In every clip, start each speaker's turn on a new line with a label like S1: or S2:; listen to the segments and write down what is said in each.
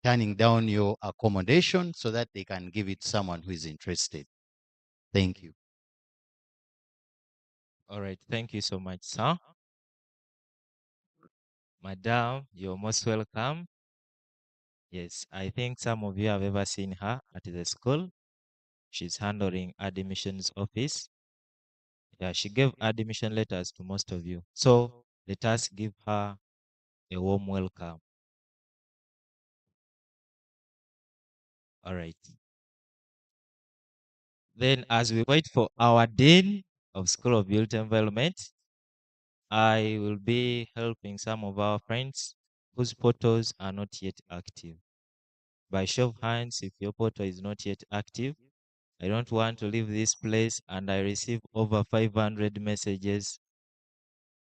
S1: turning down your accommodation so that they can give it to someone who is interested. Thank you.
S2: All right. Thank you so much, sir. Madam, you're most welcome. Yes, I think some of you have ever seen her at the school. She's handling admissions office. Yeah, she gave admission letters to most of you. So let us give her a warm welcome. All right. Then as we wait for our Dean of School of Built Environment, I will be helping some of our friends whose portals are not yet active. By show of hands, if your portal is not yet active, I don't want to leave this place and I receive over 500 messages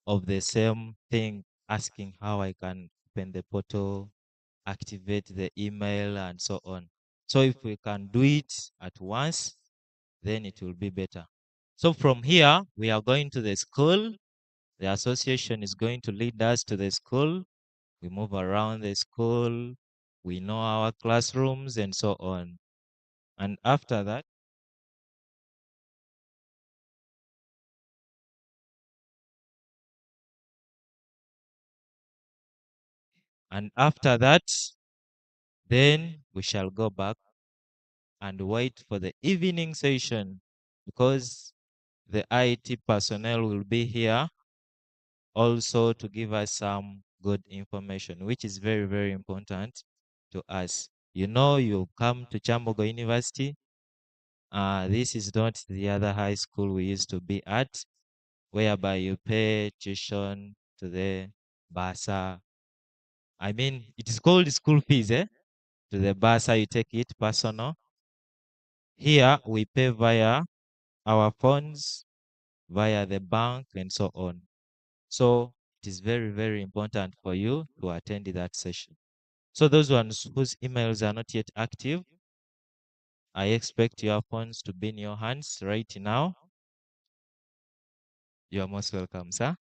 S2: of the same thing asking how I can open the portal, activate the email, and so on. So if we can do it at once, then it will be better. So from here, we are going to the school. The association is going to lead us to the school. We move around the school. We know our classrooms and so on. And after that, then we shall go back and wait for the evening session because the IT personnel will be here also to give us some good information, which is very, very important to us. You know, you come to Kyambogo University. This is not the other high school we used to be at, whereby you pay tuition to the BASA. I mean, it is called school fees, eh? To the BASA, you take it personal. Here, we pay via our phones, via the bank, and so on. So it is very, very important for you to attend that session. So those ones whose emails are not yet active, I expect your phones to be in your hands right now. You are most welcome, sir.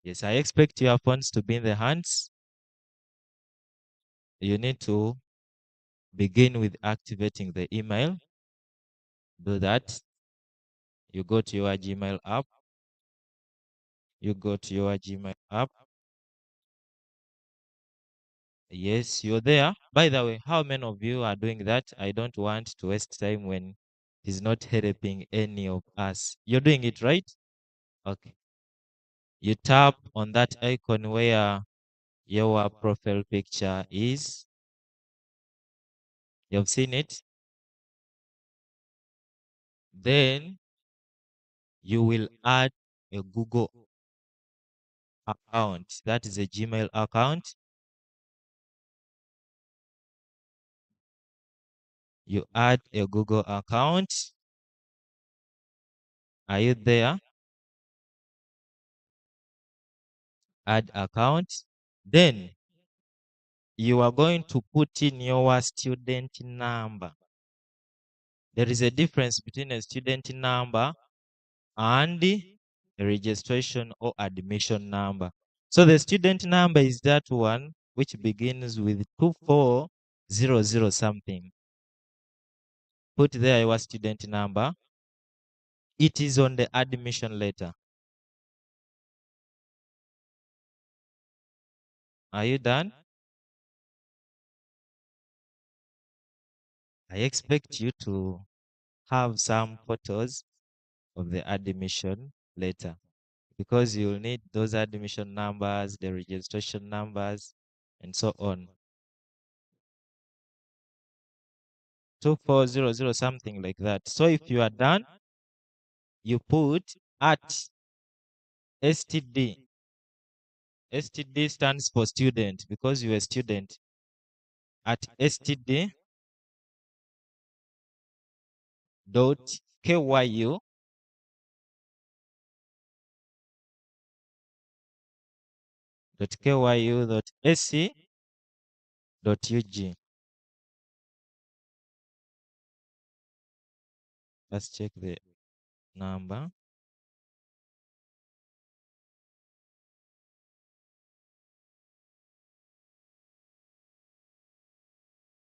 S2: Yes, I expect your phones to be in the hands. You need to begin with activating the email. Do that. You go to your Gmail app. You go to your Gmail app. Yes, you're there. By the way, how many of you are doing that? I don't want to waste time when it's not helping any of us. You're doing it, right? Okay. You tap on that icon where your profile picture is. You've seen it. Then you will add a Google account. That is a Gmail account. You add a Google account. Are you there? Add account. Then you are going to put in your student number. There is a difference between a student number and a registration or admission number. So the student number is that one which begins with 2400 something. Put there your student number. It is on the admission letter. Are you done? I expect you to have some photos of the admission letter because you'll need those admission numbers, the registration numbers, and so on. 2400 something like that. So if you are done, you put at STD. STD stands for student because you're a student. At STD dot KYU dot KYU dot AC dot UG. Let's check the number.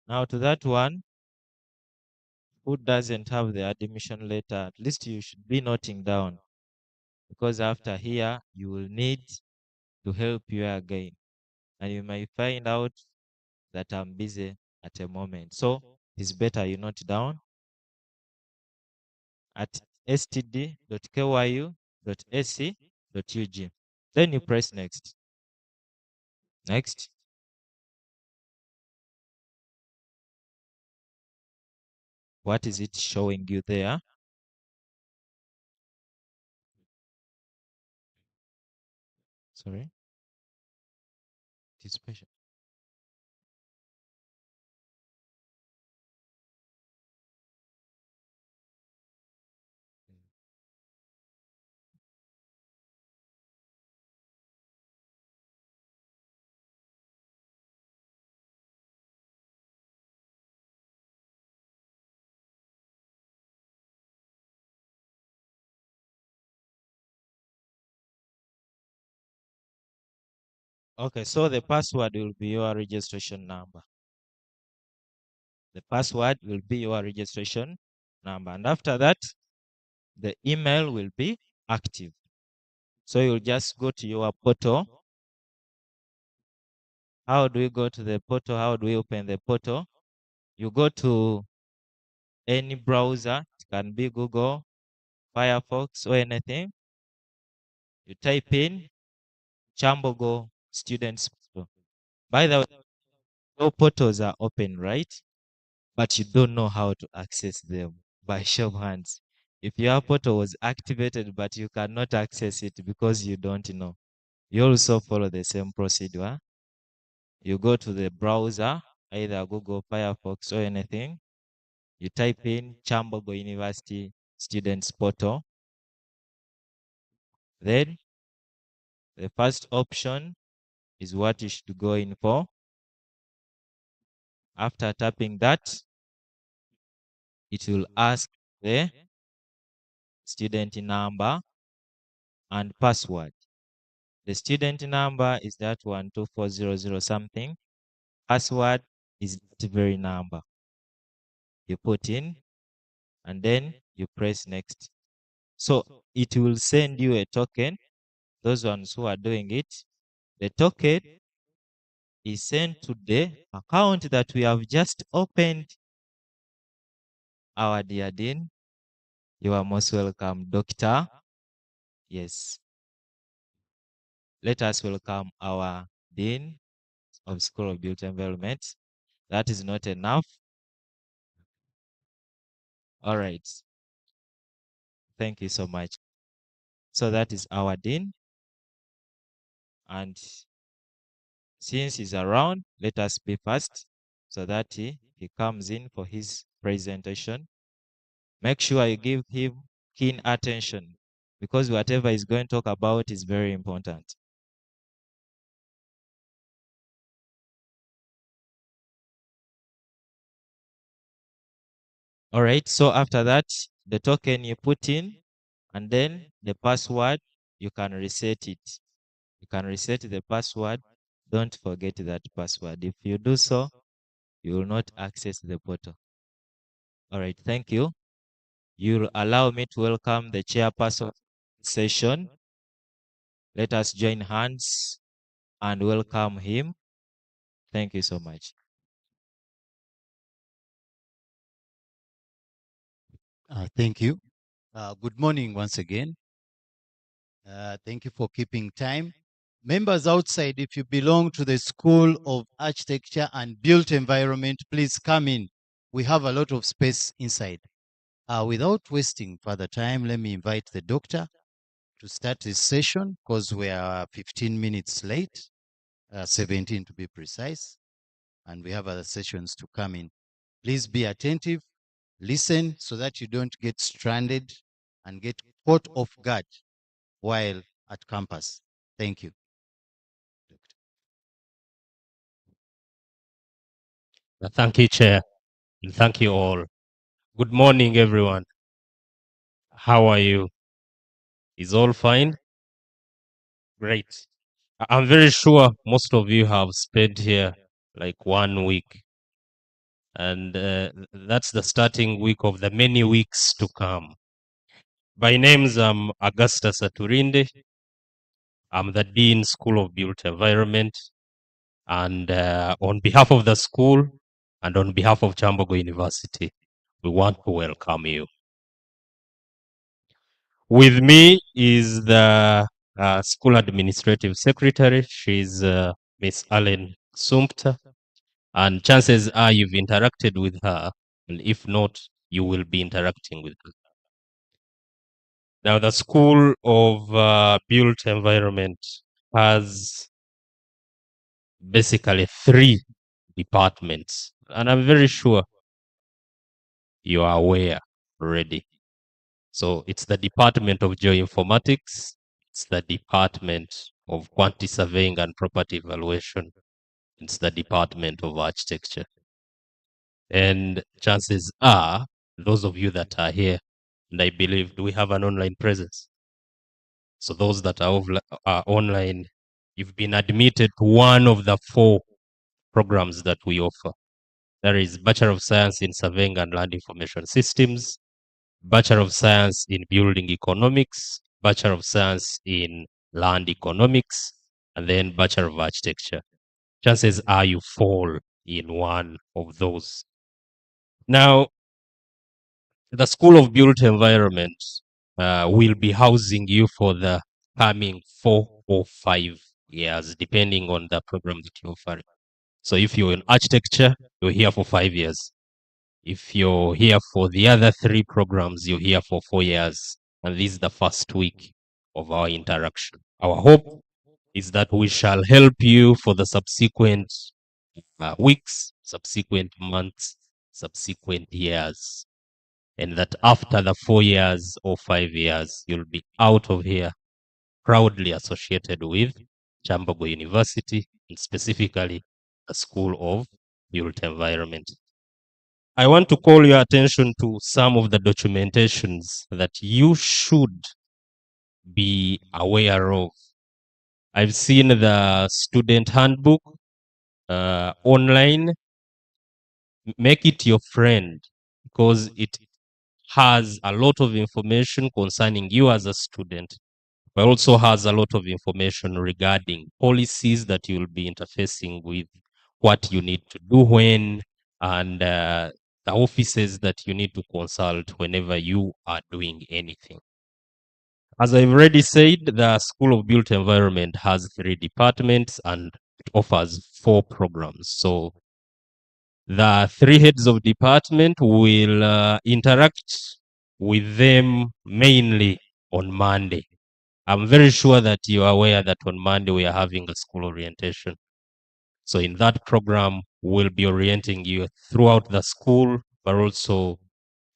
S2: Now to that one, who doesn't have the admission letter, at least you should be noting down, because after here, you will need to help you again. And you might find out that I'm busy at a moment. So it's better you note down at std.kyu.ac.ug. Then you press next. Next. What is it showing you there? Sorry. This patient. Okay, so the password will be your registration number. The password will be your registration number. And after that, the email will be active. So you'll just go to your portal. How do we go to the portal? How do we open the portal? You go to any browser. It can be Google, Firefox, or anything. You type in Kyambogo Students Portal. By the way, all portals are open, right? But you don't know how to access them by show of hands. If your portal was activated, but you cannot access it because you don't know, you also follow the same procedure. You go to the browser, either Google, Firefox, or anything. You type in Kyambogo University Students Portal. Then the first option is what you should go in for. After tapping that, it will ask the student number and password. The student number is that 12400 something. Password is that very number. You put in and then you press next. So it will send you a token. Those ones who are doing it, the token is sent to the account that we have just opened. Our dear Dean, you are most welcome, Doctor. Yes. Let us welcome our Dean of School of Built Environment. That is not enough. All right. Thank you so much. So that is our Dean. And since he's around, let us be fast so that he comes in for his presentation. Make sure you give him keen attention because whatever he's going to talk about is very important. All right, so after that, the token you put in and then the password, you can reset it. You can reset the password. Don't forget that password. If you do so, you will not access the portal. All right, thank you. You'll allow me to welcome the chairperson session. Let us join hands and welcome him. Thank you so much.
S1: Thank you. Good morning once again. Thank you for keeping time. Members outside, if you belong to the School of Architecture and Built Environment, please come in. We have a lot of space inside. Without wasting further time, let me invite the doctor to start this session because we are 15 minutes late, 17 to be precise, and we have other sessions to come in. Please be attentive, listen so that you don't get stranded and get caught off guard while at campus. Thank you.
S3: Thank you, Chair, and thank you all. Good morning, everyone. How are you? Is all fine? Great. I'm very sure most of you have spent here like 1 week. And that's the starting week of the many weeks to come. By names, I'm Augustus Aturinde. I'm the Dean, School of Built Environment. And on behalf of the school and on behalf of Kyambogo University, we want to welcome you. With me is the school administrative secretary. She's Miss Allen Sumpta. And chances are you've interacted with her. And if not, you will be interacting with her. Now, the School of Built Environment has basically 3 departments. And I'm very sure you are aware already. So it's the Department of Geoinformatics, it's the Department of Quantity Surveying and Property Evaluation, it's the Department of Architecture. And chances are, those of you that are here, and I believe, do we have an online presence? So those that are online, you've been admitted to one of the 4 programs that we offer. There is Bachelor of Science in Surveying and Land Information Systems, Bachelor of Science in Building Economics, Bachelor of Science in Land Economics, and then Bachelor of Architecture. Chances are you fall in one of those. Now, the School of Built Environment will be housing you for the coming 4 or 5 years, depending on the program that you're offering. So if you're in architecture, you're here for 5 years. If you're here for the other 3 programs, you're here for 4 years. And this is the first week of our interaction. Our hope is that we shall help you for the subsequent weeks, subsequent months, subsequent years. And that after the 4 years or 5 years, you'll be out of here proudly associated with Kyambogo University, and specifically the School of Built Environment. I want to call your attention to some of the documentations that you should be aware of. I've seen the student handbook online. Make it your friend because it has a lot of information concerning you as a student, but also has a lot of information regarding policies that you'll be interfacing with, what you need to do when, and the offices that you need to consult whenever you are doing anything. As I've already said, the School of Built Environment has 3 departments and it offers 4 programs. So the 3 heads of department will interact with them mainly on Monday. I'm very sure that you are aware that on Monday we are having a school orientation. So in that program, we'll be orienting you throughout the school, but also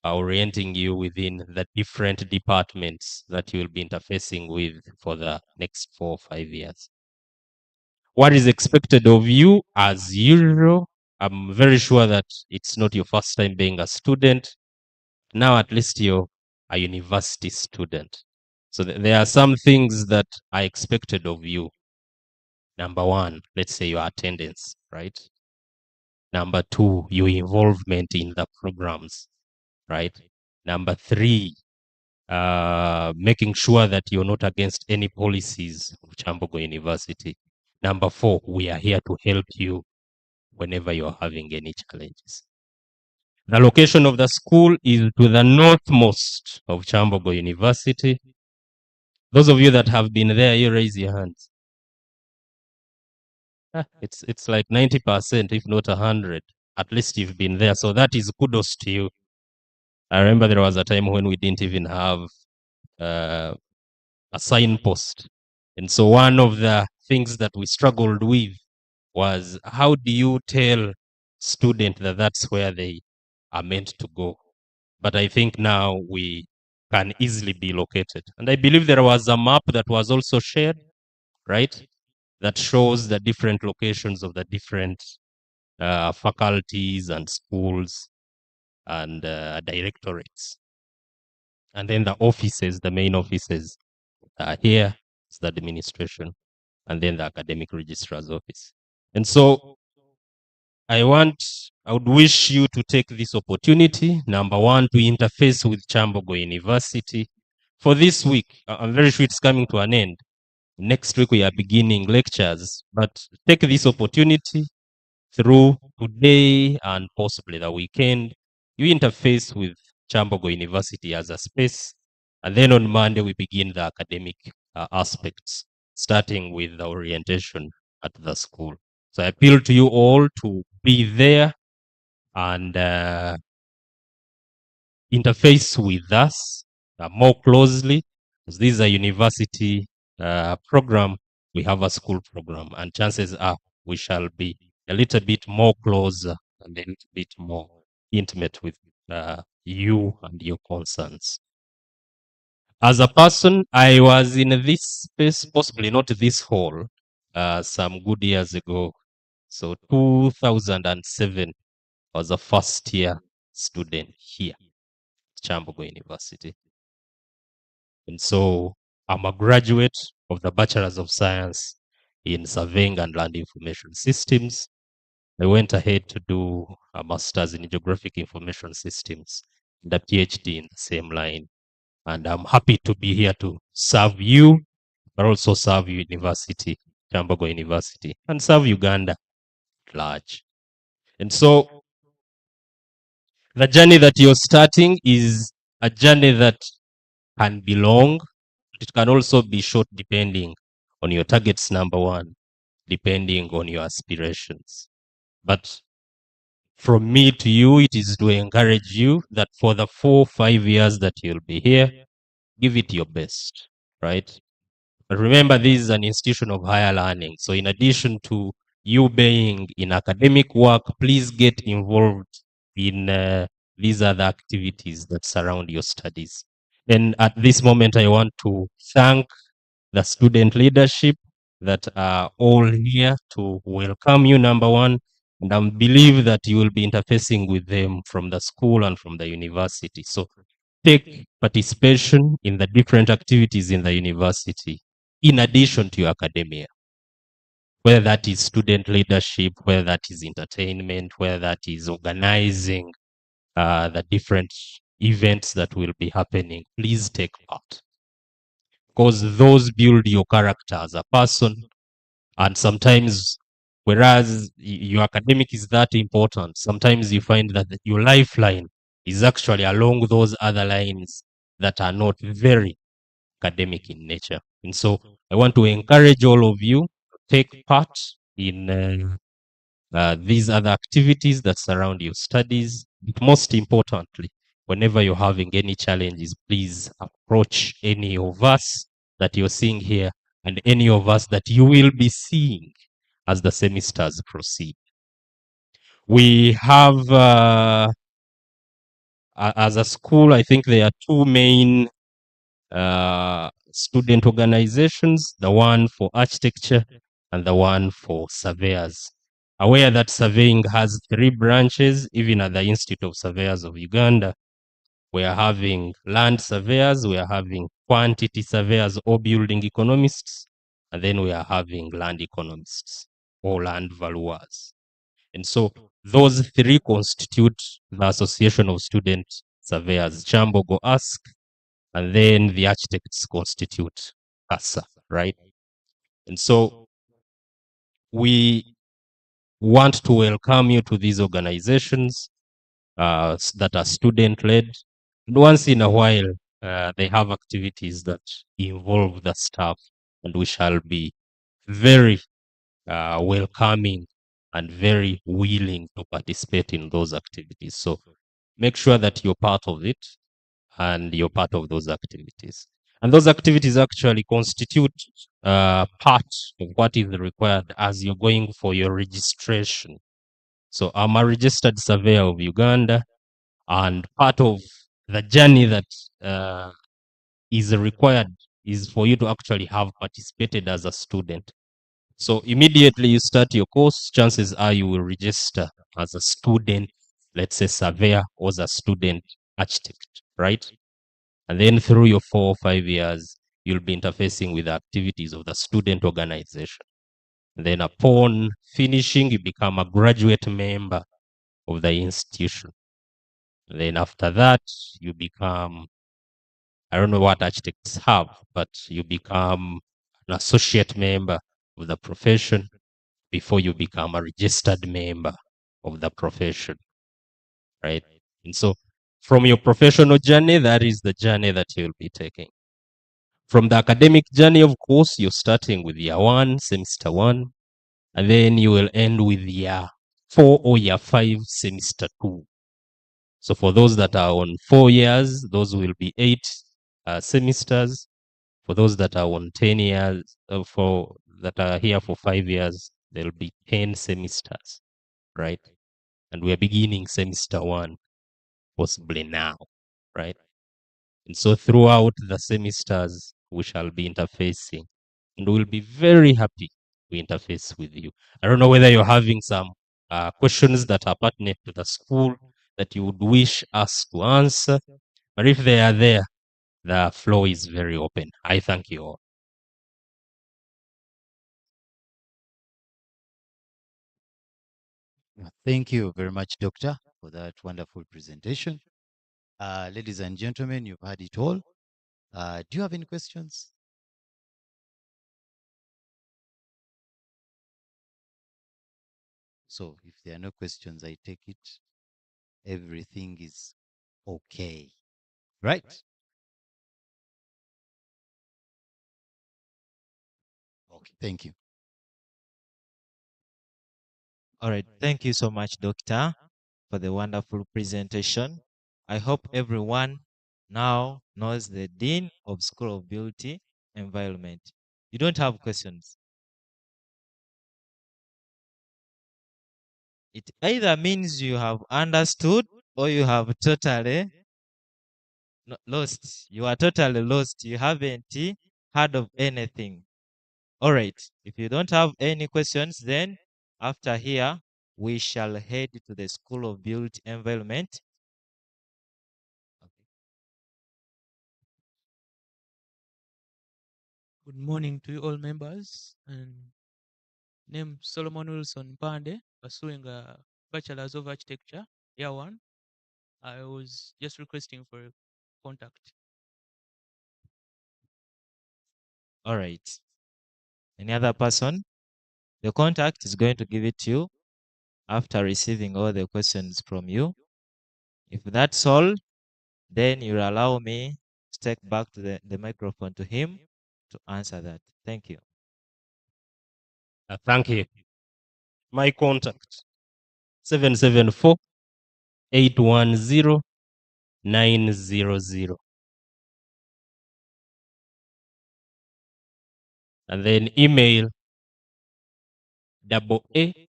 S3: orienting you within the different departments that you will be interfacing with for the next 4 or 5 years. What is expected of you as usual? I'm very sure that it's not your first time being a student. Now at least you're a university student. So there are some things that are expected of you. Number 1, let's say your attendance, right? Number 2, your involvement in the programs, right? Number 3, making sure that you're not against any policies of Kyambogo University. Number 4, we are here to help you whenever you're having any challenges. The location of the school is to the northmost of Kyambogo University. Those of you that have been there, you raise your hands. It's like 90%, if not 100. At least you've been there. So that is kudos to you. I remember there was a time when we didn't even have a signpost. And so one of the things that we struggled with was how do you tell students that that's where they are meant to go? But I think now we can easily be located. And I believe there was a map that was also shared, right? That shows the different locations of the different faculties and schools and directorates. And then the offices, the main offices are here, it's the administration, and then the academic registrar's office. And so I want I would wish you to take this opportunity, number one, to interface with Kyambogo University. For this week, I'm very sure it's coming to an end. Next week, we are beginning lectures, but take this opportunity through today and possibly the weekend. You interface with Kyambogo University as a space, and then on Monday, we begin the academic aspects, starting with the orientation at the school. So I appeal to you all to be there and interface with us more closely. Because this is a university program, we have a school program, and chances are we shall be a little bit more closer and a little bit more intimate with you and your concerns. As a person, I was in this space, possibly not this hall, some good years ago. So 2007 was a first year student here at Kyambogo University. And so I'm a graduate of the Bachelor's of Science in Surveying and Land Information Systems. I went ahead to do a master's in Geographic Information Systems and a PhD in the same line. And I'm happy to be here to serve you, but also serve University, Kyambogo University, and serve Uganda at large. And so the journey that you're starting is a journey that can be long. It can also be short depending on your targets, number one, depending on your aspirations. But from me to you, it is to encourage you that for the 4-5 years that you'll be here, give it your best, right? But remember, this is an institution of higher learning. So in addition to you being in academic work, please get involved in these other activities that surround your studies. And at this moment, I want to thank the student leadership that are all here to welcome you, number one. And I believe that you will be interfacing with them from the school and from the university. So take participation in the different activities in the university, in addition to your academia, whether that is student leadership, whether that is entertainment, whether that is organizing the different events that will be happening. Please take part, because those build your character as a person. And sometimes, whereas your academic is that important, sometimes you find that your lifeline is actually along those other lines that are not very academic in nature. And so I want to encourage all of you to take part in these other activities that surround your studies. But most importantly, whenever you're having any challenges, please approach any of us that you're seeing here and any of us that you will be seeing as the semesters proceed. We have, as a school, I think there are two main student organizations, the one for architecture and the one for surveyors. Aware that surveying has 3 branches, even at the Institute of Surveyors of Uganda. We are having land surveyors, we are having quantity surveyors or building economists, and then we are having land economists or land valuers. And so those 3 constitute the Association of Student Surveyors, Kyambogo Ask, and then the architects constitute CASA, right? And so we want to welcome you to these organizations that are student-led. And once in a while, they have activities that involve the staff, and we shall be very welcoming and very willing to participate in those activities. So make sure that you're part of it and you're part of those activities. And those activities actually constitute part of what is required as you're going for your registration. So I'm a registered surveyor of Uganda, and part of the journey that is required is for you to actually have participated as a student. So immediately you start your course, chances are you will register as a student, let's say surveyor, or as a student architect, right? And then through your 4 or 5 years, you'll be interfacing with the activities of the student organization. And then upon finishing, you become a graduate member of the institution. Then after that, you become, I don't know what architects have, but you become an associate member of the profession before you become a registered member of the profession, right? And so from your professional journey, that is the journey that you'll be taking. From the academic journey, of course, you're starting with year one, semester one, and then you will end with year 4 or year 5, semester 2. So for those that are on 4 years, those will be 8 semesters. For those that are on 10 years, for that are here for 5 years, there'll be 10 semesters, right? And we're beginning semester 1 possibly now, right? And so throughout the semesters, we shall be interfacing, and we'll be very happy to interface with you. I don't know whether you're having some questions that are pertinent to the school that you would wish us to answer, but if they are there, the floor is very open. I thank you all.
S1: Thank you very much, Doctor, for that wonderful presentation. Ladies and gentlemen, you've heard it all. Do you have any questions? So if there are no questions, I take it everything is okay, right? Okay, thank you.
S2: All right. Thank you so much, Doctor, for the wonderful presentation. I hope everyone now knows the Dean of School of Beauty Environment. You don't have questions. It either means you have understood or you have totally lost. You are totally lost. You haven't heard of anything. All right. If you don't have any questions, then after here, we shall head to the School of Built Environment.
S4: Good morning to you all members, and name Solomon Wilson Pande, pursuing a Bachelor's of Architecture, year 1. I was just requesting for a contact.
S2: All right. Any other person? The contact is going to give it to you after receiving all the questions from you. If that's all, then you'll allow me to take back to the microphone to him to answer that. Thank you.
S3: Thank you. My contact 774 810 900. And then email AATURINDE.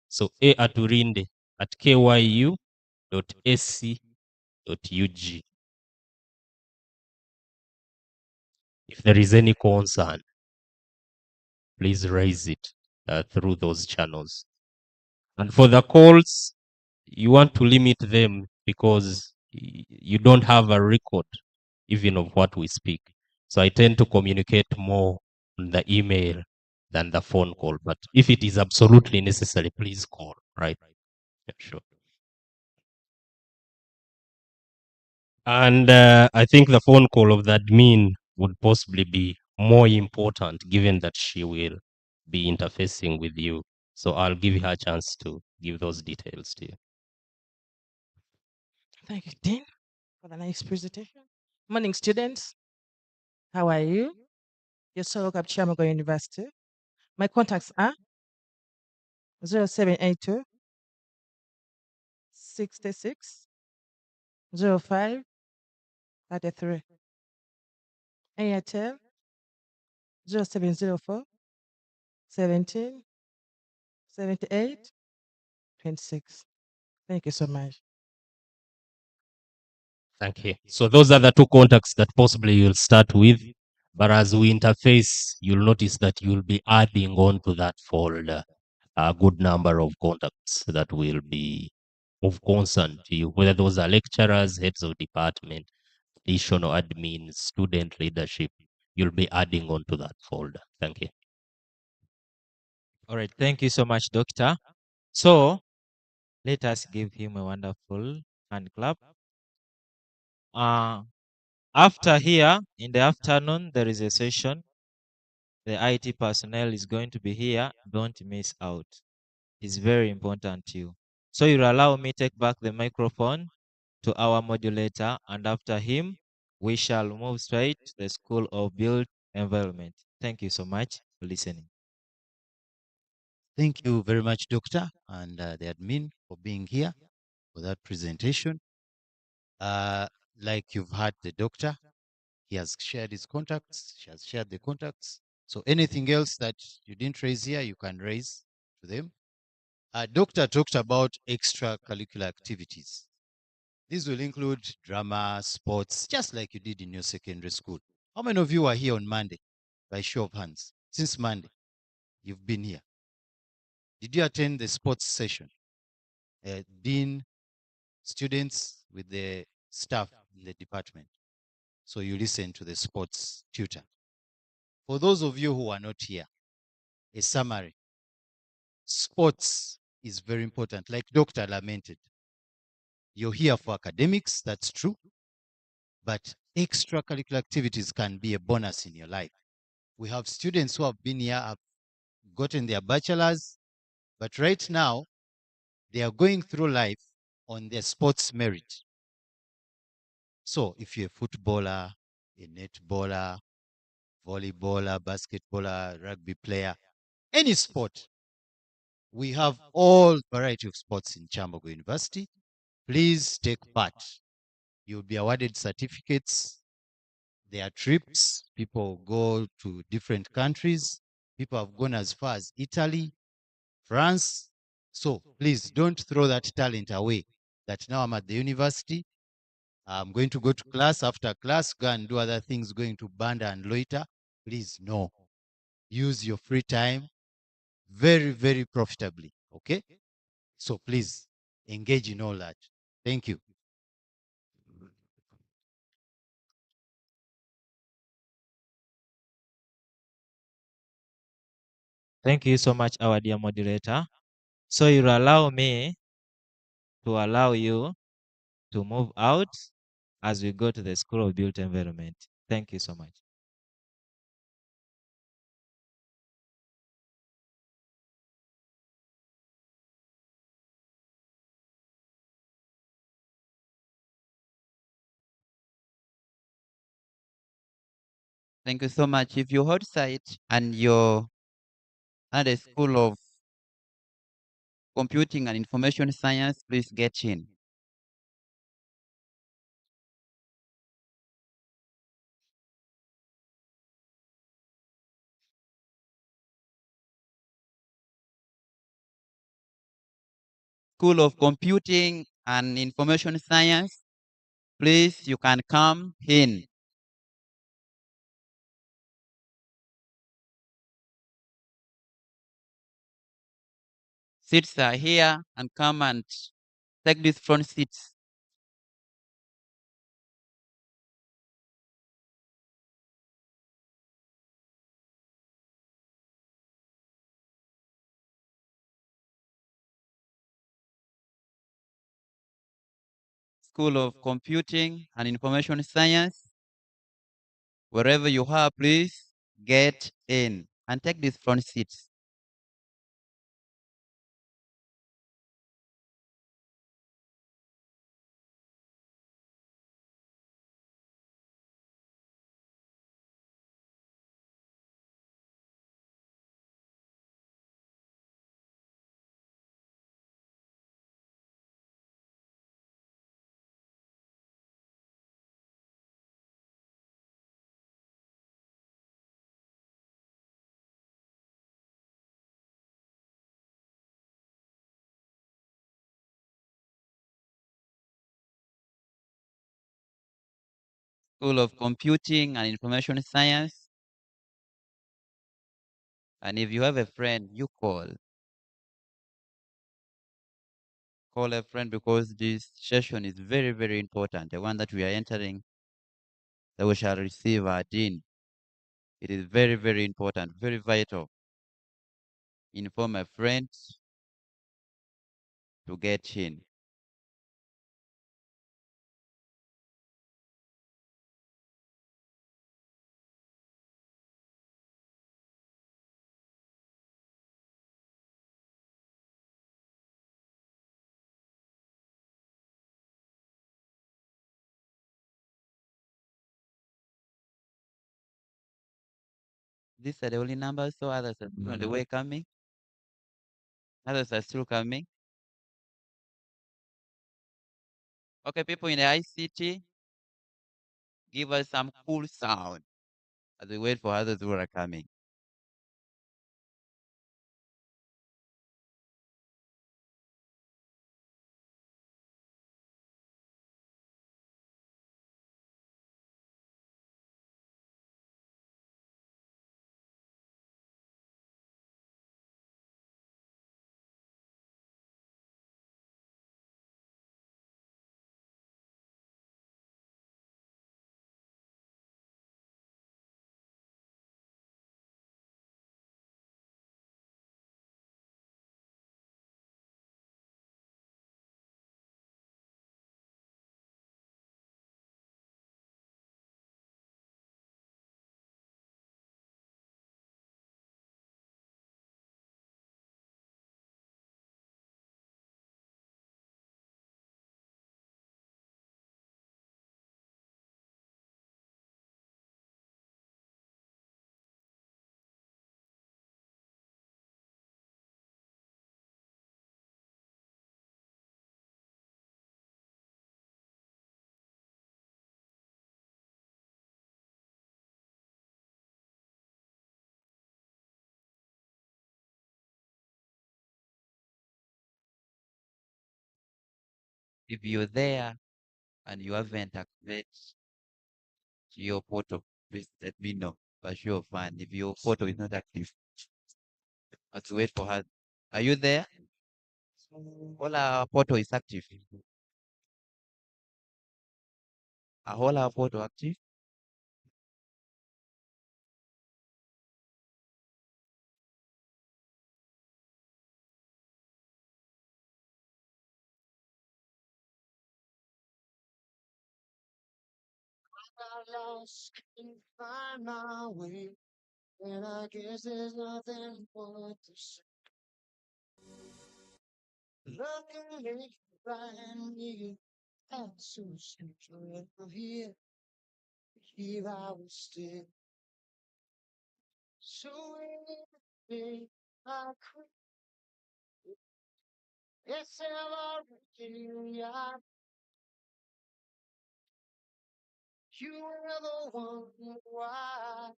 S3: So A aturinde at kyu.ac.ug. If there is any concern, please raise it through those channels. And for the calls, you want to limit them because you don't have a record even of what we speak. So I tend to communicate more on the email than the phone call. But if it is absolutely necessary, please call, right? Yeah, sure. And I think the phone call of the admin would possibly be more important given that she will be interfacing with you. So I'll give her a chance to give those details to you.
S5: Thank you, Dean, for the nice presentation. Morning, students. How are you? You're so welcome to Kyambogo University. My contacts are 0782 66 05 33. Airtel 0704 17 78 26. Thank you so much.
S3: Thank you. So those are the two contacts that possibly you'll start with. But as we interface, you'll notice that you'll be adding on to that folder a good number of contacts that will be of concern to you, whether those are lecturers, heads of department, additional admins, student leadership. you'll be adding on to that folder. Thank you.
S2: All right. Thank you so much, Doctor. So let us give him a wonderful hand clap. After here, in the afternoon, there is a session. The IT personnel is going to be here. Don't miss out. It's very important to you. So you'll allow me take back the microphone to our modulator, and after him, we shall move straight to the School of Built Environment. Thank you so much for listening.
S1: Thank you very much, Doctor, and the admin for being here for that presentation. Like you've heard the doctor, he has shared his contacts, she has shared the contacts. So anything else that you didn't raise here, you can raise to them. Doctor talked about extracurricular activities. These will include drama, sports, just like you did in your secondary school. How many of you are here on Monday? By show of hands. Since Monday, you've been here. Did you attend the sports session? Dean, students with the staff in the department. So you listen to the sports tutor. For those of you who are not here, a summary. Sports is very important, like Dr. lamented. You're here for academics, that's true, but extracurricular activities can be a bonus in your life. We have students who have been here, have gotten their bachelors, but right now they are going through life on their sports merit. So if you're a footballer, a netballer, volleyballer, basketballer, rugby player, any sport, we have all variety of sports in Kyambogo University. Please take part. You'll be awarded certificates. There are trips. People go to different countries. People have gone as far as Italy, France. So please don't throw that talent away. That now I'm at the university, I'm going to go to class, after class, go and do other things, going to banda and loiter. Please, no. Use your free time very, very profitably. Okay? So please engage in all that. Thank you.
S2: Thank you so much, our dear moderator. So you'll allow me to allow you to move out as we go to the School of Built Environment. Thank you so much.
S6: Thank you so much. If you're outside and you're at the School of Computing and Information Science, please get in. School of Computing and Information Science, please, you can come in. Seats are here and come and take these front seats. School of Computing and Information Science, wherever you are, please get in and take these front seats. School of Computing and Information Science. And if you have a friend, you call. Call a friend because this session is very, very important. The one that we are entering, that we shall receive our dean. It is very, very important, very vital. Inform a friend to get in. These are the only numbers, so others are on the way coming. Others are still coming. Okay, people in the ICT, give us some cool sound as we wait for others who are coming. If you're there and you haven't activated your portal, please let me know. For sure, fine. If your portal is not active, let's wait for her. Are you there? All our portal is active. Are all our portal active?
S7: I lost, couldn't find my way, and I guess there's nothing more to say. Luckily, find me, I'm so secure here. Here I will stay. So anything I could, yes, I'm already out. You were the one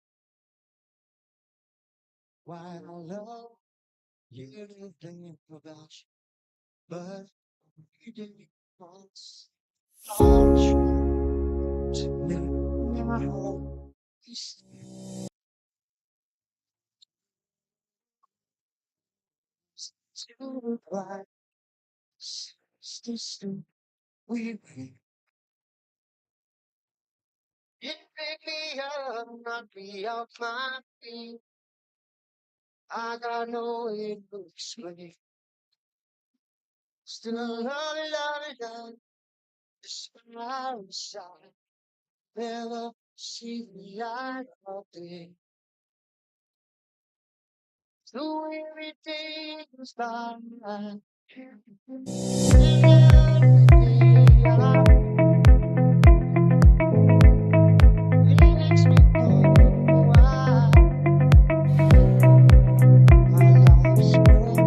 S7: why I love you, everything about you, but you didn't once. I tried to make my home. To reply, still we it pick me up, knock me off my feet. I got no way to explain. Still love, smile inside. Never see the light of day. So every day goes by. And every day it makes me wonder why my life's worth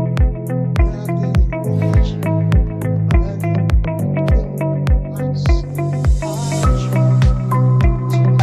S7: nothing without you. But once I try to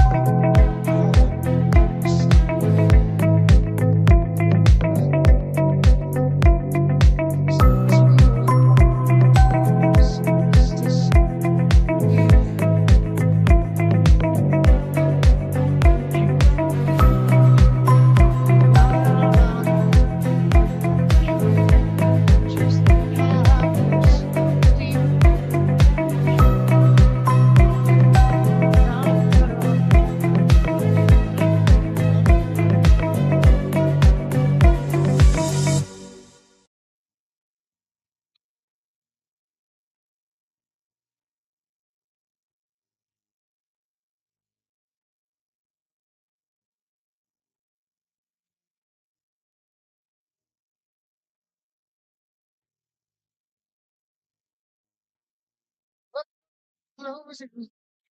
S7: close it,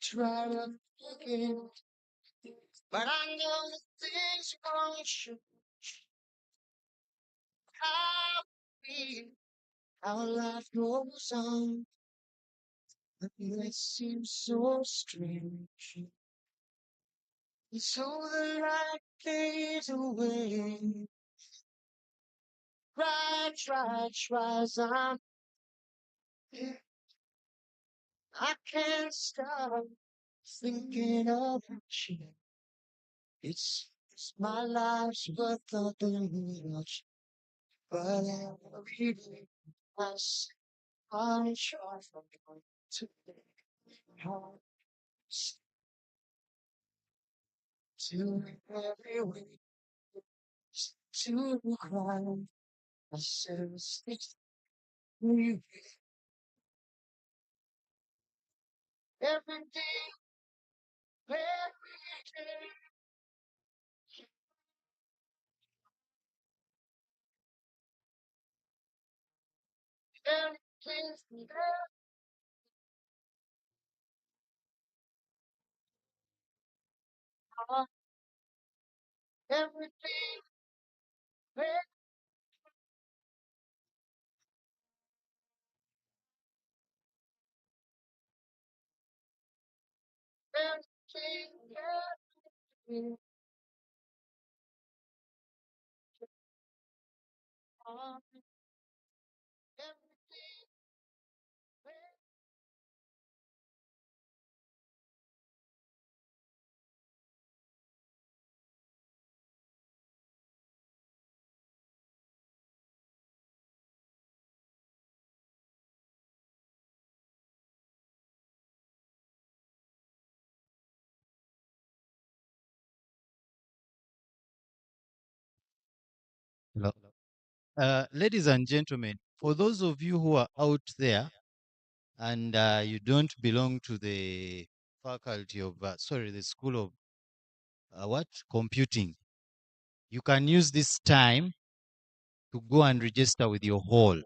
S7: try to again. But I know that things won't show how we, how life goes on. But it seems so strange. So the light fades away. Try as I'm here. I can't stop thinking about you. It's my life's worth the much, but every day I try from to how to every way to cry. I said it's you every day, every day, every day, every day, everything, everything. Everything,
S1: Hello. Ladies and gentlemen, for those of you who are out there and you don't belong to the faculty of, the School of what? Computing, you can use this time to go and register with your hall.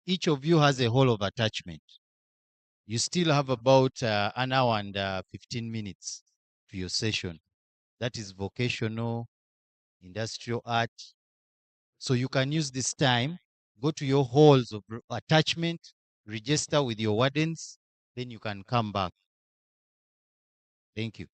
S1: Each of you has a hall of attachment. You still have about an hour and 15 minutes to your session. That is vocational, industrial art. So you can use this time, go to your halls of attachment, register with your wardens, then you can come back. Thank you.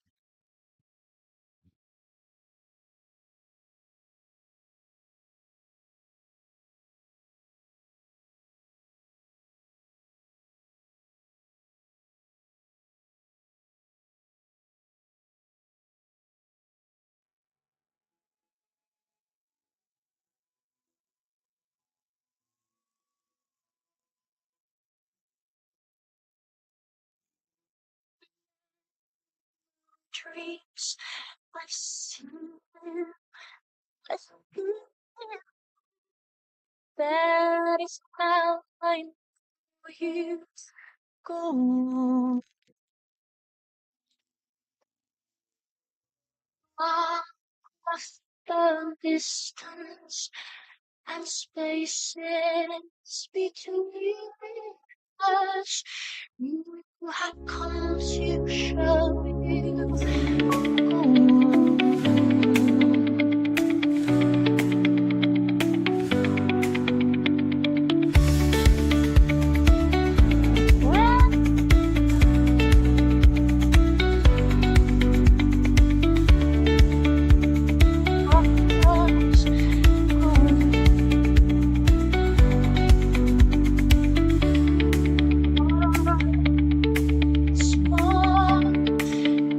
S7: dreams I've seen I feel that is how I know you go. Across the distance and spaces between us, you have come to show you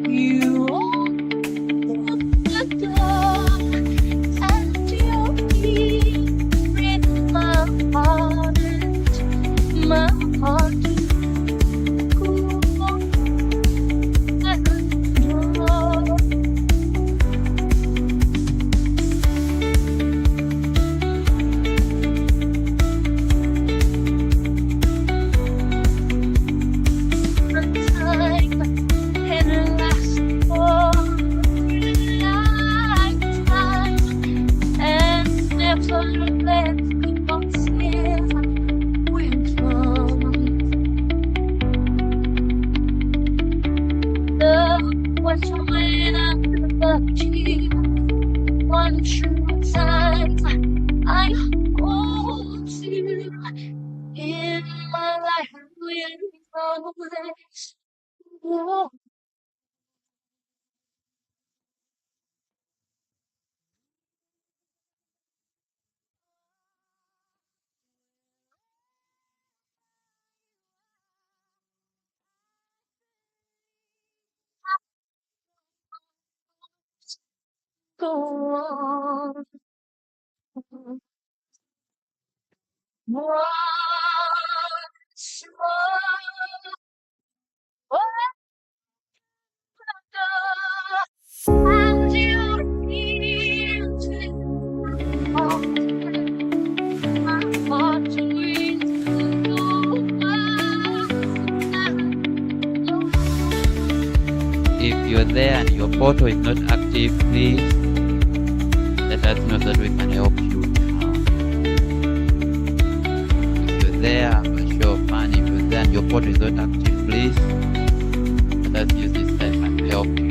S7: you
S6: If you're there and your photo is not active, please let us know so that we can help you. If you're there, for sure, fun. If you're there and your photo is not active, please let us use this time and help you.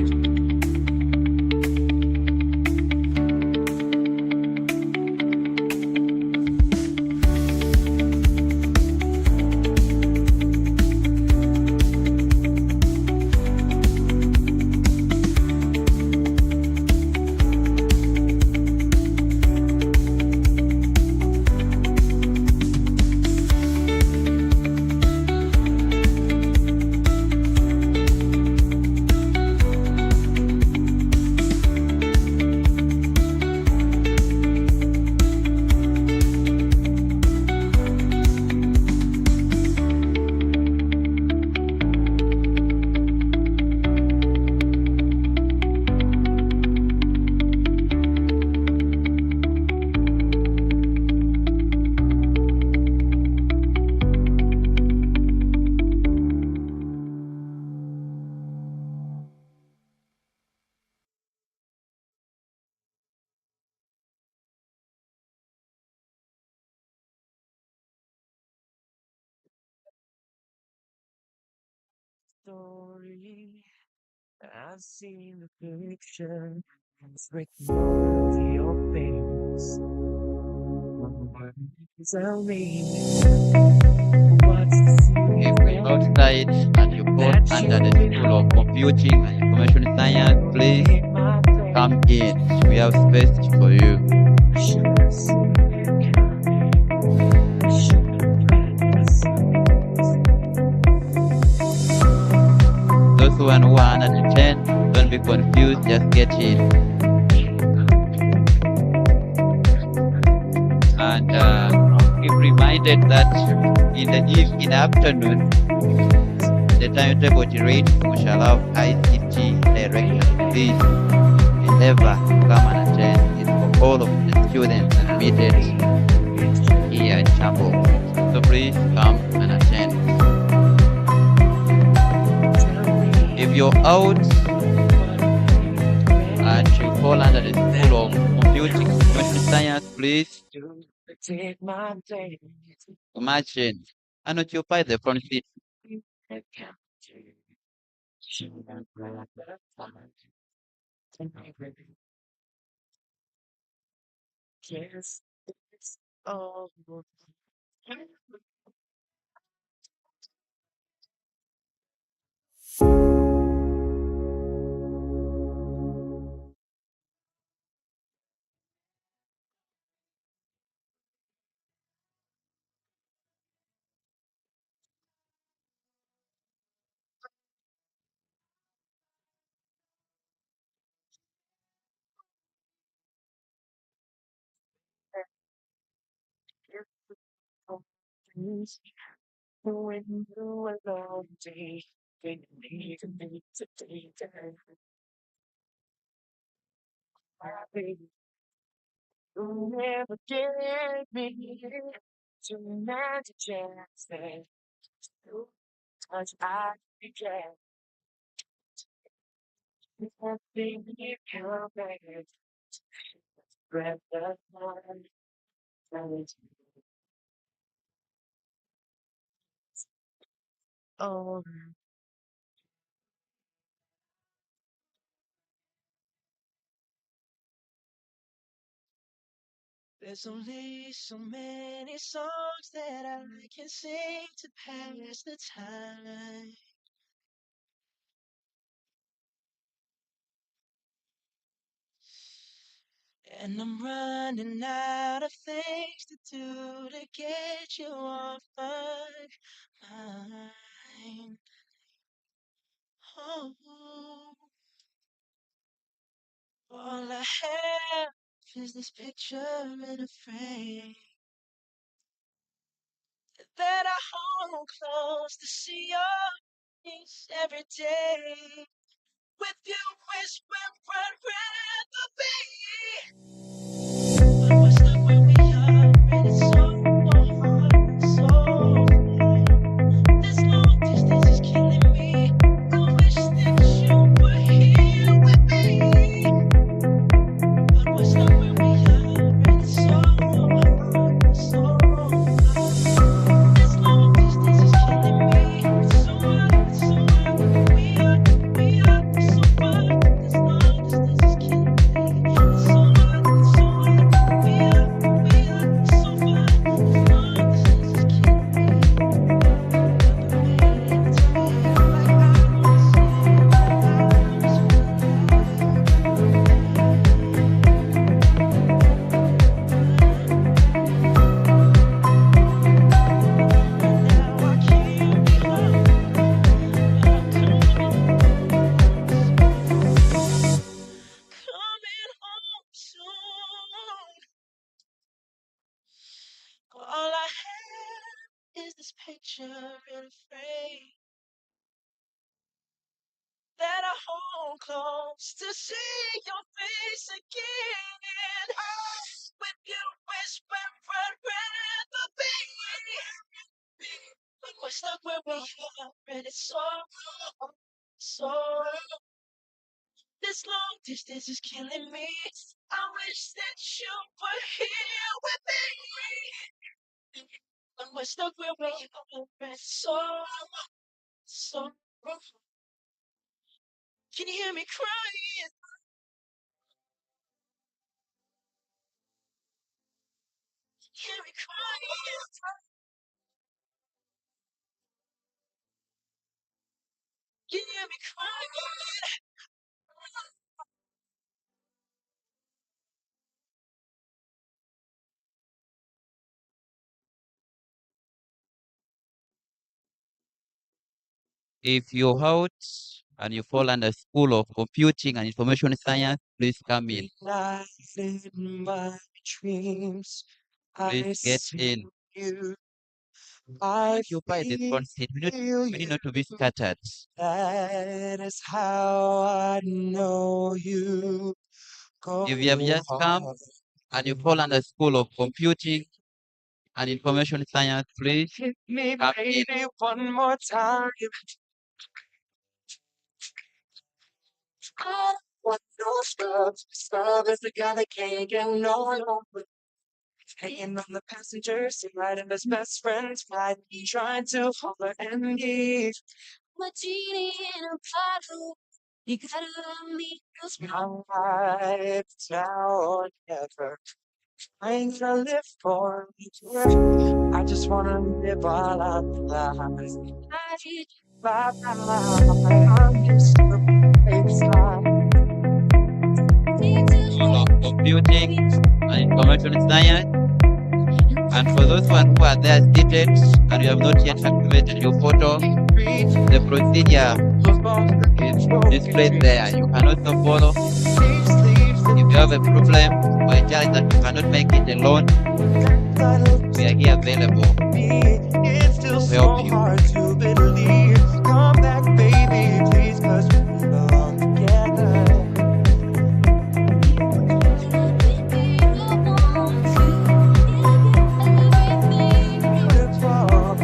S8: Story. I've seen the picture. It's written all over your face. Tell me what's the
S6: If you're outside and you put under the School of Computing and Information Science, please come in. We have space for you. Those who are 110, don't be confused, just get in. And be reminded that in the afternoon, the timetable to read, we shall have ICT director. Please never come and attend. It's for all of the students admitted here in Kyambogo. So please come and attend. If you're out and you fall under the School of Computing and Information Science, please
S8: take my place.
S6: imagine and occupy the front seat.
S8: Yes, it's all when you alone day, when you need me to take time. My baby, you never gave me too much chance to touch I began. I think you come back, grab the one, oh, There's only so many songs that I can sing to pass the time. And I'm running out of things to do to get you off my mind. Oh, all I have is this picture in a frame that I hold close to see your face every day. With you, whisper, run, but we're stuck where we are, and it's so hard, so hard. This long distance is killing me. I wish that you were here with me, but we're stuck where we are, and it's so hard, so hard. This long distance is killing me. It's so hard, so hard. We are so far. This long distance is killing me. It's so hard, so hard. We are so far. This long distance is killing me. I've been waiting to feel like I was here, like I was and now I can't be home, but I'm coming home soon. All I have is this picture in a frame that I hold close to see your face again. With you, whisper, rather be. But we're stuck where we are, and it's so wrong, so wrong. This long distance is killing me. I wish that you were here with me. But we're stuck where we are, and it's so wrong, so wrong. Can you hear me crying? Hear me crying? Can you hear me crying?
S6: If you're out and you fall under School of Computing and Information Science, please come in.
S8: Life in my dreams, I
S6: Please get
S8: see
S6: in.
S8: you. I
S6: Occupy the front seat. We
S8: feel
S6: need
S8: you.
S6: not to be scattered.
S8: That is how I know you.
S6: If you have
S8: Go
S6: just come
S8: hard.
S6: and you fall under School of Computing and Information Science, please
S8: Hit me,
S6: come in.
S8: baby, one more time. I want no scrub. Scrub is the guy that can't get no longer. Hanging on the passenger seat, riding his best friend's ride, trying to holler and give. Martini in a bottle. You gotta love me, 'cause my life's now or never. I ain't gonna live for you. I just wanna live while I'm alive. Bye bye. I'm just a baseline.
S6: School of Computing and Information Science. And for those ones who are there seated and you have not yet activated your photo, the procedure is displayed there. You can also follow. If you have a problem or a challenge that you cannot make it alone, we are here available
S8: It's still
S6: to
S8: so
S6: help you.
S8: hard to believe. Come back, baby, please, 'cause we belong together. Beautiful.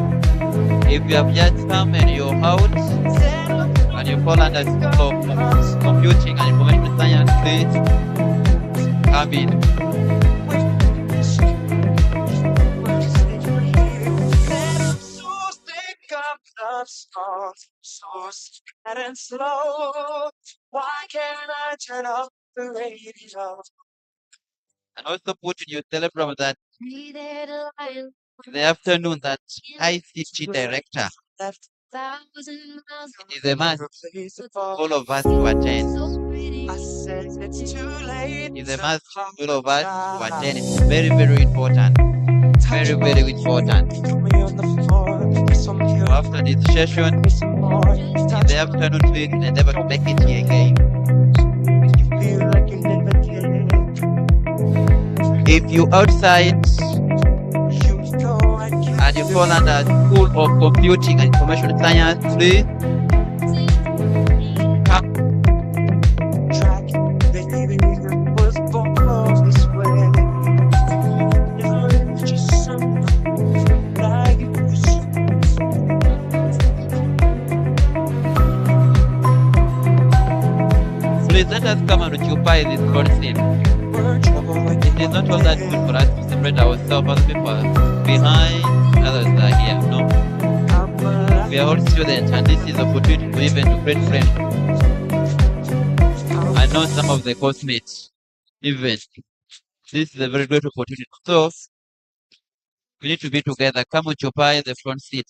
S6: If you have just come and you're out and you fall under School of Computing and Information Science, please come in.
S8: So think of love songs, so sad and slow. Why can't I turn off the radio?
S6: And also put in your telegram that in the afternoon that ICT director, it is a must all of us to attend. It is a must all of us to attend. It's very, very important. Very, very important. So after this session, in the afternoon, we will endeavor to make it here again. If you outside and you fall under School of Computing and Information Science, please come. Please let us come and occupy this concept. It is not all that good for us to separate ourselves as people behind, others are here. No. We are all students and this is an opportunity to even to create friends. I know some of the course mates even. This is a very great opportunity. So we need to be together. Come occupy the front seat.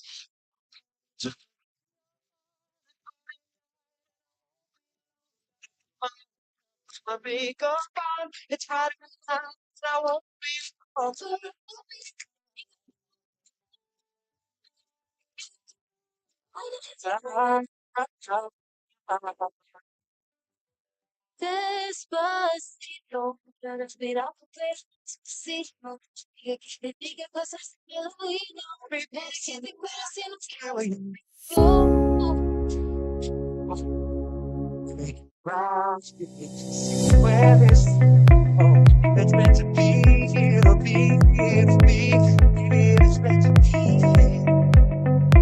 S6: It's hard I won't be Despacito, para respirar despacito, que te diga cosas que no oído, que me parecen where is it's meant to be, it'll be, it's meant to be.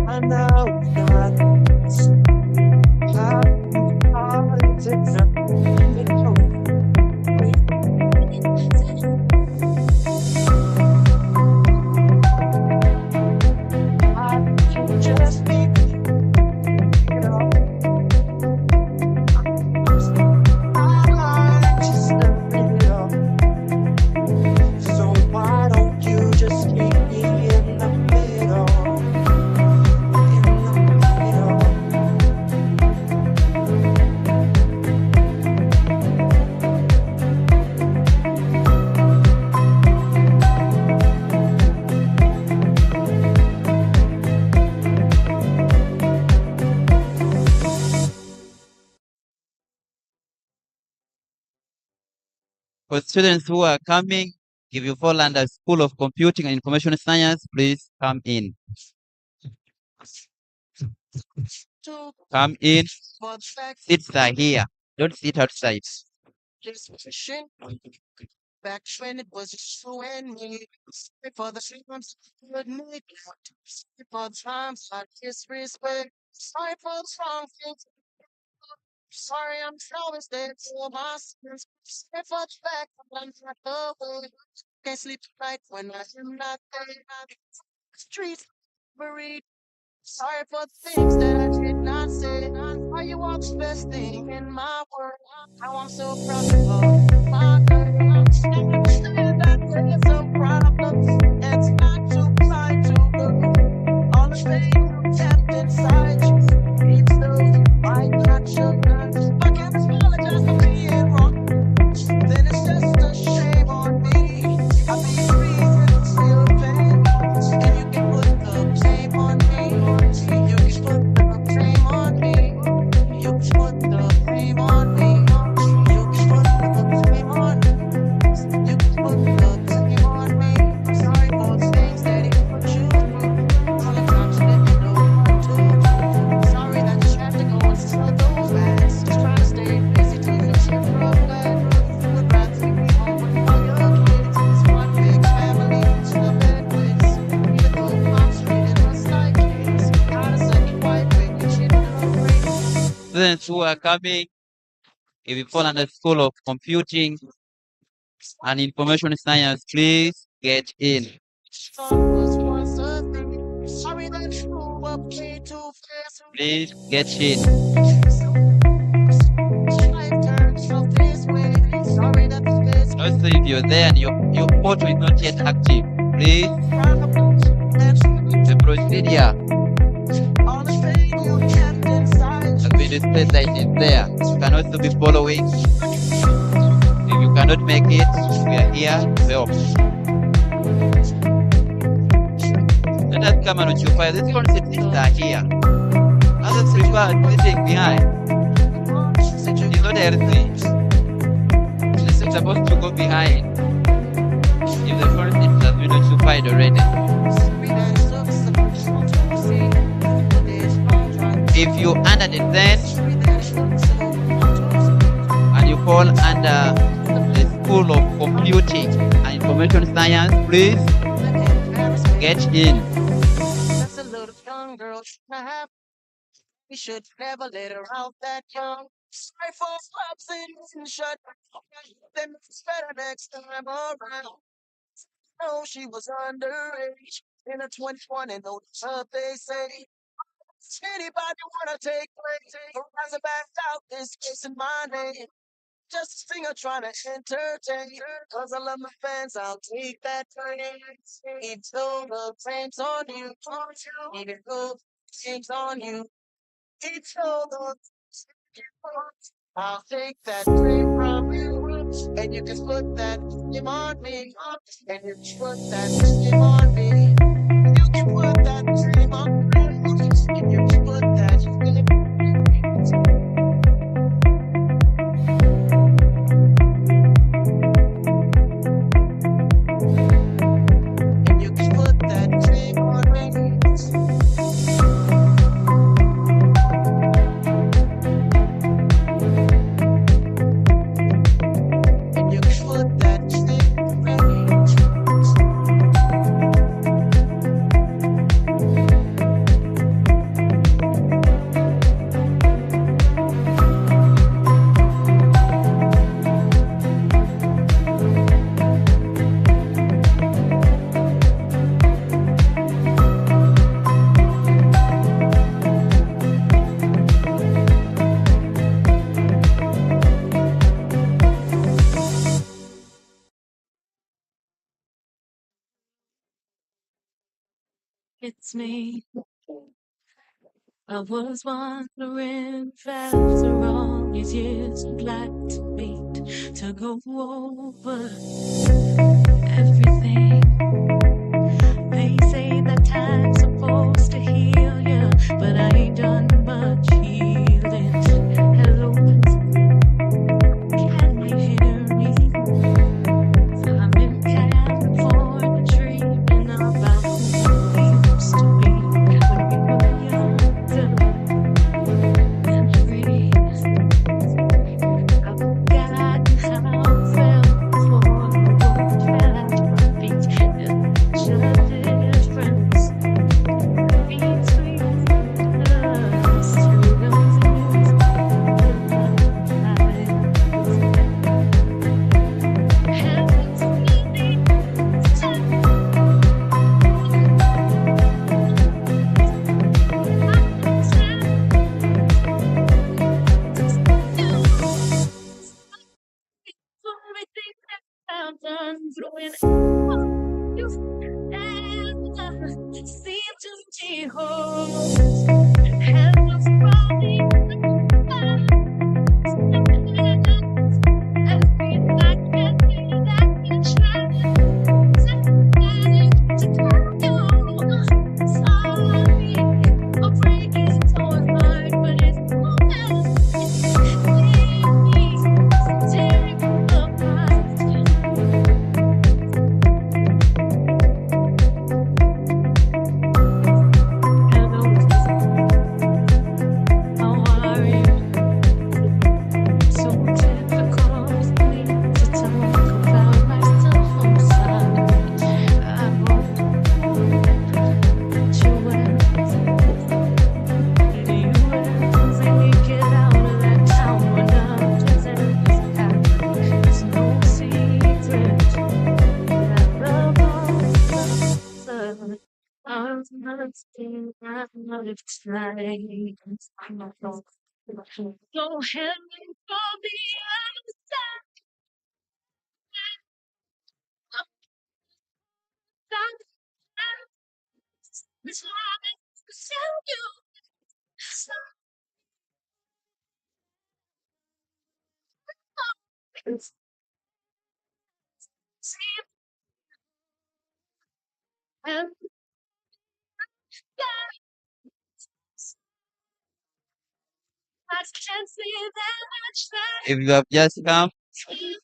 S6: I know just be, you know. So why don't you just meet me in the middle? For students who are coming, if you fall under School of Computing and Information Science, please come in. Come in. Seats are here. Don't sit outside. Back when it was just you and me, for the times good night, for the times I disrespect, sorry for the wrong things. Sorry, I'm always there for my sins. Sorry for the fact that I'm not away. Can't sleep tonight when I'm not there. Streets buried. Sorry for the things that I did not say. Are you all the best thing in my world? How I'm so proud of my girl. Understand that there's some problems. It's not too hard to do. All the things kept inside you. It's those I got your guns. I can't apologize for being wrong. Then it's just a shame on me. I'll be reason still pain. And you can put the blame on me. You can put the blame on me. You can put the blame on me. You can put the blame on me. You can put the blame on me. I'm sorry for the things that he put you through. All the times you didn't know what to do. Sorry that you had to go and sell those bags. Just trying to stay busy till you shit broke back. Would rather see me home with all your kids. It's one big family, still bed with. Even though I'm treated us like kids. Got a second wife, baby, shit no students who are coming, if you fall under School of Computing and Information Science, please get in. Please get in. No if you're there and your photo is not yet active, please. The procedure has been displayed that it is there. You can also be following. If you cannot make it, we are here to help. Let us come and occupy. This constituents are here. Others prefer sitting behind. It's not healthy. It's supposed to go behind. If the constituents have been occupied already. If you under the tent and you fall under the School of Computing and Information Science, please get in.
S7: That's a little young girl trying to have. We should never let her out that young. Sorry for clubs and shut. Then it's better next time around. No, she was underage. In a 21 and no what they say. Anybody wanna take place? As a back out this case in my name. Just a singer trying to entertain. Cause I love my fans, I'll take that train. It's all the flames on you. Even though flames on you. It's all the I'll take that flame from you. And you can put that flame on me. And you can put that flame on me. You can put that flame on me. And you can put that flame and you can put that flame on me. And you can put that flame on me.
S8: It's me. I was wondering if after all these years you'd like to meet to go over everything. They say that time's supposed to heal you, but I ain't done much healing. Hello, can you hear me? I'm in California dreaming about who we used to be when we were younger and free. I've forgotten how it felt before the world fell at my feet. There's such a difference between us. Two roses in the light. Heaven's easy everything that I've done, throwing all you ever seem to be home. Heaven's probably everything I can do that you try to call you. Sorry, I'm breaking so hard, but it's tearing apart. Hello, how are you? So difficult for me to talk about myself on side. I hope that you will. Do you ever make it out of that town when nothing is happening? It's no secret that love was love. I'm not staying out of time. Go ahead and call me outside. This morning, to tell you. And if you have just come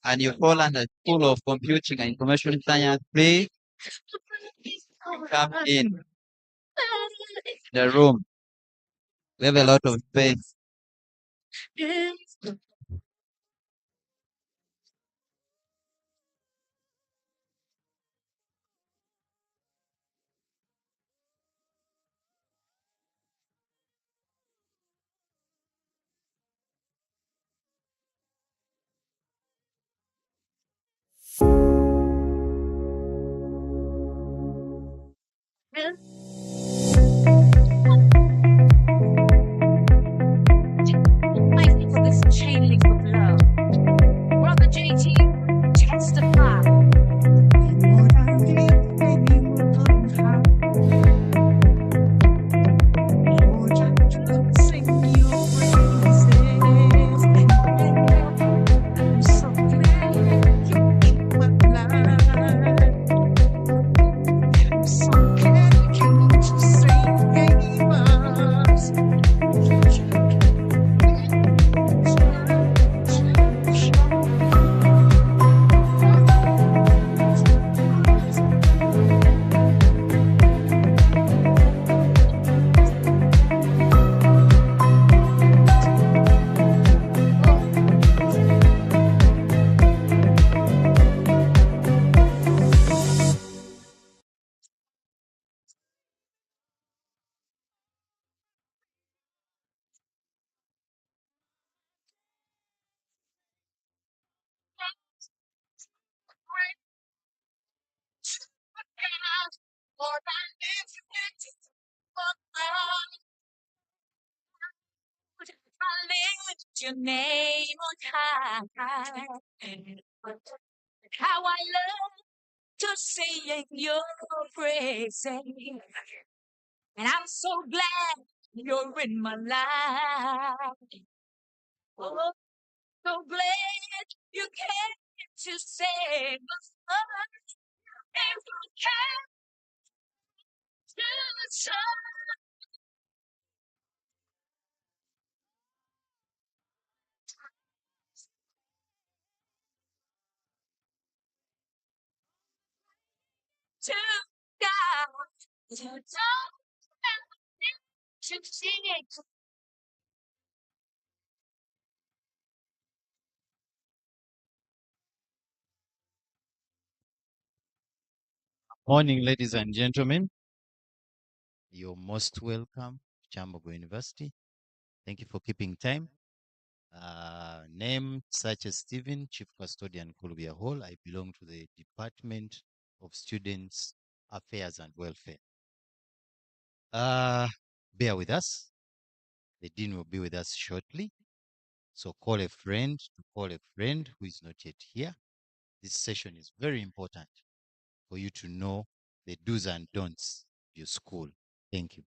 S8: and you fall under School of Computing and Information Science, please come in the room. We have a lot of space. Fighting for this chain link of love. Brother JT, testify. Sing your praises. I'm so glad you're in my life. I'm so glad you came to save us. I lift your name on high. How I love to sing your praises. And I'm so glad you're in my life. Oh, so glad you came to save us. And you came to show to God. You don't have to sing it.
S1: Morning, ladies and gentlemen. You're most welcome to Kyambogo University. Thank you for keeping time. Name such as Stephen, Chief Custodian, Columbia Hall. I belong to the Department of Students Affairs and Welfare. Bear with us. The Dean will be with us shortly. So call a friend who is not yet here. This session is very important for you to know the do's and don'ts of your school. Thank you.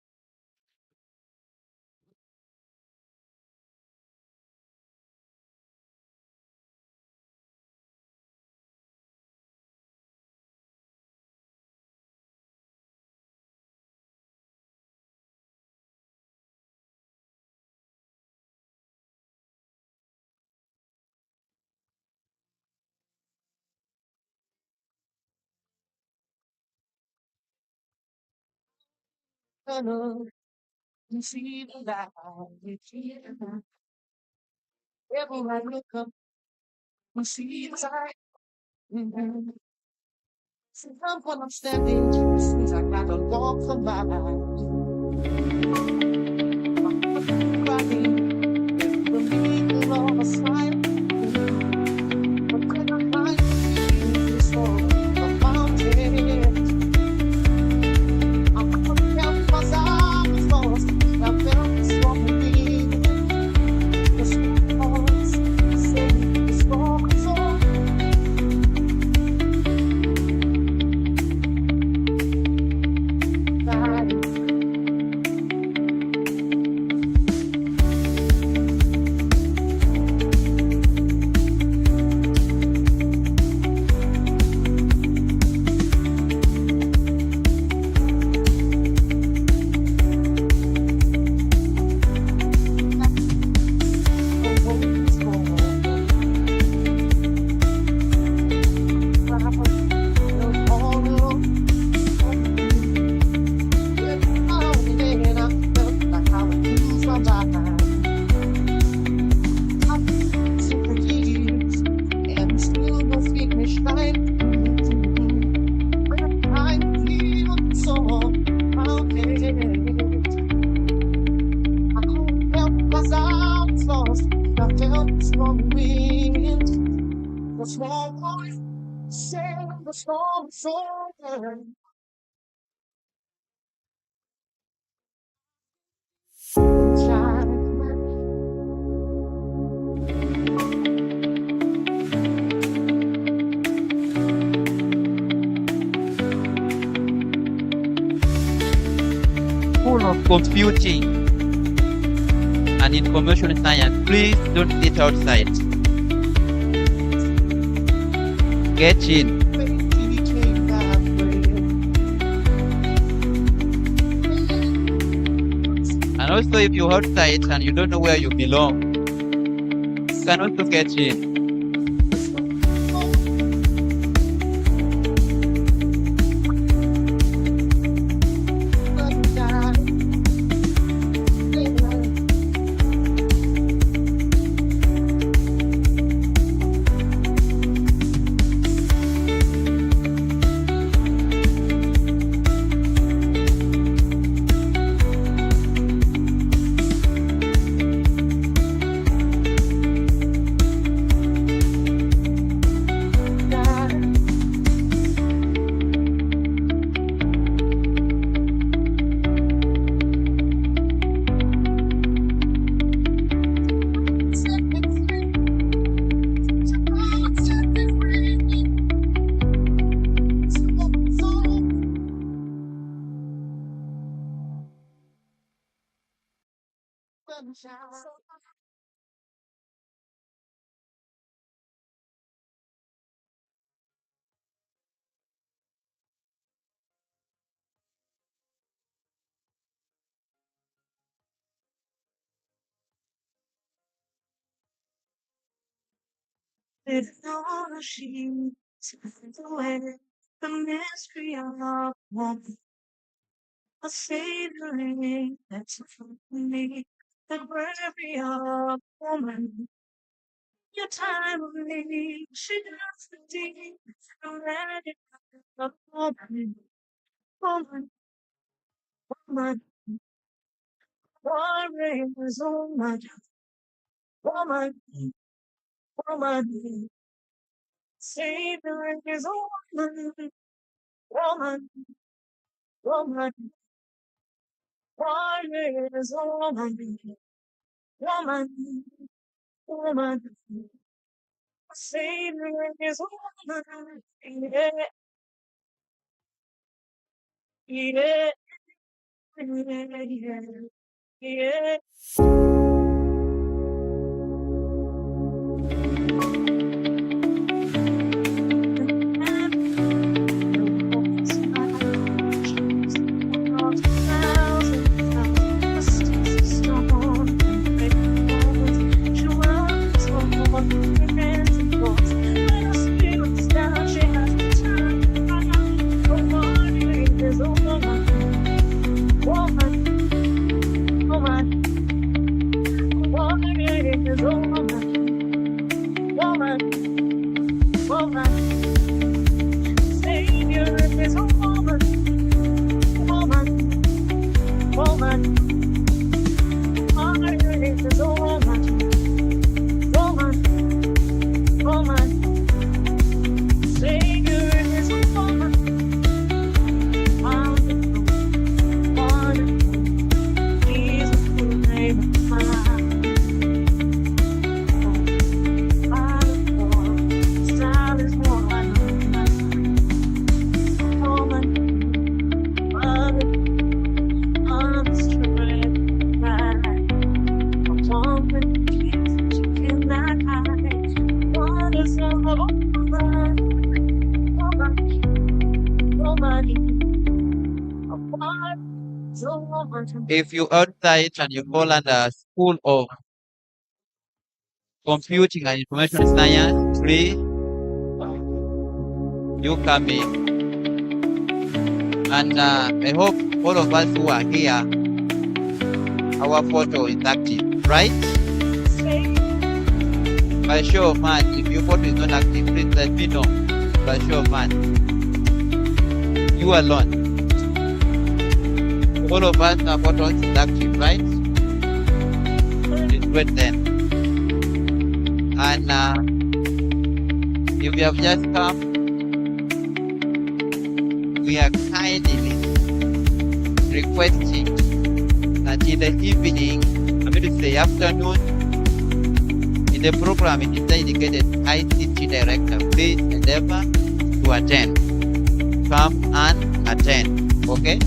S7: You see the light, you see the light. Everywhere I look up, you see the light. Sometimes when I'm standing, it seems like I don't walk for my life. I'm crying, the meaning of a smile. But when I find peace on the mountain, I'm coming down because I was lost. I felt this for me. The storms, say the storm is on. Bye. I feel so okay. I couldn't help 'cause I was lost. I felt the strong wind. The small voice saying the storm is over.
S6: Full of computing and information science. Please don't sit outside. Get in. And also, if you're outside and you don't know where you belong, you can also get in.
S8: It's all a sheet away the mystery of love won't a savoring that's from me the bravery of woman your time of need she does the deed I'm ready for woman woman woman warriors woman woman woman savoring is woman woman woman warriors woman woman woman savoring is woman yeah yeah yeah yeah Savior is a woman, woman, woman. Honor is a woman, woman, woman. Savior is a woman, wonderful, wonderful. Jesus, the name of my life. Style is more like woman, mother, mother, strength, right. A woman, she cannot hide. Wonders of a woman, woman, woman. A woman, so woman.
S6: If you outside and you fall under School of Computing and Information Science, please, you come in. And I hope all of us who are here, our photo is active, right? By show of hands, if your photo is not active, please let me know. but show of fun. You alone. All of us are photos is active, right? It's great then. And if you have just come, we are kindly requesting that in the evening, I mean to say afternoon, in the program it is dedicated ICT director, please endeavor to attend. Come and attend, okay?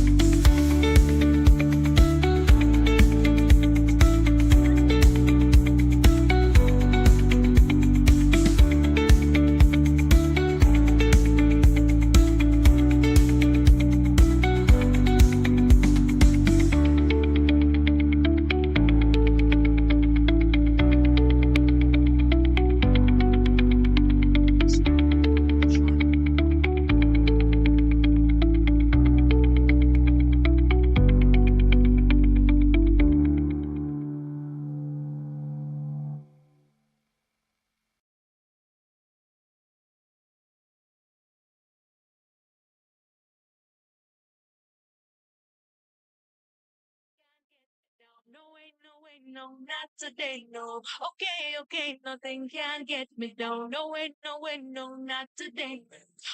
S8: No way, no way, no, not today, no. Okay, okay, nothing can get me down. No way, no way, no, not today.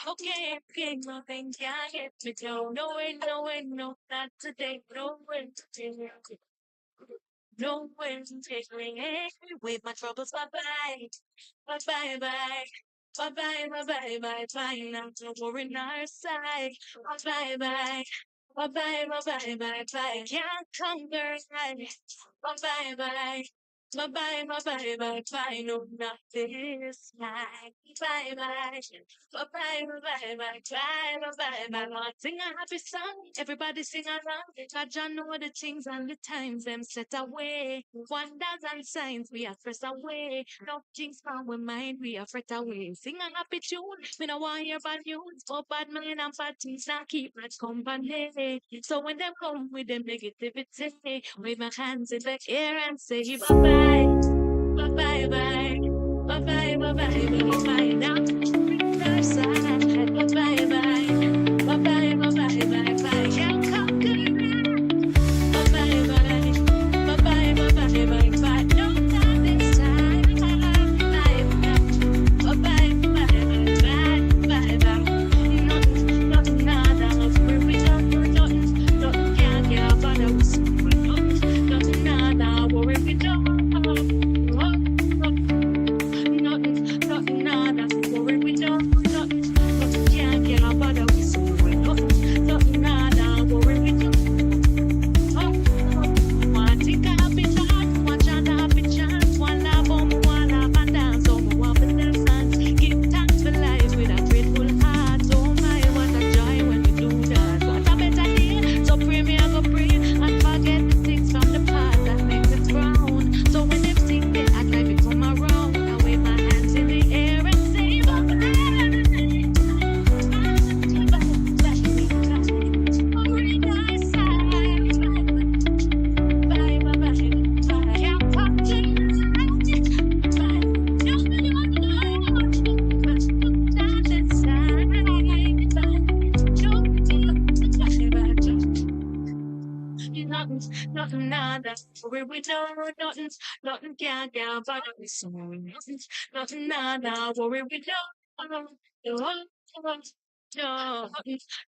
S8: Okay, okay, nothing can get me down. No way, no way, no, not today. No way, no way, take me with my troubles, bye bye, bye bye bye. Bye bye, bye bye, bye bye. Now no more in our side. Bye bye, bye bye, bye bye, bye bye. Can't conquer. Bye bye bye. Bye bye bye bye bye bye. No, not this night. Bye bye. Bye bye bye bye bye bye bye bye bye. Sing a happy song. Everybody sing along. God John know the things and the times them set away. Wonders and signs we are first away. No things from we mind we are fret away. Sing a happy tune. Me no want hear bad news. Oh bad man and bad things not keep much company. So when them come with them negativity, wave my hands in the air and say bye bye, bye bye bye, bye bye bye bye bye bye. Now other side, bye bye bye, bye bye bye bye bye bye. Can't conquer it. Bye bye bye, bye bye bye bye bye bye. No time this time. Bye bye bye bye bye bye. Nothing, nothing, nada. We don't do nothing, nothing can't get up on us. Nothing, nada. Worry we don't. Nothing, nothing, nada. Worry we don't. Nothing, nothing can't get up on us. Nothing, nothing, nada. Worry we don't. One thing I happy chat, one chat happy chat, one love on one love and dance on one for the dance. Give thanks for life with a grateful heart. Oh my, what a joy when we do that. What a better day. So pray me, I go pray and forget the things from the past that make me frown. So when them things they act like we come around, I wave my hands in the air and say bye bye. Nothing, nada. Where we know nothing, nothing can get but we so nothing, nothing, nada. Where we know, no,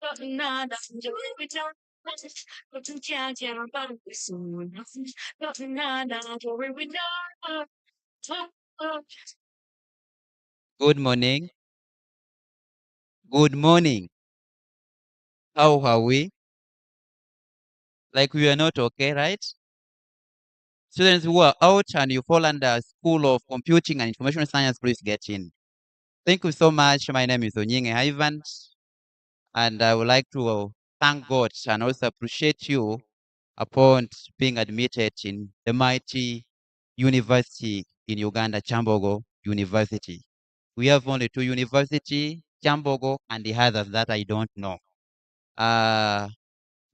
S8: nothing, nada. Where we know nothing, nothing can get but we so nothing, nothing, nada. Where we know.
S6: Good morning. Good morning. How are we? Like we are not okay, right? Students who are out and you fall under School of Computing and Information Science, please get in. Thank you so much. My name is Onyinge Ivan, and I would like to thank God and also appreciate you upon being admitted in the mighty university in Uganda, Kyambogo University. We have only two universities, Kyambogo and the others that I don't know.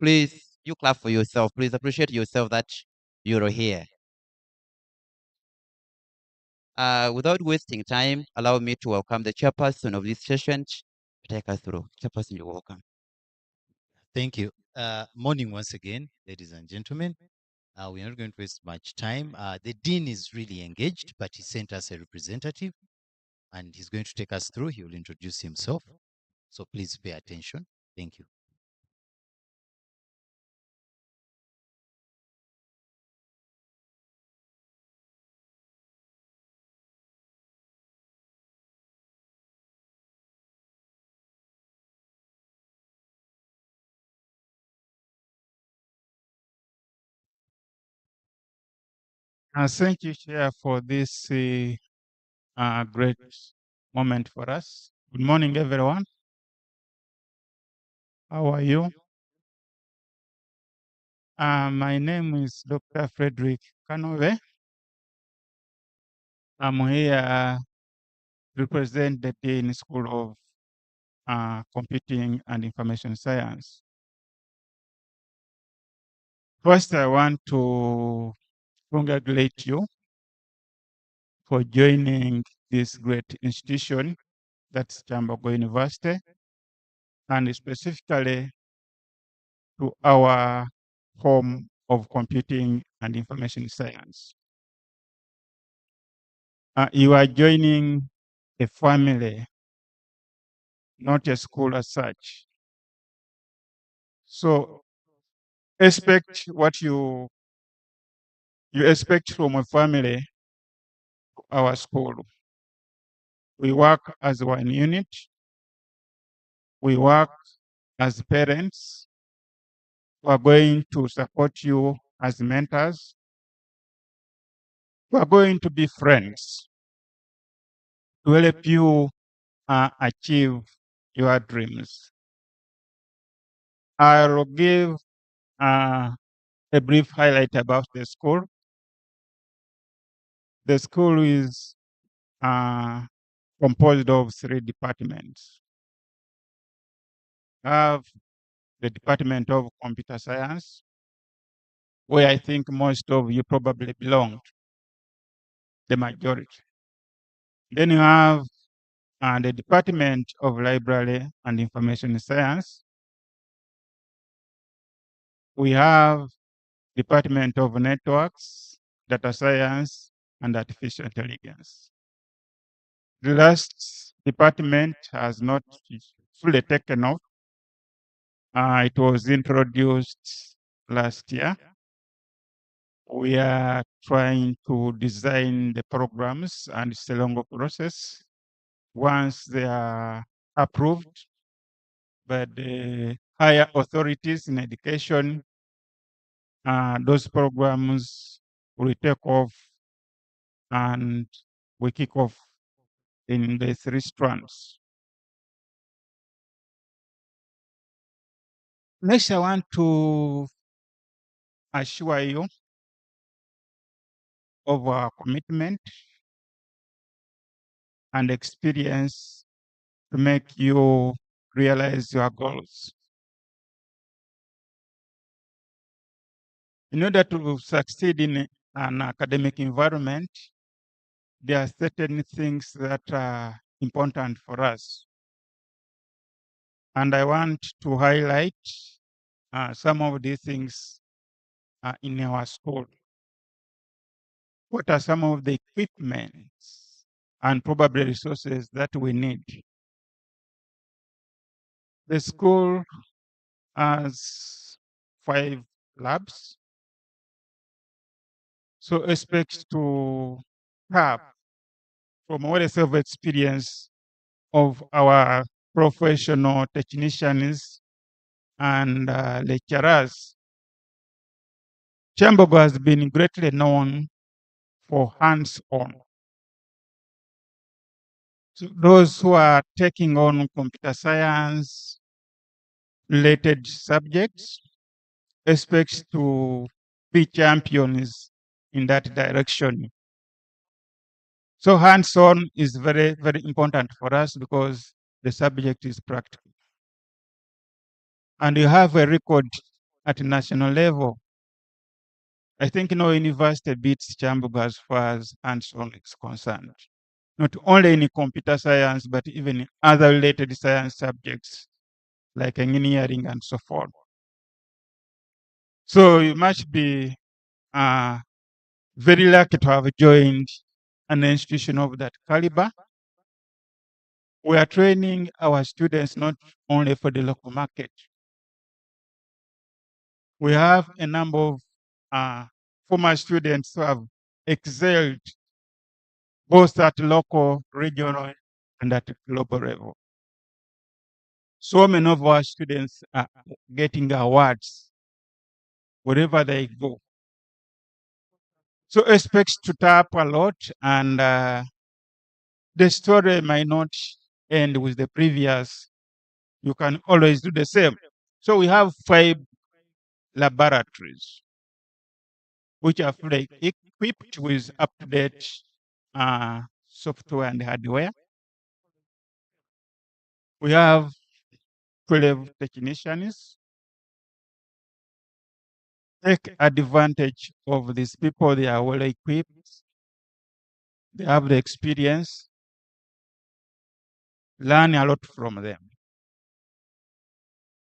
S6: Please, you clap for yourself. Please appreciate yourself that you're here. Without wasting time, allow me to welcome the chairperson of this session to take us through. Chairperson, you're welcome.
S1: Thank you. Morning once again, ladies and gentlemen. We're not going to waste much time. The dean is really engaged, but he sent us a representative, and he's going to take us through. He will introduce himself. So please pay attention. Thank you.
S9: Thank you, Chair, for this great moment for us. Good morning, everyone. How are you? My name is Dr. Frederick Kanove. I'm here to represent the Dean School of Computing and Information Science. First, I want to congratulate you for joining this great institution, that's Kyambogo University, and specifically to our home of computing and information science. You are joining a family, not a school as such. So expect what you expect from a family, our school. We work as one unit. We work as parents. We are going to support you as mentors. We are going to be friends to help you achieve your dreams. I'll give a brief highlight about the school. The school is composed of 3 departments. We have the Department of Computer Science, where I think most of you probably belong, the majority. Then you have the Department of Library and Information Science. We have Department of Networks, Data Science, and Artificial Intelligence. The last department has not fully taken off. It was introduced last year. We are trying to design the programs, and it's a long process. Once they are approved by the higher authorities in education, those programs will take off and we kick off in the 3 strands. Next, I want to assure you of our commitment and experience to make you realize your goals. In order to succeed in an academic environment, there are certain things that are important for us. And I want to highlight some of these things in our school. What are some of the equipments and probably resources that we need? The school has 5 labs. So expect to have, from what I have experience of our professional technicians and lecturers, Kyambogo has been greatly known for hands-on. So those who are taking on computer science related subjects expect to be champions in that direction. So hands-on is very, very important for us because the subject is practical. And you have a record at national level I think no university beats Kyambogo as far as hands-on is concerned. Not only in computer science, but even in other related science subjects like engineering and so forth. So you must be very lucky to have joined an institution of that caliber. We are training our students not only for the local market. We have a number of former students who have excelled both at local, regional, and at global level. So many of our students are getting awards wherever they go. So expect to tap a lot, and the story might not end with the previous. You can always do the same. So we have 5 laboratories which are fully equipped with up-to-date software and hardware. We have 12 technicians. Take advantage of these people. They are well equipped. They have the experience. Learn a lot from them.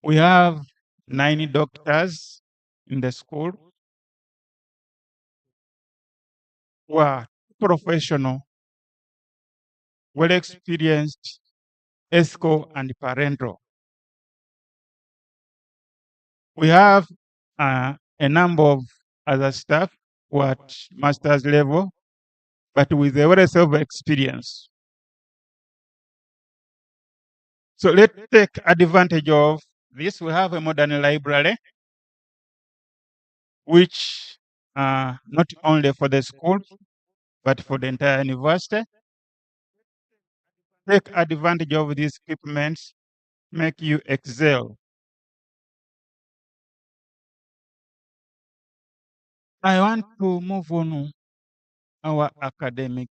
S9: We have 9 doctors in the school who are professional, well experienced, ethical, and parental. We have a number of other staff who are at master's level, but with a wealth of experience. So let's take advantage of this. We have a modern library, which not only for the school, but for the entire university. Take advantage of these equipments, make you excel. I want to move on our academic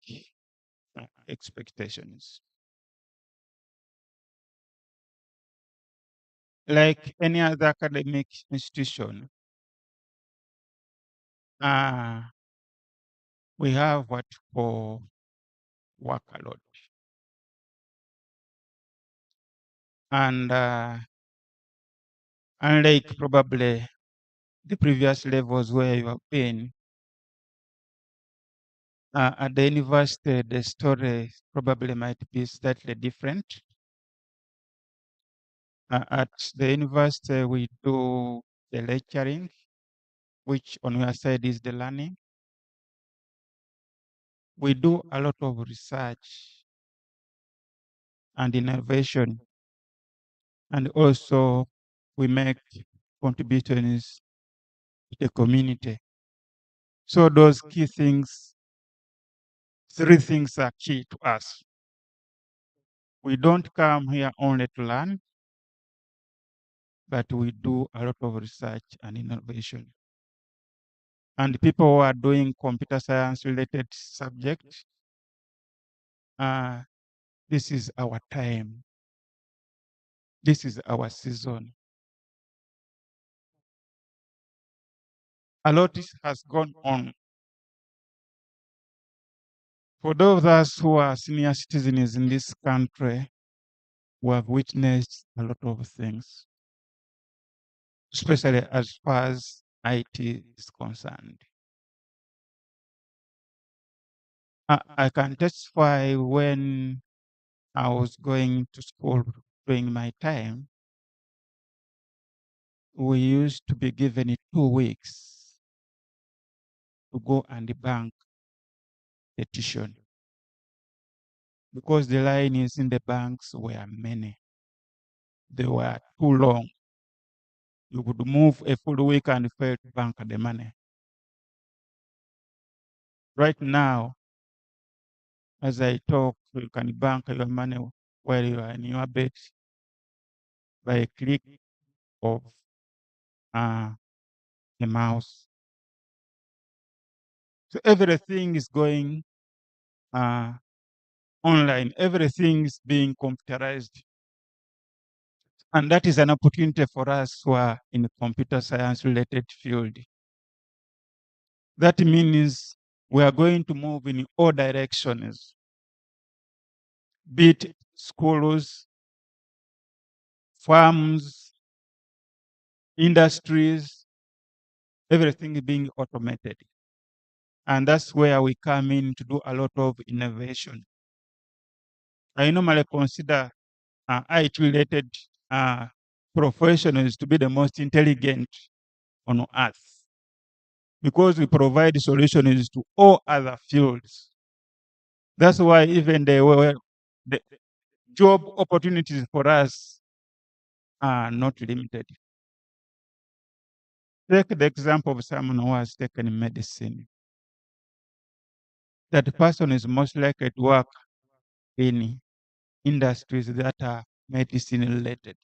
S9: expectations. Like any other academic institution, we have what we call workload. And unlike probably the previous levels where you have been, at the university, the story probably might be slightly different. At the university, we do the lecturing, which on your side is the learning. We do a lot of research and innovation, and also we make contributions to the community. So those key things, 3 things are key to us. We don't come here only to learn, but we do a lot of research and innovation. And people who are doing computer science related subjects, this is our time. This is our season. A lot has gone on. For those of us who are senior citizens in this country, we have witnessed a lot of things, especially as far as IT is concerned. I can testify when I was going to school during my time, we used to be given 2 weeks to go and bank the tuition because the lines in the banks were many. They were too long. You could move a full week and fail to bank the money. Right now, as I talk, you can bank your money while you are in your bed by a click of a mouse. So everything is going online. Everything is being computerized. And that is an opportunity for us who are in the computer science related field. That means we are going to move in all directions, be it schools, farms, industries, everything being automated. And that's where we come in to do a lot of innovation. I normally consider IT-related professionals to be the most intelligent on earth because we provide solutions to all other fields. That's why even the job opportunities for us are not limited. Take the example of someone who has taken medicine. That person is most likely to work in industries that are medicine related.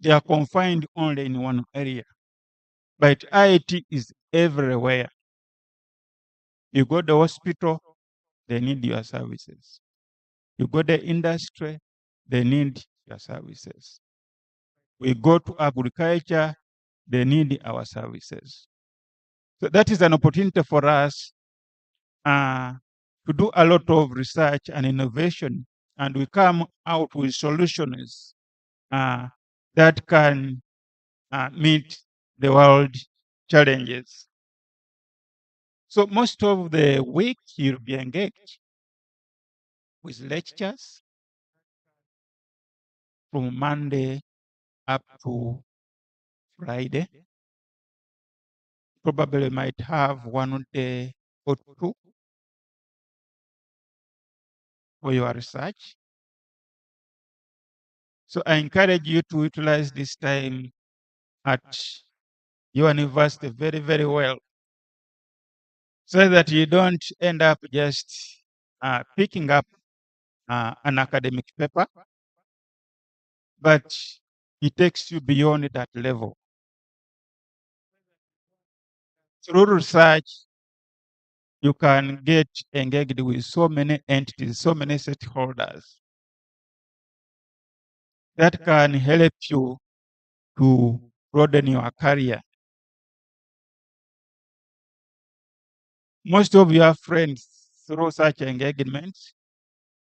S9: They are confined only in one area. But IT is everywhere. You go to the hospital, they need your services. You go to the industry, they need your services. We go to agriculture, they need our services. So that is an opportunity for us to do a lot of research and innovation, and we come out with solutions that can meet the world challenges. So most of the week you'll be engaged with lectures from Monday up to Friday. Probably might have one day or two for your research. So I encourage you to utilize this time at your university very, very well, so that you don't end up just picking up an academic paper, but it takes you beyond that level. Through research, you can get engaged with so many entities, so many stakeholders that can help you to broaden your career. Most of your friends through such engagements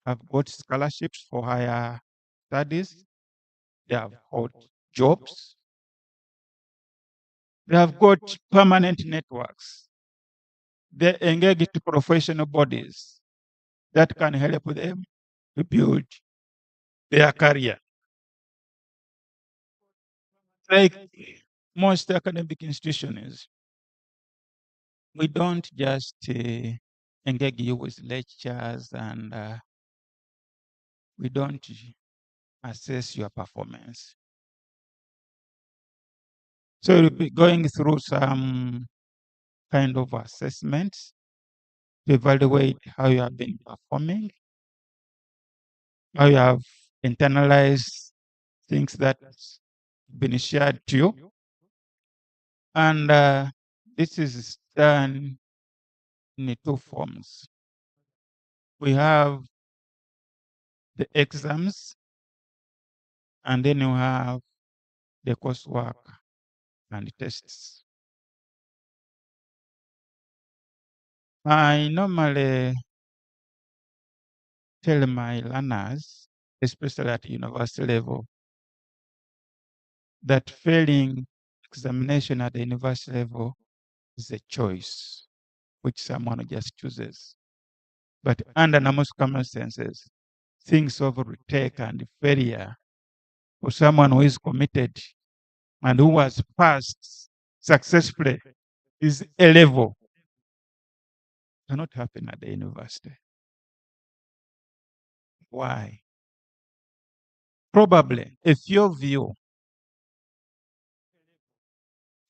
S9: have got scholarships for higher studies. They have got jobs. They have got permanent networks. They engage with professional bodies that can help them to build their career. Like most academic institutions, we don't just engage you with lectures and we don't assess your performance. So you'll be going through some kind of assessments to evaluate how you have been performing, how you have internalized things that have been shared to you. And this is done in two forms. We have the exams, and then you have the coursework and tests. I normally tell my learners, especially at university level, that failing examination at the university level is a choice which someone just chooses. But under normal circumstances, things of retake and failure for someone who is committed and who has passed successfully is a level. Cannot happen at the university. Why? Probably, if your view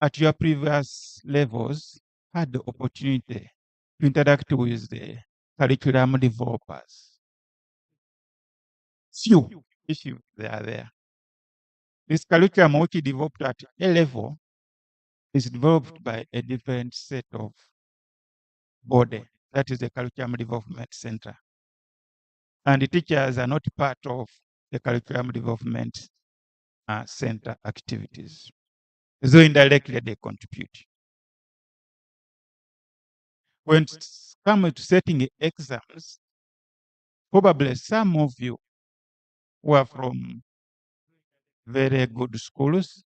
S9: at your previous levels had the opportunity to interact with the curriculum developers, few, if you they are there. This curriculum which is developed at A level is developed by a different set of body. That is the Curriculum Development Center. And the teachers are not part of the Curriculum Development Center activities. So indirectly they contribute. When it comes to setting exams, probably some of you who are from very good schools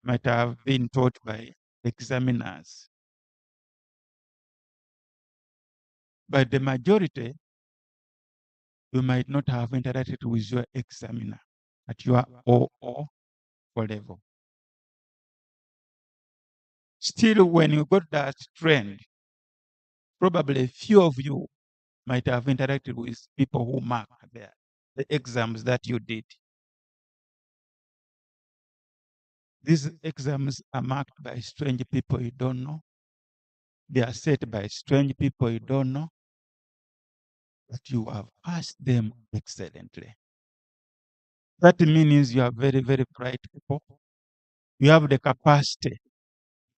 S9: might have been taught by examiners. But the majority, you might not have interacted with your examiner at your OO level. Still, when you got that trend, probably few of you might have interacted with people who mark the exams that you did. These exams are marked by strange people you don't know. They are set by strange people you don't know. But you have passed them excellently. That means you are very, very bright people. You have the capacity to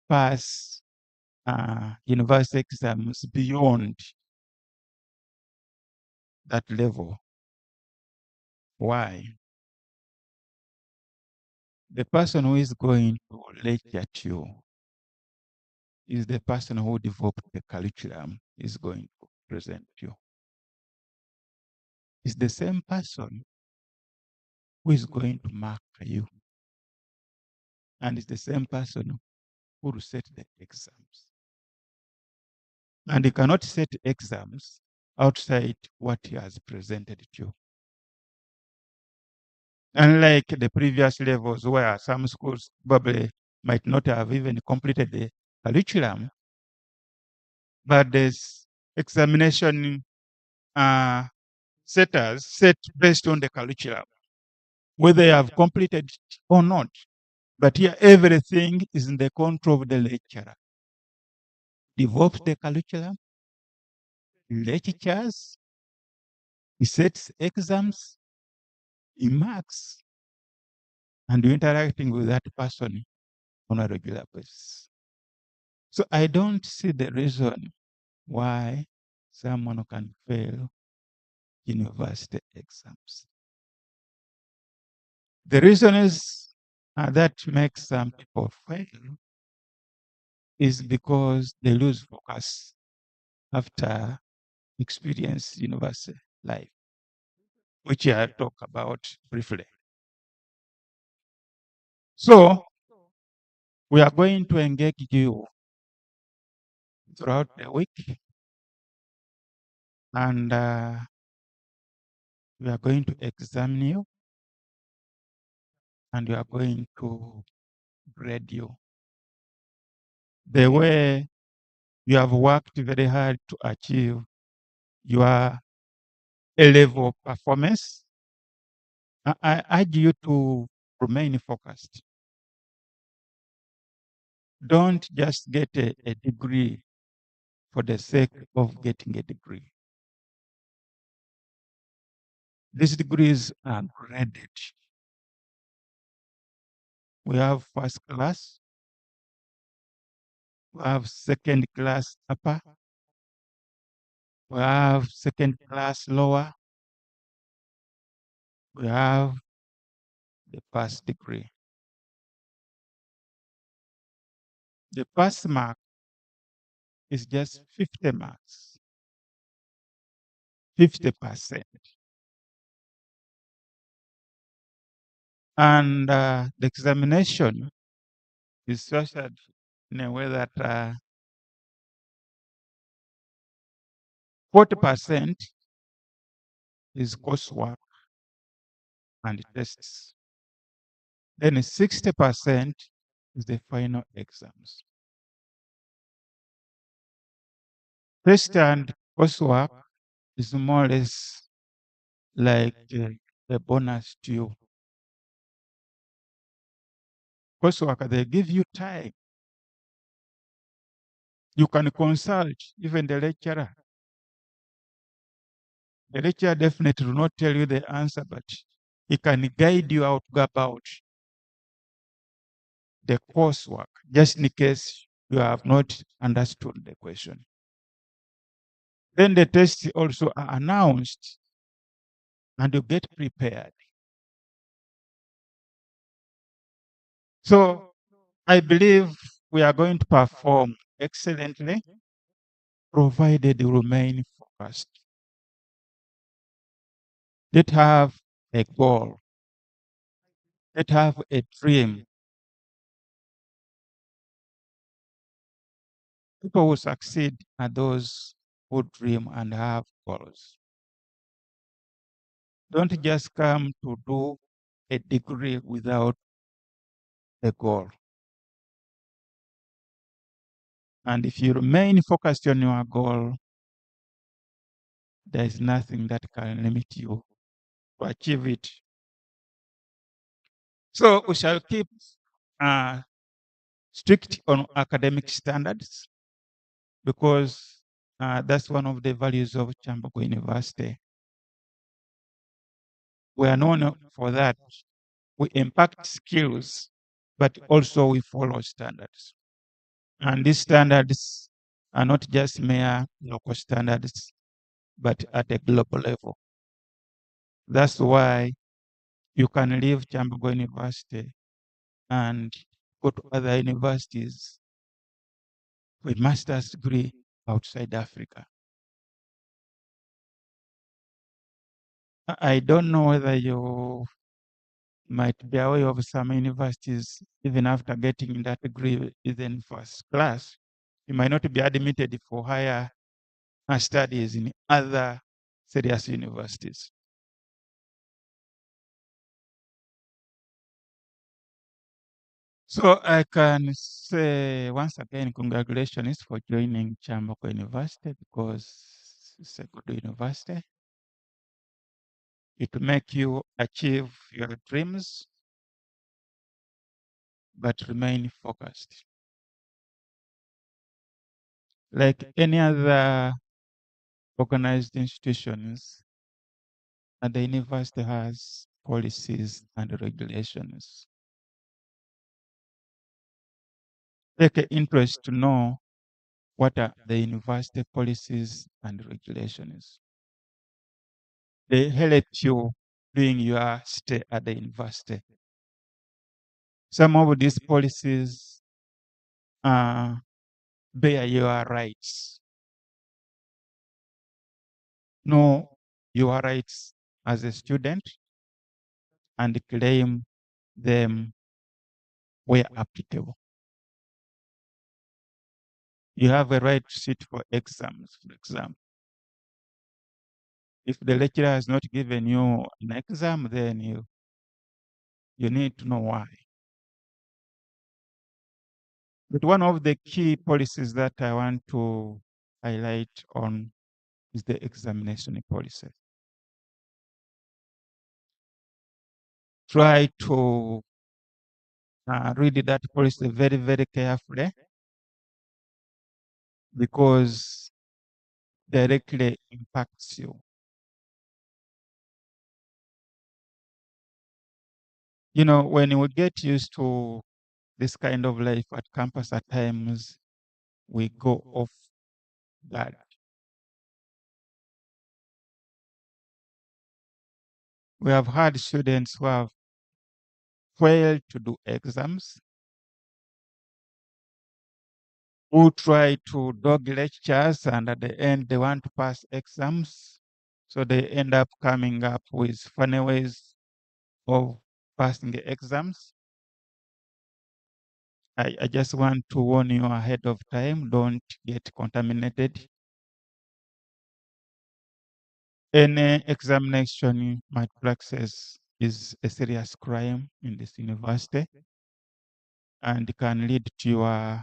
S9: pass university exams beyond that level. Why? The person who is going to lecture to you is the person who developed the curriculum is going to present to you. It's the same person who is going to mark you. And it's the same person who will set the exams. And he cannot set exams outside what he has presented to you. Unlike the previous levels where some schools probably might not have even completed the curriculum, but this examination setters set based on the curriculum, whether they have completed it or not. But here everything is in the control of the lecturer. Develops the curriculum, lectures, he sets exams, he marks, and you're interacting with that person on a regular basis. So I don't see the reason why someone can fail university exams. The reason is that makes some people fail is because they lose focus after experience university life, which I talk about briefly. So we are going to engage you throughout the week, and we are going to examine you, and we are going to grade you. The way you have worked very hard to achieve your A-level performance, I urge you to remain focused. Don't just get a degree for the sake of getting a degree. These degrees are graded. We have first class, we have second class upper, we have second class lower, we have the first degree. The pass mark is just 50 marks, 50%. And the examination is structured in a way that 40% is coursework and tests. Then 60% is the final exams. Test and coursework is more or less like a bonus to you. Coursework, they give you time. You can consult even the lecturer. The lecturer definitely will not tell you the answer, but he can guide you how to go about the coursework, just in case you have not understood the question. Then the tests also are announced and you get prepared. So I believe we are going to perform excellently, provided you remain focused. Let's have a goal. Let's have a dream. People who succeed are those who dream and have goals. Don't just come to do a degree without a goal. And if you remain focused on your goal, there is nothing that can limit you to achieve it. So we shall keep strict on academic standards because that's one of the values of Kyambogo University. We are known for that. We impact skills, but also we follow standards. And these standards are not just mere local standards, but at a global level. That's why you can leave Kyambogo University and go to other universities with master's degree outside Africa. I don't know whether you might be aware of some universities, even after getting that degree in first class, you might not be admitted for higher studies in other serious universities. So I can say once again, congratulations for joining Kyambogo University because it's a good university. It will make you achieve your dreams, but remain focused. Like any other organized institutions, and the university has policies and regulations. Take an interest to know what are the university policies and regulations. They help you during your stay at the university. Some of these policies bear your rights. Know your rights as a student and claim them where applicable. You have a right to sit for exams, for example. If the lecturer has not given you an exam, then you need to know why. But one of the key policies that I want to highlight on is the examination policy. Try to read that policy very, very carefully because directly impacts you. You know, when we get used to this kind of life at campus, at times we go off guard. We have had students who have failed to do exams, who try to dog lectures, and at the end they want to pass exams. So they end up coming up with funny ways of passing the exams. I just want to warn you ahead of time, don't get contaminated. Any examination malpractice is a serious crime in this university and can lead to your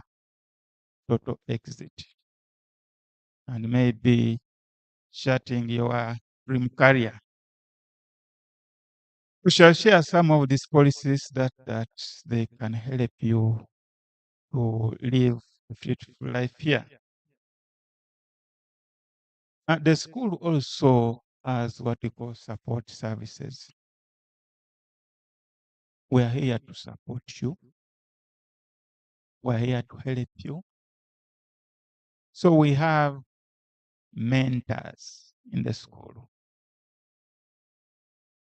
S9: total exit and maybe shutting your dream career. We shall share some of these policies that they can help you to live a fruitful life here. The school also has what we call support services. We are here to support you. We are here to help you. So we have mentors in the school.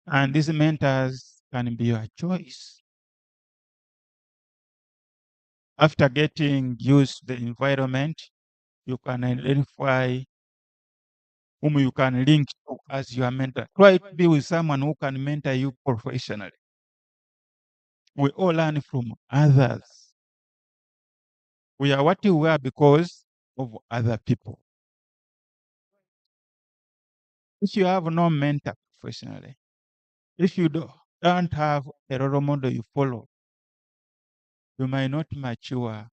S9: And these mentors can be your choice. After getting used to the environment, you can identify whom you can link to as your mentor. Try to be with someone who can mentor you professionally. We all learn from others. We are what we are because of other people. If you have no mentor professionally, if you don't have a role model you follow, you might not mature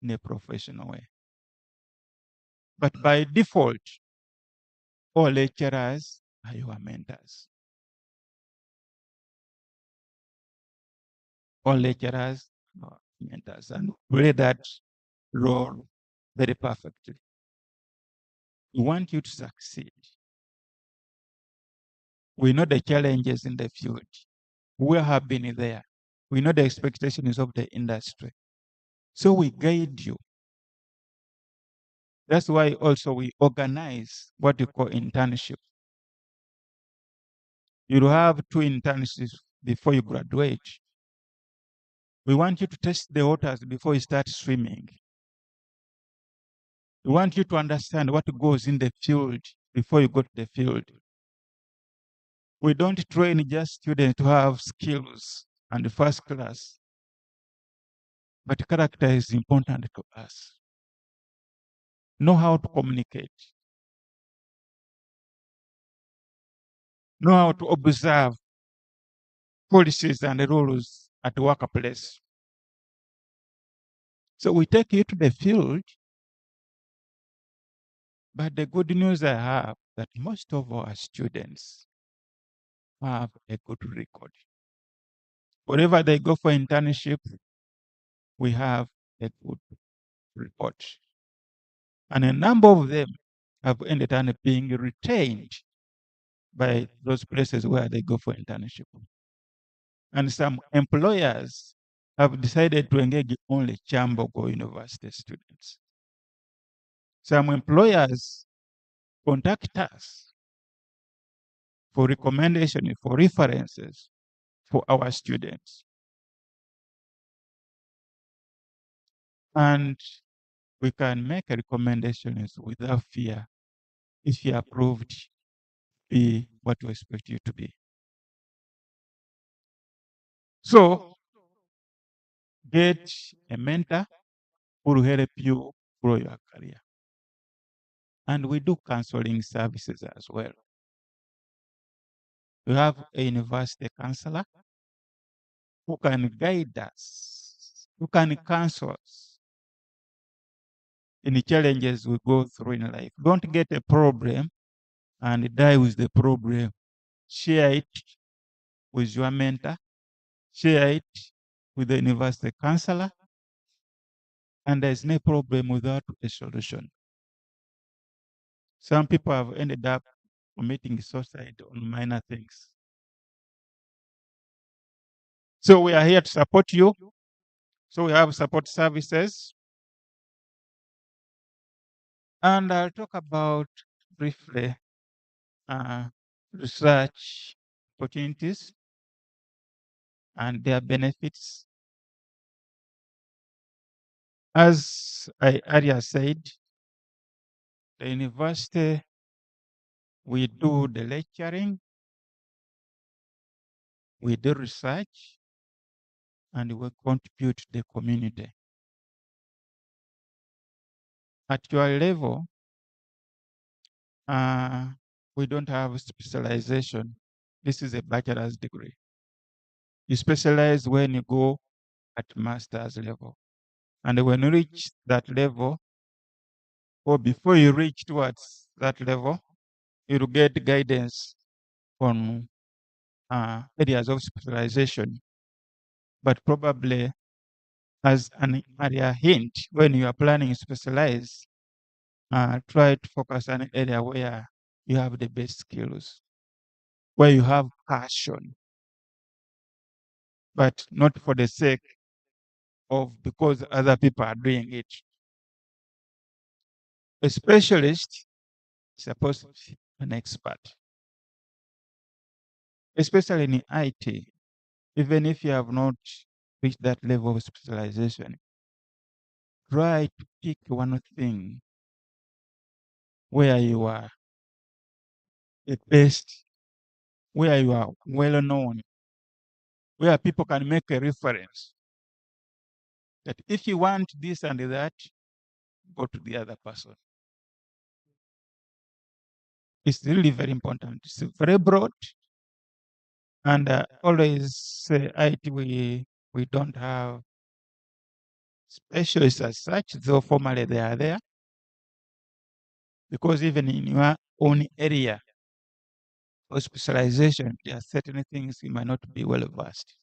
S9: in a professional way. But by default, all lecturers are your mentors. All lecturers are mentors, and play that role very perfectly. We want you to succeed. We know the challenges in the field. We have been there. We know the expectations of the industry. So we guide you. That's why also we organize what you call internship. You'll have 2 internships before you graduate. We want you to test the waters before you start swimming. We want you to understand what goes in the field before you go to the field. We don't train just students to have skills and first class, but character is important to us. Know how to communicate. Know how to observe policies and rules at the workplace. So we take you to the field, but the good news I have that most of our students have a good record. Wherever they go for internship, we have a good report. And a number of them have ended up being retained by those places where they go for internship. And some employers have decided to engage only Kyambogo University students. Some employers contact us for recommendation, for references for our students. And we can make recommendations without fear if you are approved to be what we expect you to be. So get a mentor who will help you grow your career. And we do counseling services as well. We have a university counselor who can guide us, who can counsel us in the challenges we go through in life. Don't get a problem and die with the problem. Share it with your mentor, share it with the university counselor, and there's no problem without a solution. Some people have ended up committing suicide on minor things. So we are here to support you. So we have support services. And I'll talk about briefly research opportunities and their benefits. As I earlier said, the university, we do the lecturing, we do research, and we contribute to the community. At your level, we don't have specialization. This is a bachelor's degree. You specialize when you go at master's level. And when you reach that level, or before you reach towards that level, you'll get guidance on areas of specialization. But probably as an area hint, when you are planning to specialize, try to focus on an area where you have the best skills, where you have passion, but not for the sake of because other people are doing it. A specialist is supposed to be an expert, especially in IT. Even if you have not reached that level of specialization, try to pick one thing where you are the best, where you are well known, where people can make a reference. That if you want this and that, go to the other person. It's really very important. It's very broad. And always say IT, we don't have specialists as such, though formally they are there. Because even in your own area of specialization, there are certain things you might not be well versed.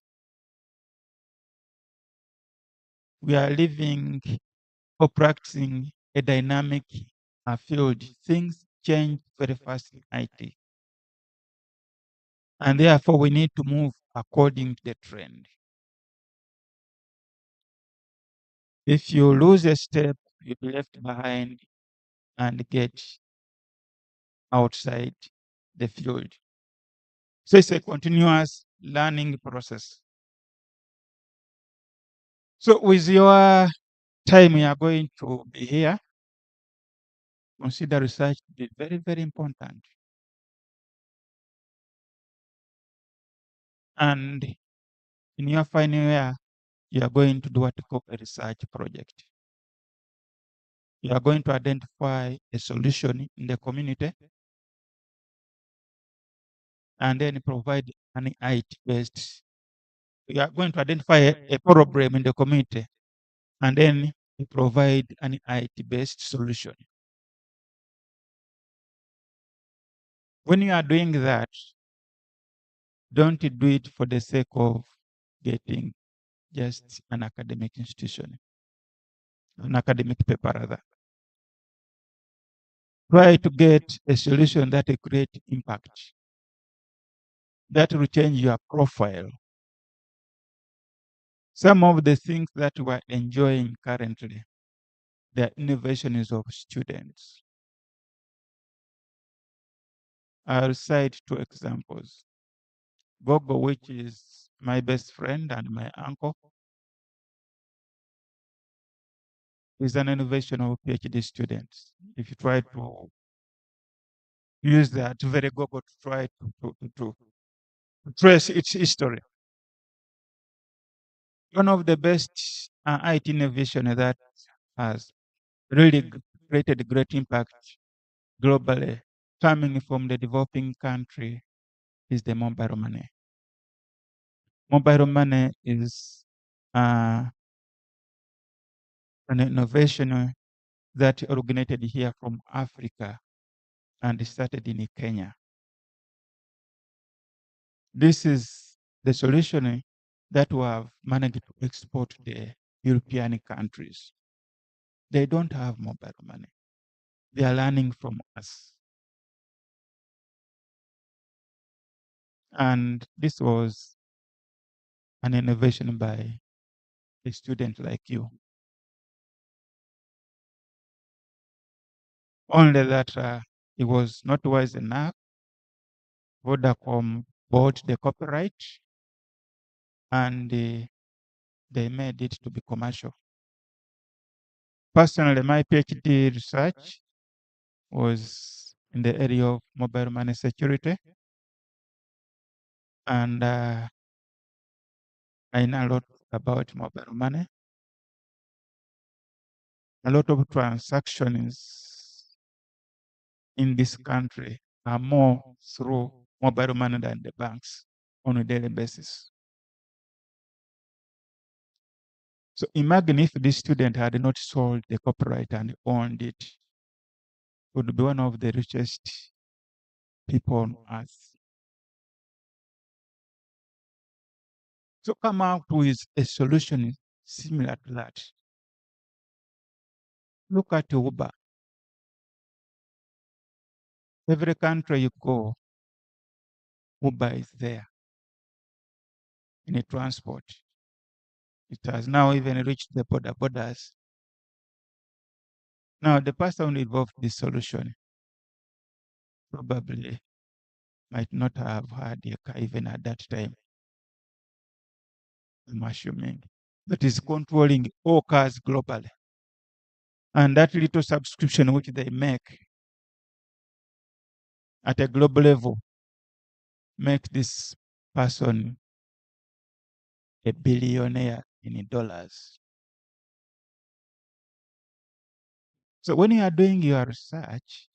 S9: We are living or practicing a dynamic field. Things change very fast in IT. And therefore, we need to move according to the trend. If you lose a step, you'll be left behind and get outside the field. So it's a continuous learning process. So with your time you are going to be here, consider research to be very, very important. And in your final year, you are going to do what we call a research project. You are going to identify a solution in the community and then provide an IT-based. You are going to identify a problem in the community and then provide an IT-based solution. When you are doing that, don't do it for the sake of getting just an academic institution, an academic paper rather. Try to get a solution that will create impact, that will change your profile. Some of the things that we're enjoying currently, the innovations of students. I'll cite two examples. Gogo, which is my best friend and my uncle, is an innovation of PhD students. If you try to use that very Gogo to try to trace its history. One of the best IT innovation that has really created great impact globally coming from the developing country is the mobile money. Mobile money is an innovation that originated here from Africa and started in Kenya. This is the solution that we have managed to export to the European countries. They don't have mobile money. They are learning from us. And this was an innovation by a student like you. Only that it was not wise enough. Vodacom bought the copyright and they made it to be commercial. Personally, my PhD research was in the area of mobile money security. And I know a lot about mobile money. A lot of transactions in this country are more through mobile money than the banks on a daily basis. So imagine if this student had not sold the copyright and owned it, would be one of the richest people on earth. So come out with a solution similar to that. Look at Uber. Every country you go, Uber is there in a transport. It has now even reached the borders. Now, the person who involved this solution probably might not have had a car even at that time. I'm assuming. That is controlling all cars globally. And that little subscription which they make at a global level make this person a billionaire in dollars. So when you are doing your research,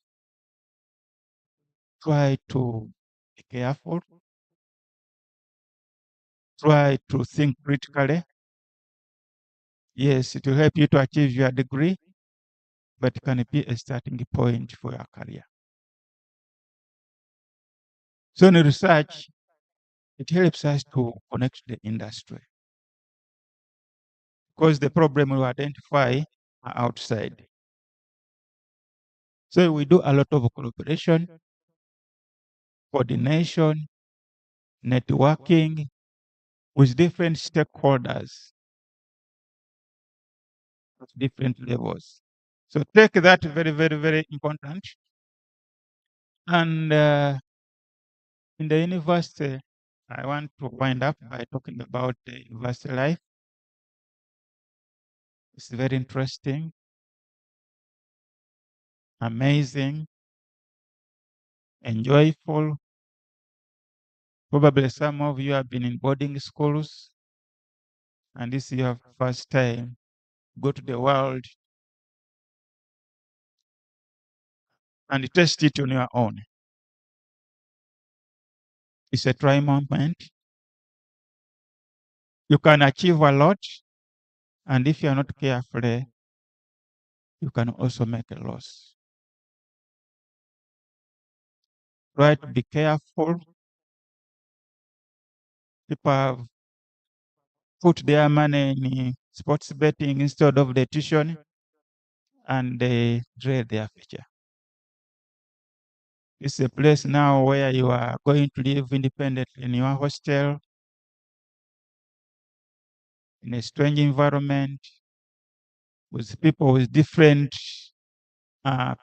S9: try to be careful, try to think critically. Yes, it will help you to achieve your degree, but it can be a starting point for your career. So in research, it helps us to connect the industry because the problem we identify are outside. So we do a lot of collaboration, coordination, networking with different stakeholders at different levels. So take that very, very, very important. And in the university, I want to wind up by talking about the university life. It's very interesting, amazing, enjoyable. Probably some of you have been in boarding schools, and this is your first time go to the world and test it on your own. It's a try moment. You can achieve a lot, and if you're not careful, you can also make a loss. Try to be careful. People have put their money in sports betting instead of the tuition, and they dread their future. It's a place now where you are going to live independently in your hostel, in a strange environment, with people with different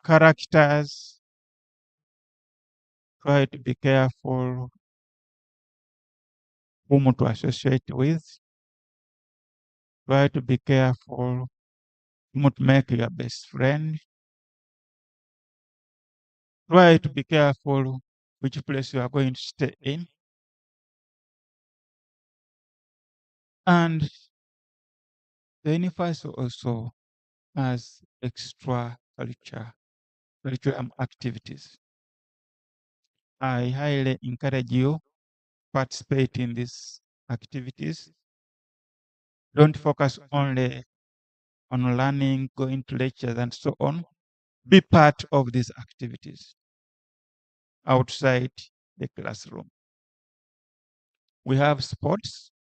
S9: characters. Try to be careful whom to associate with. Try to be careful whom to make your best friend. Try to be careful which place you are going to stay in. And the university also has curriculum activities. I highly encourage you participate in these activities. Don't focus only on learning, going to lectures and so on. Be part of these activities outside the classroom. We have sports.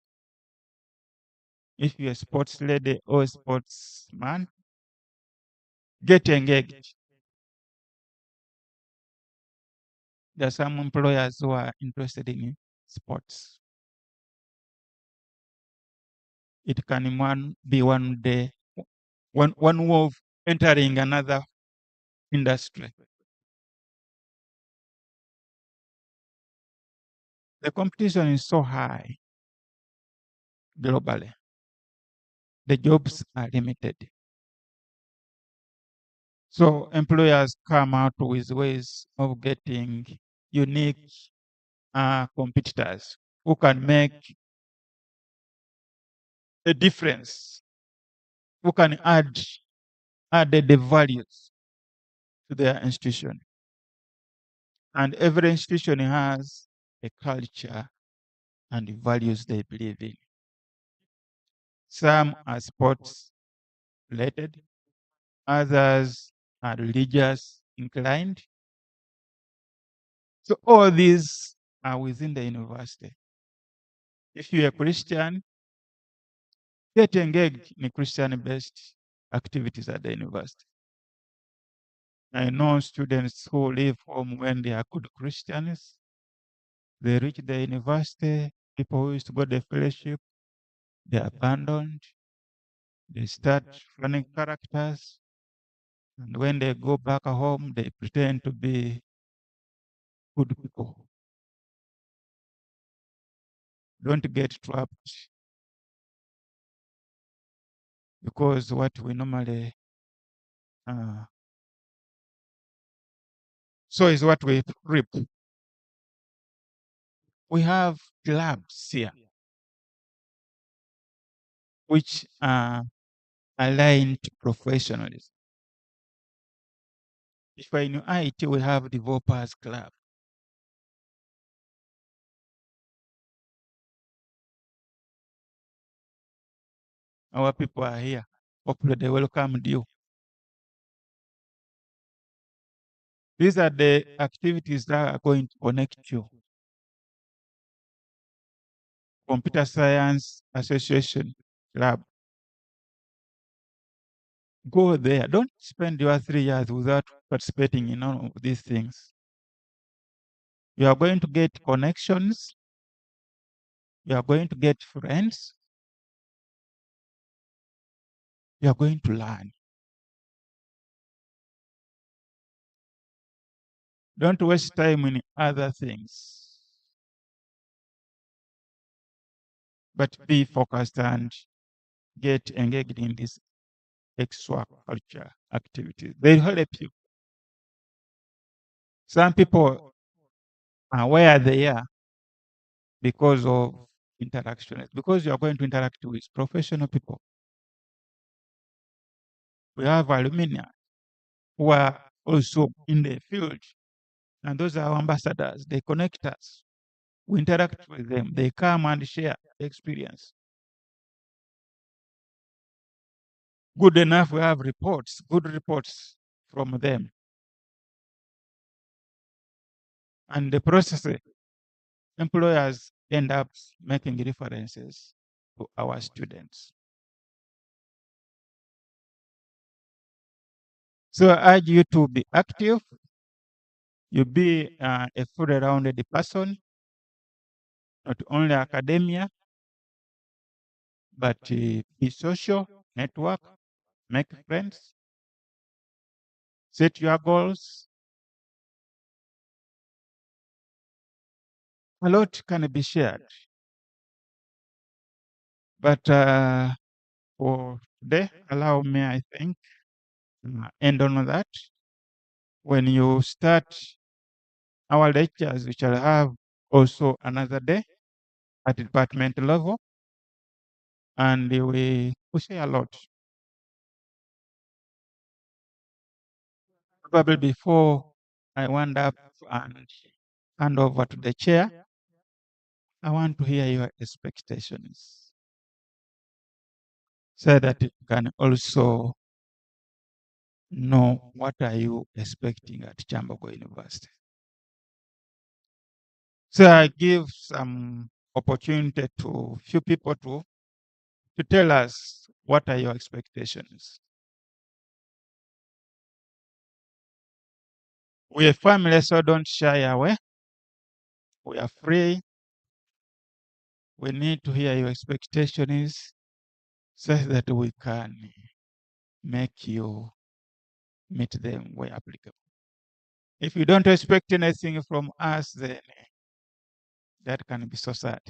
S9: If you're a sports lady or a sportsman, get engaged. There are some employers who are interested in sports. It can be one day, one move entering another industry. The competition is so high globally. The jobs are limited. So employers come out with ways of getting unique competitors who can make a difference, who can add added values to their institution. And every institution has a culture and values they believe in. Some are sports related, others are religious inclined. So all these are within the university. If you're a Christian, get engaged in Christian-based activities at the university. I know students who leave home when they are good Christians. They reach the university, people who used to go to the fellowship, they are abandoned. They start running characters. And when they go back home, they pretend to be good people. Don't get trapped. Because what we normally So is what we reap. We have clubs here which are aligned to professionalism. If we're in IT, we have developers club. Our people are here. Hopefully they welcomed you. These are the activities that are going to connect you. Computer Science Association Club. Go there. Don't spend your 3 years without participating in all of these things. You are going to get connections. You are going to get friends. You are going to learn. Don't waste time in other things, but be focused and get engaged in these extra culture activities. They help you. Some people are where they are because of interaction, because you are going to interact with professional people. We have alumni who are also in the field, and those are our ambassadors. They connect us. We interact with them. They come and share experience. Good enough, we have reports, good reports from them. And the process, employers end up making references to our students. So I urge you to be active. You be a fully rounded person, not only academia, but be social, network, make friends, set your goals. A lot can be shared. But for today, allow me, I think, end on that. When you start our lectures, we shall have also another day at department level, and we share a lot. Probably before I wind up and hand over to the chair, I want to hear your expectations so that you can also know what are you expecting at Kyambogo University. So I give some opportunity to few people to tell us what are your expectations. We are family, so don't shy away. We are free. We need to hear your expectations so that we can make you meet them where applicable. If you don't expect anything from us, then that can be so sad.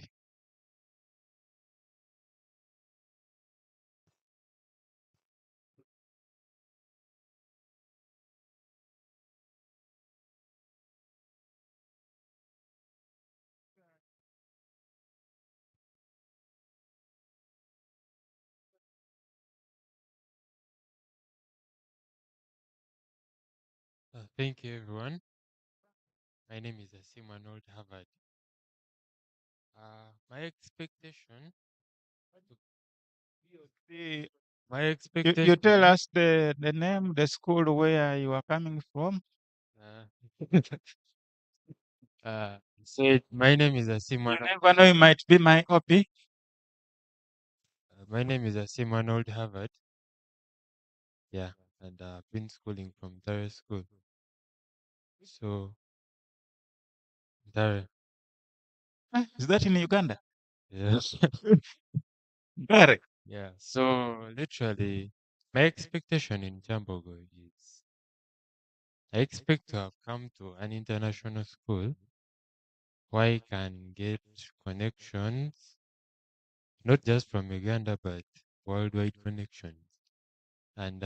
S10: Thank you, everyone. My name is Asim Arnold Harvard. My expectation,
S9: You,
S10: my
S9: you
S10: expectation,
S9: tell us the name, the school where you are coming from.
S10: uh, said, my name is Asim
S9: You
S10: Arnold.
S9: never know, it might be my copy.
S10: My name is Asim Arnold Harvard. Yeah, and I've been schooling from Dare School. So, Dare,
S9: Is that in Uganda?
S10: yes.
S9: Correct.
S10: Yeah, so literally, my expectation in Kyambogo is I expect to have come to an international school where I can get connections, not just from Uganda, but worldwide connections. And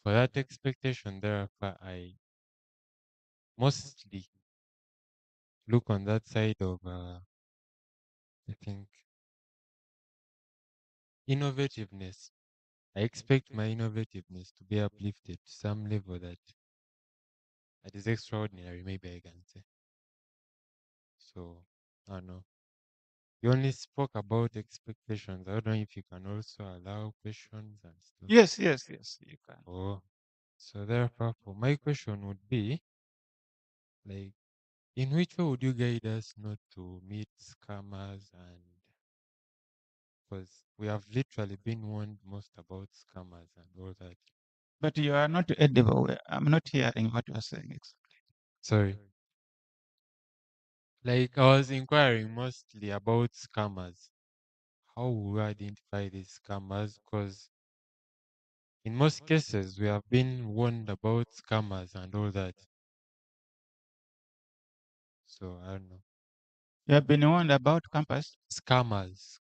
S10: for that expectation, therefore, I mostly look on that side of, I think, innovativeness. I expect my innovativeness to be uplifted to some level that is extraordinary, maybe I can say. So, I don't know. You only spoke about expectations. I don't know if you can also allow questions and stuff.
S9: Yes, yes, yes, you can.
S10: Oh, so therefore, for my question would be, like, in which way would you guide us not to meet scammers? And because we have literally been warned most about scammers and all that.
S9: But you are not edible. I'm not hearing what you are saying.
S10: Sorry. Like, I was inquiring mostly about scammers. How will we identify these scammers? Because in most cases, we have been warned about scammers and all that. So I don't know.
S9: You have been warned about campus?
S10: Scammers.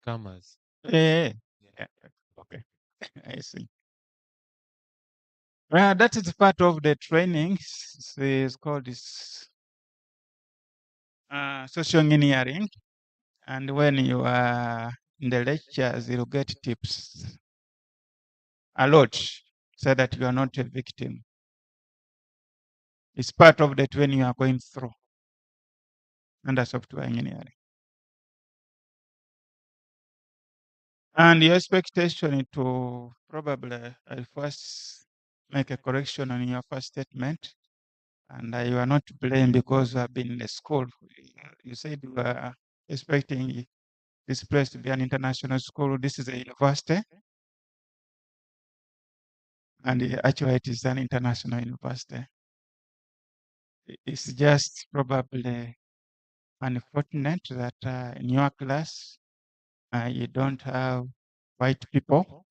S9: Yeah. Okay. I see. Well, that is part of the training. It's called this social engineering. And when you are in the lectures, you'll get tips a lot so that you are not a victim. It's part of the training you are going through under software engineering. And your expectation is to probably I'll first make a correction on your first statement. And you are not to blame because you have been in the school. You said you are expecting this place to be an international school. This is a university. And actually, it is an international university. It's just probably unfortunate that in your class, you don't have white people,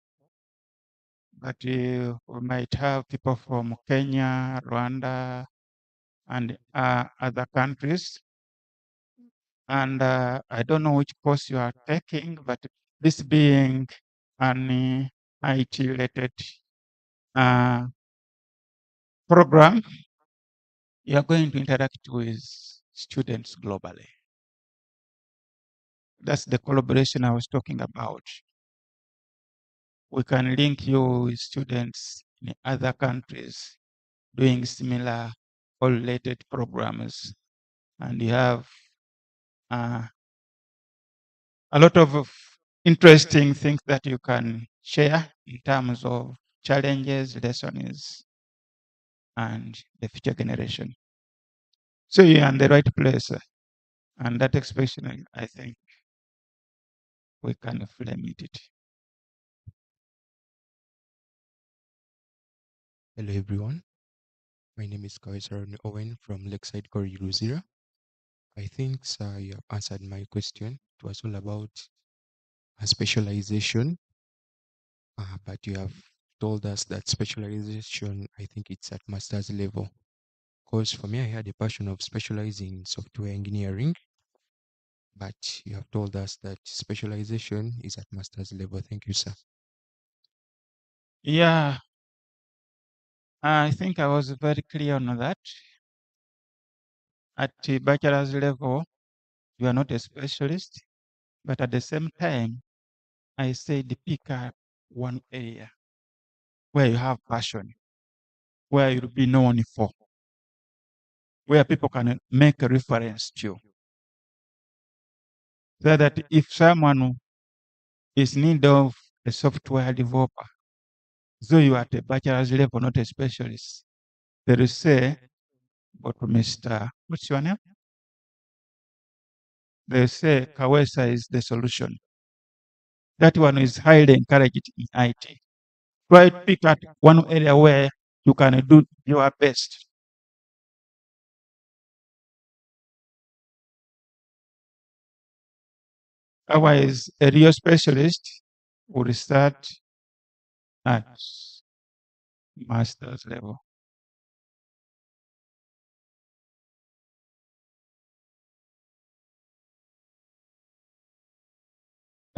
S9: but you might have people from Kenya, Rwanda, and other countries. And I don't know which course you are taking, but this being an IT-related program, you are going to interact with students globally. That's the collaboration I was talking about. We can link you with students in other countries doing similar or related programs. And you have a lot of interesting things that you can share in terms of challenges, lessons, and the future generation. So you're in the right place. And that expectation, I think, we can meet it.
S11: Hello everyone, my name is Kaiser Owen from Lakeside Corridor. I think you have answered my question. It was all about a specialization, but you have told us that specialization, I think it's at master's level. Because for me, I had a passion of specializing in software engineering, but you have told us that specialization is at master's level. Thank you, sir.
S9: Yeah, I think I was very clear on that. At the bachelor's level, you are not a specialist, but at the same time, I said pick up one area where you have passion, where you'll be known for, where people can make a reference to. So that if someone is in need of a software developer, though you are at a bachelor's level, not a specialist, they will say, but Mr. What's your name? They say Kawesa is the solution. That one is highly encouraged in IT. Try to pick at one area where you can do your best. Otherwise, a real specialist would start at master's level.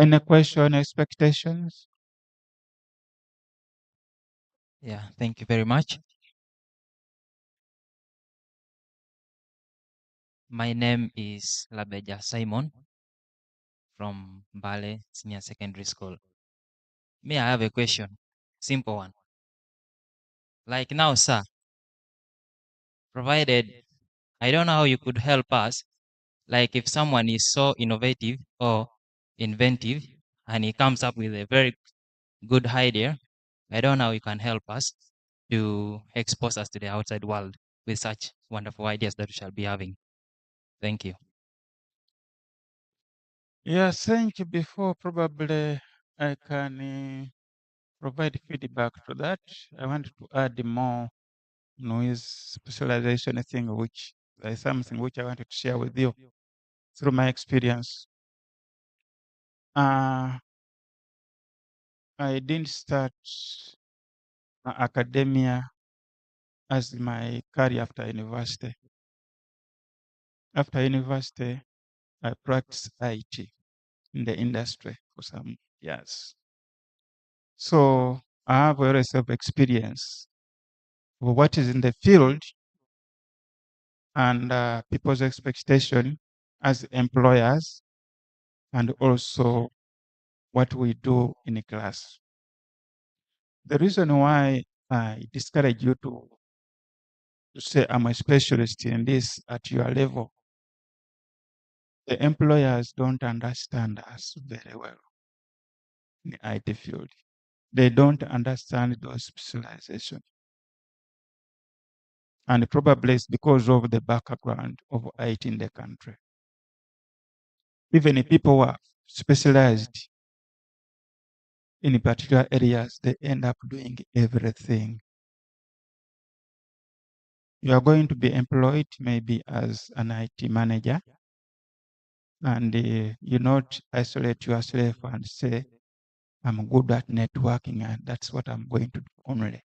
S9: Any question, expectations?
S12: Yeah, thank you very much. My name is Labeja Simon from Bale Senior Secondary School. May I have a question? Simple one. Like now, sir, provided I don't know how you could help us. Like if someone is so innovative or inventive and he comes up with a very good idea, I don't know how you can help us to expose us to the outside world with such wonderful ideas that we shall be having. Thank you.
S9: Yeah, thank you. Before probably I can provide feedback to that, I want to add more noise specialization thing, which is something which I wanted to share with you through my experience. I didn't start academia as my career after university. After university, I practiced IT in the industry for some years. So I have a lot of experience of what is in the field and people's expectation as employers, and also what we do in a class. The reason why I discourage you to say I'm a specialist in this at your level, the employers don't understand us very well in the IT field. They don't understand those specializations. And probably it's because of the background of IT in the country. Even if people who are specialized in particular areas, they end up doing everything. You are going to be employed maybe as an IT manager, and you not isolate yourself and say, I'm good at networking and that's what I'm going to do only.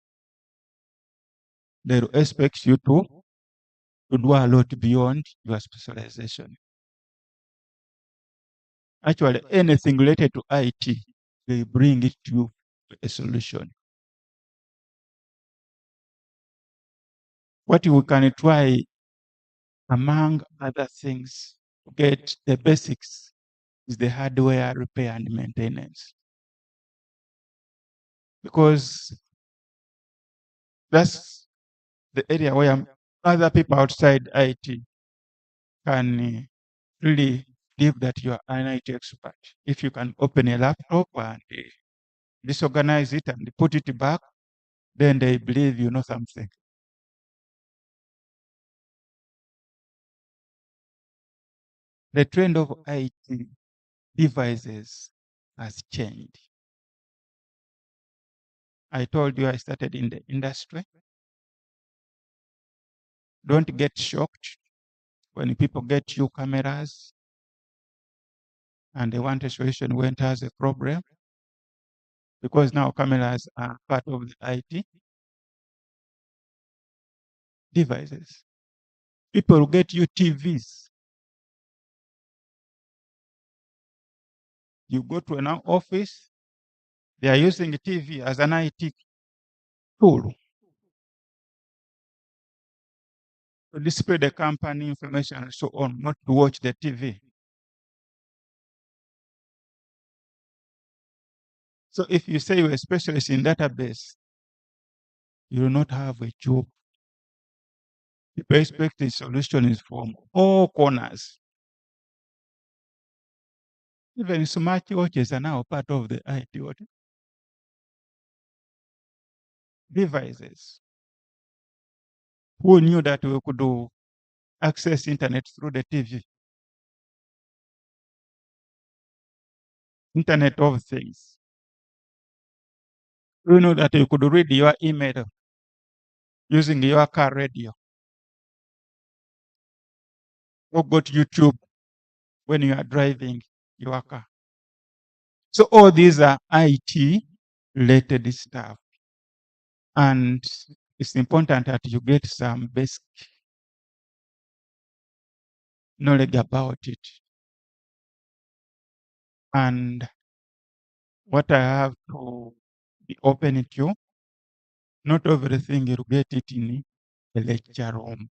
S9: They will expect you to do a lot beyond your specialization. Actually, anything related to IT, they bring it to you a solution. What you can try, among other things, to get the basics is the hardware repair and maintenance. Because that's the area where other people outside IT can really believe that you are an IT expert. If you can open a laptop and disorganize it and put it back, then they believe you know something. The trend of IT devices has changed. I told you I started in the industry. Don't get shocked when people get you cameras and they want a solution when it has a problem, because now cameras are part of the IT devices. People get you TVs. You go to an office, they are using a TV as an IT tool to display the company information and so on, not to watch the TV. So if you say you're a specialist in database, you will not have a job. People expect the solution is from all corners. Even smart watches are now part of the IT devices. Who knew that we could do access internet through the TV? Internet of Things. You know that you could read your email using your car radio, or go to YouTube when you are driving your car. So all these are IT related stuff. And it's important that you get some basic knowledge about it. And what I have to be open to you, Not everything you get it in the lecture room.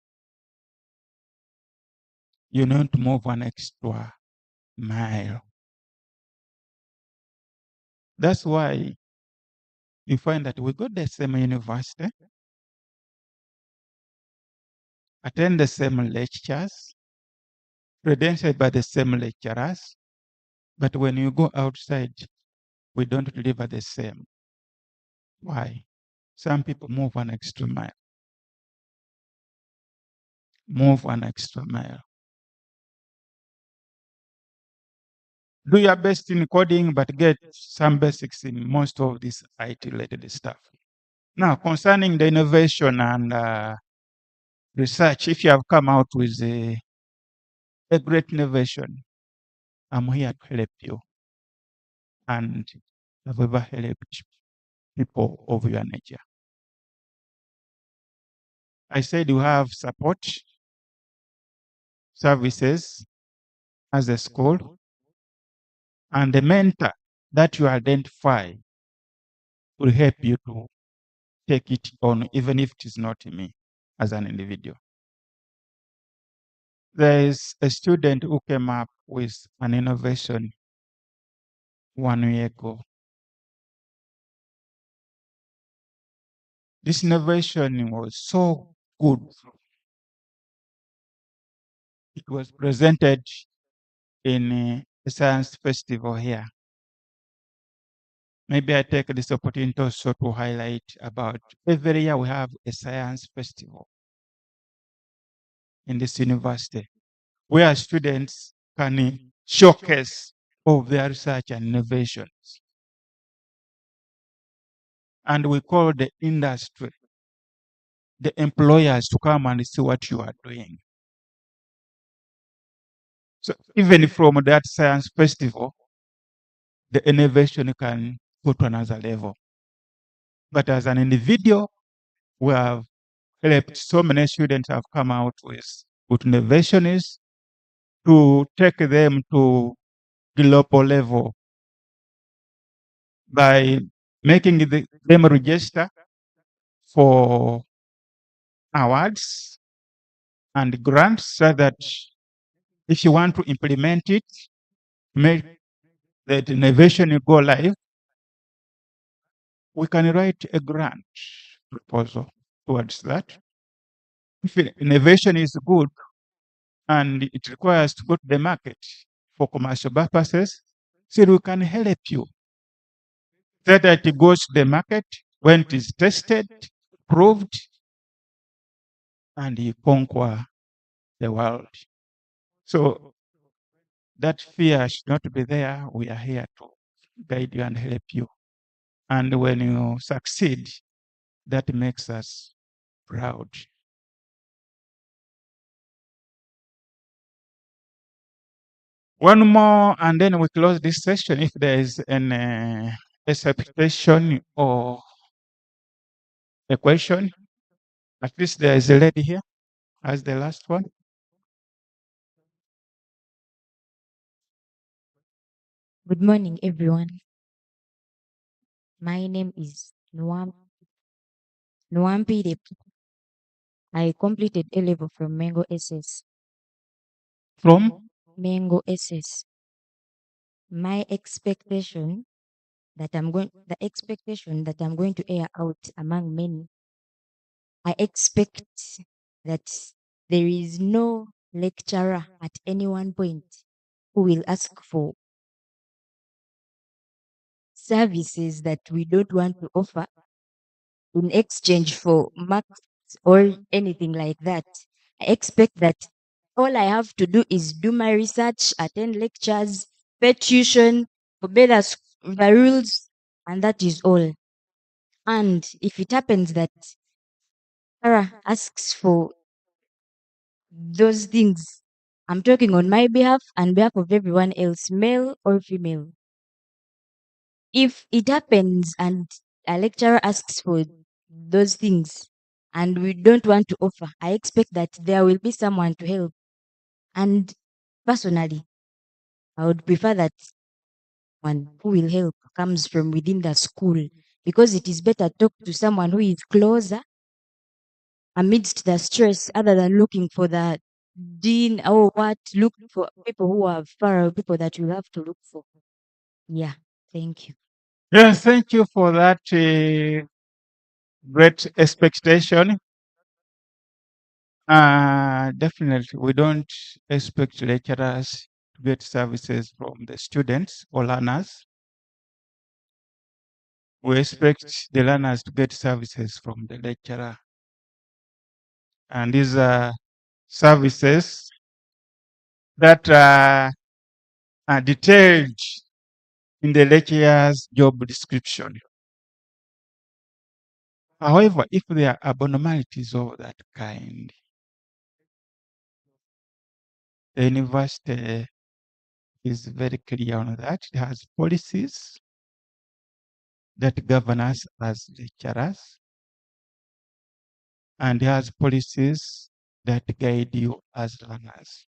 S9: You need to move an extra mile. That's why you find that we go to the same university, attend the same lectures, credentialed by the same lecturers, but when you go outside, we don't deliver the same. Why? Some people move an extra mile. Move an extra mile. Do your best in coding, but get some basics in most of this IT-related stuff. Now, concerning the innovation and research, if you have come out with a great innovation, I'm here to help you. And I've ever helped people of your nature. I said you have support services as a school, and the mentor that you identify will help you to take it on, even if it is not me as an individual. There is a student who came up with an innovation 1 year ago. This innovation was so good. It was presented in a science festival here. Maybe I take this opportunity also to highlight about every year we have a science festival in this university where students can showcase of their research and innovations. And we call the industry, the employers to come and see what you are doing. So even from that science festival, the innovation can go to another level. But as an individual, we have helped so many students have come out with innovations to take them to global level by making them register for awards and grants so that if you want to implement it, make that innovation go live, we can write a grant proposal towards that. If innovation is good and it requires to go to the market for commercial purposes, so we can help you. So that it goes to the market when it is tested, proved, and you conquer the world. So that fear should not be there. We are here to guide you and help you. And when you succeed, that makes us proud. One more, and then we close this session. If there is an expectation or a question, at least there is a lady here as the last one.
S13: Good morning, everyone. My name is Nwampi Dep. I completed A level from Mango SS.
S9: From?
S13: Mango SS. My expectation the expectation that I'm going to air out among many, I expect that there is no lecturer at any one point who will ask for services that we don't want to offer in exchange for marks or anything like that. I expect that all I have to do is do my research, attend lectures, pay tuition, obey the rules, and that is all. And if it happens that Sarah asks for those things, I'm talking on my behalf and behalf of everyone else, male or female. If it happens and a lecturer asks for those things and we don't want to offer, I expect that there will be someone to help. And personally, I would prefer that one who will help comes from within the school because it is better talk to someone who is closer amidst the stress other than looking for the dean or what. Look for people who are far away, people that you have to look for. Yeah, thank you.
S9: Yes, thank you for that great expectation. Definitely, we don't expect lecturers to get services from the students or learners. We expect the learners to get services from the lecturer. And these are services that are detailed in the lecturer's job description. However, if there are abnormalities of that kind, the university is very clear on that. It has policies that govern us as lecturers, and it has policies that guide you as learners.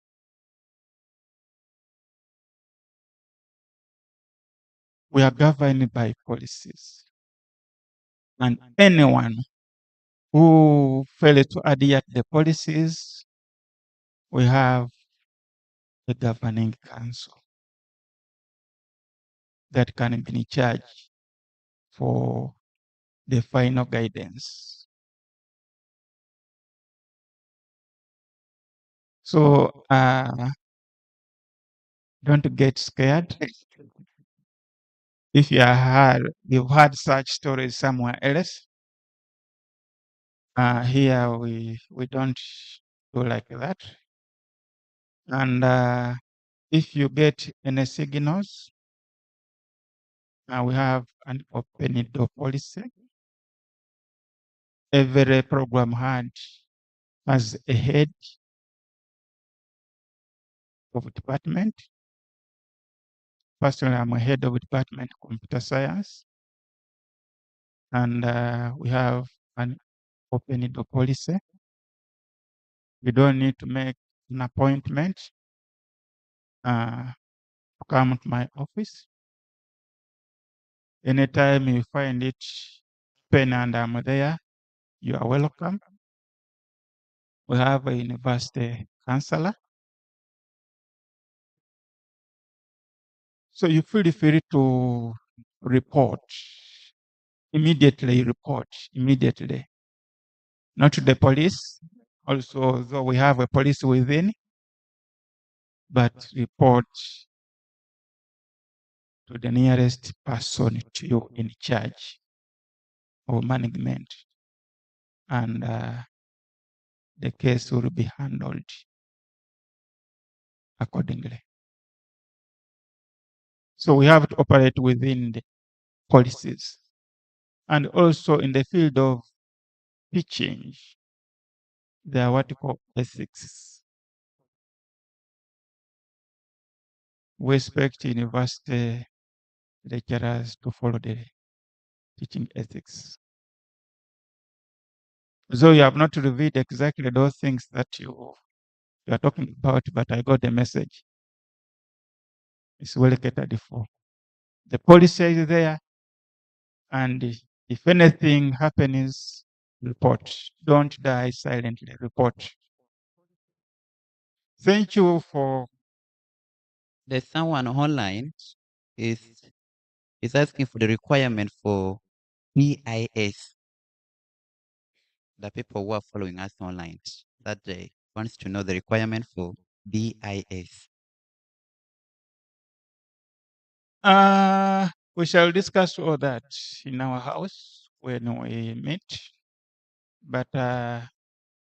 S9: We are governed by policies, and anyone who fails to adhere to the policies, we have the governing council that can be in charge for the final guidance. So don't get scared. If you've heard such stories somewhere else, here we don't do like that. And if you get any signals, we have an open door policy. Every program has a head of department. Personally, I'm a head of department computer science, and we have an open door policy. You don't need to make an appointment to come to my office. Anytime you find it open and I'm there, you are welcome. We have a university counselor. So you feel free to report immediately, not to the police. Also, though we have a police within, but report to the nearest person to you in charge of management, and the case will be handled accordingly. So we have to operate within the policies. And also in the field of teaching, there are what you call ethics. We expect university lecturers to follow the teaching ethics. So you have not revealed exactly those things that you are talking about, but I got the message. It's well catered for. The policy is there, and if anything happens, report. Don't die silently, report. Thank you for.
S6: There's someone online is asking for the requirement for BIS. The people who are following us online, that they wants to know the requirement for BIS.
S9: We shall discuss all that in our house when we meet. But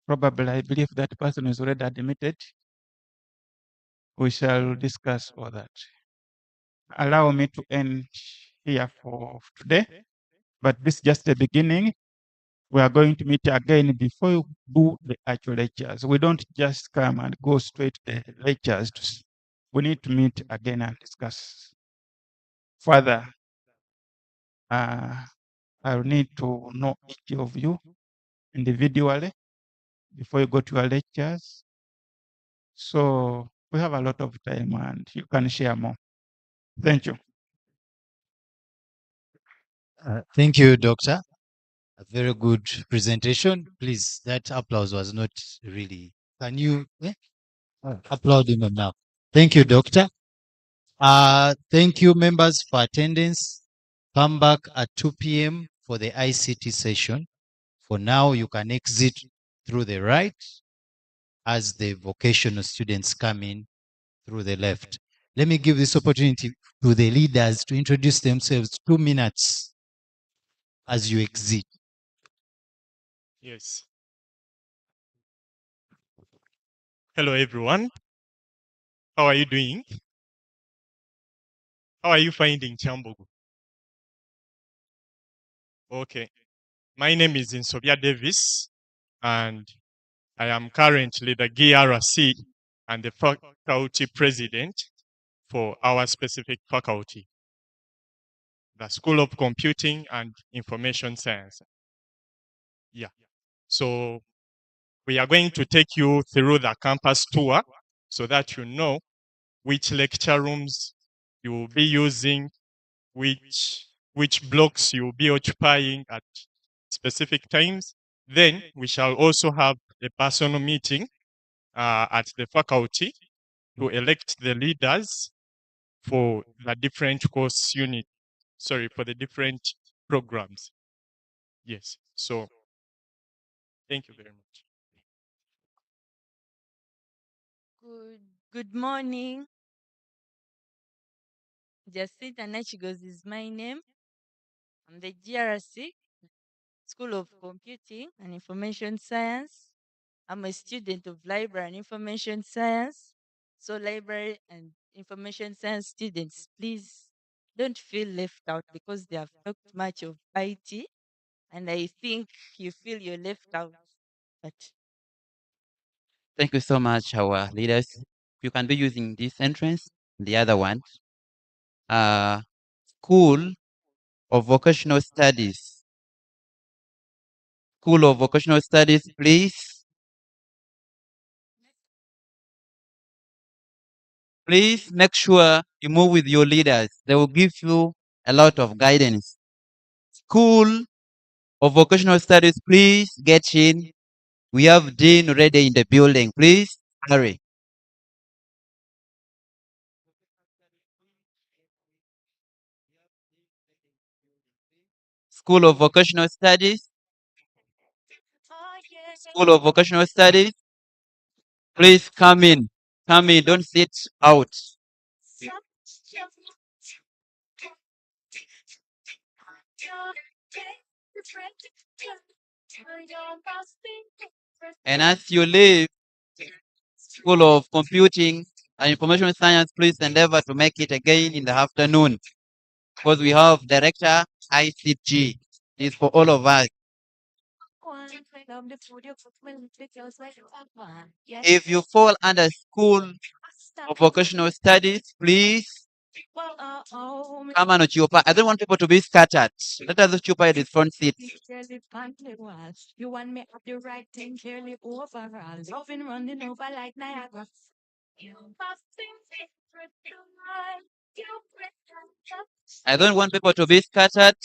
S9: probably I believe that person is already admitted. We shall discuss all that. Allow me to end here for today. But this is just the beginning. We are going to meet again before you do the actual lectures. We don't just come and go straight to the lectures. We need to meet again and discuss further. I'll need to know each of you individually before you go to your lectures. So we have a lot of time and you can share more. Thank you.
S1: Thank you, Doctor. A very good presentation. Please, that applause was not really. Can you applaud him now? Thank you, Doctor. Thank you, members, for attendance. Come back at 2 p.m. for the ICT session. For now, you can exit through the right as the vocational students come in through the left. Let me give this opportunity to the leaders to introduce themselves. 2 minutes as you exit.
S14: Yes. Hello, everyone. How are you doing? How are you finding Kyambogo? Okay. My name is Insobia Davis, and I am currently the GRC and the faculty president for our specific faculty, the School of Computing and Information Science. Yeah. So we are going to take you through the campus tour so that you know which lecture rooms you will be using, which blocks you will be occupying at specific times. Then we shall also have a personal meeting at the faculty to elect the leaders for the different course unit, for the different programs. Yes, so thank you very much.
S15: Good morning. Jacinta Nachigos is my name. I'm the GRC, School of Computing and Information Science. I'm a student of Library and Information Science. So library and information science students, please don't feel left out because they have talked much of IT and I think you feel you're left out. But
S6: Thank you so much, our leaders. You can be using this entrance, the other one. School of Vocational Studies. School of Vocational Studies, please. Please make sure you move with your leaders. They will give you a lot of guidance. School of Vocational Studies, please get in. We have Dean already in the building. Please hurry. School of Vocational Studies. School of Vocational Studies. Please come in. Come in. Don't sit out. And as you leave School of Computing and Information Science, please endeavor to make it again in the afternoon because we have Director ICT. It's for all of us. If you fall under School of Vocational Studies, please come and occupy. I don't want people to be scattered. Let us occupy the front seat.
S15: you want me up the right thing, clearly overall. Loving running over like Niagara.
S6: I don't want people to be scattered.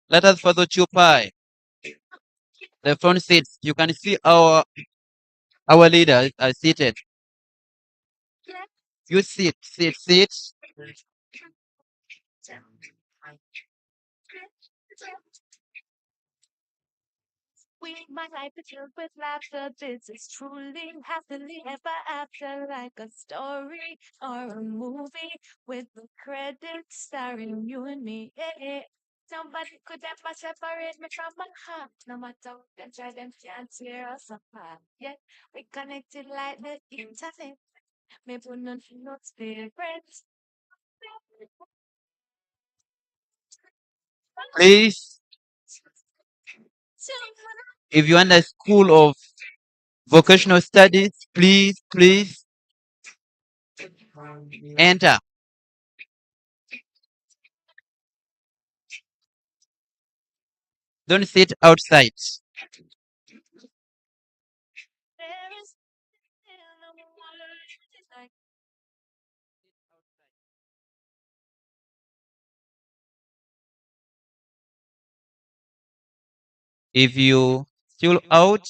S6: Let us further occupy the front seats. You can see our leaders are seated. You sit.
S15: My life is filled with laughter. This is truly happily ever after, like a story or a movie with the credits starring you and me. Yeah. Nobody could ever separate me from my heart. No matter what them try, them can't tear us apart. Yeah, we connected like the internet. Me put nothing not favorites.
S6: Please, if you are in the School of Vocational Studies, please enter. Don't sit outside. If you still out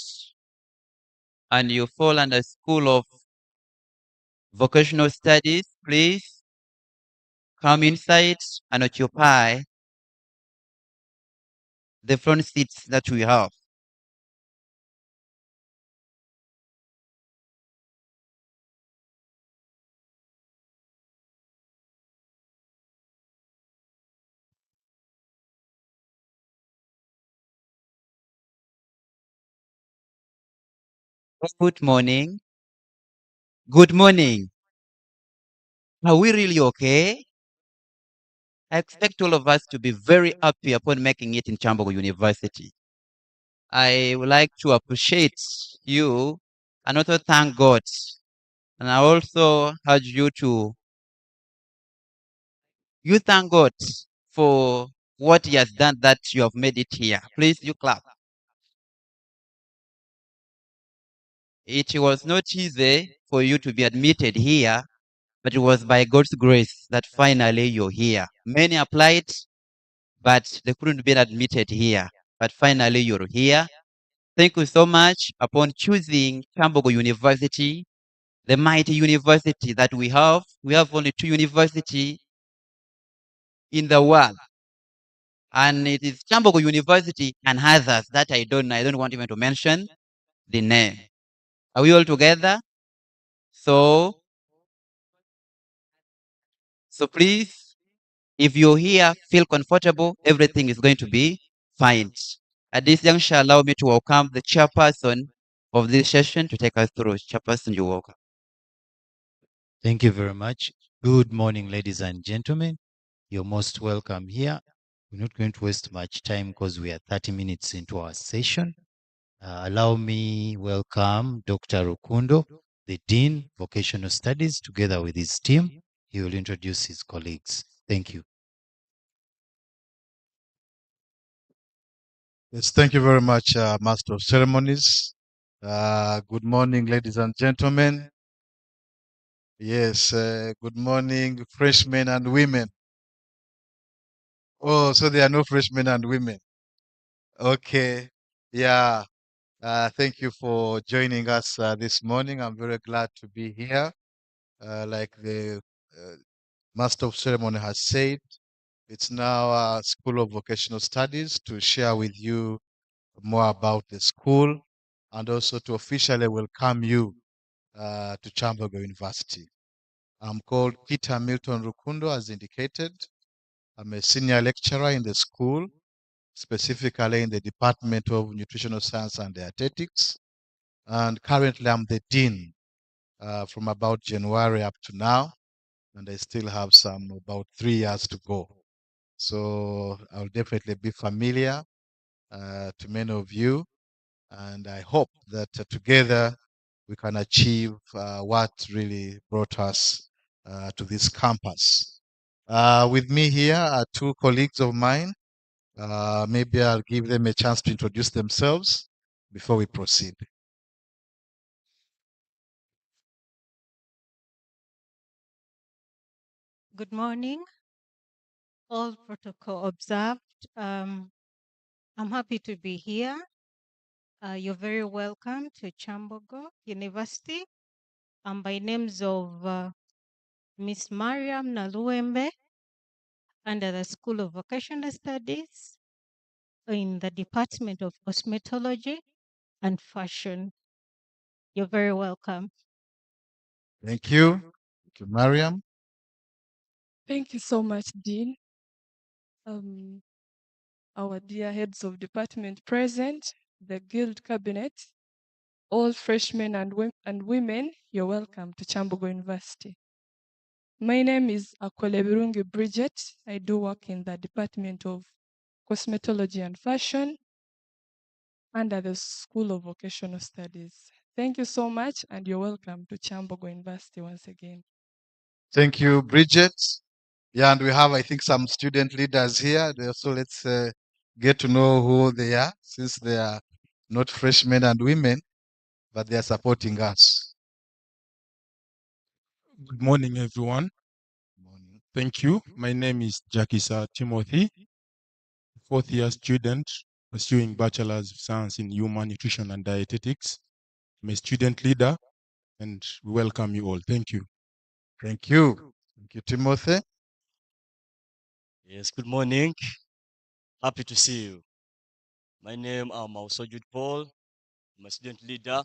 S6: and you fall under School of Vocational Studies, please come inside and occupy the front seats that we have. Good morning. Good morning. Are we really okay? I expect all of us to be very happy upon making it in Kyambogo University. I would like to appreciate you and also thank God. And I also urge you to thank God for what He has done that you have made it here. Please, you clap. It was not easy for you to be admitted here, but it was by God's grace that finally you're here. Many applied, but they couldn't be admitted here. But finally you're here. Thank you so much upon choosing Kyambogo University, the mighty university that we have. We have only 2 universities in the world. And it is Kyambogo University and others that I don't know. I don't want even to mention the name. Are we all together? So please, if you're here, feel comfortable. Everything is going to be fine. At this juncture, allow me to welcome the chairperson of this session to take us through. Chairperson, you're welcome.
S1: Thank you very much. Good morning, ladies and gentlemen. You're most welcome here. We're not going to waste much time because we are 30 minutes into our session. Allow me welcome Dr. Rukundo, the Dean, Vocational Studies, together with his team. He will introduce his colleagues. Thank you.
S16: Yes, thank you very much, Master of Ceremonies. Good morning, ladies and gentlemen. Yes, good morning, freshmen and women. Oh, so there are no freshmen and women. Okay, yeah. Thank you for joining us this morning. I'm very glad to be here. Like the Master of Ceremony has said, it's now School of Vocational Studies to share with you more about the school and also to officially welcome you to Kyambogo University. I'm called Peter Milton Rukundo, as indicated. I'm a senior lecturer in the school, specifically in the Department of Nutritional Science and Dietetics. And currently I'm the dean from about January up to now. And I still have some about 3 years to go. So I'll definitely be familiar to many of you. And I hope that together we can achieve what really brought us to this campus. With me here are 2 colleagues of mine. Maybe I'll give them a chance to introduce themselves before we proceed.
S17: Good morning. All protocol observed. I'm happy to be here. You're very welcome to Kyambogo University. I'm by names of Miss Mariam Naluembe under the School of Vocational Studies in the Department of Cosmetology and Fashion. You're very welcome.
S16: Thank you. Thank you, Mariam.
S18: Thank you so much, Dean. Our dear heads of department present, the Guild Cabinet, all freshmen and women, you're welcome to Kyambogo University. My name is Akolebirungi Bridget. I do work in the Department of Cosmetology and Fashion under the School of Vocational Studies. Thank you so much, and you're welcome to Kyambogo University once again.
S16: Thank you, Bridget. Yeah, and we have, I think, some student leaders here. So let's get to know who they are, since they are not freshmen and women, but they are supporting us.
S19: Good morning, everyone. Thank you. My name is Jakisa Timothy, 4th year student
S11: pursuing Bachelor's of Science in Human Nutrition and Dietetics. I'm a student leader, and we welcome you all. Thank you.
S16: Thank you. Thank you, Timothy.
S19: Yes, good morning. Happy to see you. My name is Mausojud Paul. I'm a student leader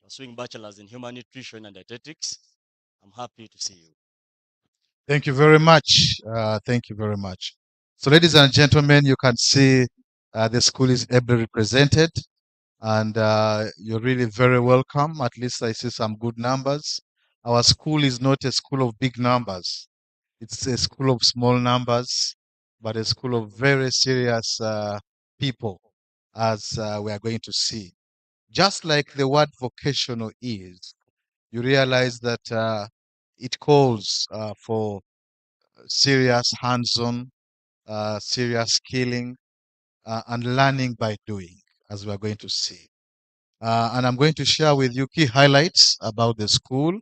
S19: pursuing bachelor's in human nutrition and dietetics. I'm happy to see you.
S16: Thank you very much. Thank you very much. So, ladies and gentlemen, you can see the school is ably represented, and you're really very welcome. At least I see some good numbers. Our school is not a school of big numbers, it's a school of small numbers, but a school of very serious people, as we are going to see. Just like the word vocational is, you realize that it calls for serious hands-on, serious skilling, and learning by doing, as we are going to see. And I'm going to share with you key highlights about the school,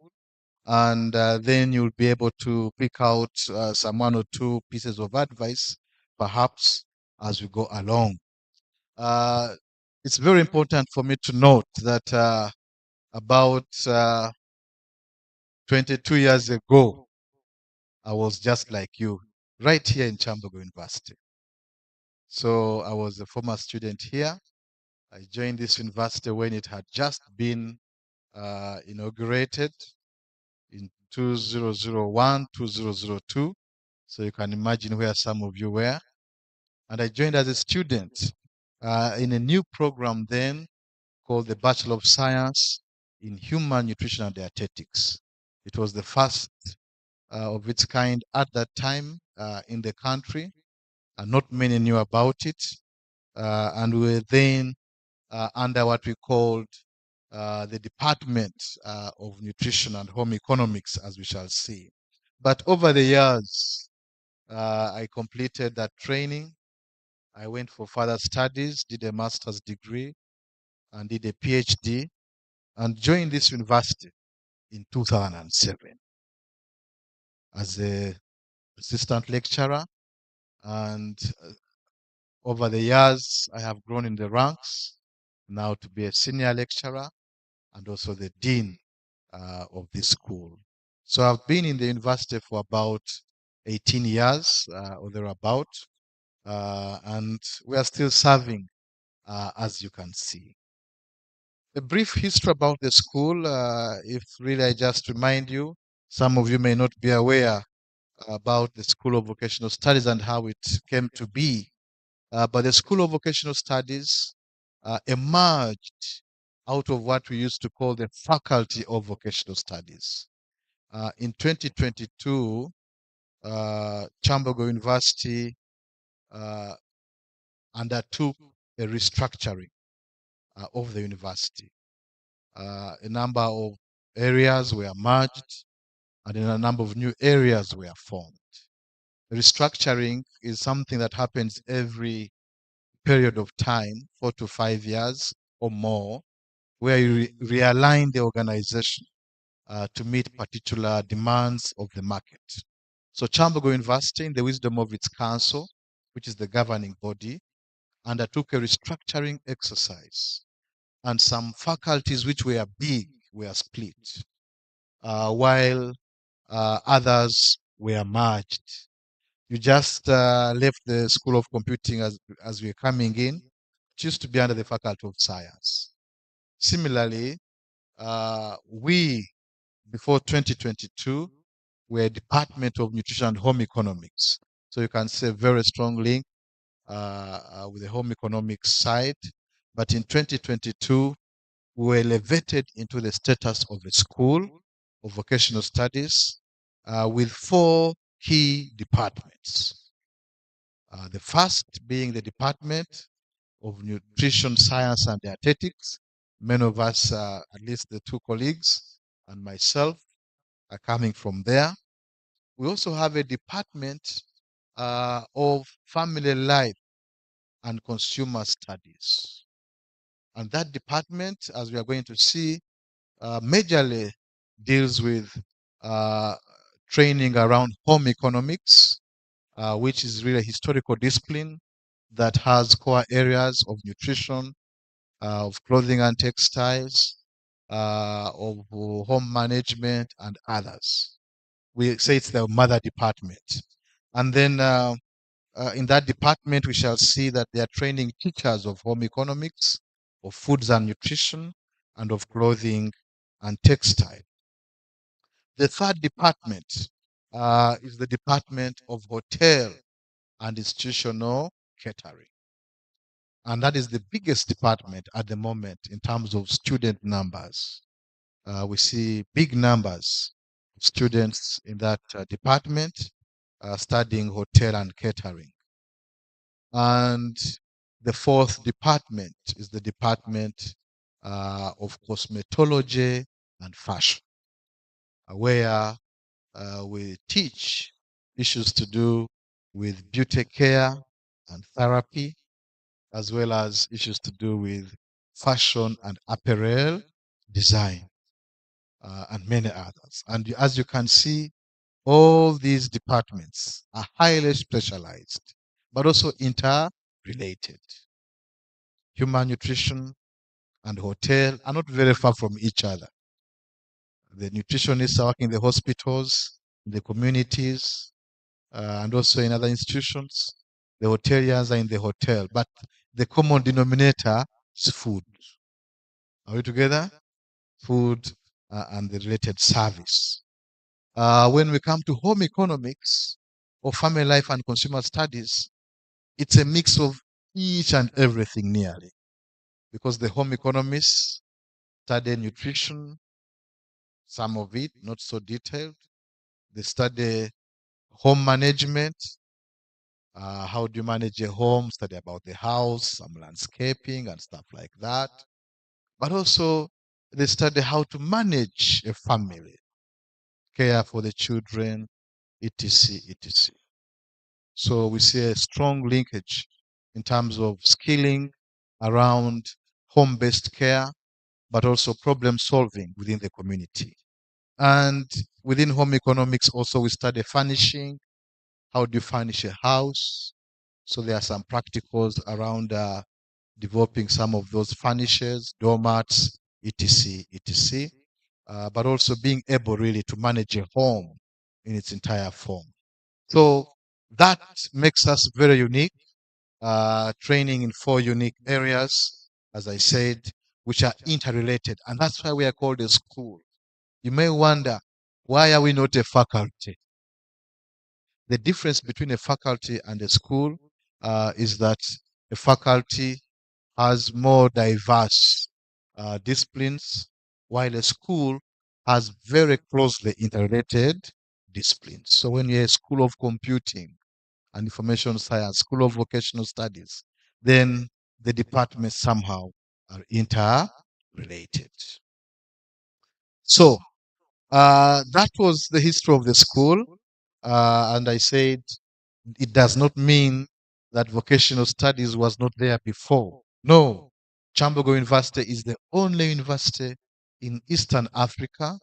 S16: and then you'll be able to pick out some one or two pieces of advice, perhaps, as we go along. It's very important for me to note that about 22 years ago, I was just like you, right here in Kyambogo University. So I was a former student here. I joined this university when it had just been inaugurated in 2001, 2002. So you can imagine where some of you were. And I joined as a student in a new program then called the Bachelor of Science in Human Nutrition and Dietetics. It was the first of its kind at that time in the country, and not many knew about it. And we were then under what we called the Department of Nutrition and Home Economics, as we shall see. But over the years, I completed that training. I went for further studies, did a master's degree, and did a PhD, and joined this university in 2007 as a assistant lecturer. And over the years, I have grown in the ranks now to be a senior lecturer and also the dean of this school. So I've been in the university for about 18 years or thereabout, and we are still serving, as you can see. A brief history about the school, if really I just remind you, some of you may not be aware about the School of Vocational Studies and how it came to be. But the School of Vocational Studies emerged out of what we used to call the Faculty of Vocational Studies. In 2022, Kyambogo University undertook a restructuring of the university. A number of areas were merged, and a number of new areas were formed. Restructuring is something that happens every period of time, 4 to 5 years or more, where you realign the organization to meet particular demands of the market. So Kyambogo University, in the wisdom of its council, which is the governing body, undertook a restructuring exercise. And some faculties which were big were split, while others were merged. You just left the School of Computing as we're coming in. It used to be under the Faculty of Science. Similarly, we, before 2022, were a Department of Nutrition and Home Economics. So you can see a very strong link with the home economics side. But in 2022, we were elevated into the status of a school of vocational studies with 4 key departments. The first being the Department of Nutrition, Science, and Dietetics. Many of us, at least the 2 colleagues and myself, are coming from there. We also have a Department of Family Life and Consumer Studies. And that department, as we are going to see, majorly deals with training around home economics, which is really a historical discipline that has core areas of nutrition, of clothing and textiles, of home management, and others. We say it's the mother department. And then in that department, we shall see that they are training teachers of home economics, of foods and nutrition, and of clothing and textile. The third department is the department of hotel and institutional catering. And that is the biggest department at the moment in terms of student numbers. We see big numbers of students in that department studying hotel and catering. And the fourth department is the department of cosmetology and fashion, where we teach issues to do with beauty care and therapy, as well as issues to do with fashion and apparel design, and many others. And as you can see, all these departments are highly specialized, but also interrelated. Human nutrition and hotel are not very far from each other. The nutritionists are working in the hospitals, in the communities, and also in other institutions. The hoteliers are in the hotel, but the common denominator is food. Are we together? Food and the related service. When we come to home economics or family life and consumer studies, it's a mix of each and everything nearly, because the home economists study nutrition, some of it not so detailed. They study home management. How do you manage a home? Study about the house, some landscaping and stuff like that. But also they study how to manage a family, care for the children, etc., etc. So we see a strong linkage in terms of skilling around home-based care, but also problem solving within the community. And within home economics also we study furnishing. How do you furnish a house? So there are some practicals around developing some of those furnishes, doormats, etc., etc. But also being able really to manage a home in its entire form. So that makes us very unique, training in 4 unique areas, as I said, which are interrelated. And that's why we are called a school. You may wonder, why are we not a faculty? The difference between a faculty and a school is that a faculty has more diverse disciplines, while a school has very closely interrelated disciplines. So when you're a school of computing and information science, school of vocational studies, then the departments somehow are interrelated. So that was the history of the school. And I said it does not mean that vocational studies was not there before. No, Kyambogo University is the only university in Eastern Africa,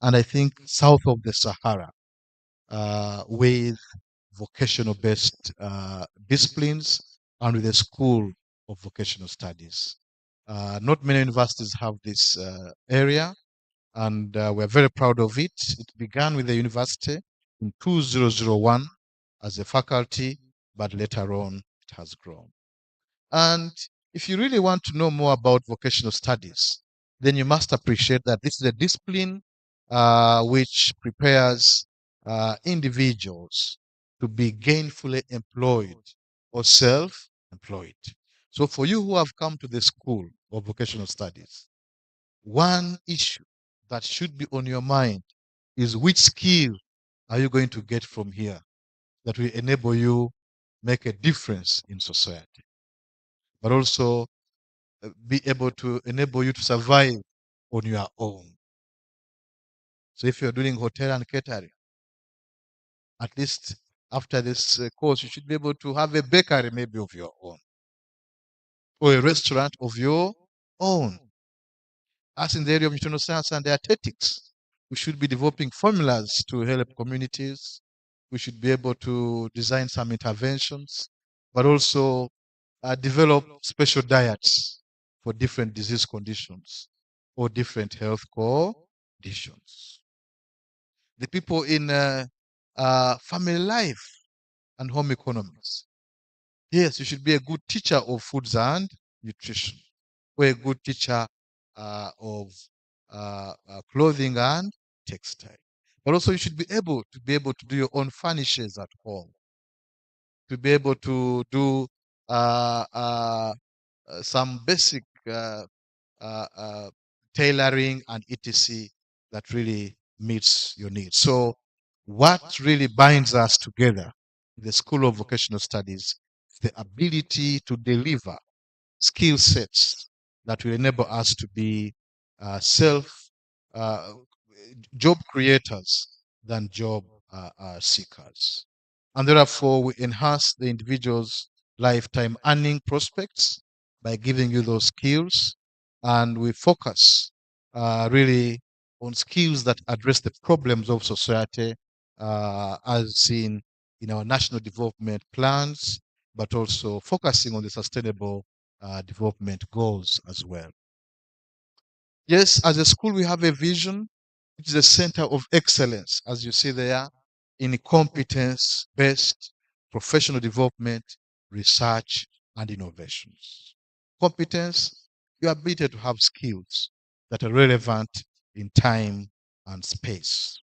S16: and I think south of the Sahara, with vocational-based disciplines and with a school of vocational studies. Not many universities have this area, and we're very proud of it. It began with the university in 2001 as a faculty, but later on it has grown. And if you really want to know more about vocational studies, then you must appreciate that this is a discipline which prepares individuals to be gainfully employed or self-employed. So for you who have come to the school of vocational studies, one issue that should be on your mind is which skill are you going to get from here that will enable you make a difference in society, but also be able to enable you to survive on your own. So if you're doing hotel and catering, at least after this course, you should be able to have a bakery maybe of your own, or a restaurant of your own. As in the area of nutritional science and dietetics, we should be developing formulas to help communities. We should be able to design some interventions, but also develop special diets for different disease conditions or different health conditions. The people in family life and home economics. Yes, you should be a good teacher of foods and nutrition, or a good teacher of clothing and textile. But also, you should be able to do your own furnishes at home, to be able to do some basic tailoring and etc. that really meets your needs. So, what really binds us together in the School of Vocational Studies is the ability to deliver skill sets that will enable us to be self job creators than job seekers. And therefore, we enhance the individual's lifetime earning prospects by giving you those skills, and we focus really on skills that address the problems of society as seen in our national development plans, but also focusing on the sustainable development goals as well. Yes, as a school, we have a vision. It is a center of excellence, as you see there, in competence-based professional development, research, and innovations. Competence, your ability to have skills that are relevant in time and space.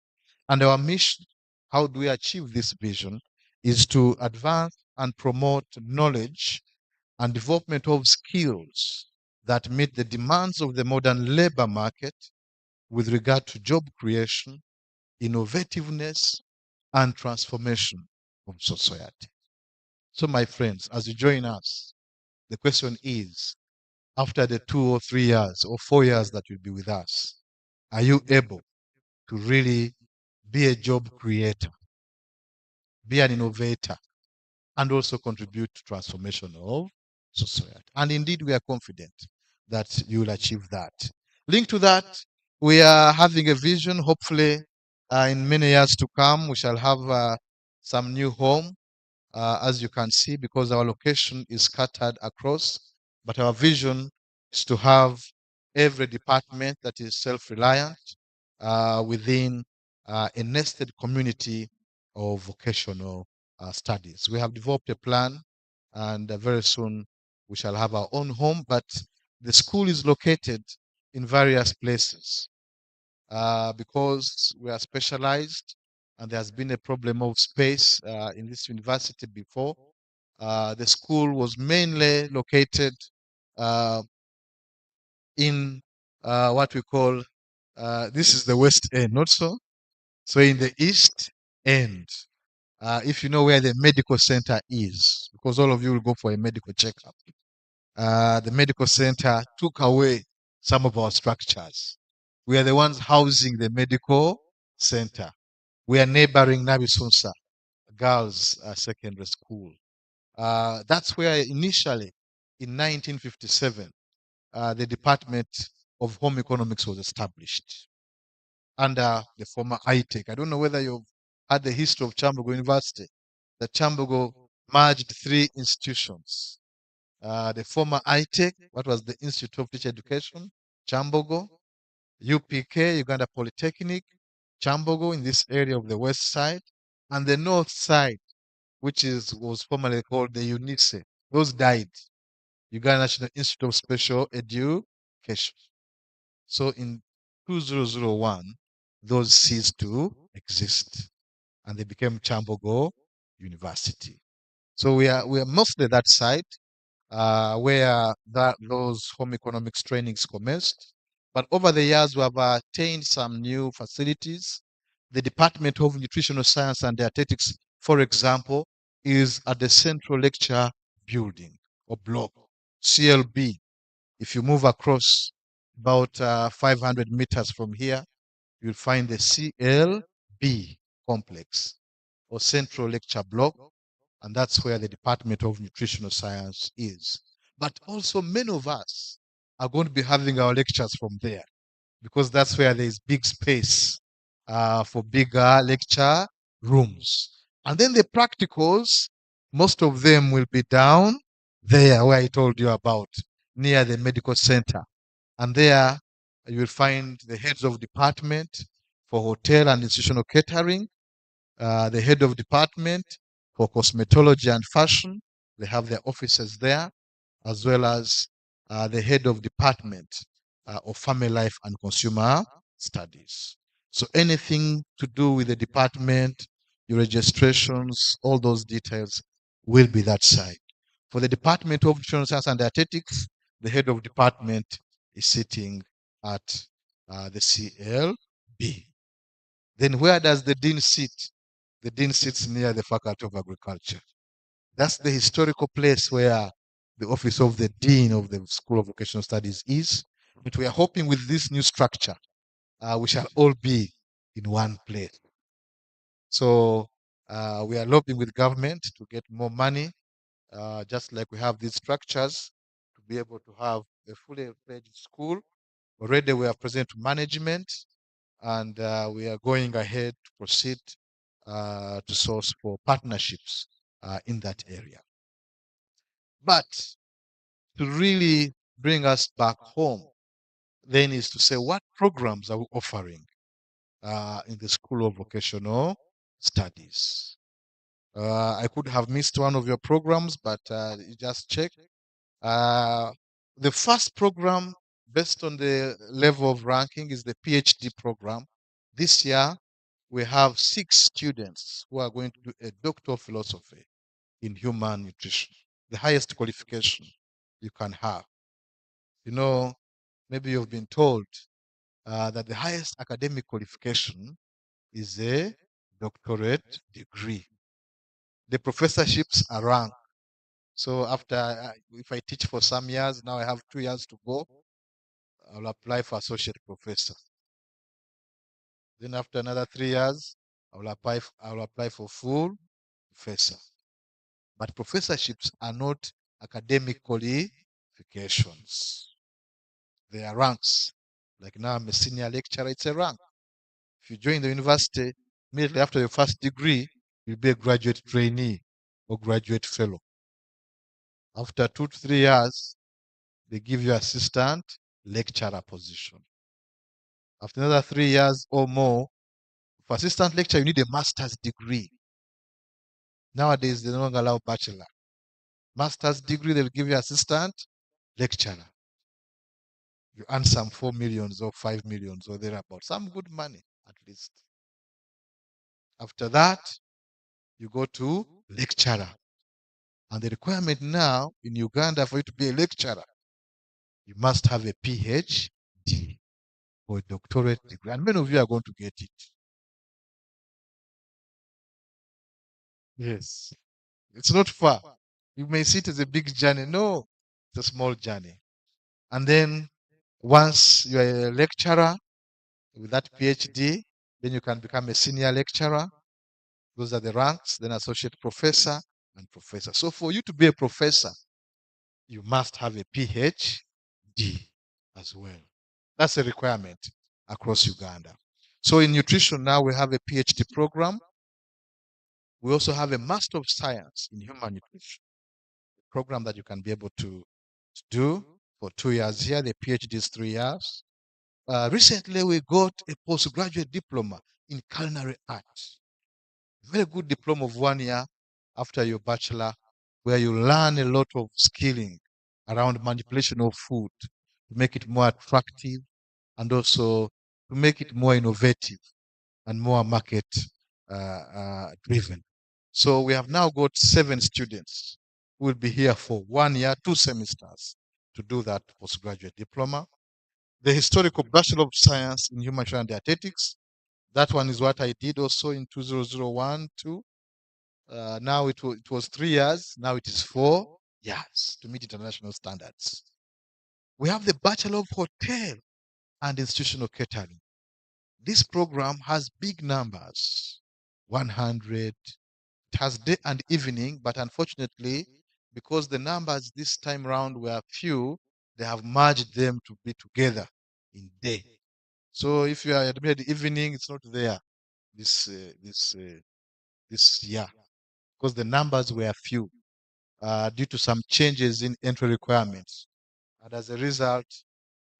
S16: And our mission, how do we achieve this vision, is to advance and promote knowledge and development of skills that meet the demands of the modern labor market with regard to job creation, innovativeness, and transformation of society. So, my friends, as you join us, the question is, after the 2 or 3 years or 4 years that you'll be with us, are you able to really be a job creator, be an innovator, and also contribute to transformation of society? And indeed, we are confident that you will achieve that. Linked to that, we are having a vision. Hopefully, in many years to come, we shall have some new home, as you can see, because our location is scattered across. But our vision is to have every department that is self-reliant within a nested community of vocational studies. We have developed a plan, and very soon we shall have our own home, but the school is located in various places because we are specialized and there has been a problem of space in this university before. The school was mainly located in what we call, this is the west end, not so? So in the east end, if you know where the medical center is, because all of you will go for a medical checkup, the medical center took away some of our structures. We are the ones housing the medical center. We are neighboring Nabisunsa Girls Secondary School. That's where initially, in 1957, the Department of Home Economics was established under the former ITEC. I don't know whether you've had the history of Kyambogo University. The Kyambogo merged 3 institutions. The former ITEC, what was the Institute of Teacher Education, Kyambogo, UPK, Uganda Polytechnic, Kyambogo in this area of the west side, and the north side, which was formerly called the UNISE. Those died. Uganda National Institute of Special Education. So in 2001, those ceased to exist, and they became Kyambogo University. So we are mostly that side where those home economics trainings commenced. But over the years, we have attained some new facilities. The Department of Nutritional Science and Dietetics, for example, is at the Central Lecture Building or block, CLB. If you move across about 500 meters from here, you'll find the CLB complex or Central Lecture Block, and that's where the Department of Nutritional Science is. But also many of us are going to be having our lectures from there because that's where there is big space for bigger lecture rooms. And then the practicals, most of them will be down there where I told you about, near the medical center. And there you will find the heads of department for hotel and institutional catering, the head of department for cosmetology and fashion. They have their offices there, as well as the head of department of family life and consumer studies. So anything to do with the department, your registrations, all those details will be that side. For the Department of Nutrition Science and Dietetics, the head of department is sitting at the CLB. Then where does the dean sit? The dean sits near the Faculty of Agriculture. That's the historical place where the office of the dean of the School of Vocational Studies is. But we are hoping with this new structure, we shall all be in one place. So we are lobbying with government to get more money, just like we have these structures, to be able to have a fully fledged school. Already we are present management, and we are going ahead to proceed to source for partnerships in that area. But to really bring us back home, then is to say, what programs are we offering in the School of Vocational Studies? I could have missed one of your programs, but you just check. The first program, based on the level of ranking, is the PhD program. This year, we have 6 students who are going to do a Doctor of Philosophy in human nutrition, the highest qualification you can have. You know, maybe you've been told that the highest academic qualification is a doctorate degree. The professorships are ranked. So after, if I teach for some years, now I have 2 years to go, I'll apply for associate professor. Then after another 3 years, I'll apply for full professor. But professorships are not academic qualifications. They are ranks. Like now I'm a senior lecturer, it's a rank. If you join the university, immediately after your first degree, you'll be a graduate trainee or graduate fellow. After 2 to 3 years, they give you assistant lecturer position. After another 3 years or more, for assistant lecturer, you need a master's degree. Nowadays, they no longer allow bachelor. Master's degree, they'll give you assistant lecturer. You earn some 4 millions or 5 millions or thereabout, some good money at least. After that, you go to lecturer. And the requirement now in Uganda for you to be a lecturer, you must have a PhD or a doctorate degree. And many of you are going to get it. Yes. It's not far. You may see it as a big journey. No, it's a small journey. And then once you are a lecturer with that PhD, then you can become a senior lecturer. Those are the ranks, then associate professor and professor. So for you to be a professor, you must have a PhD as well. That's a requirement across Uganda. So in nutrition now we have a PhD program. We also have a Master of Science in Human Nutrition, a program that you can be able to do for 2 years here. The PhD is 3 years. Recently, we got a postgraduate diploma in culinary arts. Very good diploma of 1 year after your bachelor, where you learn a lot of skilling around manipulation of food to make it more attractive and also to make it more innovative and more market driven. So we have now got 7 students who will be here for 1 year, 2 semesters to do that postgraduate diploma. The historical Bachelor of Science in Human Nutrition and Dietetics, that one is what I did also in 2001-2. Now it was 3 years, now it is 4 years to meet international standards. We have the Bachelor of Hotel and Institutional Catering. This program has big numbers, 100. It has day and evening, but unfortunately, because the numbers this time round were few, they have merged them to be together in day. So if you are admitted evening, it's not there this year because the numbers were few. due to some changes in entry requirements. And as a result,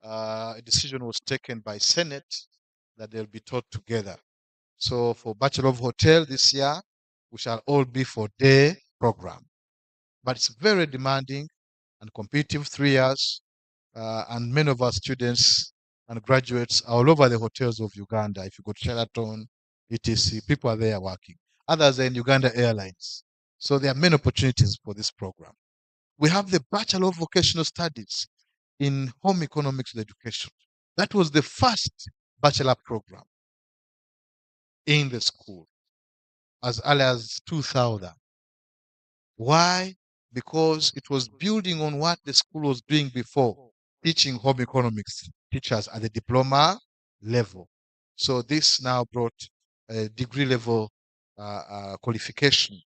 S16: a decision was taken by Senate that they'll be taught together. So for Bachelor of Hotel this year, we shall all be for day program. But it's very demanding and competitive 3 years. And many of our students and graduates are all over the hotels of Uganda. If you go to Sheraton, etc., people are there working. Others are in Uganda Airlines. So there are many opportunities for this program. We have the Bachelor of Vocational Studies in Home Economics and Education. That was the first bachelor program in the school as early as 2000. Why? Because it was building on what the school was doing before, teaching home economics teachers at the diploma level. So this now brought a degree level qualification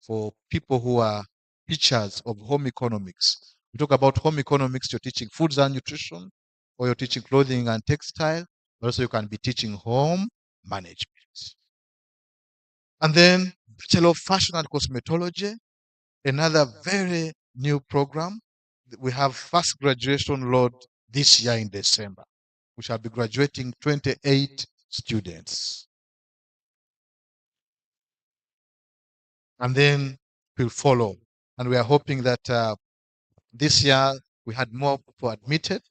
S16: for people who are teachers of home economics. We talk about home economics, you're teaching foods and nutrition, or you're teaching clothing and textile, but also you can be teaching home management. And then Bachelor of Fashion and Cosmetology, another very new program. We have first graduation load this year in December. We shall be graduating 28 students. And then we'll follow. And we are hoping that this year we had more people admitted,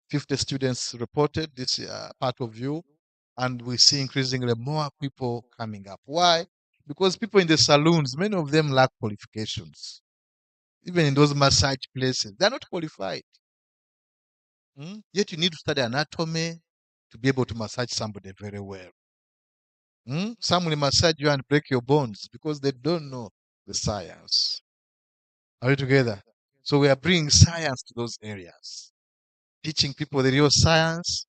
S16: 50 students reported this part of you, and we see increasingly more people coming up. Why? Because people in the salons, many of them lack qualifications. Even in those massage places, they're not qualified. Yet you need to study anatomy to be able to massage somebody very well. Some will massage you and break your bones because they don't know the science. Are we together? So we are bringing science to those areas, teaching people the real science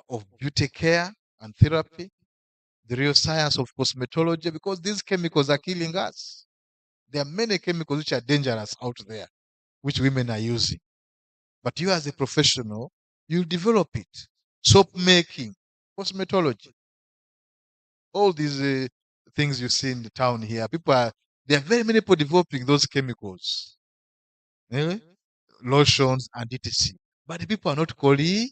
S16: of beauty care and therapy, the real science of cosmetology, because these chemicals are killing us. There are many chemicals which are dangerous out there, which women are using. But you as a professional, you develop it. Soap making, cosmetology, all these things you see in the town here. There are very many people developing those chemicals, lotions and etc. But the people are not qualified,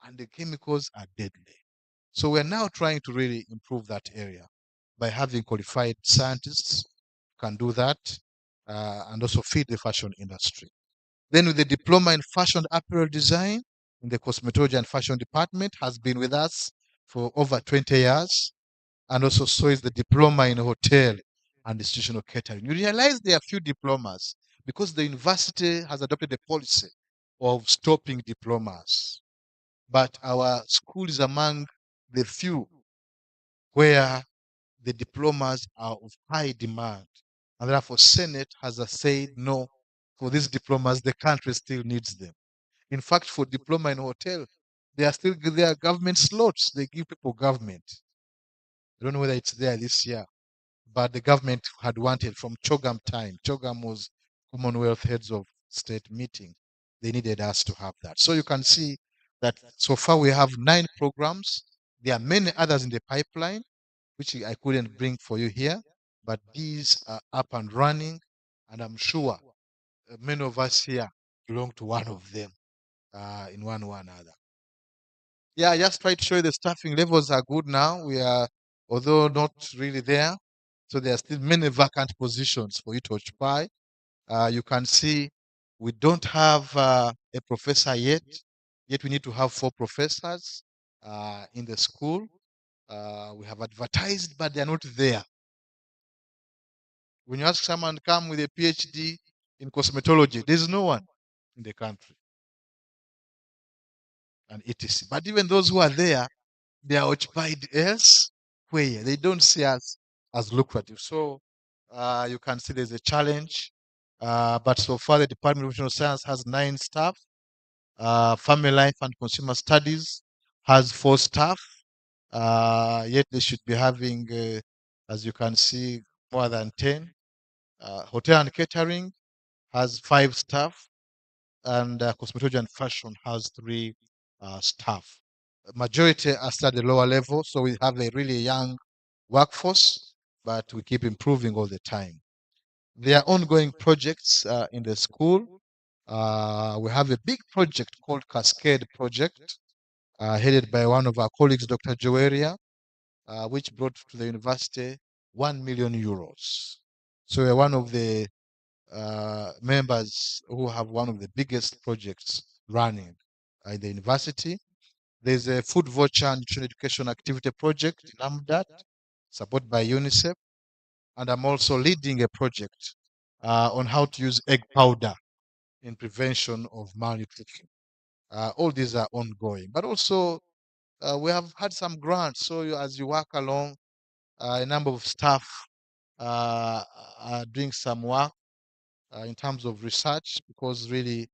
S16: and the chemicals are deadly. So we are now trying to really improve that area by having qualified scientists who can do that and also feed the fashion industry. Then with the diploma in fashion apparel design in the cosmetology and fashion department has been with us for over 20 years. And also so is the diploma in hotel and institutional catering. You realize there are few diplomas because the university has adopted a policy of stopping diplomas. But our school is among the few where the diplomas are of high demand. And therefore, Senate has said no, for these diplomas, the country still needs them. In fact, for diploma in hotel, there are government slots. They give people government. I don't know whether it's there this year, but the government had wanted from CHOGM time. CHOGM was Commonwealth Heads of State meeting. They needed us to have that. So you can see that so far we have 9 programs. There are many others in the pipeline, which I couldn't bring for you here, but these are up and running, and I'm sure many of us here belong to one of them in one way or another. Yeah, I just try to show you the staffing levels are good now. We are, although not really there, so there are still many vacant positions for you to occupy. You can see we don't have a professor yet. Yet we need to have 4 professors in the school. We have advertised, but they are not there. When you ask someone to come with a PhD in cosmetology, there's no one in the country. And etc. But even those who are there, they are occupied elsewhere. They don't see us as lucrative. So you can see there's a challenge. But so far, the Department of Professional Science has 9 staff. Family Life and Consumer Studies has 4 staff. Yet they should be having, as you can see, more than 10. Hotel and Catering has 5 staff. And Cosmetology and Fashion has 3 staff. Majority are still at the lower level, so we have a really young workforce, but we keep improving all the time. There are ongoing projects in the school. We have a big project called Cascade Project, headed by one of our colleagues, Dr. Joeria, which brought to the university 1 million euros. So we're one of the members who have one of the biggest projects running in the university. There's a food voucher and nutrition education activity project in AMDAT, supported by UNICEF. And I'm also leading a project on how to use egg powder in prevention of malnutrition. All these are ongoing, but also we have had some grants. So as you work along, a number of staff are doing some work in terms of research, because really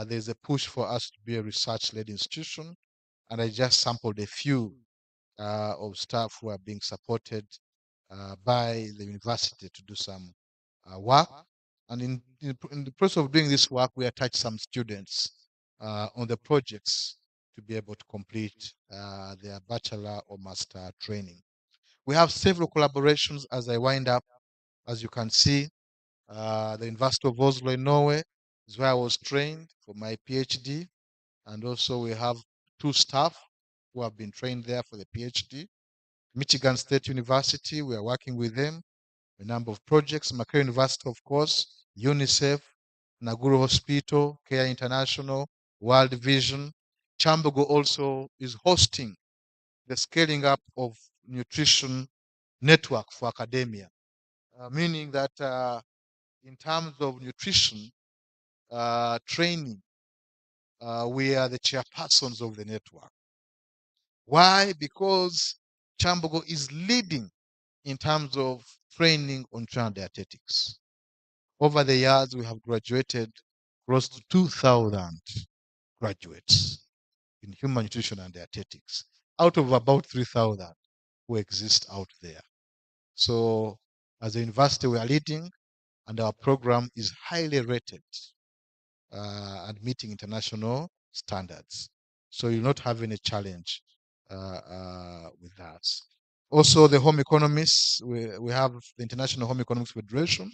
S16: there's a push for us to be a research-led institution. And I just sampled a few of staff who are being supported by the university to do some work. And in the process of doing this work, we attach some students on the projects to be able to complete their bachelor or master training. We have several collaborations as I wind up. As you can see, the University of Oslo in Norway is where I was trained for my PhD. And also we have 2 staff who have been trained there for the PhD. Michigan State University, we are working with them, a number of projects. Makerere University, of course, UNICEF, Naguru Hospital, Care International, World Vision. Kyambogo also is hosting the scaling up of nutrition network for academia, meaning that in terms of nutrition training, we are the chairpersons of the network. Why? Because Kyambogo is leading in terms of training on nutrition and dietetics. Over the years, we have graduated close to 2,000 graduates in human nutrition and dietetics, out of about 3,000 who exist out there. So as a university, we are leading, and our program is highly rated and meeting international standards. So you'll not have any challenge with that. Also, the home economists, we have the International Home Economics Federation,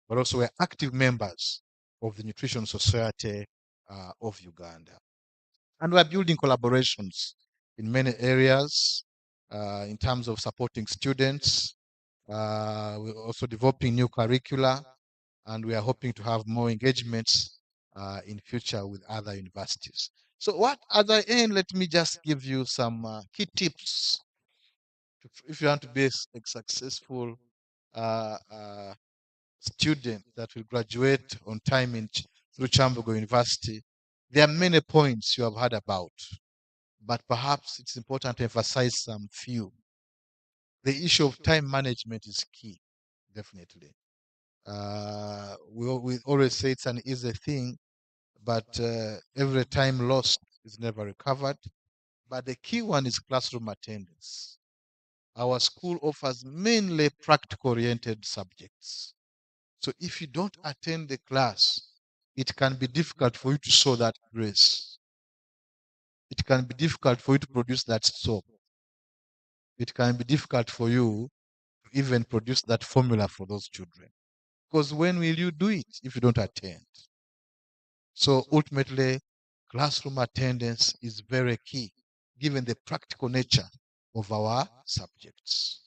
S16: but also we're active members of the Nutrition Society of Uganda. And we're building collaborations in many areas in terms of supporting students. We're also developing new curricula, and we are hoping to have more engagements in future with other universities. So what, as I end, let me just give you some key tips if you want to be a successful student that will graduate on time through Kyambogo University. There are many points you have heard about, but perhaps it's important to emphasize some few. The issue of time management is key, definitely. We always say it's an easy thing, but every time lost is never recovered. But the key one is classroom attendance. Our school offers mainly practical-oriented subjects. So if you don't attend the class, it can be difficult for you to show that grace. It can be difficult for you to produce that soap. It can be difficult for you to even produce that formula for those children. Because when will you do it if you don't attend? So ultimately, classroom attendance is very key, given the practical nature of our subjects.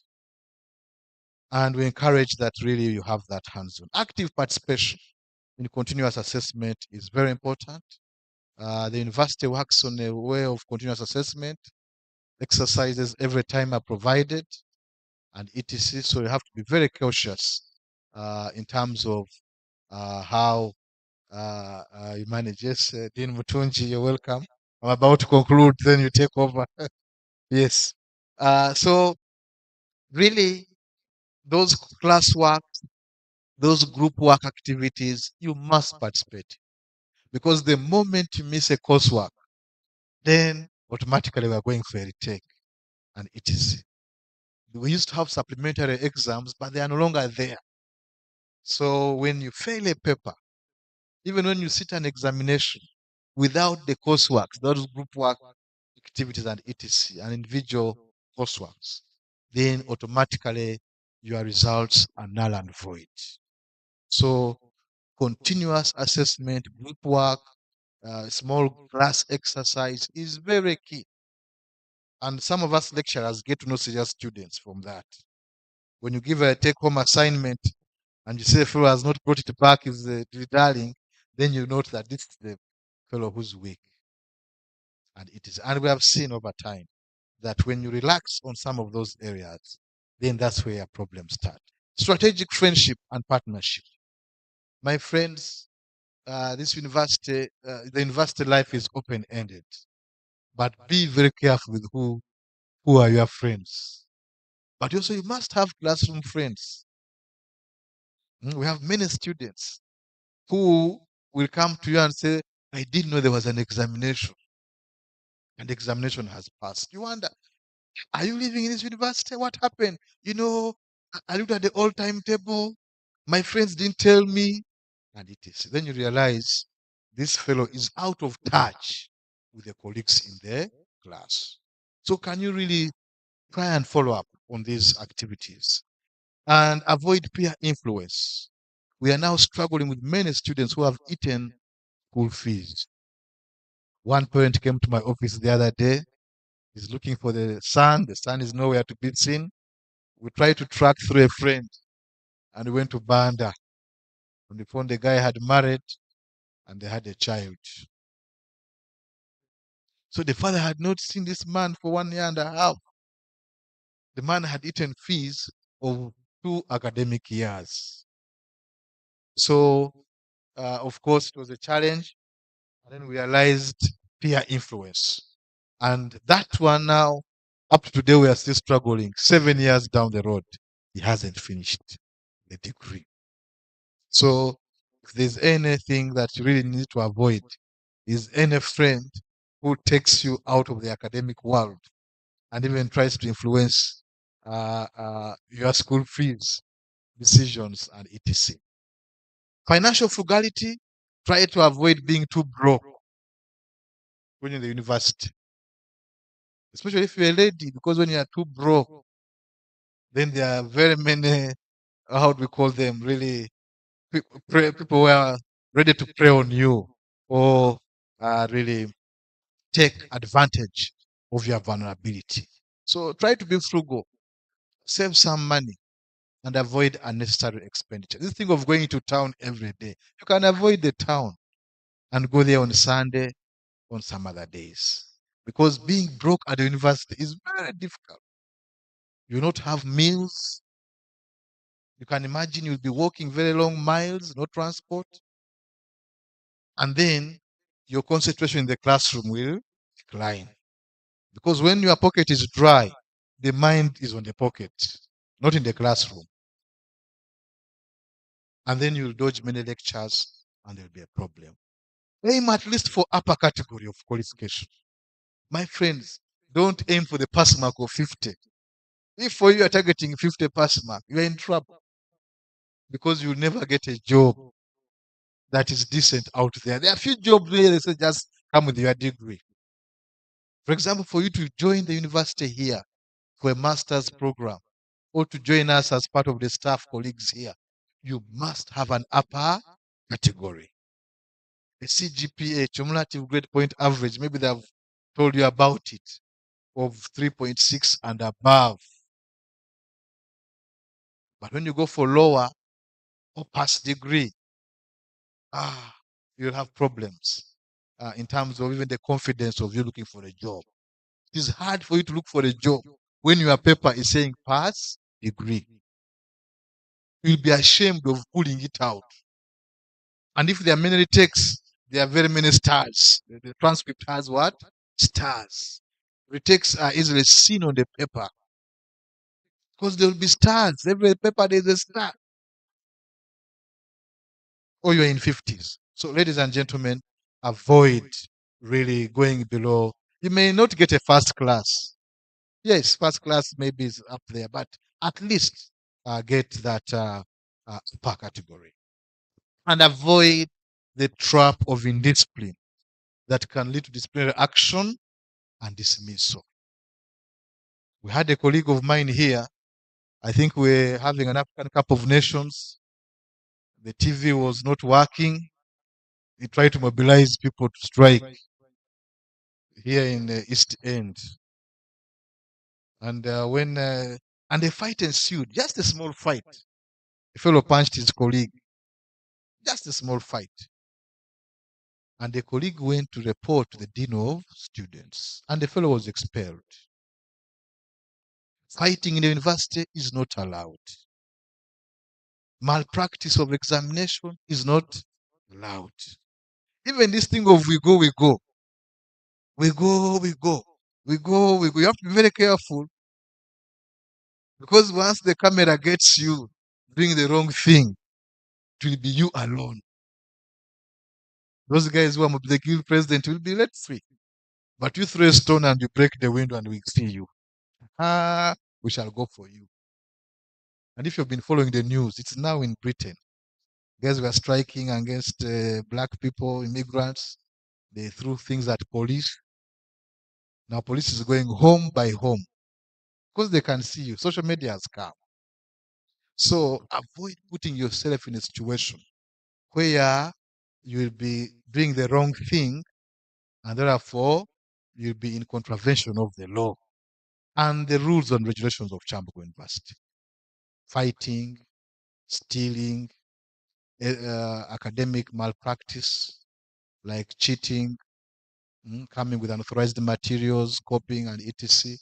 S16: And we encourage that really you have that hands-on. Active participation in continuous assessment is very important. The university works on a way of continuous assessment. Exercises every time are provided, and etc. So you have to be very cautious in terms of how you manage. Yes, Dean Mutunji, you're welcome. I'm about to conclude, then you take over. Yes. So really, those classwork, those group work activities, you must participate. Because the moment you miss a coursework, then automatically we are going for a retake and etc. We used to have supplementary exams, but they are no longer there. So when you fail a paper, even when you sit an examination without the coursework, those group work activities and etc. and individual courseworks, then automatically your results are null and void. So continuous assessment, group work, small class exercise is very key. And some of us lecturers get to know serious students from that. When you give a take-home assignment and you say the fellow has not brought it back, is darling, then you note that this is the fellow who's weak. And it is, and we have seen over time that when you relax on some of those areas, then that's where problems start. Strategic friendship and partnership. My friends, this university, the university life is open-ended, but be very careful with who are your friends. But also you must have classroom friends. We have many students who will come to you and say, I didn't know there was an examination, and the examination has passed. You wonder, are you living in this university? What happened? You know, I looked at the old timetable. My friends didn't tell me. And it is. Then you realize this fellow is out of touch with the colleagues in the class. So can you really try and follow up on these activities and avoid peer influence? We are now struggling with many students who have eaten school fees. One parent came to my office the other day. He's looking for the son. The son is nowhere to be seen. We tried to track through a friend and we went to Banda. And we found the guy had married and they had a child. So the father had not seen this man for 1 year and a half. The man had eaten fees of 2 academic years. So, of course, it was a challenge. And then we realized peer influence. And that one now, up to today, we are still struggling. 7 years down the road, he hasn't finished the degree. So, if there's anything that you really need to avoid, is any friend who takes you out of the academic world and even tries to influence your school fees, decisions, and etc. Financial frugality, try to avoid being too broke when you're in the university. Especially if you're a lady, because when you are too broke, then there are very many, how do we call them, really, people who are ready to prey on you or really take advantage of your vulnerability. So try to be frugal, save some money, and avoid unnecessary expenditure. This thing of going to town every day, you can avoid the town and go there on Sunday, on some other days. Because being broke at the university is very difficult. You not have meals. You can imagine you'll be walking very long miles, no transport. And then your concentration in the classroom will decline. Because when your pocket is dry, the mind is on the pocket, not in the classroom. And then you'll dodge many lectures and there'll be a problem. Aim at least for upper category of qualification. My friends, don't aim for the pass mark of 50. If for you are targeting 50 pass mark, you are in trouble because you'll never get a job that is decent out there. There are few jobs where they say just come with your degree. For example, for you to join the university here for a master's program or to join us as part of the staff colleagues here, you must have an upper category. A CGPA, cumulative grade point average, maybe they've told you about it, of 3.6 and above. But when you go for lower or past degree, you'll have problems in terms of even the confidence of you looking for a job. It is hard for you to look for a job when your paper is saying pass degree. You'll be ashamed of pulling it out. And if there are many retakes, there are very many stars. The transcript has what? Stars. Retakes are easily seen on the paper because there will be stars. Every paper there's a star. Or you're in 50s. So, ladies and gentlemen, avoid really going below. You may not get a first class. Yes, first class maybe is up there, but at least get that upper category. And avoid the trap of indiscipline that can lead to disciplinary action and dismissal. We had a colleague of mine here. I think we're having an African Cup of Nations. The TV was not working. He tried to mobilize people to strike here in the East End. And and a fight ensued, just a small fight. A fellow punched his colleague, just a small fight. And the colleague went to report to the dean of students, and the fellow was expelled. Fighting in the university is not allowed. Malpractice of examination is not allowed. Even this thing of we go, we go. We go, we go. We go, we go. You have to be very careful. Because once the camera gets you doing the wrong thing, it will be you alone. Those guys who are the guild president will be let free. But you throw a stone and you break the window and we see you. We shall go for you. And if you've been following the news, it's now in Britain. Guys were striking against black people, immigrants. They threw things at police. Now police is going home by home because they can see you. Social media has come. So avoid putting yourself in a situation where you will be doing the wrong thing and therefore you'll be in contravention of the law and the rules and regulations of Kyambogo University. Fighting, stealing, academic malpractice like cheating, coming with unauthorized materials, copying and etc.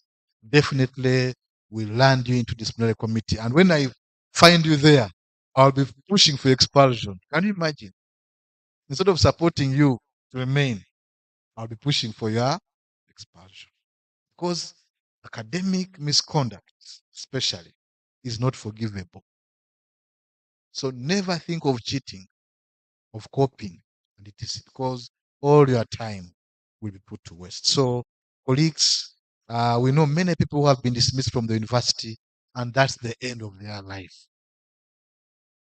S16: Definitely will land you into disciplinary committee. And when I find you there, I'll be pushing for expulsion. Can you imagine? Instead of supporting you to remain, I'll be pushing for your expulsion. Because academic misconduct, especially, is not forgivable. So never think of cheating, of copying, and it is because all your time will be put to waste. So, colleagues, we know many people who have been dismissed from the university, and that's the end of their life.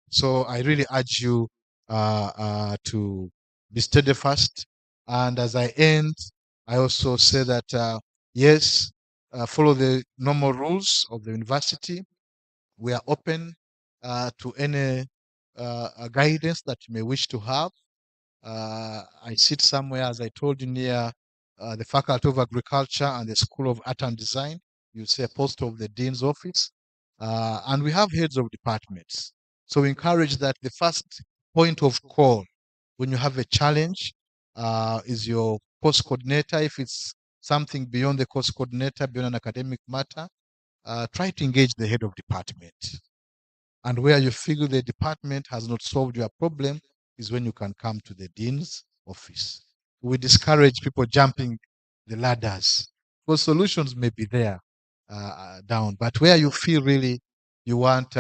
S16: So, I really urge you to be steadfast. And as I end, I also say that yes, follow the normal rules of the university. We are open to any guidance that you may wish to have. I sit somewhere, as I told you, near the Faculty of Agriculture and the School of Art and Design. You see a post of the Dean's office. And we have heads of departments. So we encourage that the first point of call when you have a challenge is your course coordinator. If it's something beyond the course coordinator, beyond an academic matter, try to engage the head of department. And where you feel the department has not solved your problem is when you can come to the dean's office. We discourage people jumping the ladders because solutions may be there down. But where you feel really you want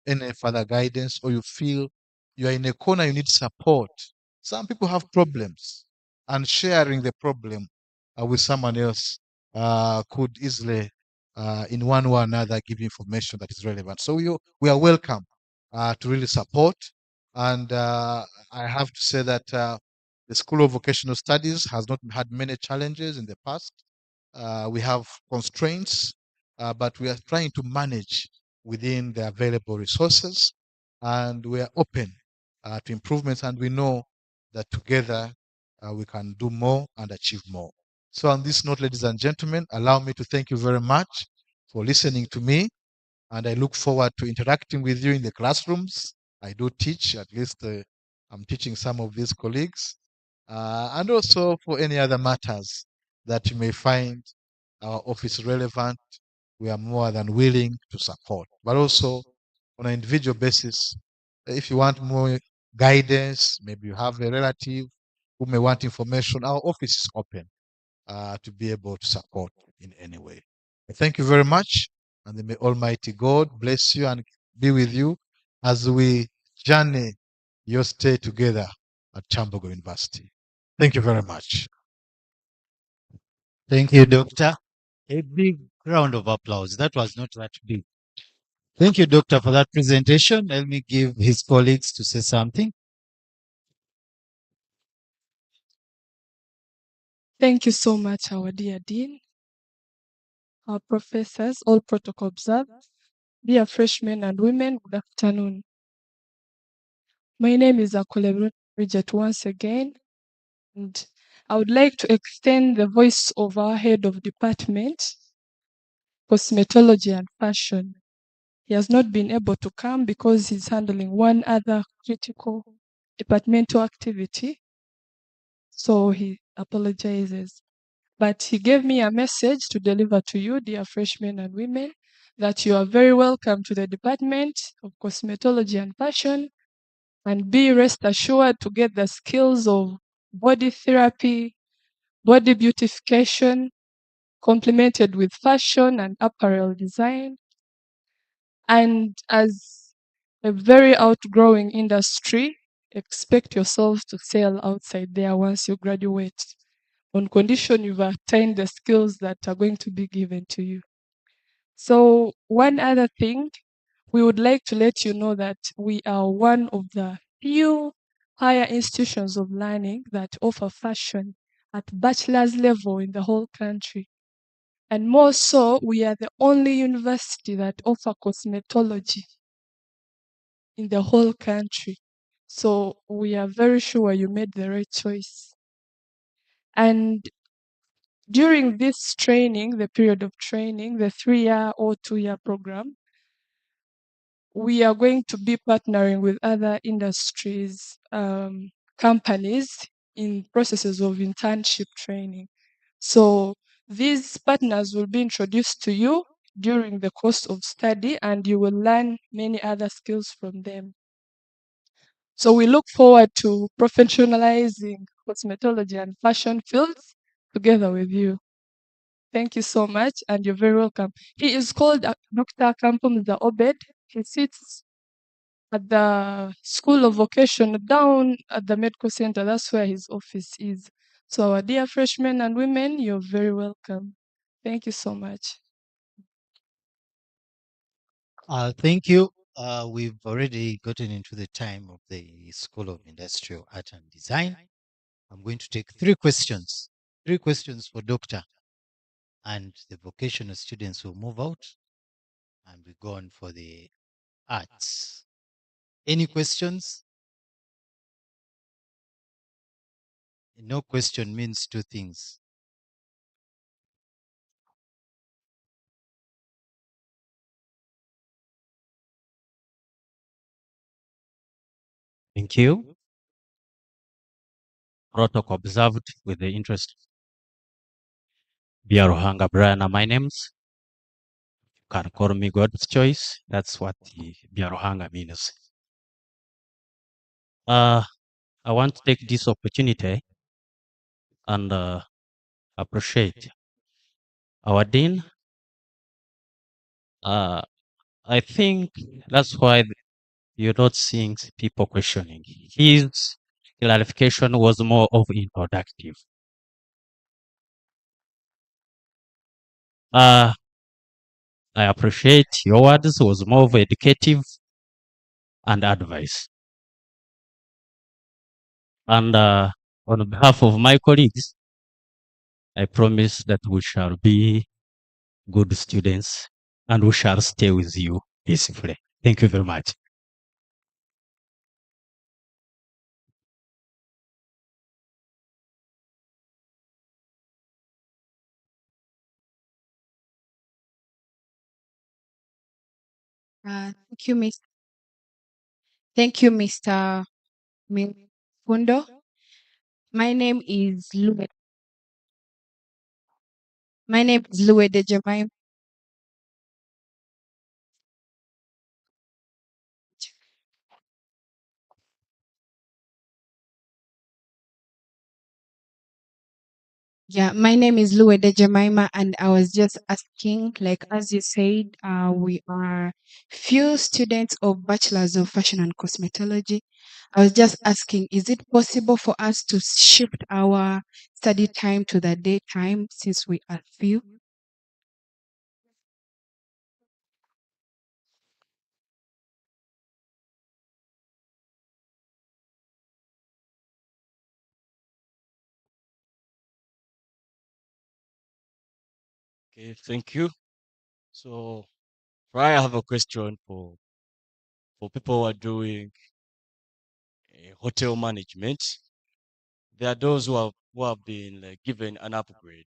S16: any further guidance or you feel you are in a corner, you need support. Some people have problems, and sharing the problem with someone else could easily in one way or another give information that is relevant. So we are welcome to really support. And I have to say that the School of Vocational Studies has not had many challenges in the past. We have constraints, but we are trying to manage within the available resources. And we are open to improvements. And we know that together we can do more and achieve more. So on this note, ladies and gentlemen, allow me to thank you very much for listening to me. And I look forward to interacting with you in the classrooms. I do teach, at least I'm teaching some of these colleagues. And also for any other matters that you may find our office relevant, we are more than willing to support. But also on an individual basis, if you want more guidance, maybe you have a relative who may want information, our office is open to be able to support in any way. Thank you very much, and may Almighty God bless you and be with you as we journey your stay together at Kyambogo University. Thank you very much.
S1: Thank you, Doctor. A big round of applause. That was not that big. Thank you, Doctor, for that presentation. Let me give his colleagues to say something.
S18: Thank you so much, our dear Dean, our professors, all protocol observed, dear freshmen and women, good afternoon. My name is Akole Bridget once again, and I would like to extend the voice of our head of department, cosmetology and fashion. He has not been able to come because he's handling one other critical departmental activity, so he apologizes. But he gave me a message to deliver to you, dear freshmen and women, that you are very welcome to the Department of Cosmetology and Fashion, and be rest assured to get the skills of body therapy, body beautification, complemented with fashion and apparel design. And as a very outgrowing industry, expect yourselves to sail outside there once you graduate, on condition you've attained the skills that are going to be given to you. So, one other thing, we would like to let you know that we are one of the few higher institutions of learning that offer fashion at bachelor's level in the whole country. And more so, we are the only university that offer cosmetology in the whole country. So we are very sure you made the right choice. And during this training, the period of training, the 3-year or 2-year program, we are going to be partnering with other industries, companies in processes of internship training. So these partners will be introduced to you during the course of study, and you will learn many other skills from them. So we look forward to professionalizing cosmetology and fashion fields together with you. Thank you so much, and you're very welcome. He is called Dr. Kampumza Obed. He sits at the School of Vocational down at the medical center. That's where his office is. So our dear freshmen and women, you're very welcome. Thank you so much.
S1: Thank you. We've already gotten into the time of the School of Industrial Art and Design. I'm going to take 3 questions. 3 questions for Doctor. And the vocational students will move out and we go on for the arts. Any questions? No question means 2 things.
S3: Thank you. Protocol observed with the interest. Biaruhanga Brian are my names. You can call me God's choice. That's what the Biaruhanga means. I want to take this opportunity and appreciate our dean. I think that's why you're not seeing people questioning. His clarification was more of introductive. I appreciate your words was more of educative and advice. And on behalf of my colleagues, I promise that we shall be good students and we shall stay with you peacefully. Thank you very much.
S20: Thank you, Miss. Thank you, Mr. Fundo. My name is Lue. My name is Lue de Jemima. Yeah, my name is Lue de Jemima, and I was just asking, like as you said, we are few students of Bachelors of Fashion and Cosmetology. I was just asking, is it possible for us to shift our study time to the daytime since we are few?
S19: Okay, thank you. So, I have a question for people who are doing hotel management. There are those who have been given an upgrade.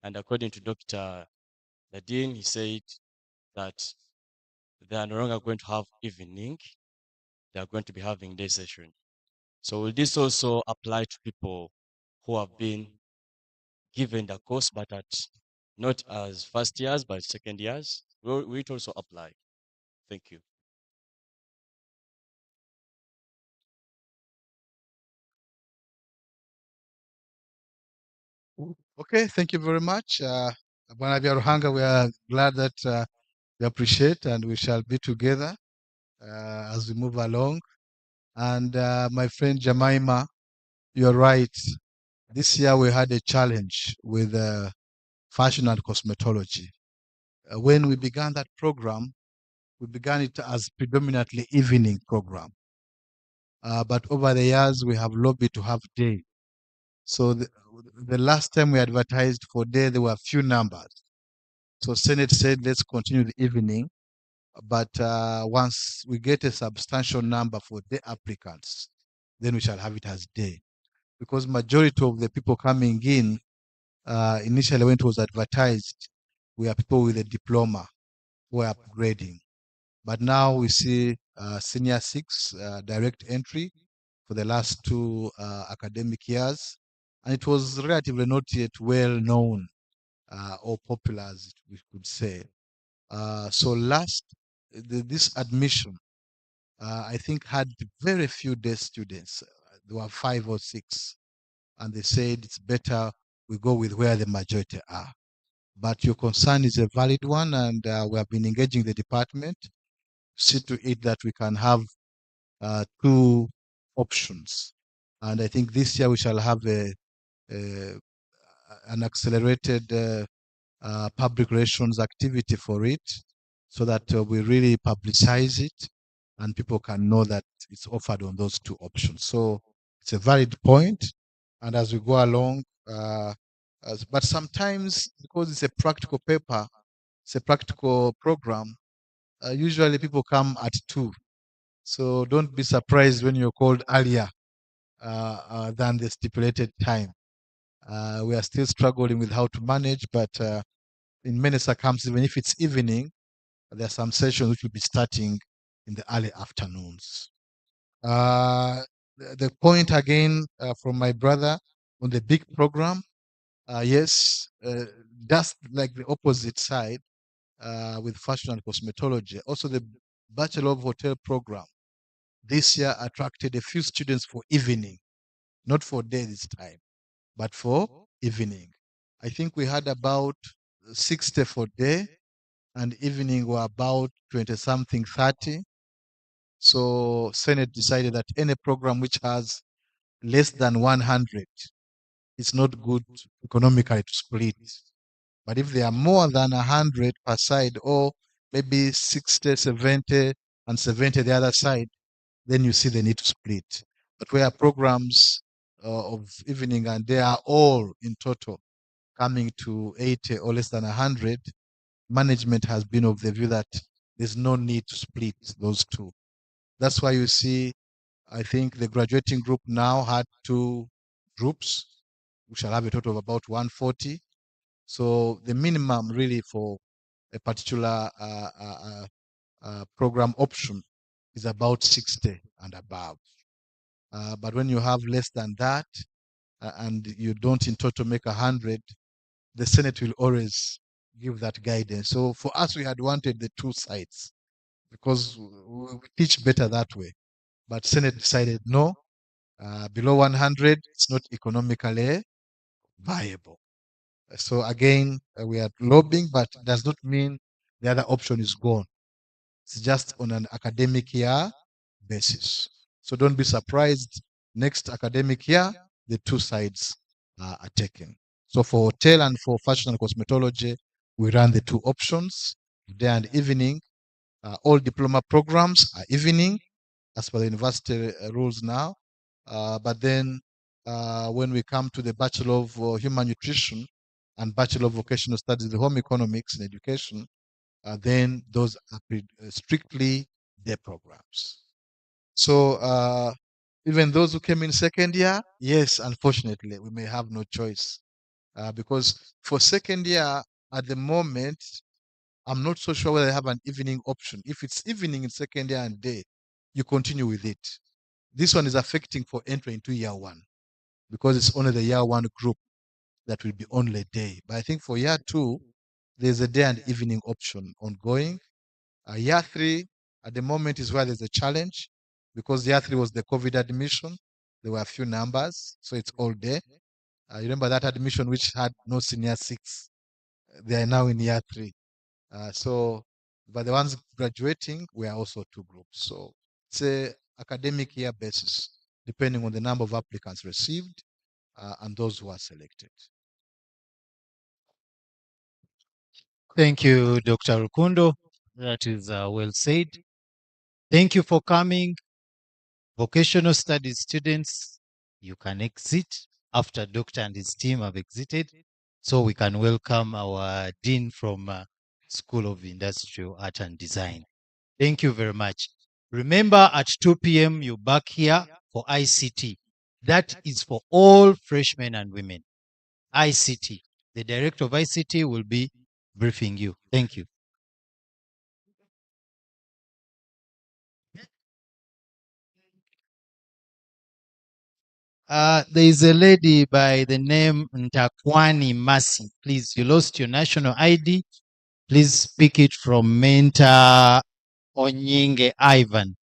S19: And according to Dr. the dean, he said that they are no longer going to have evening, they are going to be having day session. So will this also apply to people who have been given the course but at not as first years but second years? Will it also apply? Thank you.
S16: Okay, thank you very much. Bwana Ruhanga, we are glad that we appreciate and we shall be together as we move along. And my friend Jemima, you're right. This year we had a challenge with fashion and cosmetology. When we began that program, we began it as predominantly evening program. But over the years, we have lobbied to have day. So the last time we advertised for day, there were few numbers. So Senate said, let's continue the evening. But once we get a substantial number for day applicants, then we shall have it as day. Because majority of the people coming in, initially when it was advertised, we are people with a diploma who are upgrading. But now we see senior 6 direct entry for the last 2 academic years. And it was relatively not yet well known or popular, as we could say. So this admission, I think had very few day students. There were 5 or 6. And they said it's better we go with where the majority are. But your concern is a valid one, and we have been engaging the department, see to it that we can have 2 options. And I think this year we shall have an accelerated public relations activity for it, so that we really publicize it and people can know that it's offered on those 2 options. So it's a valid point. And as we go along, but sometimes because it's a practical paper, it's a practical program, usually people come at 2. So don't be surprised when you're called earlier than the stipulated time. We are still struggling with how to manage, but in many circumstances, even if it's evening, there are some sessions which will be starting in the early afternoons. The point again from my brother on the big program, yes, just like the opposite side with fashion and cosmetology. Also, the Bachelor of Hotel program this year attracted a few students for evening, not for day this time, but for evening. I think we had about 60 for day, and evening were about 20 something, 30. So Senate decided that any program which has less than 100, it's not good economically to split. But if there are more than 100 per side, or maybe 60, 70, and 70 the other side, then you see the need to split. But where programs of evening and day are all in total coming to 80 or less than 100, management has been of the view that there's no need to split those 2. That's why you see, I think the graduating group now had 2 groups. We shall have a total of about 140. So the minimum really for a particular program option is about 60 and above. But when you have less than that and you don't in total make 100, the Senate will always give that guidance. So for us, we had wanted the 2 sides because we teach better that way. But Senate decided no, below 100, it's not economically viable. So again, we are lobbying, but does not mean the other option is gone. It's just on an academic year basis. So don't be surprised. Next academic year, the 2 sides are taken. So for hotel and for fashion and cosmetology, we run the 2 options, day and evening. All diploma programs are evening as per the university rules now. But then when we come to the Bachelor of Human Nutrition and Bachelor of Vocational Studies, the Home Economics and Education, then those are strictly day programs. So Even those who came in second year, yes, unfortunately, we may have no choice. Because for second year, at the moment, I'm not so sure whether they have an evening option. If it's evening in second year and day, you continue with it. This one is affecting for entry into year one because it's only the year one group that will be only day. But I think for year two, there's a day and evening option ongoing. Year three, at the moment, is where there's a challenge because year three was the COVID admission. There were a few numbers, so it's all day. You remember that admission which had no senior six? They are now in year three. But the ones graduating, we are also two groups. So it's a academic year basis, depending on the number of applicants received and those who are selected.
S1: Thank you, Dr. Rukundo. That is well said. Thank you for coming. Vocational studies students, you can exit after Doctor and his team have exited. So we can welcome our Dean from School of Industrial Art and Design. Thank you very much. Remember at 2 p.m. you're back here for ICT. That is for all freshmen and women. ICT. The director of ICT will be briefing you. Thank you. There is a lady by the name Ntakwani Masi. Please, you lost your national ID. Please pick it from Mentor Onyinge Ivan.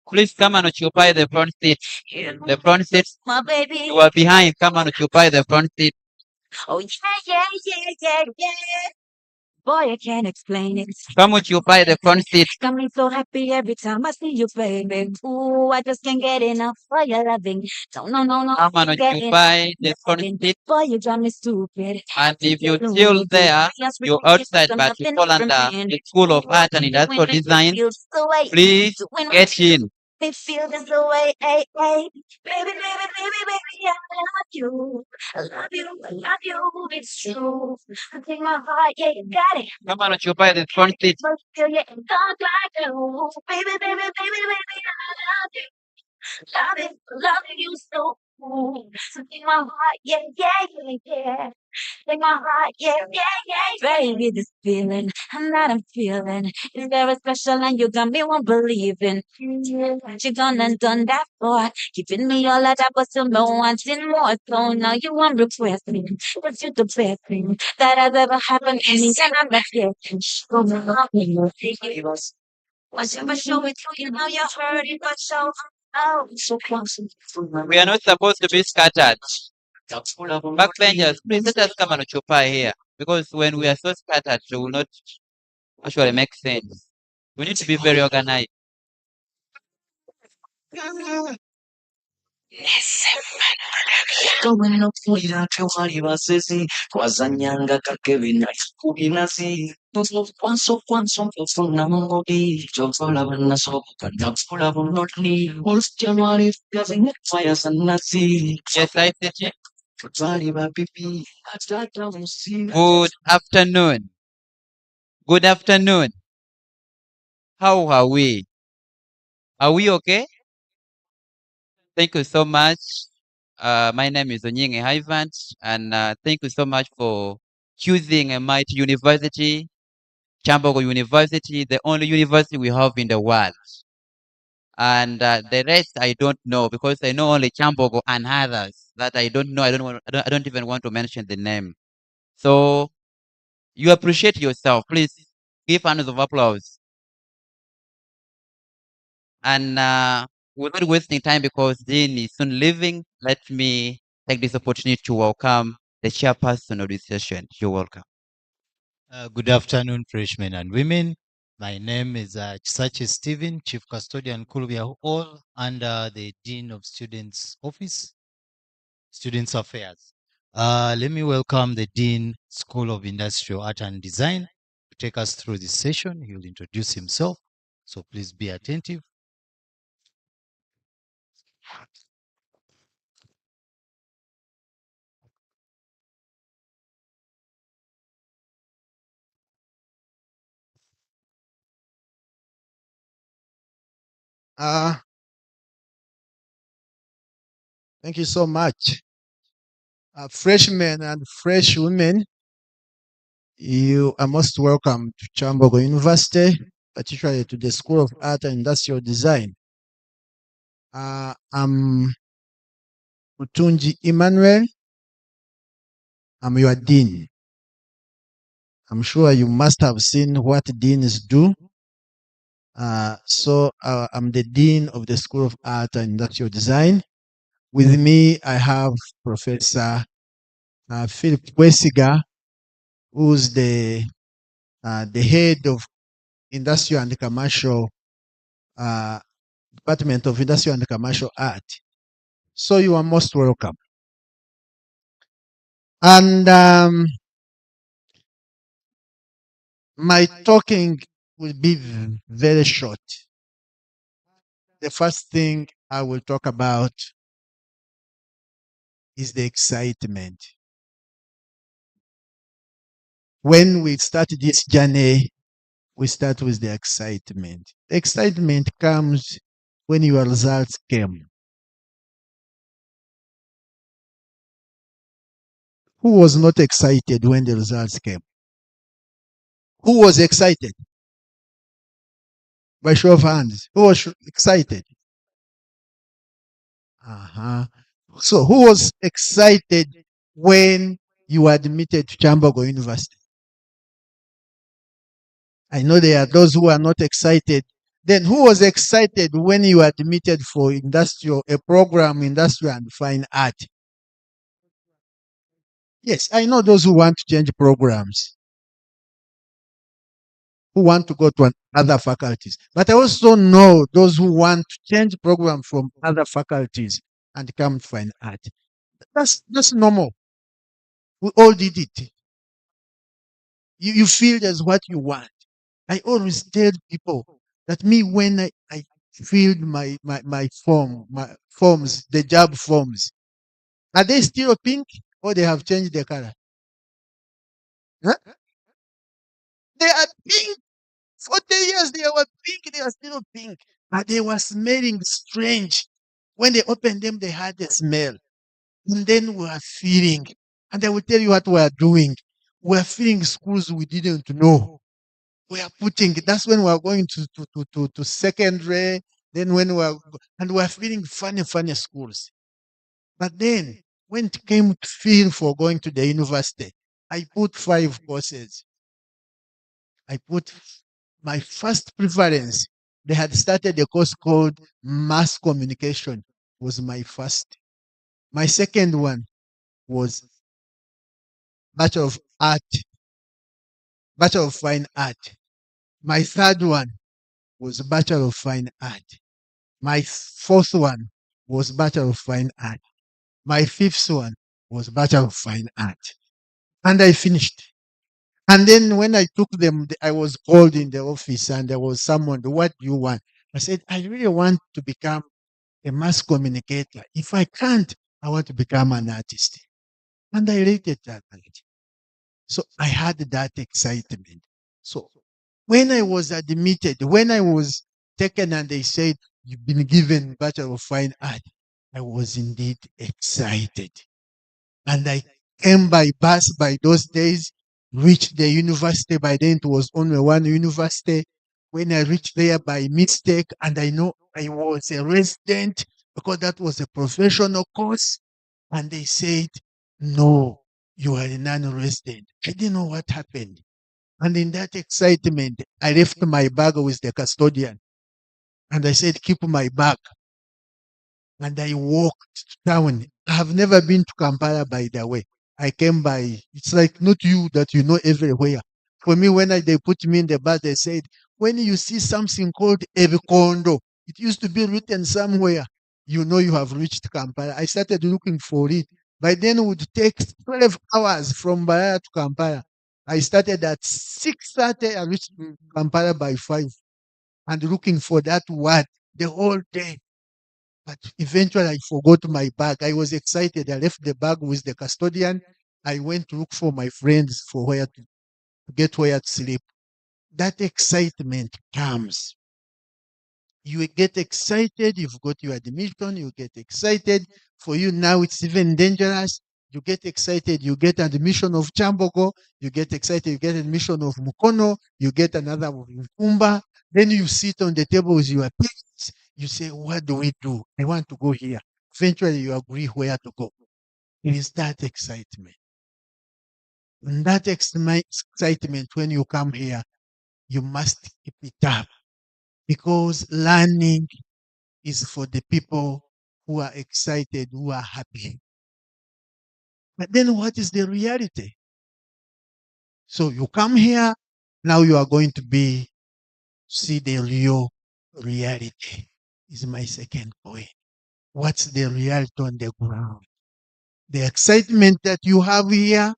S6: Please come and occupy the front seat. The front seat.
S13: My baby.
S6: You are behind. Come and occupy the front seat.
S13: Oh yeah. Boy, I can't explain it.
S6: Come occupy the front seat.
S13: Got me so happy every time I see you, baby. Ooh, I just can't get enough for your loving. No,
S6: Come and
S13: can't get
S6: occupy
S13: enough.
S6: the front seat.
S13: Boy, you drive me stupid.
S6: And if you're still there, you're outside but you fall under the School of Art and Industrial Design, please get in.
S13: Me feel this the way, hey. Baby, I love you. I love you, it's true. I take my heart, yeah, you got it.
S6: Come and occupy the front seat.
S13: But feel you talk like you. Baby, I love you. Loving you so. So take my heart, yeah. Take my heart, yeah. Baby, this feeling I'm feeling is very special, and you got me won't believe in. What you done and done that for? Keeping me all of that, but still no wanting more. So now you want request me. But you the best thing that has ever happened to me, and I'm not yet. Go on, was ever show it to you now you heard it, but so. Oh, so close.
S6: We are not supposed to be scattered. Backbenchers, please let us come and occupy here. Because when we are so scattered, it will not actually make sense. We need to be very organized.
S8: Tomenopulira tewali basezi twazanyanga kakebina kubinasi kwanso mpofuna mungodi kyokola banasoboka nakula bunotni olutyanwali gazinefaya sanasi twali bapipi atata musina.
S6: Good afternoon. Good afternoon. How are we? Are we okay? Thank you so much. My name is Onyinge Ivan, and thank you so much for choosing a mighty university, Kyambogo University, the only university we have in the world. And the rest I don't know because I know only Kyambogo and others that I don't know. I don't even want to mention the name. So you appreciate yourself. Please give rounds of applause. And without wasting time because Dean is soon leaving, let me take this opportunity to welcome the chairperson of this session. You're welcome.
S1: Good afternoon, freshmen and women. My name is Chisache Stephen, Chief Custodian Kulvia Hall, under the Dean of Students Office, Students Affairs. Let me welcome the Dean, School of Industrial Art and Design, to take us through this session. He will introduce himself, so please be attentive.
S21: Uh, Thank you so much. Freshmen and fresh women, you are most welcome to Kyambogo University, particularly to the School of Art and Industrial Design. I'm Utunji Emmanuel. I'm your dean. I'm sure you must have seen what deans do. I'm the dean of the School of Art and Industrial Design. With me, I have Professor Philip Wesiga, who's the head of Industrial and Commercial Department of Industrial and Commercial Art. So you are most welcome. And my talking will be very short. The first thing I will talk about is the excitement. When we start this journey, we start with the excitement. The excitement comes when your results came. Who was not excited when the results came? Who was excited? By show of hands. Who was excited? So who was excited when you were admitted to Kyambogo University? I know there are those who are not excited. Then who was excited when you were admitted for a program, industrial and fine art? Yes, I know those who want to change programs, who want to go to other faculties. But I also know those who want to change program from other faculties and come to fine art. That's normal. We all did it. You feel that's what you want. I always tell people that when I filled my forms, the job forms, are they still pink or they have changed their color? Huh? They are pink. 40 years they were pink, they are still pink. But they were smelling strange. When they opened them, they had a smell. And then we are feeling, and I will tell you what we are doing. We are filling schools we didn't know. We are that's when we are going to secondary, then when and we are feeling funny schools. But then, when it came to feel for going to the university, I put 5 courses. I put my first preference. They had started a course called Mass Communication, was my first. My second one was Bachelor of Art, Bachelor of Fine Art. My third one was Bachelor of Fine Art. My fourth one was Bachelor of Fine Art. My fifth one was Bachelor of Fine Art. And I finished. And then when I took them, I was called in the office and there was someone, what do you want? I said, I really want to become a mass communicator. If I can't, I want to become an artist. And I rated that. So I had that excitement. So when I was admitted, when I was taken and they said, you've been given Bachelor of Fine Art, I was indeed excited. And I came by bus by those days, reached the university. By then it was only one university. When I reached there by mistake, and I know I was a resident because that was a professional course, and they said, no, you are a non-resident. I didn't know what happened. And in that excitement, I left my bag with the custodian. And I said, keep my bag. And I walked to town. I have never been to Kampala, by the way. I came by, it's like not you that you know everywhere. For me, when they put me in the bus, they said, when you see something called Ebikondo, it used to be written somewhere, you know you have reached Kampala. I started looking for it. By then, it would take 12 hours from Baraya to Kampala. I started at 6:30, I reached Kampala by 5, and looking for that word the whole day. But eventually I forgot my bag. I was excited. I left the bag with the custodian. I went to look for my friends for where to get where to sleep. That excitement comes. You get excited, you've got your admission, you get excited. For you now, it's even dangerous. You get excited, you get admission of Kyambogo, you get excited, you get admission of Mukono, you get another of Mkumba. Then you sit on the table with your parents. You say, what do we do? I want to go here. Eventually, you agree where to go. It is that excitement. And that excitement, when you come here, you must keep it up, because learning is for the people who are excited, who are happy. But then what is the reality? So you come here, now you are going to see the real reality, is my second point. What's the reality on the ground? The excitement that you have here,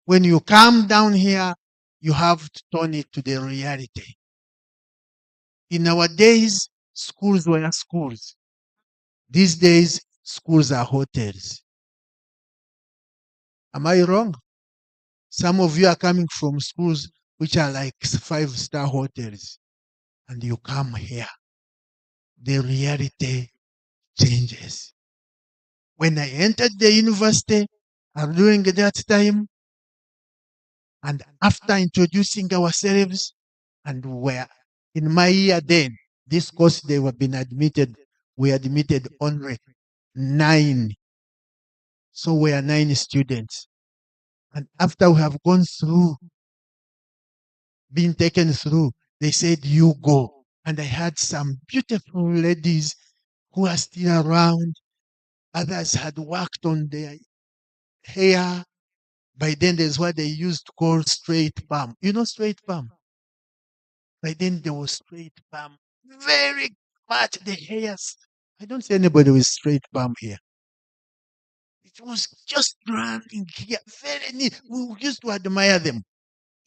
S21: when you come down here, you have to turn it to the reality. In our days, schools were schools. These days, schools are hotels. Am I wrong? Some of you are coming from schools which are like 5-star hotels, and you come here. The reality changes. When I entered the university, during that time, and after introducing ourselves, and were in my year then, this course they were being admitted, we admitted only 9. So we are 9 students. And after we have gone through, been taken through, they said, you go. And I had some beautiful ladies who are still around. Others had worked on their hair. By then, there's what they used to call straight palm. You know straight palm? By then, there was straight palm. Very much the hairs. I don't see anybody with straight palm here. It was just running here, very neat. We used to admire them.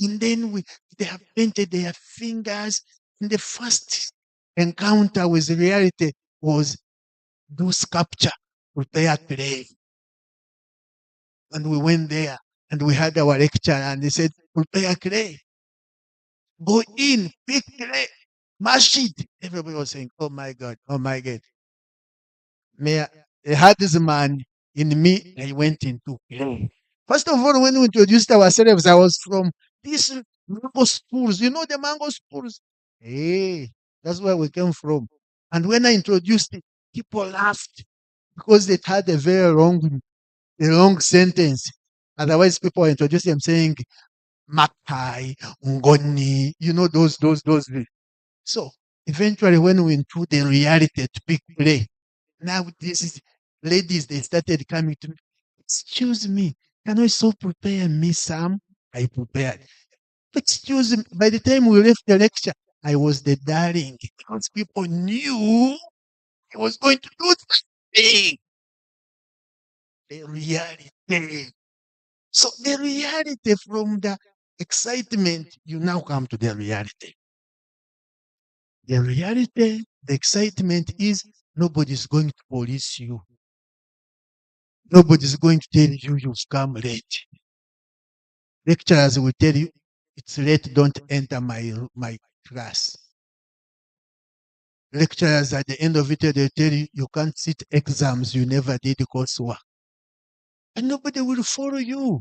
S21: And then they have painted their fingers. And the first encounter with reality was do sculpture, prepare clay. And we went there and we had our lecture, and they said, prepare clay. Go in, pick clay, mash it. Everybody was saying, oh my God, oh my God. I had this man in me, I went into clay. First of all, when we introduced ourselves, I was from these mango schools. You know the mango schools? Hey, that's where we came from. And when I introduced it, people laughed because it had a very long sentence. Otherwise, people were introducing them saying, Makai, Ngoni, you know, those. So eventually, when we into the reality to pick play, now this is ladies, they started coming to me. Excuse me, can you so prepare me some? I prepared. Excuse me, by the time we left the lecture, I was the darling because people knew I was going to do something. The reality. So the reality, from the excitement, you now come to the reality. The reality, the excitement is nobody's going to police you. Nobody's going to tell you you've come late. Lecturers will tell you, it's late, don't enter my class. Lecturers at the end of it, they tell you, you can't sit exams, you never did coursework. And nobody will follow you.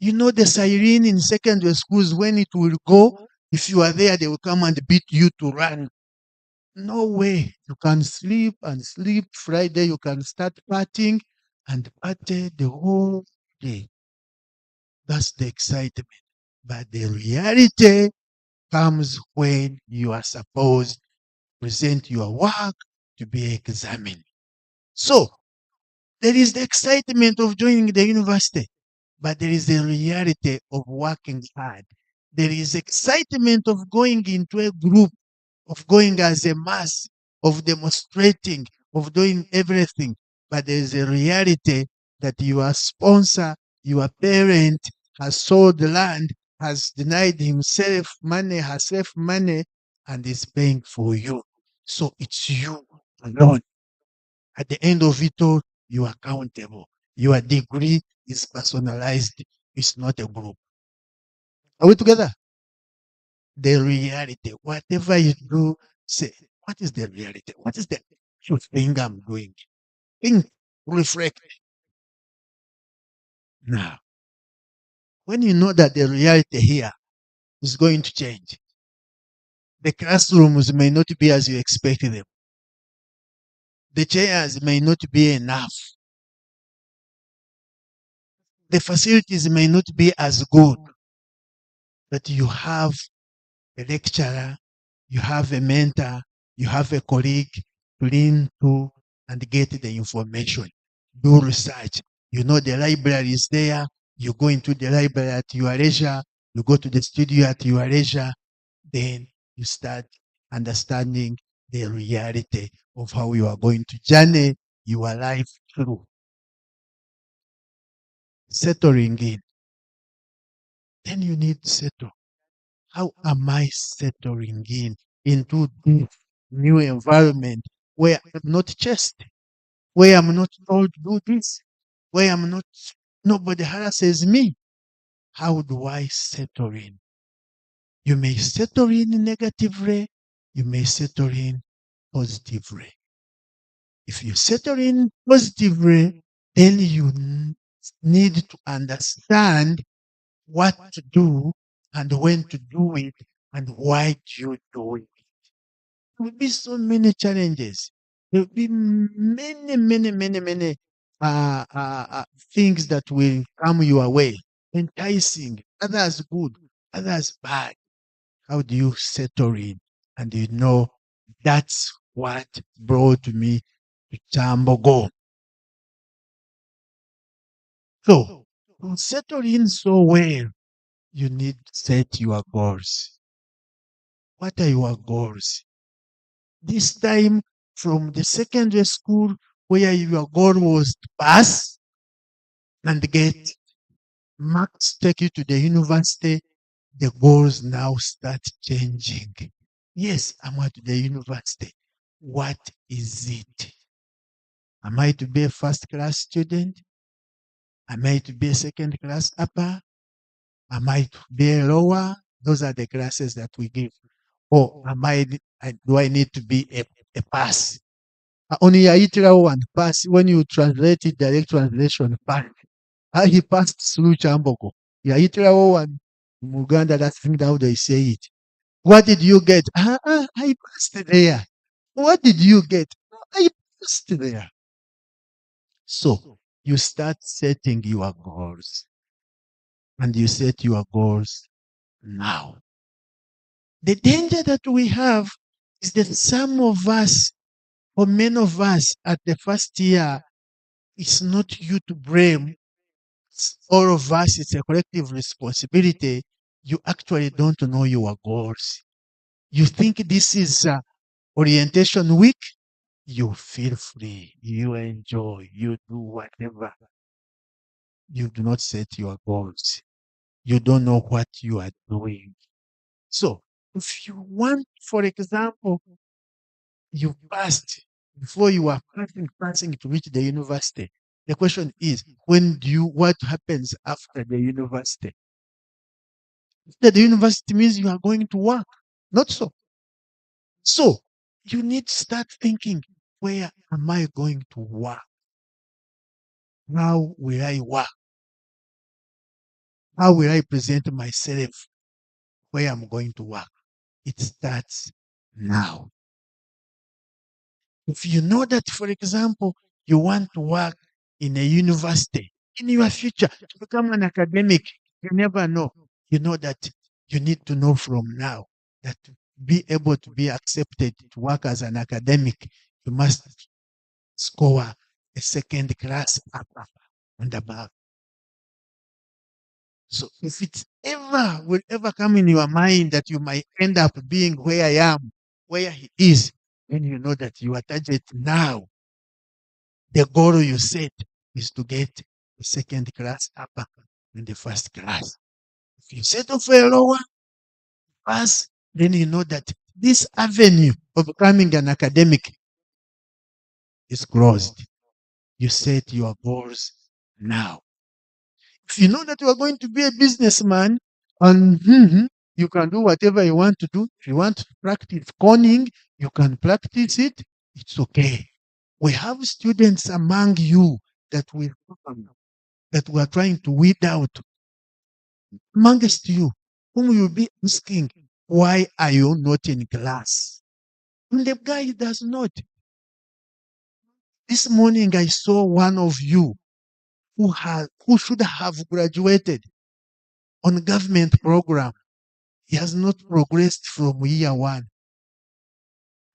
S21: You know the siren in secondary schools, when it will go, if you are there, they will come and beat you to run. No way. You can sleep and sleep. Friday, you can start partying and party the whole day. That's the excitement. But the reality comes when you are supposed to present your work to be examined. So, there is the excitement of joining the university, but there is the reality of working hard. There is excitement of going into a group, of going as a mass, of demonstrating, of doing everything. But there is a reality that your sponsor, your parent has sold the land, has denied himself money, herself money, and is paying for you. So it's you alone. At the end of it all, you are accountable. Your degree is personalized. It's not a group. Are we together? The reality, whatever you do, say, What is the reality? What is the actual thing I'm doing? Think, reflect. Now, when you know that the reality here is going to change, the classrooms may not be as you expect them. The chairs may not be enough. The facilities may not be as good. But you have a lecturer, you have a mentor, you have a colleague to lean to and get the information. Do research. You know the library is there. You go into the library at your leisure. You go to the studio at your leisure. Then you start understanding the reality of how you are going to journey your life through. Settling in. Then you need to settle. How am I settling in into this new environment where I'm not chased, where I'm not told to do this, where I'm not, nobody harasses me? How do I settle in? You may settle in negatively, you may settle in positively. If you settle in positively, then you need to understand what to do and when to do it and why do you do it. There will be so many challenges. There will be many things that will come your way. Enticing, others good, others bad. How do you settle in? And you know that's what brought me to Kyambogo. So, to settle in so well, you need to set your goals. What are your goals? This time from the secondary school where your goal was to pass and get marks take you to the university, the goals now start changing. Yes, I'm at the university. What is it? Am I to be a first class student? Am I to be a second class upper? Am I to be a lower? Those are the classes that we give. Or do I need to be a pass? Only yaitirawo one pass. When you translate it, direct translation pass. He passed through Kyambogo. Yaitirawo one Muganda, that's how they say it. What did you get? I passed there. What did you get? I passed there. So you start setting your goals. And you set your goals now. The danger that we have is that some of us, or many of us at the first year, it's not you to blame. All of us, it's a collective responsibility. You actually don't know your goals. You think this is orientation week, you feel free, you enjoy, you do whatever. You do not set your goals. You don't know what you are doing. So, if you want, for example, you passed before you are passing to reach the university. The question is, what happens after the university? After the university means you are going to work. Not so. So, you need to start thinking, where am I going to work? How will I work? How will I present myself where I'm going to work? It starts now. If you know that, for example, you want to work in a university in your future to become an academic, you never know. You know that you need to know from now that to be able to be accepted to work as an academic, you must score a second class upper and above. So if it will ever come in your mind that you might end up being where I am, where he is, then you know that your target now, the goal you set is to get a second class upper in the first class. If you settle for a lower pass, then you know that this avenue of becoming an academic is closed. You set your goals now. If you know that you are going to be a businessman, and You can do whatever you want to do. If you want to practice conning, you can practice it. It's okay. We have students among you that we are trying to weed out amongst you, whom you'll be asking, why are you not in class? And the guy does not. This morning I saw one of you who should have graduated on government program. He has not progressed from year one.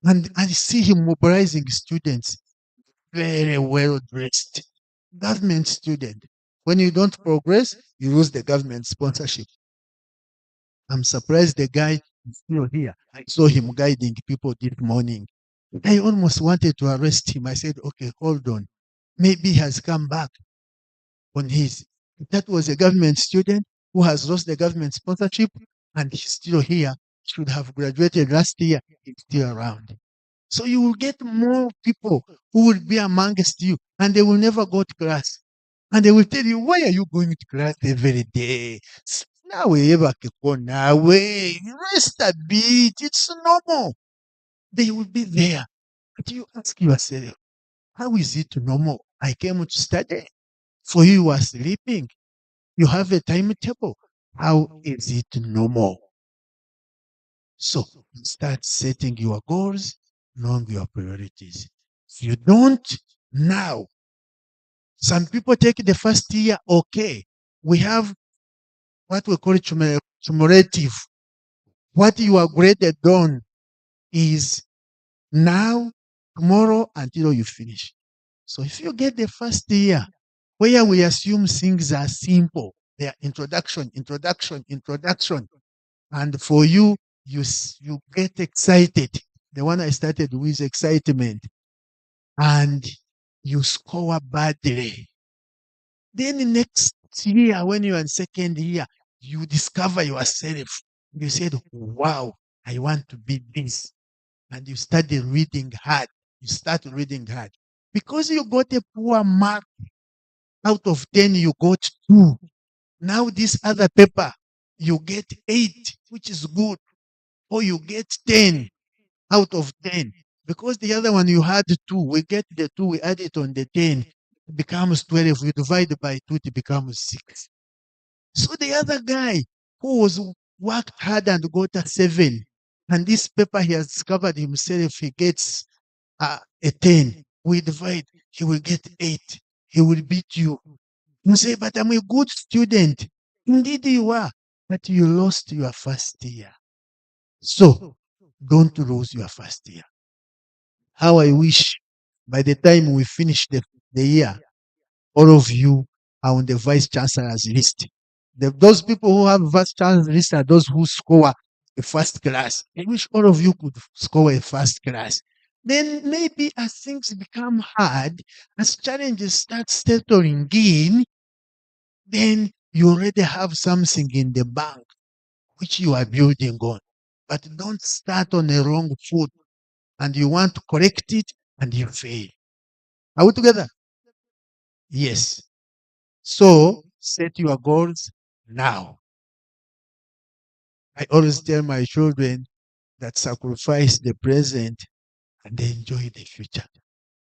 S21: And I see him mobilizing students, very well dressed. Government student. When you don't progress, you lose the government sponsorship. I'm surprised the guy is still here. I saw him guiding people this morning. I almost wanted to arrest him. I said, okay, hold on. Maybe he has come back on his. That was a government student who has lost the government sponsorship and he's still here. Should have graduated last year. He's still around. So you will get more people who will be amongst you and they will never go to class. And they will tell you, why are you going to class every day? Now rest a bit. It's normal. They will be there. But you ask yourself, how is it normal? I came to study. For you are sleeping. You have a timetable. How is it normal? So start setting your goals, knowing your priorities. If you don't, now, some people take the first year, okay. We have what we call cumulative. What you are graded on is now, tomorrow, until you finish. So if you get the first year, where we assume things are simple, they are introduction, introduction, introduction. And for you, you get excited. The one I started with excitement. And you score badly. Then the next year, when you're in second year, you discover yourself. You said, wow, I want to be this. And you started reading hard. You start reading hard. Because you got a poor mark, out of 10, you got 2. Now this other paper, you get 8, which is good. Or you get 10 out of 10. Because the other one you had 2, we get the 2, we add it on the 10, it becomes 12. We divide by 2, it becomes 6. So the other guy who was worked hard and got a 7, and this paper he has discovered himself, he gets a 10. We divide, he will get 8. He will beat you. You say, but I'm a good student. Indeed you are, but you lost your first year. So don't lose your first year. How I wish by the time we finish the year, all of you are on the vice chancellor's list. Those people who have vice chancellor's list are those who score a first class. I wish all of you could score a first class. Then maybe as things become hard, as challenges start settling in, then you already have something in the bank which you are building on. But don't start on a wrong foot and you want to correct it and you fail. Are we together? Yes. So set your goals now. I always tell my children that sacrifice the present and enjoy the future.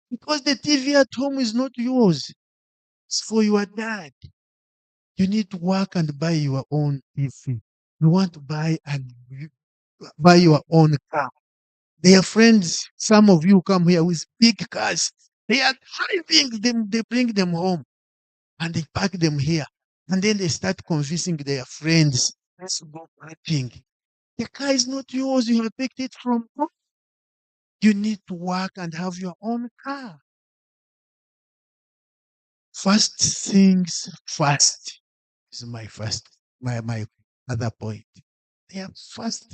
S21: Because the TV at home is not yours. It's for your dad. You need to work and buy your own TV. You want to buy your own car. Their friends, some of you come here with big cars. They are driving them, they bring them home and they park them here. And then they start convincing their friends, let's go parking. The car is not yours. You have picked it from home. You need to work and have your own car. First things first is my other point. The first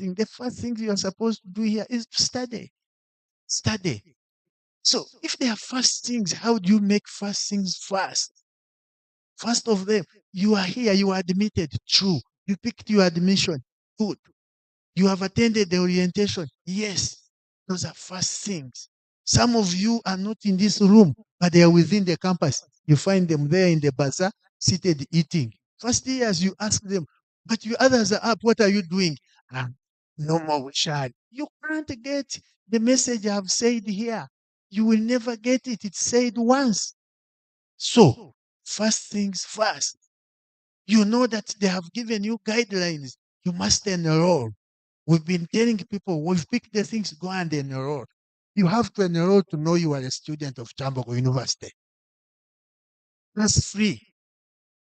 S21: thing you are supposed to do here is to study. Study. So if there are first things, how do you make first things first? First of them, you are here, you are admitted. True. You picked your admission. Good. You have attended the orientation. Yes. Those are first things. Some of you are not in this room, but they are within the campus. You find them there in the bazaar, seated eating. First years, you ask them, but you others are up. What are you doing? No more we shall. You can't get the message I've said here. You will never get it. It's said once. So, first things first. You know that they have given you guidelines. You must enroll. We've been telling people, we've picked the things, go and enroll. You have to enroll to know you are a student of Kyambogo University. That's free.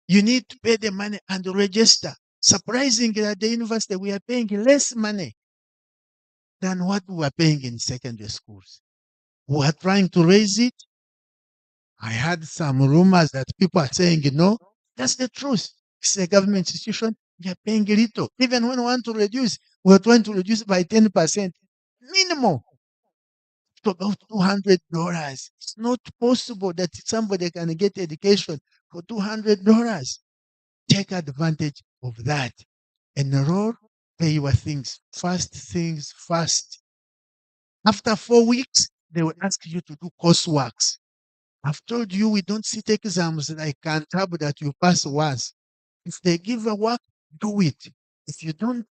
S21: You need to pay the money and register. Surprisingly, at the university, we are paying less money than what we were paying in secondary schools. We are trying to raise it. I had some rumors that people are saying, no, that's the truth. It's a government institution. We are paying little. Even when we want to reduce, we are trying to reduce by 10%. Minimum. To about $200. It's not possible that somebody can get education for $200. Take advantage of that. Enroll, pay your things. First things first. After 4 weeks, they will ask you to do courseworks. I've told you we don't sit exams like Cantab that you pass once. If they give a work, do it. If you don't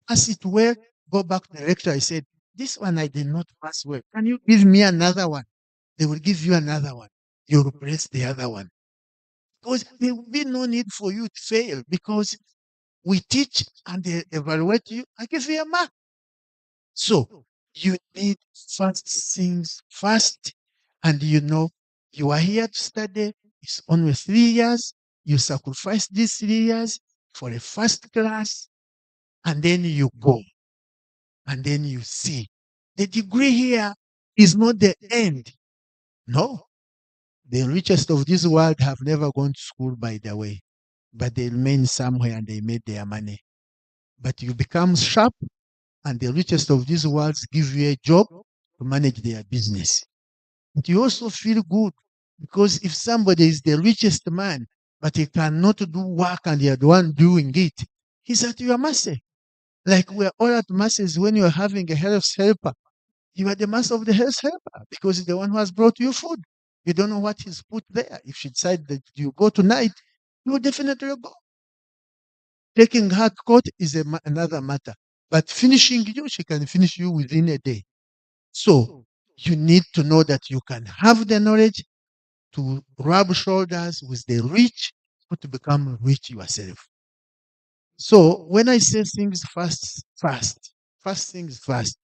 S21: pass it well, go back to the lecturer. I said, this one I did not pass well. Can you give me another one? They will give you another one. You replace the other one. Because there will be no need for you to fail because we teach and they evaluate you. I give you a mark. So you need first things first. And you know, you are here to study. It's only 3 years. You sacrifice these 3 years for a first class. And then you go. And then you see. The degree here is not the end. No. The richest of this world have never gone to school, by the way. But they remain somewhere and they made their money. But you become sharp, and the richest of these worlds give you a job to manage their business. But you also feel good because if somebody is the richest man, but he cannot do work and you're the one doing it, he's at your mercy. Like we're all at mercies when you're having a health helper. You are the master of the health helper because he's the one who has brought you food. You don't know what he's put there. If she decide that you go tonight, you will definitely go. Taking her to court is another matter. But finishing you, she can finish you within a day. So you need to know that you can have the knowledge to rub shoulders with the rich or to become rich yourself. So when I say things first things first,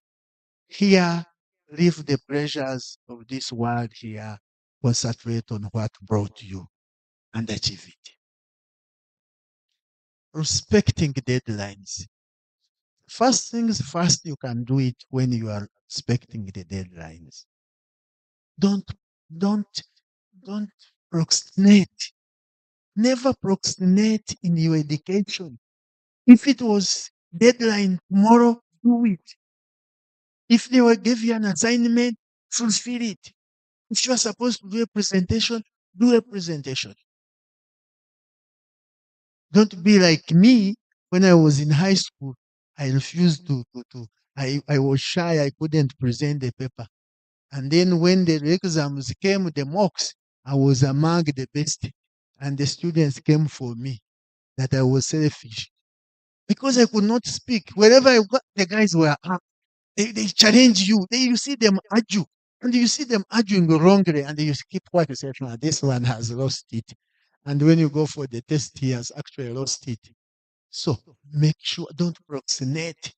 S21: here, leave the pressures of this world here, concentrate on what brought you and achieve it. Respecting deadlines. First things first, you can do it when you are respecting the deadlines. Don't procrastinate. Never procrastinate in your education. If it was deadline tomorrow, do it. If they will give you an assignment, fulfill it. If you are supposed to do a presentation, do a presentation. Don't be like me when I was in high school. I refused I was shy. I couldn't present the paper. And then when the exams came, the mocks, I was among the best. And the students came for me that I was selfish. Because I could not speak. Wherever I got, the guys were up. They challenge you. You see them argue. And you see them arguing wrongly. And you keep quiet. You say, "No, this one has lost it." And when you go for the test, he has actually lost it. So make sure, don't procrastinate.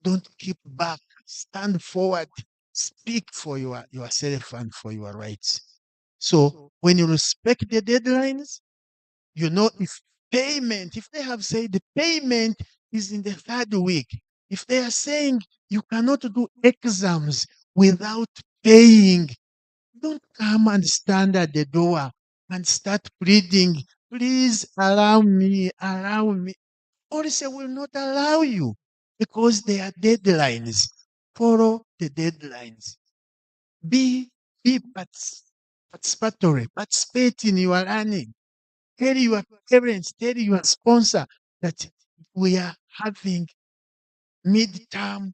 S21: Don't keep back. Stand forward. Speak for yourself and for your rights. So when you respect the deadlines, you know if they have said the payment is in the 3rd week, if they are saying you cannot do exams without paying, don't come and stand at the door and start pleading, please allow me, allow me. Policy will not allow you because there are deadlines. Follow the deadlines. Be participatory. Participate in your learning. Tell your parents, tell your sponsor that we are having midterm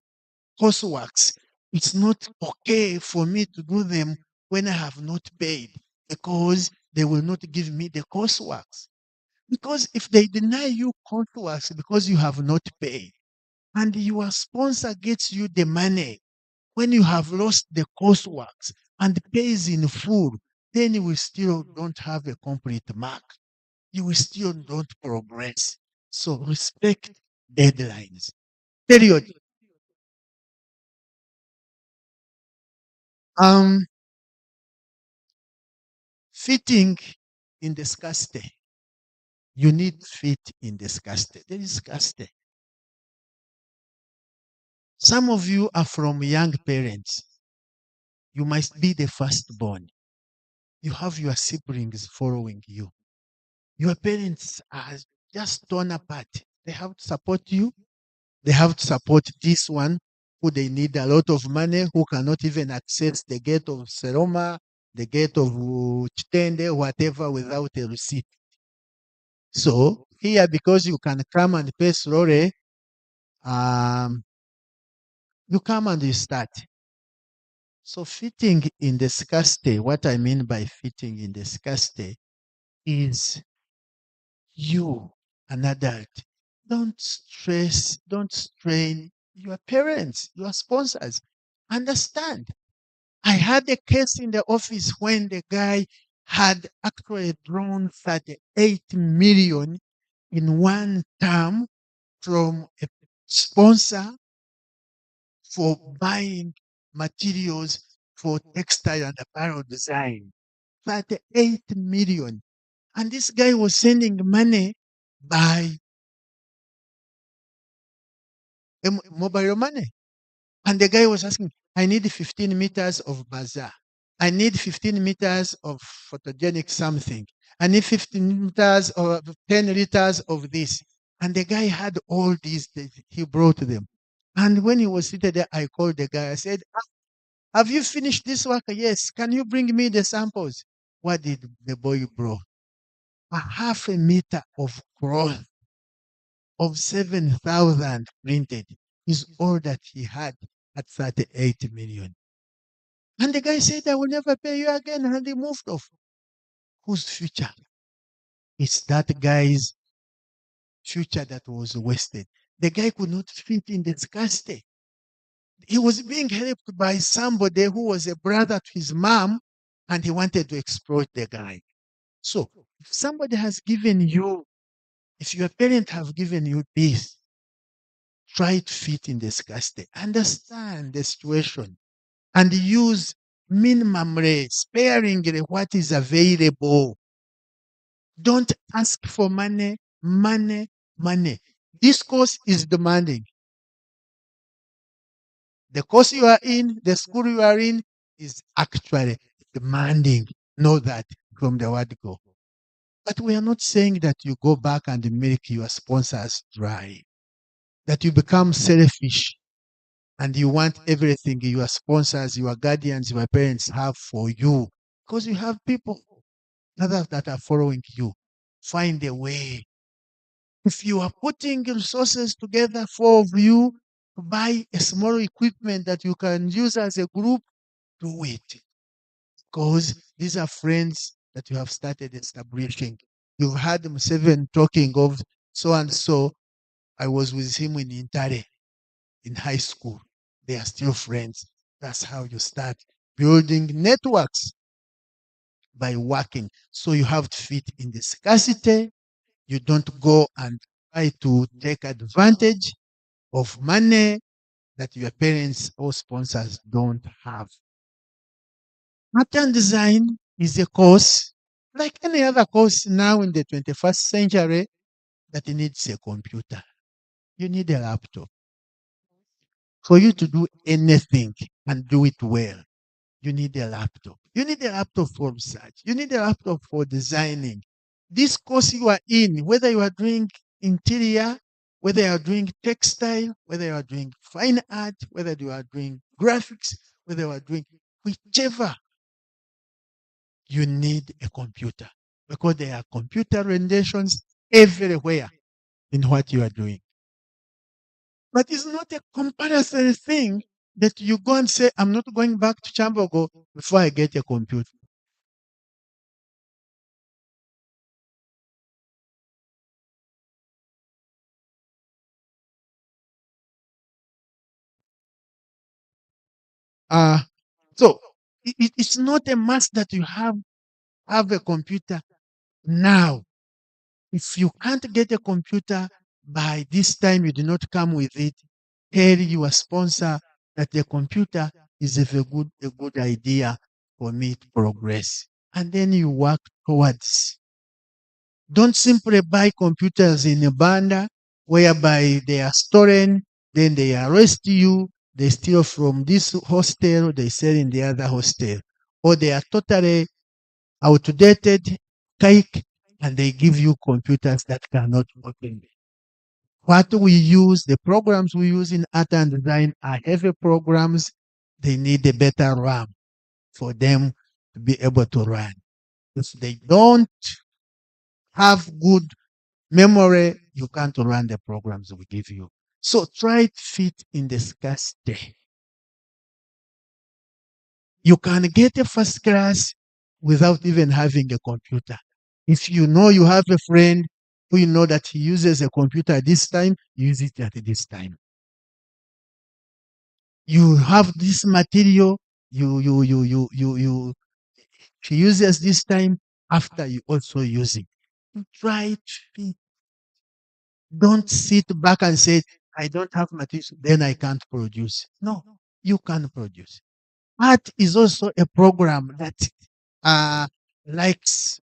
S21: courseworks. It's not okay for me to do them when I have not paid because they will not give me the courseworks. Because if they deny you courseworks because you have not paid, and your sponsor gets you the money when you have lost the coursework and pays in full, then you will still don't have a complete mark. You will still don't progress. So respect deadlines. Period. Um, Fitting in the scarcity. You need fit in the scarcity. There is scarcity. Some of you are from young parents. You must be the firstborn. You have your siblings following you. Your parents are just torn apart. They have to support you. They have to support this one who they need a lot of money, who cannot even access the gate of Seroma, the gate of Chitende, whatever, without a receipt. So here, because you can come and pay slowly, you come and you start. So fitting in the scarcity, what I mean by fitting in the scarcity is you, an adult. Don't stress, don't strain your parents, your sponsors. Understand. I had a case in the office when the guy had actually drawn 38 million in one term from a sponsor for buying materials for textile and apparel design. 38 million. And this guy was sending money by mobile money. And the guy was asking, I need 15 meters of bazaar. I need 15 meters of photogenic something. I need 15 meters or 10 liters of this. And the guy had all these, he brought them. And when he was seated there, I called the guy. I said, have you finished this work? Yes. Can you bring me the samples? What did the boy bring? A half a meter of cloth of 7,000 printed is all that he had at 38 million. And the guy said, I will never pay you again. And he moved off. Whose future? It's that guy's future that was wasted. The guy could not fit in the scarcity. He was being helped by somebody who was a brother to his mom, and he wanted to exploit the guy. So, if somebody has given you, if your parents have given you this, try to fit in the scarcity. Understand the situation and use minimally, sparingly what is available. Don't ask for money, money, money. This course is demanding. The course you are in, the school you are in, is actually demanding. Know that from the word go. But we are not saying that you go back and make your sponsors dry, that you become selfish and you want everything your sponsors, your guardians, your parents have for you. Because you have people others that are following you. Find a way. If you are putting resources together, four of you, to buy a small equipment that you can use as a group, do it. Because these are friends that you have started establishing. You've heard Museveni talking of so and so. I was with him in Intare in high school. They are still friends. That's how you start building networks, by working. So you have to fit in the scarcity. You don't go and try to take advantage of money that your parents or sponsors don't have. Pattern design is a course like any other course now in the 21st century that needs a computer. You need a laptop. For you to do anything and do it well, you need a laptop. You need a laptop for research. You need a laptop for designing. This course you are in, whether you are doing interior, whether you are doing textile, whether you are doing fine art, whether you are doing graphics, whether you are doing whichever, you need a computer because there are computer renditions everywhere in what you are doing. But it's not a compulsory thing that you go and say, I'm not going back to Kyambogo before I get a computer. So it's not a must that you have a computer now. If you can't get a computer by this time, you do not come with it, tell your sponsor that the computer is a good idea for me to progress. And then you work towards. Don't simply buy computers in a bundle whereby they are stolen, then they arrest you, they steal from this hostel, they sell in the other hostel, or they are totally outdated, cake, and they give you computers that cannot open. What we use, the programs we use in art and design are heavy programs. They need a better RAM for them to be able to run. If they don't have good memory, you can't run the programs we give you. So try to fit in the scarcity. You can get a first class without even having a computer. If you know you have a friend who you know that he uses a computer at this time, use it at this time. You have this material, he uses this time after you also use it. Try to fit. Don't sit back and say, I don't have material, then I can't produce. No, you can produce. Art is also a program that likes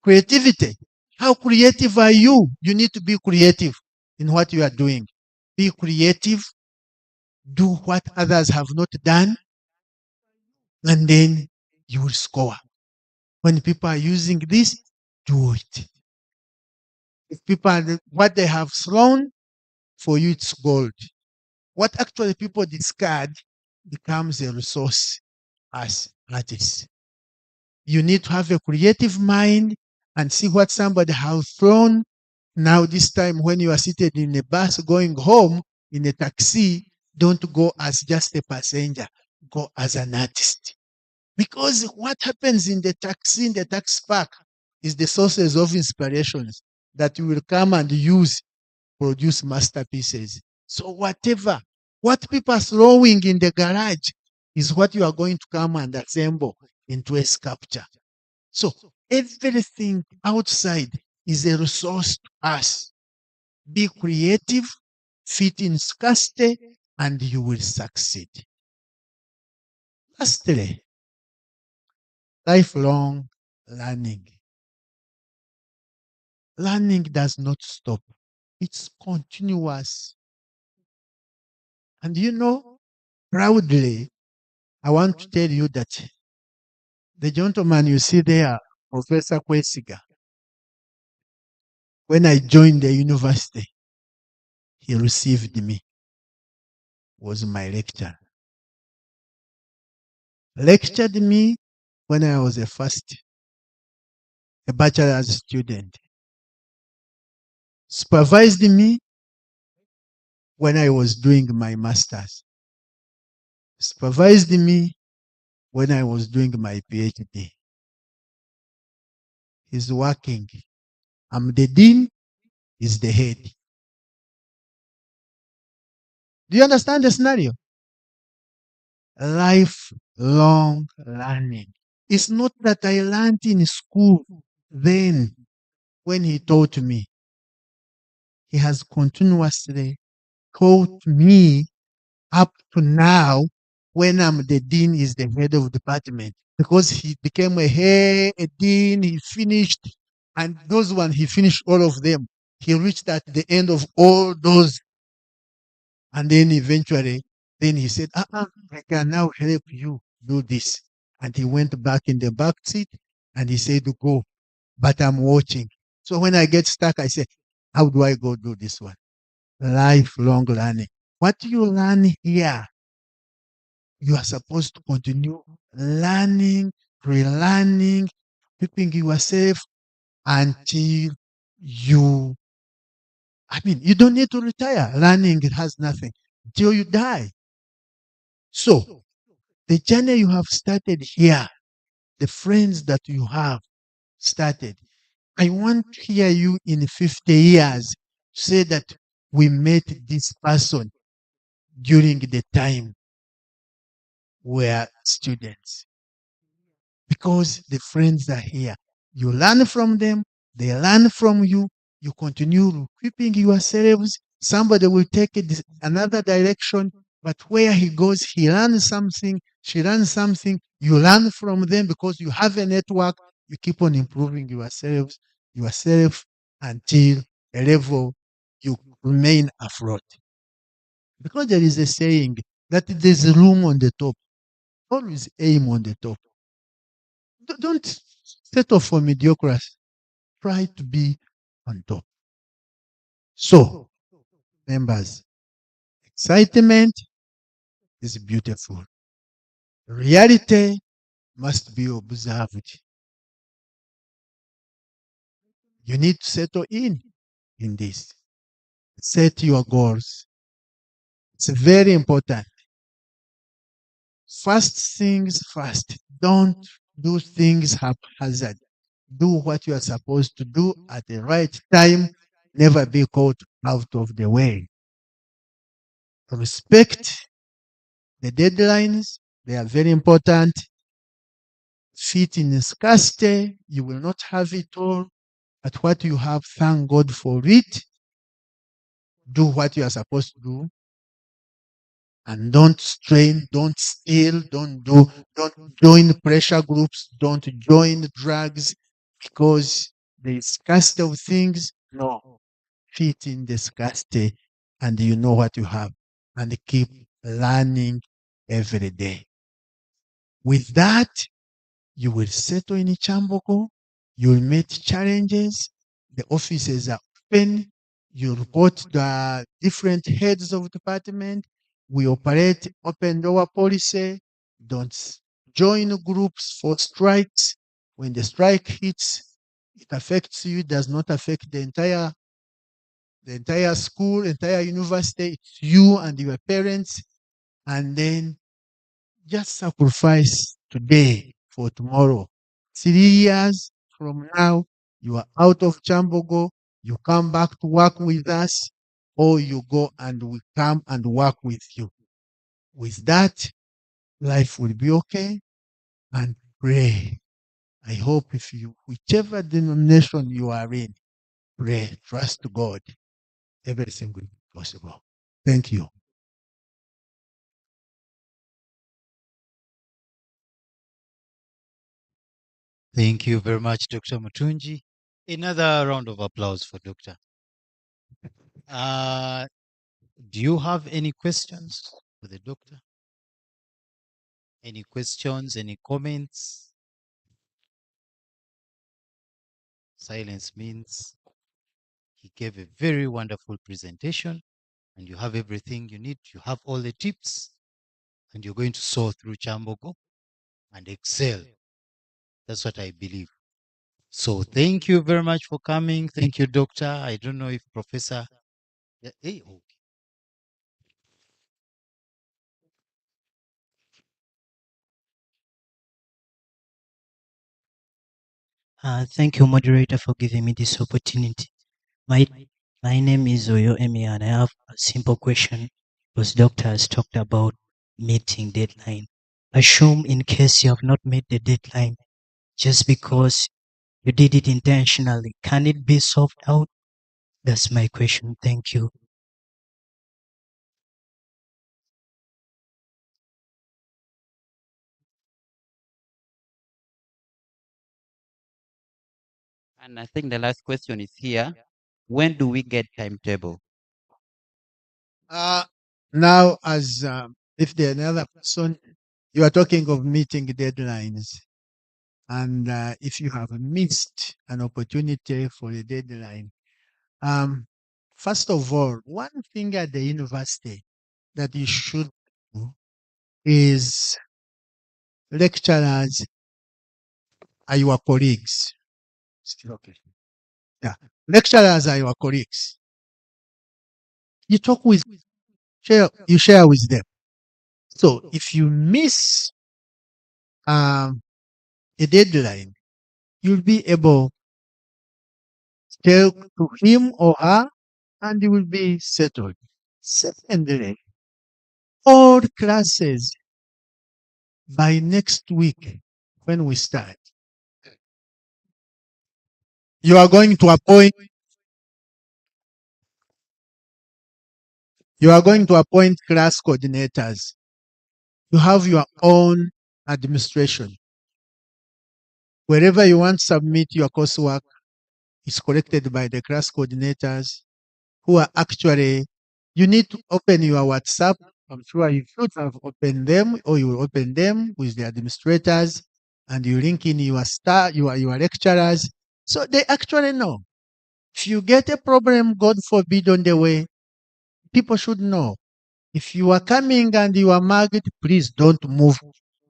S21: creativity. How creative are you? You need to be creative in what you are doing. Be creative, do what others have not done, and then you will score. When people are using this, do it. If people are, what they have thrown, for you it's gold. What actually people discard becomes a resource as artists. You need to have a creative mind and see what somebody has thrown. Now, this time when you are seated in a bus going home, in a taxi, don't go as just a passenger. Go as an artist. Because what happens in the taxi park, is the sources of inspirations that you will come and use, produce masterpieces. So whatever, what people are throwing in the garage is what you are going to come and assemble into a sculpture. So everything outside is a resource to us. Be creative, fit in scarcity, and you will succeed. Lastly, lifelong learning. Learning does not stop. It's continuous. And you know, proudly, I want to tell you that the gentleman you see there, Professor Kwesiga, when I joined the university, he received me, was my lecturer. Lectured me when I was a bachelor's student. Supervised me when I was doing my master's. Supervised me when I was doing my PhD. He's working. I'm the dean, he's the head. Do you understand the scenario? Lifelong learning. It's not that I learned in school then when he taught me. He has continuously taught me up to now when I'm the dean, is the head of department. Because he became a dean, he finished, and those ones, he finished all of them. He reached at the end of all those. And then eventually, then he said, I can now help you do this. And he went back in the back seat and he said, go, but I'm watching. So when I get stuck, I say, how do I go do this one? Lifelong learning. What you learn here, you are supposed to continue learning, relearning, keeping yourself until you, you don't need to retire. Learning, it has nothing until you die. So, the journey you have started here, the friends that you have started, I want to hear you in 50 years say that we met this person during the time we're students, because the friends are here. You learn from them, they learn from you, you continue equipping yourselves. Somebody will take it another direction, but where he goes, he learns something, she learns something, you learn from them because you have a network, you keep on improving yourself until a level you remain afloat. Because there is a saying that there's room on the top. Always aim on the top. Don't settle for mediocrity. Try to be on top. So, members, excitement is beautiful. Reality must be observed. You need to settle in this. Set your goals. It's very important. First things first. Don't do things haphazard. Do what you are supposed to do at the right time. Never be caught out of the way. Respect the deadlines. They are very important. Fit in scarcity. You will not have it all. But what you have, thank God for it. Do what you are supposed to do. And don't strain, don't steal, don't join pressure groups, don't join drugs because the scarcity of things. No. Fit in the scarcity and you know what you have. And keep learning every day. With that, you will settle in Kyambogo, you will meet challenges, the offices are open, you report to the different heads of department, we operate open door policy, don't join groups for strikes. When the strike hits, it affects you, it does not affect the entire school, entire university, it's you and your parents, and then just sacrifice today for tomorrow. 3 years from now, you are out of Kyambogo, you come back to work with us, or you go and we come and work with you. With that, life will be okay. And pray. I hope if you, whichever denomination you are in, pray, trust God. Everything will be possible. Thank you.
S1: Thank you very much, Dr. Mutunji. Another round of applause for Doctor. Do you have any questions for the doctor? Any questions, any comments? Silence means he gave a very wonderful presentation and you have everything you need. You have all the tips and you're going to soar through Kyambogo and excel. That's what I believe. So thank you very much for coming. Thank you, doctor. I don't know if Professor. Yeah, hey, okay.
S4: Thank you, moderator, for giving me this opportunity. My name is Oyo Emi, and I have a simple question. Because doctor has talked about meeting deadline. Assume in case you have not met the deadline, just because you did it intentionally, can it be solved out? That's my question. Thank you.
S6: And I think the last question is here. When do we get timetable?
S21: Now, as if the another person, you are talking of meeting deadlines, and if you have missed an opportunity for a deadline, first of all, one thing at the university that you should do is lecturers are your colleagues. Still okay. Yeah, lecturers are your colleagues. You talk with, you share with them. So if you miss a deadline, you'll be able to tell to him or her, and it will be settled. Secondly, all classes by next week when we start. You are going to appoint class coordinators. You have your own administration. Wherever you want to submit your coursework is collected by the class coordinators who are actually, you need to open your WhatsApp. I'm sure you should have opened them, or you will open them with the administrators, and you link in your your lecturers. So they actually know. If you get a problem, God forbid, on the way, people should know. If you are coming and you are married, please don't move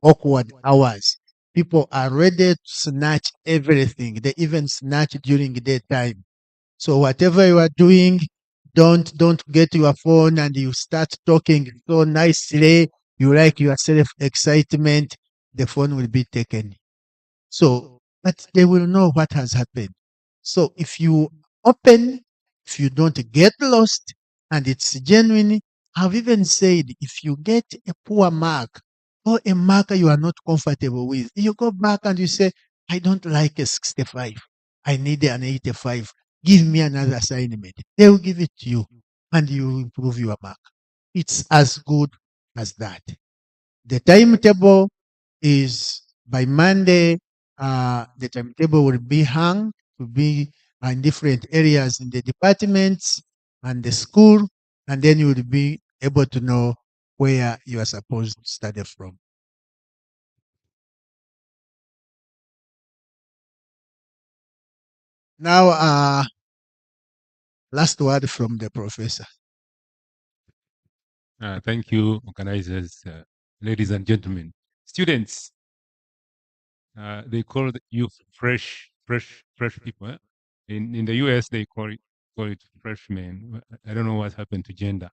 S21: awkward hours. People are ready to snatch everything. They even snatch during daytime. So whatever you are doing, don't get your phone and you start talking so nicely. You like your self excitement. The phone will be taken. So, but they will know what has happened. So if you open, if you don't get lost, and it's genuine, I've even said if you get a poor mark or a mark you are not comfortable with, you go back and you say, I don't like a 65. I need an 85. Give me another assignment. They will give it to you and you improve your mark. It's as good as that. The timetable is by Monday. The timetable will be hung to be in different areas in the departments and the school, and then you will be able to know where you are supposed to study from. Now, last word from the professor.
S5: Thank you, organizers, ladies and gentlemen. Students, they call you fresh people. In the US, they call it freshmen. I don't know what happened to gender.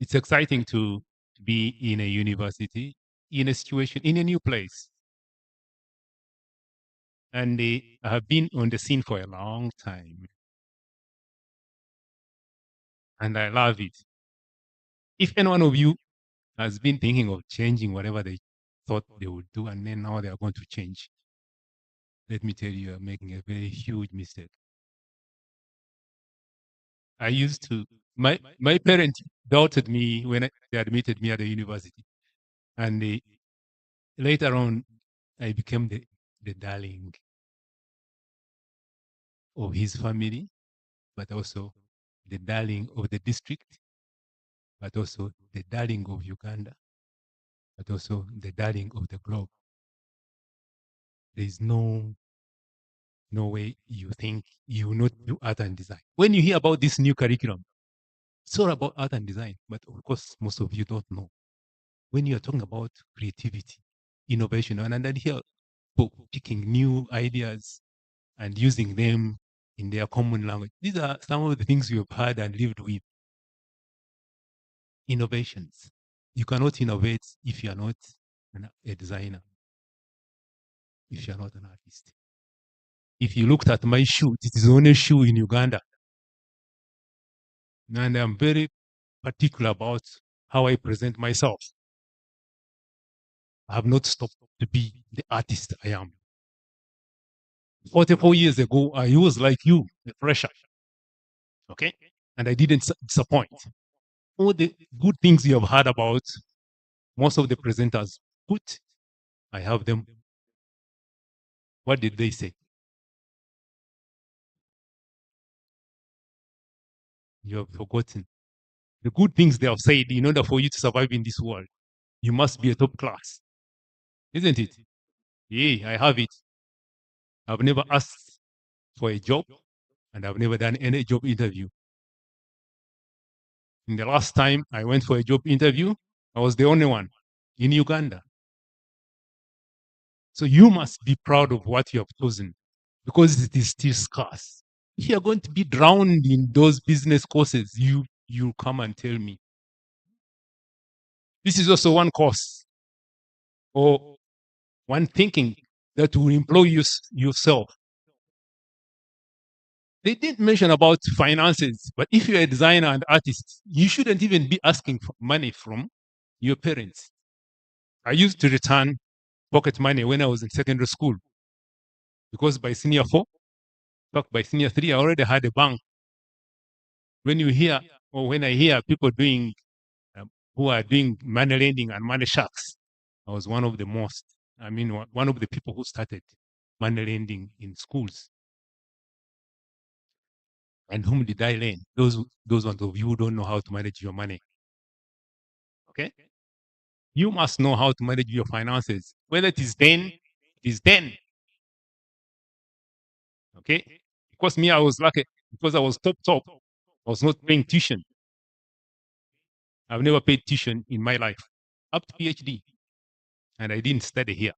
S5: It's exciting to be in a university, in a situation, in a new place. And I have been on the scene for a long time. And I love it. If any one of you has been thinking of changing whatever they thought they would do, and then now they are going to change, let me tell you, you're making a very huge mistake. I used to, my parents doubted me when they admitted me at the university. And later on, I became the darling of his family, but also the darling of the district, but also the darling of Uganda, but also the darling of the globe. There is no way you think you will not do art and design. When you hear about this new curriculum, it's all about art and design, but of course, most of you don't know. When you are talking about creativity, innovation, and then here, picking new ideas and using them in their common language. These are some of the things you have heard and lived with. Innovations. You cannot innovate if you are not a designer, if you are not an artist. If you looked at my shoe, it is the only shoe in Uganda. And I'm very particular about how I present myself. I have not stopped to be the artist I am. 44 years ago, I was like you, a fresher. Okay? And I didn't disappoint. All the good things you have heard about, most of the presenters put, I have them. What did they say? You have forgotten. The good things they have said in order for you to survive in this world, you must be a top class. Isn't it? Yeah, I have it. I've never asked for a job, and I've never done any job interview. In the last time I went for a job interview, I was the only one in Uganda. So you must be proud of what you have chosen because it is still scarce. If you're going to be drowned in those business courses, you come and tell me. This is also one course or one thinking that will employ yourself. They didn't mention about finances, but if you're a designer and artist, you shouldn't even be asking for money from your parents. I used to return pocket money when I was in secondary school because by senior 4, in fact, by senior 3, I already had a bank. When you hear, or when I hear people doing, who are doing money lending and money sharks, I was one of the most, one of the people who started money lending in schools. And whom did I lend? Those ones of you who don't know how to manage your money. Okay? You must know how to manage your finances. Whether it is 10, it is 10. Okay? Because me, I was lucky because I was top. I was not paying tuition. I've never paid tuition in my life, up to PhD. And I didn't study here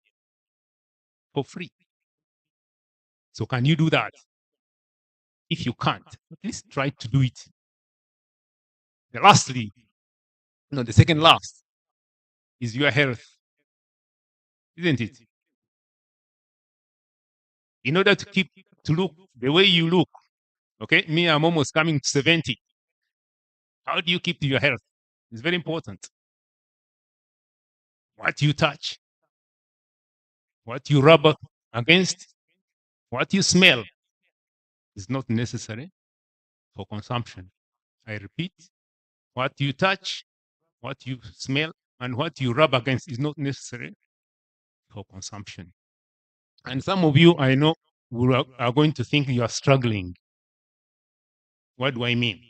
S5: for free. So can you do that? If you can't, at least try to do it. Lastly, the second last is your health, isn't it? In order to look the way you look, okay? Me, I'm almost coming to 70. How do you keep your health? It's very important. What you touch, what you rub against, what you smell is not necessary for consumption. I repeat, what you touch, what you smell, and what you rub against is not necessary for consumption. And some of you, I know, are going to think you are struggling. What do I mean?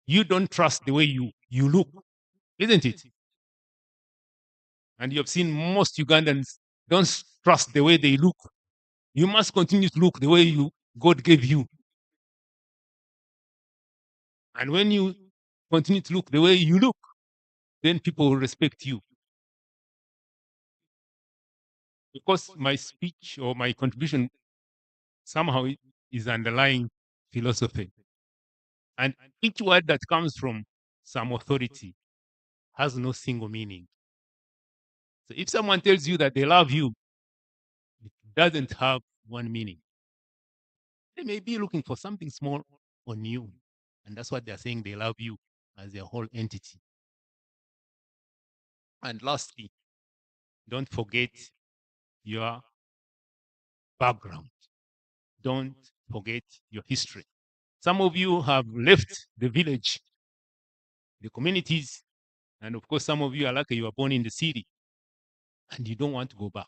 S5: You don't trust the way you look, isn't it? And you have seen most Ugandans don't trust the way they look. You must continue to look the way God gave you. And when you continue to look the way you look, then people will respect you. Because my speech or my contribution somehow is underlying philosophy. And each word that comes from some authority has no single meaning. So if someone tells you that they love you, it doesn't have one meaning. They may be looking for something small on you. And that's what they're saying, they love you as a whole entity. And lastly, don't forget your background. Don't forget your history. Some of you have left the village, the communities, and of course, some of you are lucky you were born in the city and you don't want to go back.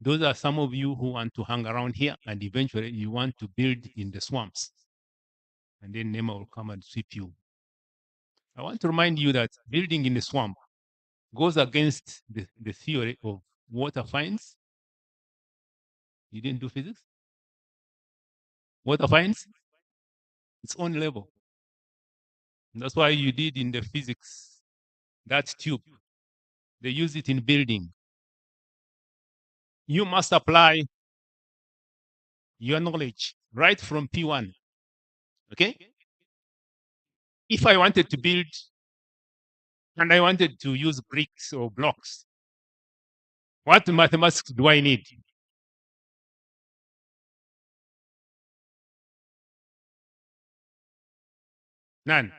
S5: Those are some of you who want to hang around here and eventually you want to build in the swamps. And then NEMA will come and sweep you. I want to remind you that building in the swamp goes against the theory of water finds. You didn't do physics? Water finds its own level. And that's why you did in the physics, that tube. They use it in building. You must apply your knowledge right from P1. Okay? If I wanted to build and I wanted to use bricks or blocks, what mathematics do I need? None.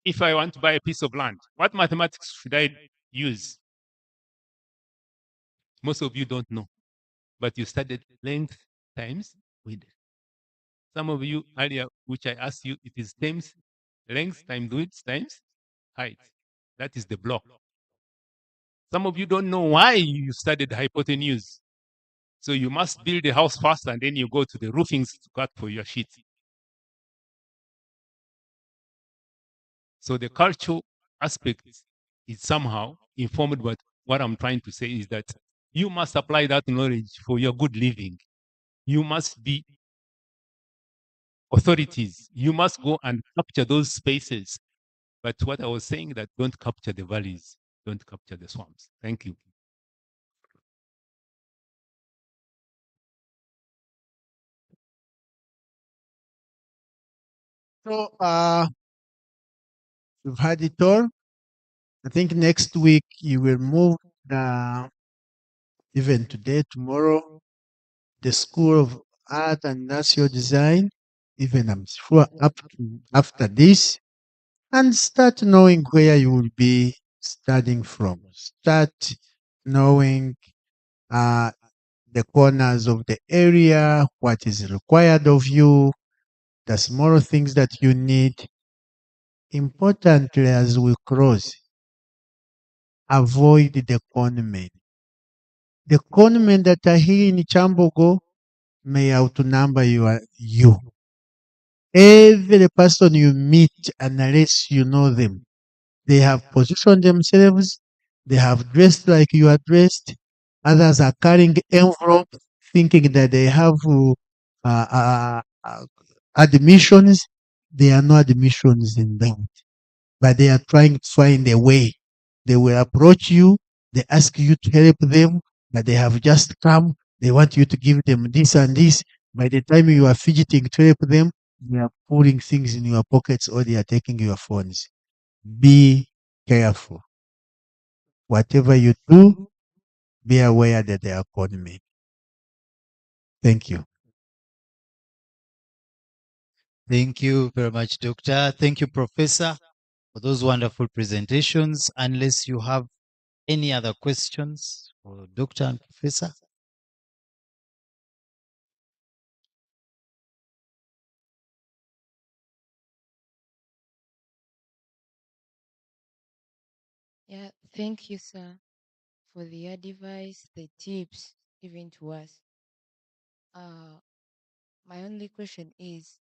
S5: If I want to buy a piece of land, what mathematics should I use? Most of you don't know, but you studied length times width. Some of you earlier, which I asked you, it is times length times width times height. That is the block. Some of you don't know why you studied hypotenuse. So you must build a house first and then you go to the roofings to cut for your sheet. So the cultural aspect is somehow informed, but what I'm trying to say is that you must apply that knowledge for your good living. You must be authorities. You must go and capture those spaces. But what I was saying that don't capture the valleys, don't capture the swamps. Thank you.
S21: So we've had it all. I think next week you will move the even today, tomorrow, the School of Art and Industrial Design, even I'm sure up to after this, and start knowing where you will be studying from. Start knowing the corners of the area, what is required of you, the small things that you need. Importantly, as we close, avoid the conmen. The conmen that are here in Kyambogo may outnumber you. Every person you meet, unless you know them, they have positioned themselves, they have dressed like you are dressed. Others are carrying envelope, thinking that they have admissions. There are no admissions in that, but they are trying to find a way. They will approach you, they ask you to help them, but they have just come. They want you to give them this and this. By the time you are fidgeting to help them, they are putting things in your pockets or they are taking your phones. Be careful. Whatever you do, be aware that they are calling me. Thank you.
S1: Thank you very much, Doctor. Thank you, Professor, for those wonderful presentations. Unless you have any other questions for Doctor and Professor?
S13: Yeah, thank you, sir, for the advice, the tips given to us. My only question is,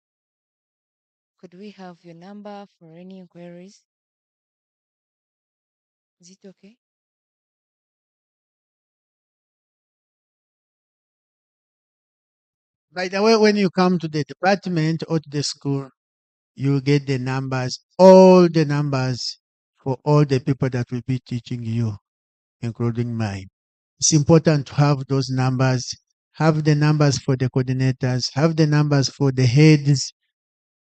S13: could we have your number for any inquiries? Is it okay?
S21: By the way, when you come to the department or to the school, you get the numbers, all the numbers for all the people that will be teaching you, including mine. It's important to have those numbers, have the numbers for the coordinators, have the numbers for the heads,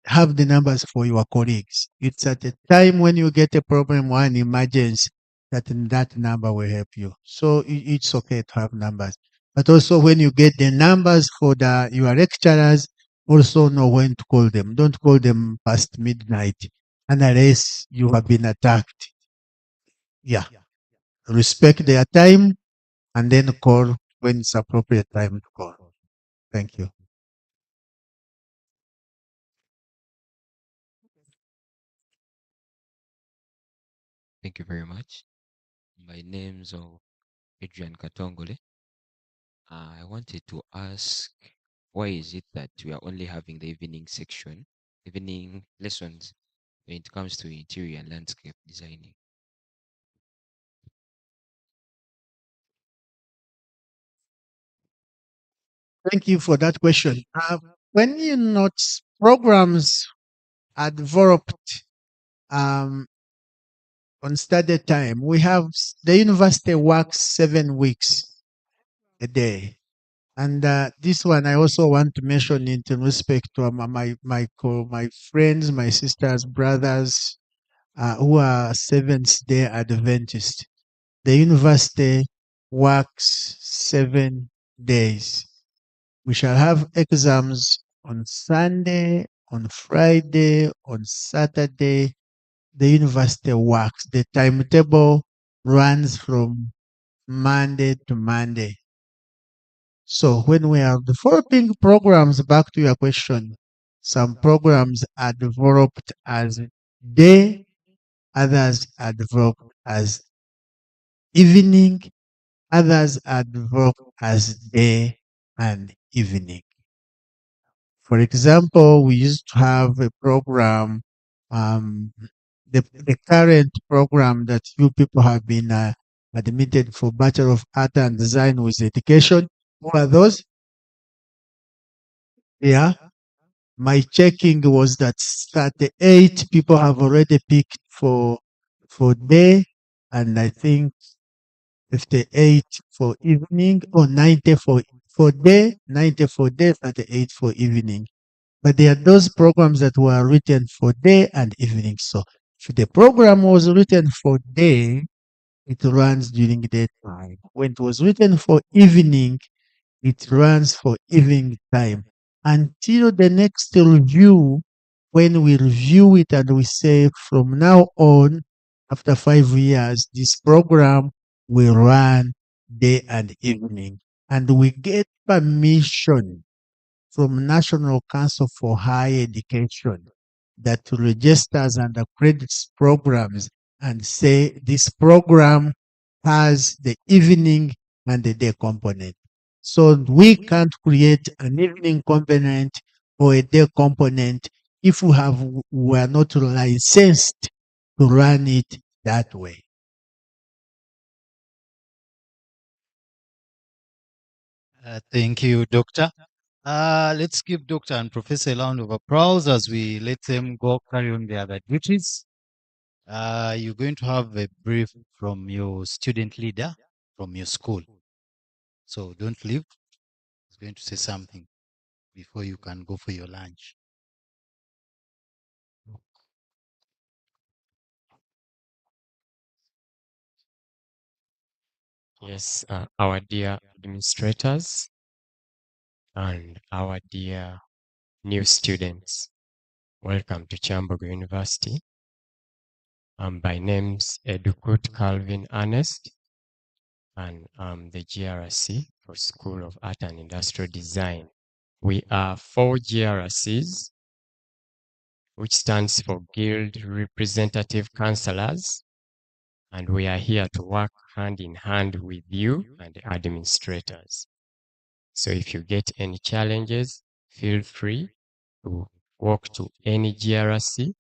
S21: have the numbers for your colleagues. It's at a time when you get a problem or an emergency that number will help you. So it's okay to have numbers. But also when you get the numbers for your lecturers, also know when to call them. Don't call them past midnight unless you have been attacked. Yeah. Respect their time and then call when it's appropriate time to call. Thank you.
S11: Thank you very much. My name's Adrian Katongole. I wanted to ask, why is it that we are only having the evening section, evening lessons, when it comes to interior and landscape designing?
S21: Thank you for that question. When you note programs are developed on study time, we have the university works 7 weeks a day. And this one I also want to mention it in respect to my friends, my sisters, brothers who are Seventh Day Adventists. The university works 7 days. We shall have exams on Sunday, on Friday, on Saturday. The university works. The timetable runs from Monday to Monday. So when we are developing programs, back to your question, some programs are developed as day, others are developed as evening, others are developed as day and evening. For example, we used to have a program, the current program that you people have been admitted for Bachelor of Art and Design with Education. Who are those? Yeah. My checking was that 38 people have already picked for day, and I think 58 for evening, or 90 for day, 90 for day, 38 for evening. But there are those programs that were written for day and evening. So if the program was written for day, it runs during daytime. When it was written for evening, It runs for evening time until the next review, when we review it and we say from now on, after 5 years, this program will run day and evening. And we get permission from National Council for Higher Education that registers and accredits programs and say this program has the evening and the day component. So we can't create an evening component or a day component if we are not licensed to run it that way.
S1: Thank you, Doctor. Let's give Doctor and Professor a round of applause as we let them go carry on their other duties. You're going to have a brief from your student leader from your school. So don't leave. He's going to say something before you can go for your lunch.
S2: Yes, our dear administrators and our dear new students, welcome to Kyambogo University. By name's Edukut Calvin Ernest, and I'm the GRC for School of Art and Industrial Design. We are 4 GRCs, which stands for Guild Representative Counselors, and we are here to work hand in hand with you and the administrators. So if you get any challenges, feel free to walk to any GRC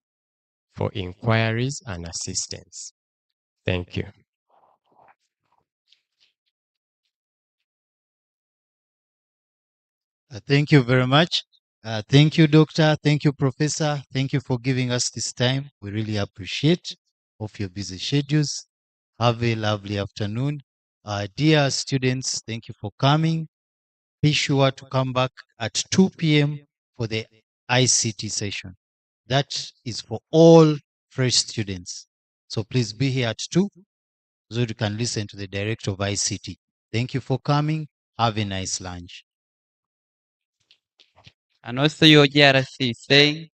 S2: for inquiries and assistance. Thank you.
S1: Thank you very much. Thank you, Doctor. Thank you, Professor. Thank you for giving us this time. We really appreciate of your busy schedules. Have a lovely afternoon. Dear students, thank you for coming. Be sure to come back at 2 p.m. for the ICT session. That is for all fresh students. So please be here at 2 so you can listen to the director of ICT. Thank you for coming. Have a nice lunch.
S6: And also your GRC saying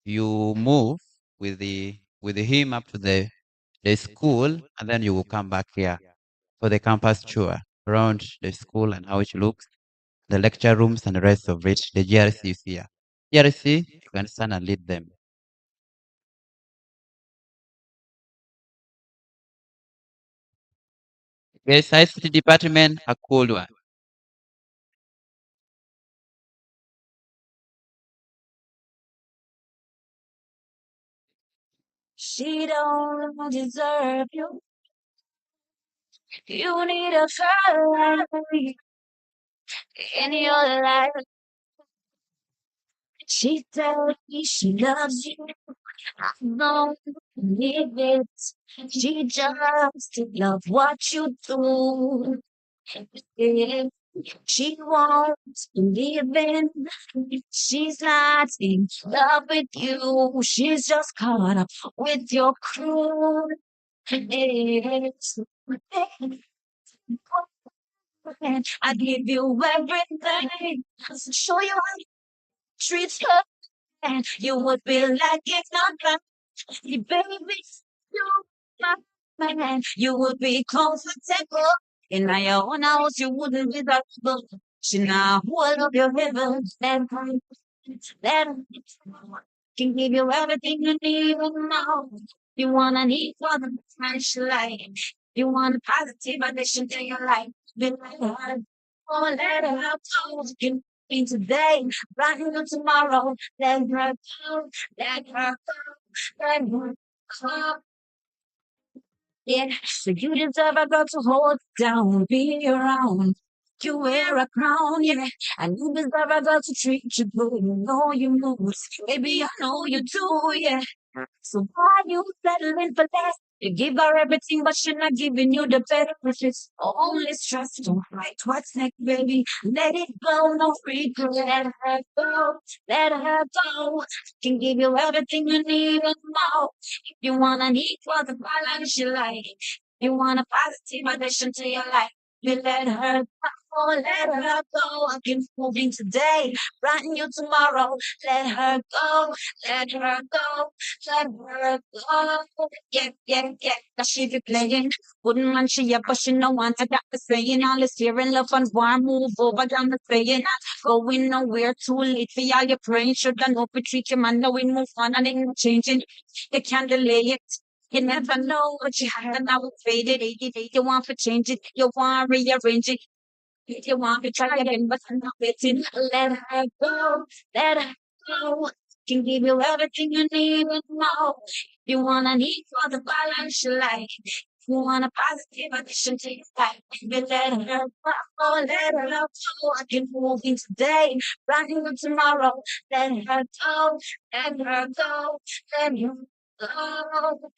S6: you move with him up to the school, and then you will come back here for the campus tour around the school and how it looks, the lecture rooms and the rest of it. The GRC is here. GRC, you can stand and lead them. Yes, ICT department, a cool one.
S22: She don't deserve you. You need a girl like me in your life. She tells me she loves you. I don't believe it. She just love what you do. Yeah. She won't believe in. She's not in love with you. She's just caught up with your crew. Yes. I give you everything. Show you how to treat her. And you would be like if not that. Baby, you my man. You would be comfortable. In my own house, you wouldn't be that good. She now all of your heaven. That can give you everything you need and more. You wanna need for the fresh life. You want a positive addition to your life. Be like her. Oh, let her go. You in today, right here tomorrow. Let her go. Let her go. Let her go. Yeah, so you deserve a girl to hold down, be around. You wear a crown, yeah, and you deserve a girl to treat you good. You know you move, baby, I know you do, yeah. So why you settling for less? You give her everything, but she's not giving you the better. If it's only stress, don't fight. What's next, baby? Let it go, no regret. Let her go, let her go. Can give you everything you need and more. If you wanna need for the balance you like, you want a positive addition to your life, you let her go. Oh, let her go. I can moving today, writing you tomorrow. Let her go. Let her go. Let her go. Yeah, yeah, yeah. Now she be playing. Wouldn't mind she up, but she no one. I got the saying. All this fear and love and war move over. Down the saying. Going nowhere too late for all your praying. Should I know we treat your man? No, we move on and ain't no changing. You can't delay it. You never know what you have, and now it's faded. You want to change it, you want to rearrange it. If you want to try again, but I'm not waiting. Let her go, let her go. Can give you everything you need and more. You wanna need for the balance you like. You want a positive addition to your life. Baby, let her go, let her go. I can move in today, running with tomorrow. Let her go, let her go, let her go.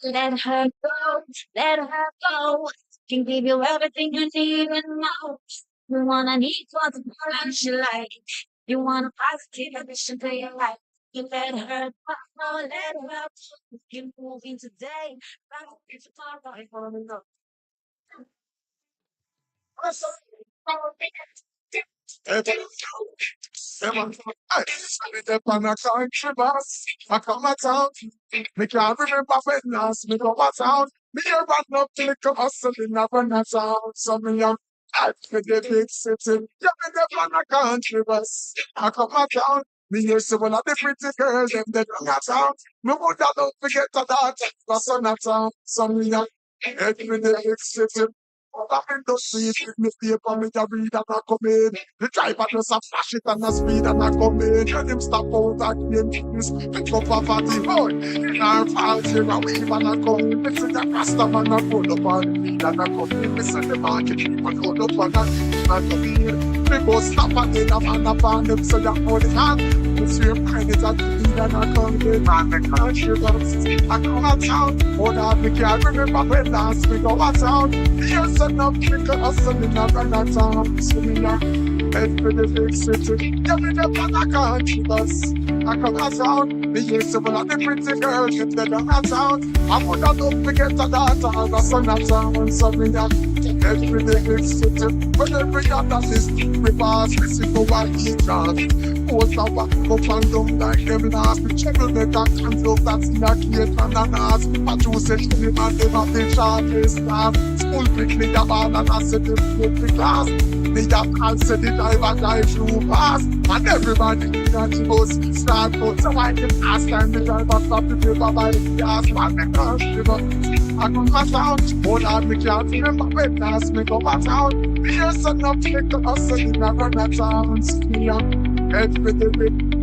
S22: Let her go, let her go. Can give you everything you need and more. You wanna need for the balance you like. You want a positive addition to your life. You let her go, let her go. Keep moving today, right if tomorrow I wanna know.
S7: On a country bus, I come a town. Me can't remember when last me go a town. Me a run up to the hustle in a run a town. So me a fight for the big city. Yeah, me dey on a country bus. I come a town. Me hear some of the pretty girls them they run a town. Me woulda love to get a daughter, that's on a town. So me a head for the big city. I'm in the street with me paper, me a read and a come in. The driver just a flash it and a speed and a come in. And him stop out again. This pick up a fatty boy. In our fault here a weave and a come in. Me see the rasta man a pull up on the weed and a come in. Me see the market people hold up on a weed and a come in. Me go stop and then a man up on them so you hold it on. Me see him find it at the weed and a come in. Man, me can't shiver. I come a town. Oh, that me can't remember when last me go a town. Here's enough liquor hustle in a run a town. So me a head for the big city. Yeah, me dey on a country bus. I come a town. Me hear some of the pretty girls in the down a town. I woulda love to get a daughter and a son a town. So me a head for the big city. But every other list we pass, we see go and eat grass. Post a walk up and down like them last. Me check the and love that's in a cake and a nas. I choose it to and them have the sharpest staff. School pick me the ball and I said them take the class. Me a call say the driver drive through fast. And everybody in the bus start out. So I can ask time the driver stop the paper by the gas. Man, me can't shiver. I come a town. Oh Lord, me can't remember when last me go a town. Me hear son of liquor hustle in a run a town. See me a head for the big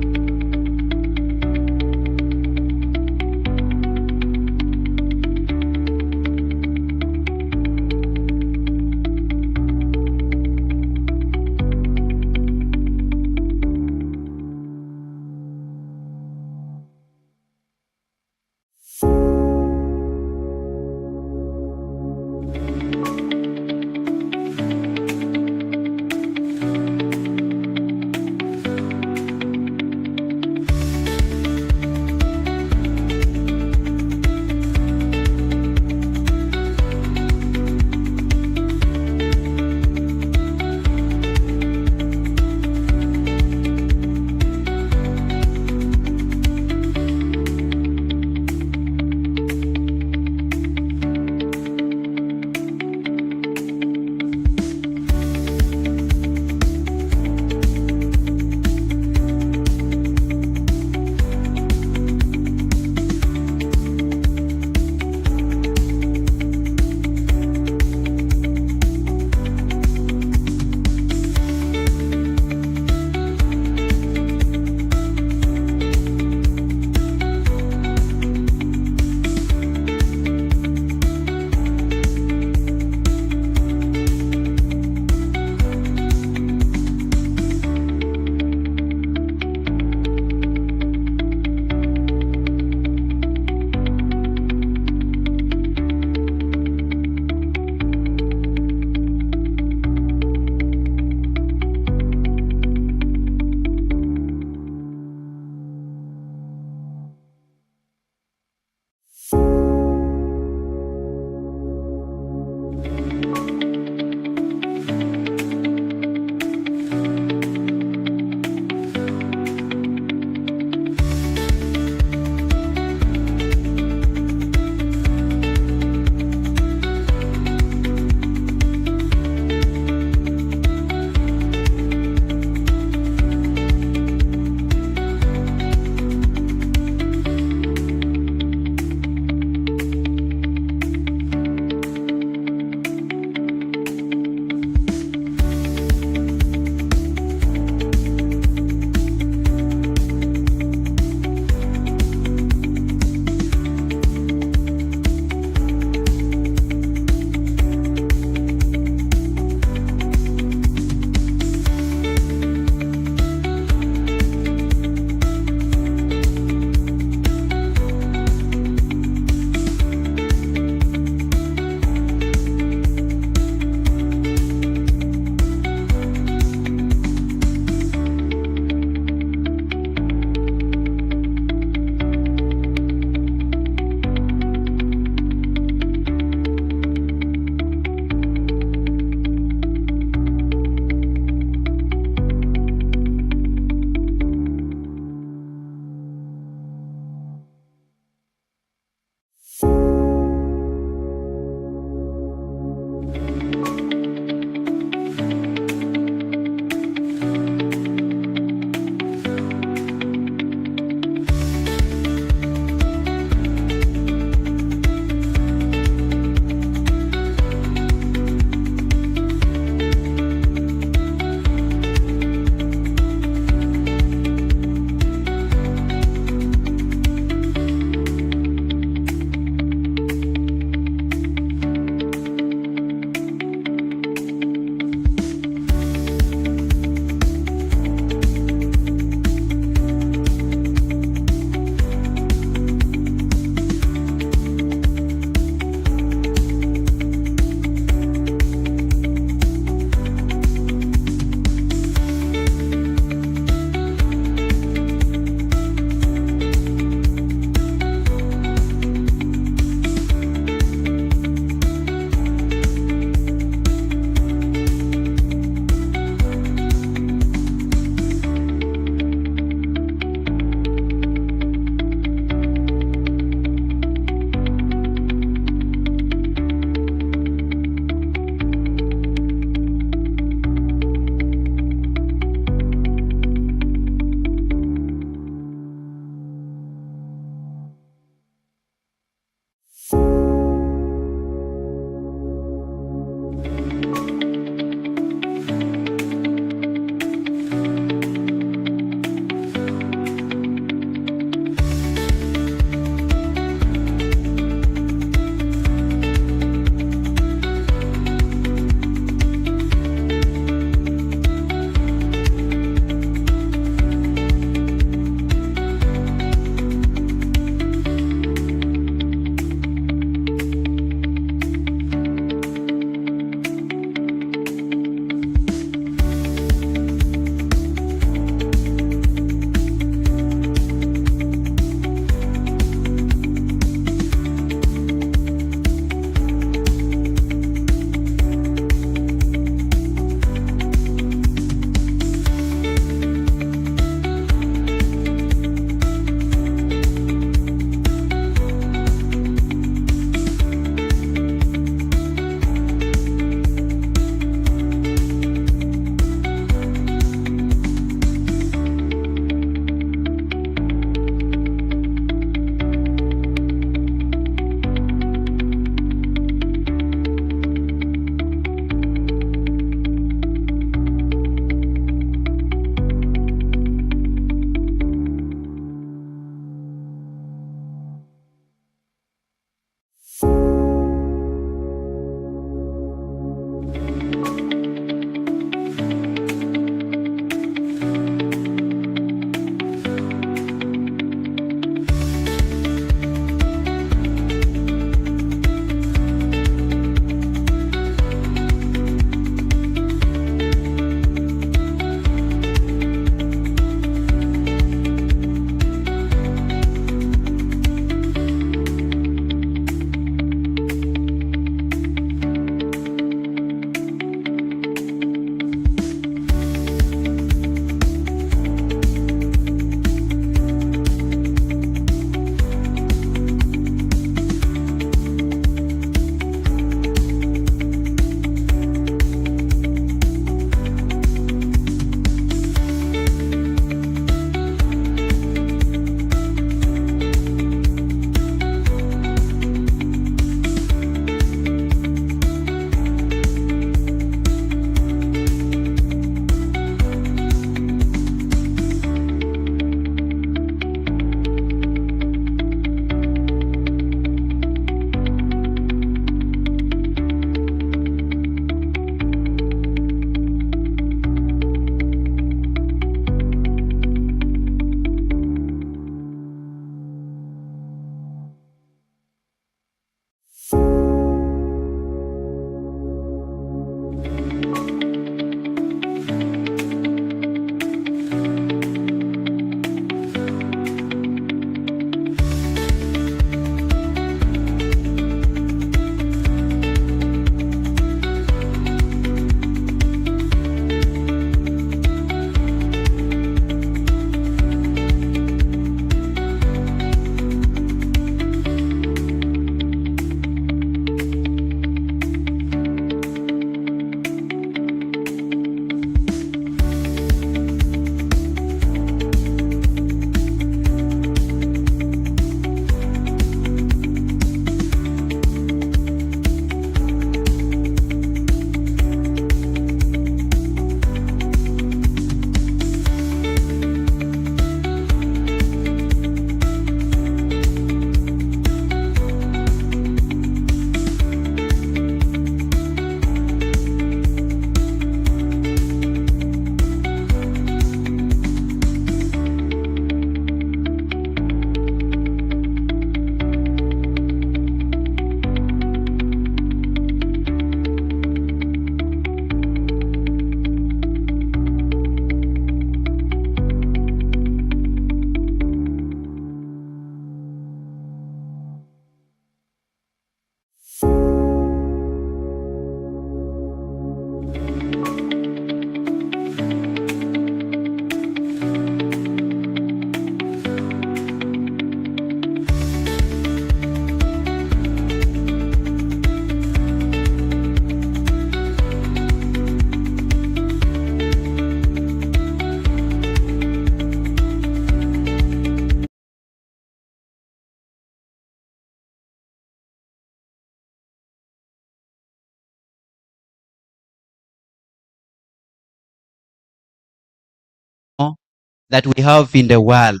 S6: that we have in the world.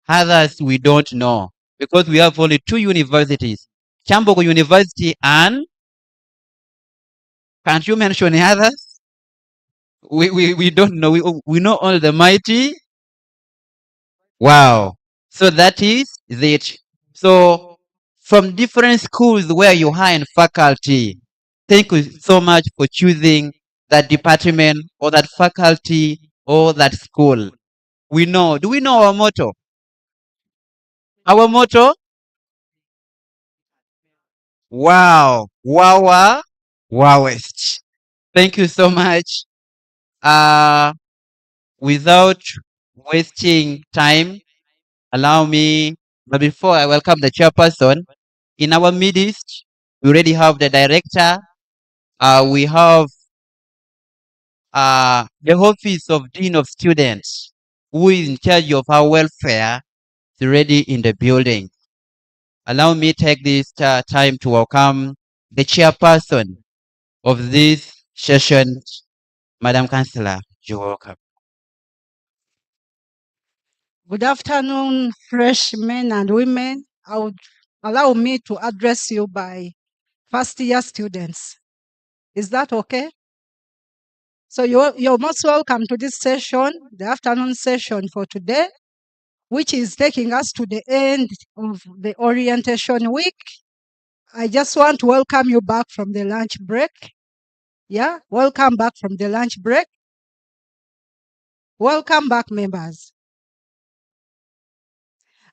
S6: Others we don't know because we have only 2 universities, Kyambogo University and can't you mention the others? We don't know. We know only the mighty. Wow. So that is it. So from different schools where you are in faculty, thank you so much for choosing that department or that faculty or that school. We know. Do we know our motto? Our motto? Wow. Wawa. Wowest. Thank you so much. Without wasting time, allow me, but before I welcome the chairperson, in our midst, we already have the director. We have the office of Dean of Students, who is in charge of our welfare, is already in the building. Allow me take this time to welcome the chairperson of this session, Madam Councillor. You're welcome.
S10: Good afternoon, freshmen and women. I would allow me to address you by first year students. Is that okay? So you're most welcome to this session, the afternoon session for today, which is taking us to the end of the orientation week. I just want to welcome you back from the lunch break. Yeah, welcome back from the lunch break. Welcome back, members.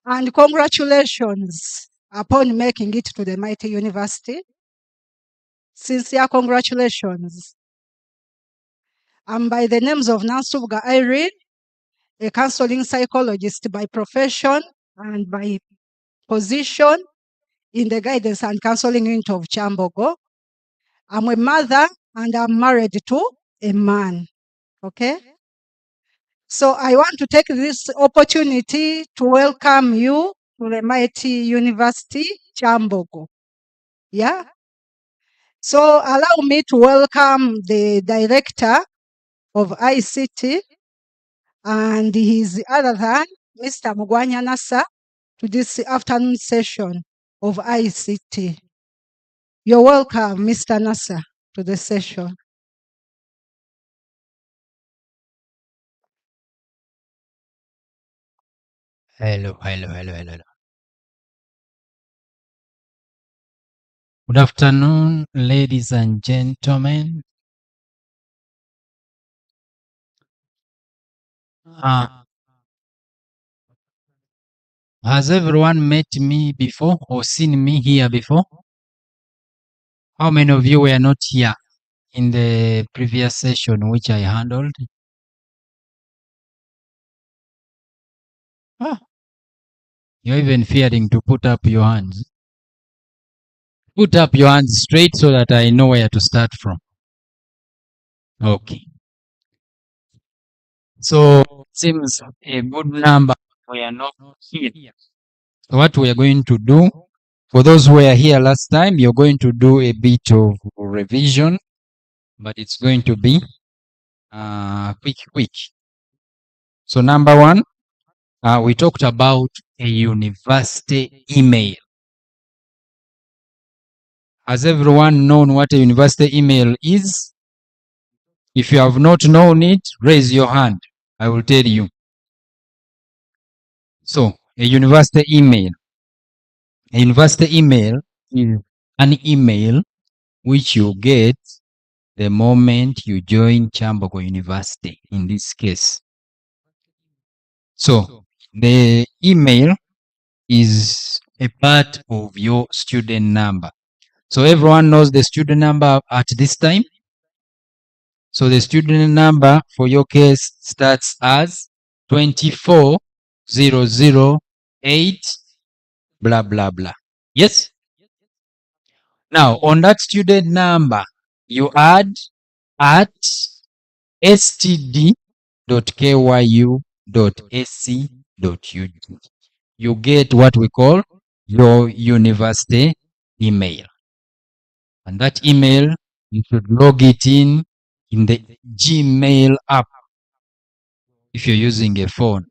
S10: And congratulations upon making it to the mighty university. Sincere congratulations. I'm by the names of Nansubga Irene, a counseling psychologist by profession and by position in the guidance and counseling unit of Kyambogo. I'm a mother and I'm married to a man. Okay? So I want to take this opportunity to welcome you to the mighty university, Kyambogo. Yeah? So allow me to welcome the director of ICT and his other than Mr. Mugwanya Nasa to this afternoon session of ICT. You're welcome, Mr. Nasa, to the session.
S12: Hello. Good afternoon, ladies and gentlemen. Has everyone met me before or seen me here before? How many of you were not here in the previous session which I handled? You're even fearing to put up your hands. Put up your hands straight so that I know where to start from. Okay. So, seems a good number we are not here. So what we are going to do, for those who were here last time, you're going to do a bit of revision, but it's going to be quick. So number one, we talked about a university email. Has everyone known what a university email is? If you have not known it, raise your hand. I will tell you. So, a university email. A university email is an email which you get the moment you join Kyambogo University, in this case. So, the email is a part of your student number. So, everyone knows the student number at this time. So, the student number for your case starts as 24008 blah blah blah. Yes? Now, on that student number, you add at std.kyu.ac.ug. You get what we call your university email. And that email, you should log it in the Gmail app. if you're using a phone,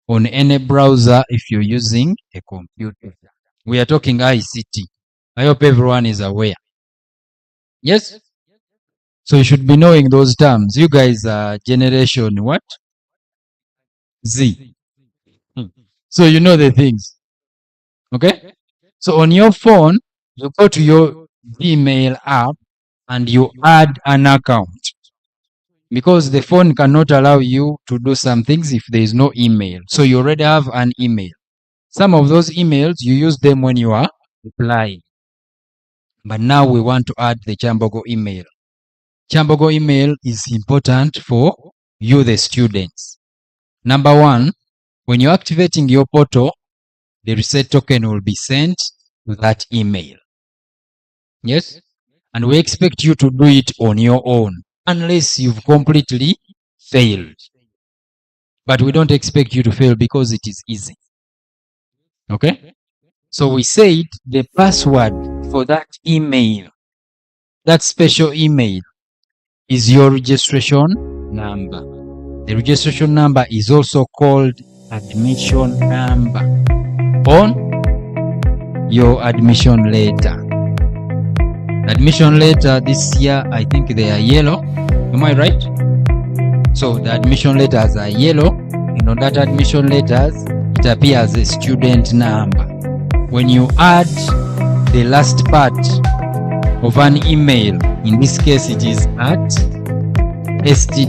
S12: on any browser if you're using a computer. We are talking ICT. I hope everyone is aware. Yes? So you should be knowing those terms. You guys are generation what? Z. So you know the things. Okay? So on your phone, you go to your Gmail app and you add an account. Because the phone cannot allow you to do some things if there is no email. So you already have an email. Some of those emails, you use them when you are applying. But now we want to add the Kyambogo email. Kyambogo email is important for you, the students. Number one, when you're activating your portal, the reset token will be sent to that email. Yes? And we expect you to do it on your own, unless you've completely failed. But we don't expect you to fail because it is easy. Okay? So we said the password for that email, that special email, is your registration number. The registration number is also called admission number on your admission letter. Admission letter this year, I think they are yellow. Am I right? So the admission letters are yellow, and on that admission letters, it appears a student number. When you add the last part of an email, in this case it is at std.kyu.ac.ug,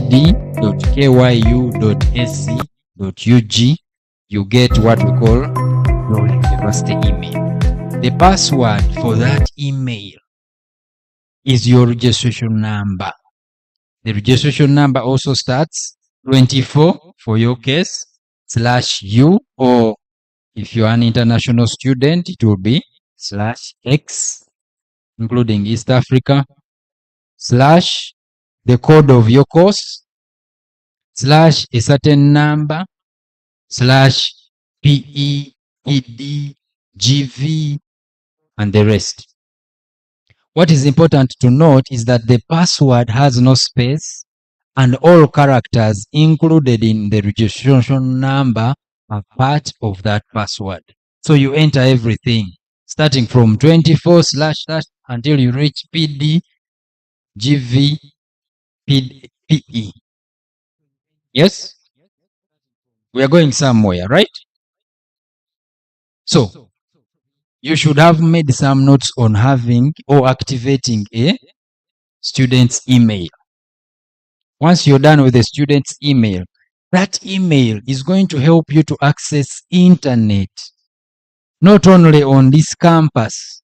S12: you get what we call your university email. The password for that email is your registration number. The registration number also starts 24 for your case /u, or if you're an international student, it will be /x, including East Africa, / the code of your course, / a certain number, / PE, ED, GV, and the rest. What is important to note is that the password has no space, and all characters included in the registration number are part of that password. So you enter everything, starting from 24 / until you reach PD, GV, PE. Yes? We are going somewhere, right? So, you should have made some notes on having or activating a student's email. Once you're done with the student's email, that email is going to help you to access internet, not only on this campus,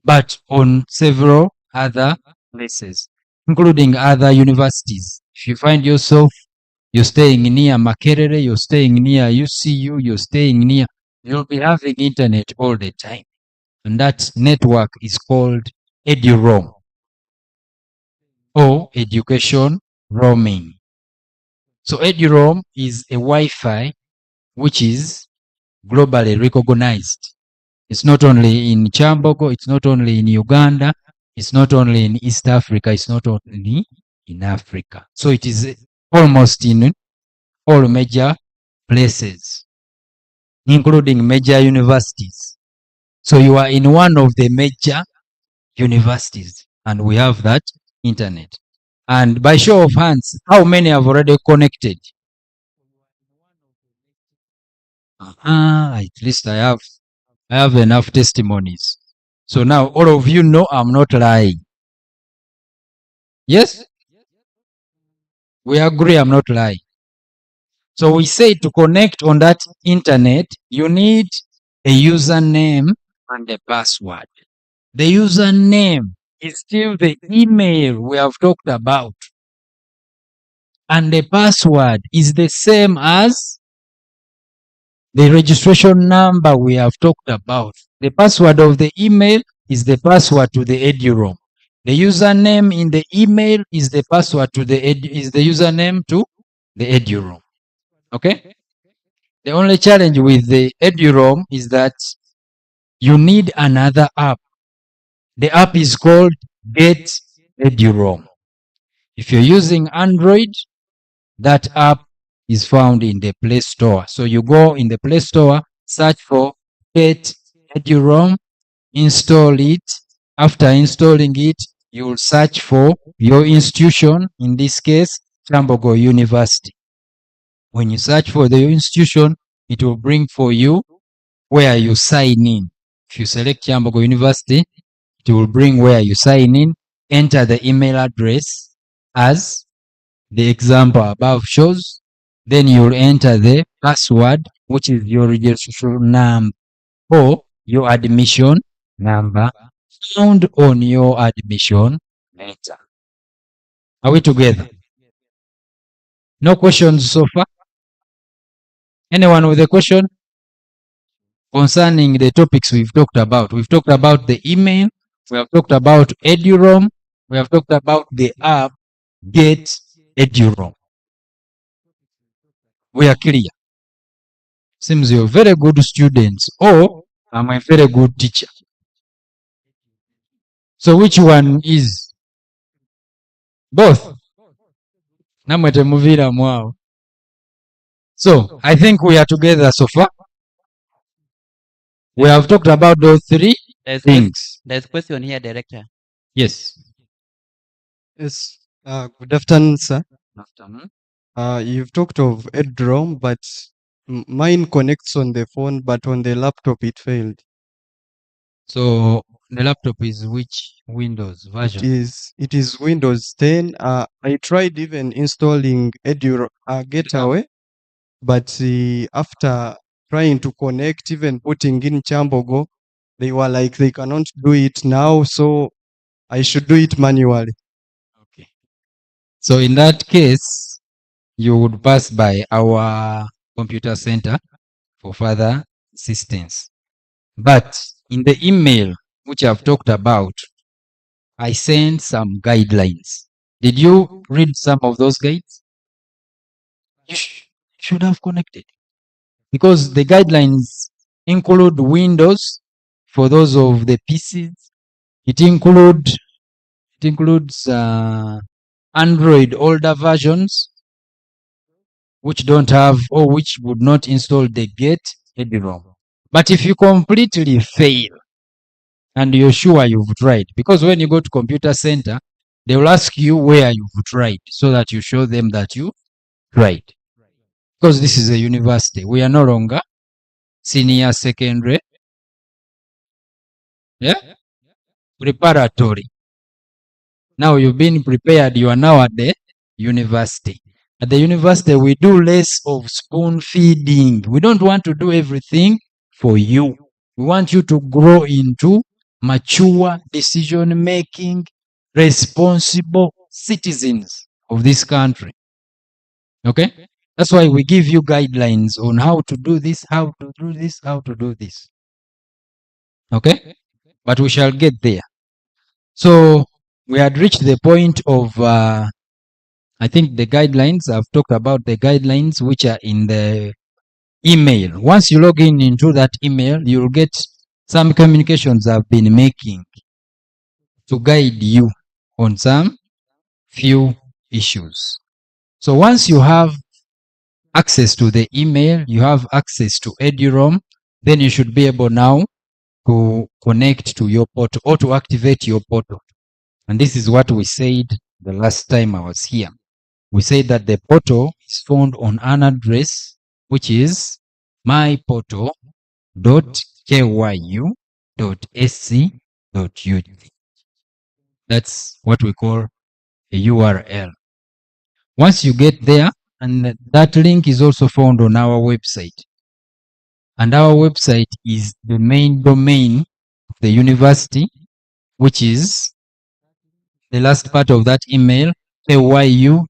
S12: but on several other places, including other universities. If you find yourself, you're staying near Makerere, you're staying near UCU, you're staying near, you'll be having internet all the time. And that network is called EduRoam, or education roaming. So EduRoam is a Wi-Fi which is globally recognized. It's not only in Kyambogo, it's not only in Uganda, it's not only in East Africa, it's not only in Africa. So it is almost in all major places, including major universities. So you are in one of the major universities, and we have that internet. And by show of hands, how many have already connected? At least I have enough testimonies. So now all of you know I'm not lying. Yes? We agree I'm not lying. So we say to connect on that internet, you need a username and a password. The username is still the email we have talked about. And the password is the same as the registration number we have talked about. The password of the email is the password to the EduRoam. The username in the email is the password to the username to the EduRoam. Okay? The only challenge with the EduRoam is that you need another app. The app is called Get EduRoam. If you're using Android, that app is found in the Play Store. So you go in the Play Store, search for Get Eduroam, install it. After installing it, you will search for your institution, in this case, Kyambogo University. When you search for the institution, it will bring for you where you sign in. If you select Kyambogo University, it will bring where you sign in, enter the email address as the example above shows. Then you'll enter the password, which is your registration number or your admission number found on your admission letter. Are we together? No questions so far? Anyone with a question concerning the topics we've talked about? We've talked about the email, we have talked about Eduroam, we have talked about the app Get Eduroam. We are clear. Seems you're very good students, or I'm a very good teacher. So which one is? Both. Namwete muvira mwao. So I think we are together so far. We have talked about those three things.
S6: There's a question here, Director.
S12: Yes.
S9: Yes. Good afternoon, sir.
S12: Good afternoon.
S9: You've talked of Eduroam, but mine connects on the phone, but on the laptop it failed.
S12: So the laptop is which Windows version?
S9: It is Windows 10. I tried even installing Getaway, but after trying to connect, even putting in Kyambogo, they were like they cannot do it now, so I should do it manually.
S12: Okay. So in that case, you would pass by our computer center for further assistance. But in the email which I've talked about, I sent some guidelines. Did you read some of those guides? You should have connected. Because the guidelines include Windows for those of the PCs. It includes Android older versions which don't have or which would not install the Get Eduroam. But if you completely fail and you're sure you've tried, because when you go to computer center, they will ask you where you've tried so that you show them that you tried. Because this is a university. We are no longer senior secondary. Yeah? Preparatory. Now you've been prepared, you are now at the university. At the university, we do less of spoon feeding. We don't want to do everything for you. We want you to grow into mature, decision-making, responsible citizens of this country. Okay? That's why we give you guidelines on how to do this, how to do this, how to do this. Okay? But we shall get there. So we had reached the point of I think the guidelines. I've talked about the guidelines which are in the email. Once you log in into that email, you'll get some communications I've been making to guide you on some few issues. So once you have access to the email, you have access to Eduroam, then you should be able now to connect to your portal or to activate your portal. And this is what we said the last time I was here. We said that the portal is found on an address which is myportal.kyu.sc.ug. That's what we call a URL. Once you get there, and that link is also found on our website. And our website is the main domain of the university, which is the last part of that email, kyu.sc.ug.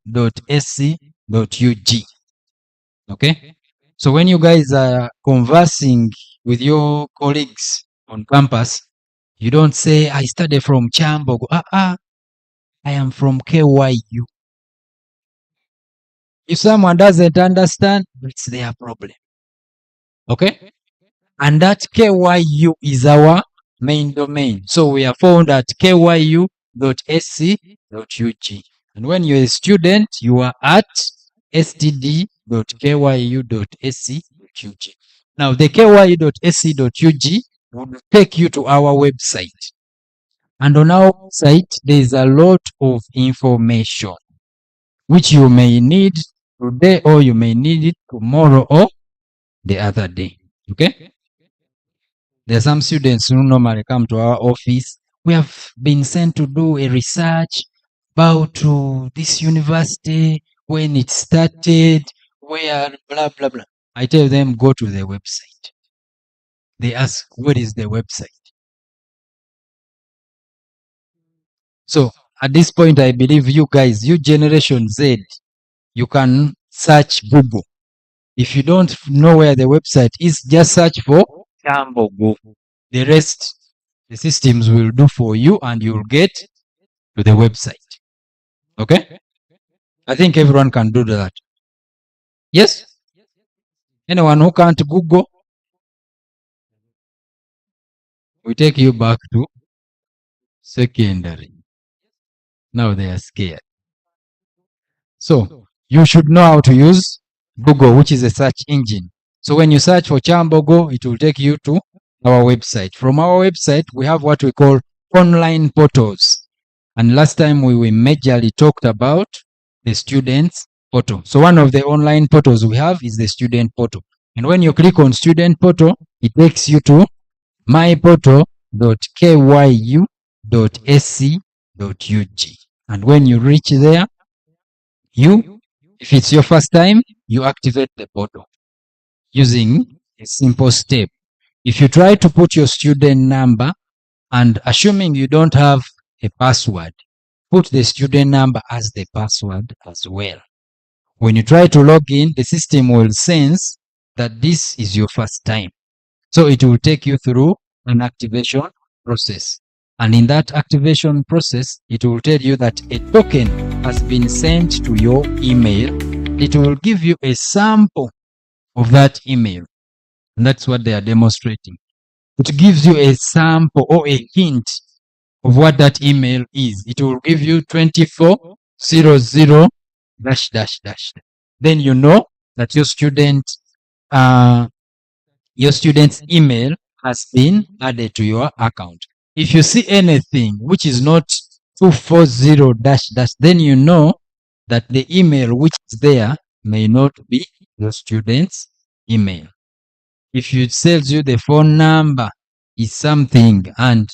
S12: Okay? So when you guys are conversing with your colleagues on campus, you don't say, I study from Kyambogo. I am from KYU. If someone doesn't understand, it's their problem. Okay? And that KYU is our main domain. So we are found at kyu.sc.ug. And when you're a student, you are at std.ug. kyu.kyu.ac.ug. Now, the kyu.ac.ug would take you to our website. And on our website, there is a lot of information which you may need today, or you may need it tomorrow, or the other day. Okay? There are some students who normally come to our office. We have been sent to do a research about this university, when it started, where, blah, blah, blah. I tell them, go to the website. They ask, what is the website? So at this point, I believe you guys, you Generation Z, you can search Google. If you don't know where the website is, just search for Kyambogo. The rest, the systems will do for you, and you'll get to the website. Okay? I think everyone can do that. Yes? Anyone who can't Google, we take you back to secondary. Now they are scared. So you should know how to use Google, which is a search engine. So when you search for Kyambogo, it will take you to our website. From our website, we have what we call online portals. And last time we majorly talked about the students portal. So one of the online portals we have is the student portal. And when you click on student portal, it takes you to myportal.kyu.ac.ug. And when you reach there, if it's your first time, you activate the portal using a simple step. If you try to put your student number, and assuming you don't have a password, put the student number as the password as well. When you try to log in, the system will sense that this is your first time. So it will take you through an activation process. And in that activation process, it will tell you that a token has been sent to your email. It will give you a sample of that email. And that's what they are demonstrating. It gives you a sample or a hint of what that email is. It will give you 2400 ... Then you know that your student's email has been added to your account. If you see anything which is not 240 ... then you know that the email which is there may not be your student's email. If it tells you the phone number is something and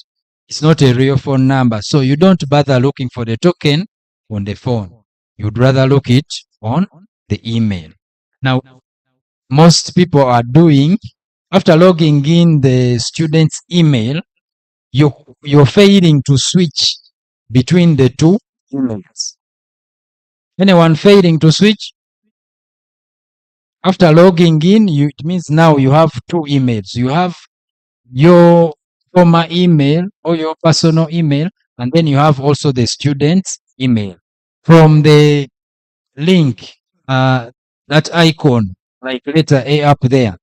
S12: it's not a real phone number, so you don't bother looking for the token on the phone. You'd rather look it on the email. Now, most people are doing, after logging in the student's email, you're failing to switch between the two emails. Anyone failing to switch? After logging in, it means now you have two emails. You have your former email or your personal email, and then you have also the student's email. From the link, that icon, like letter A up there,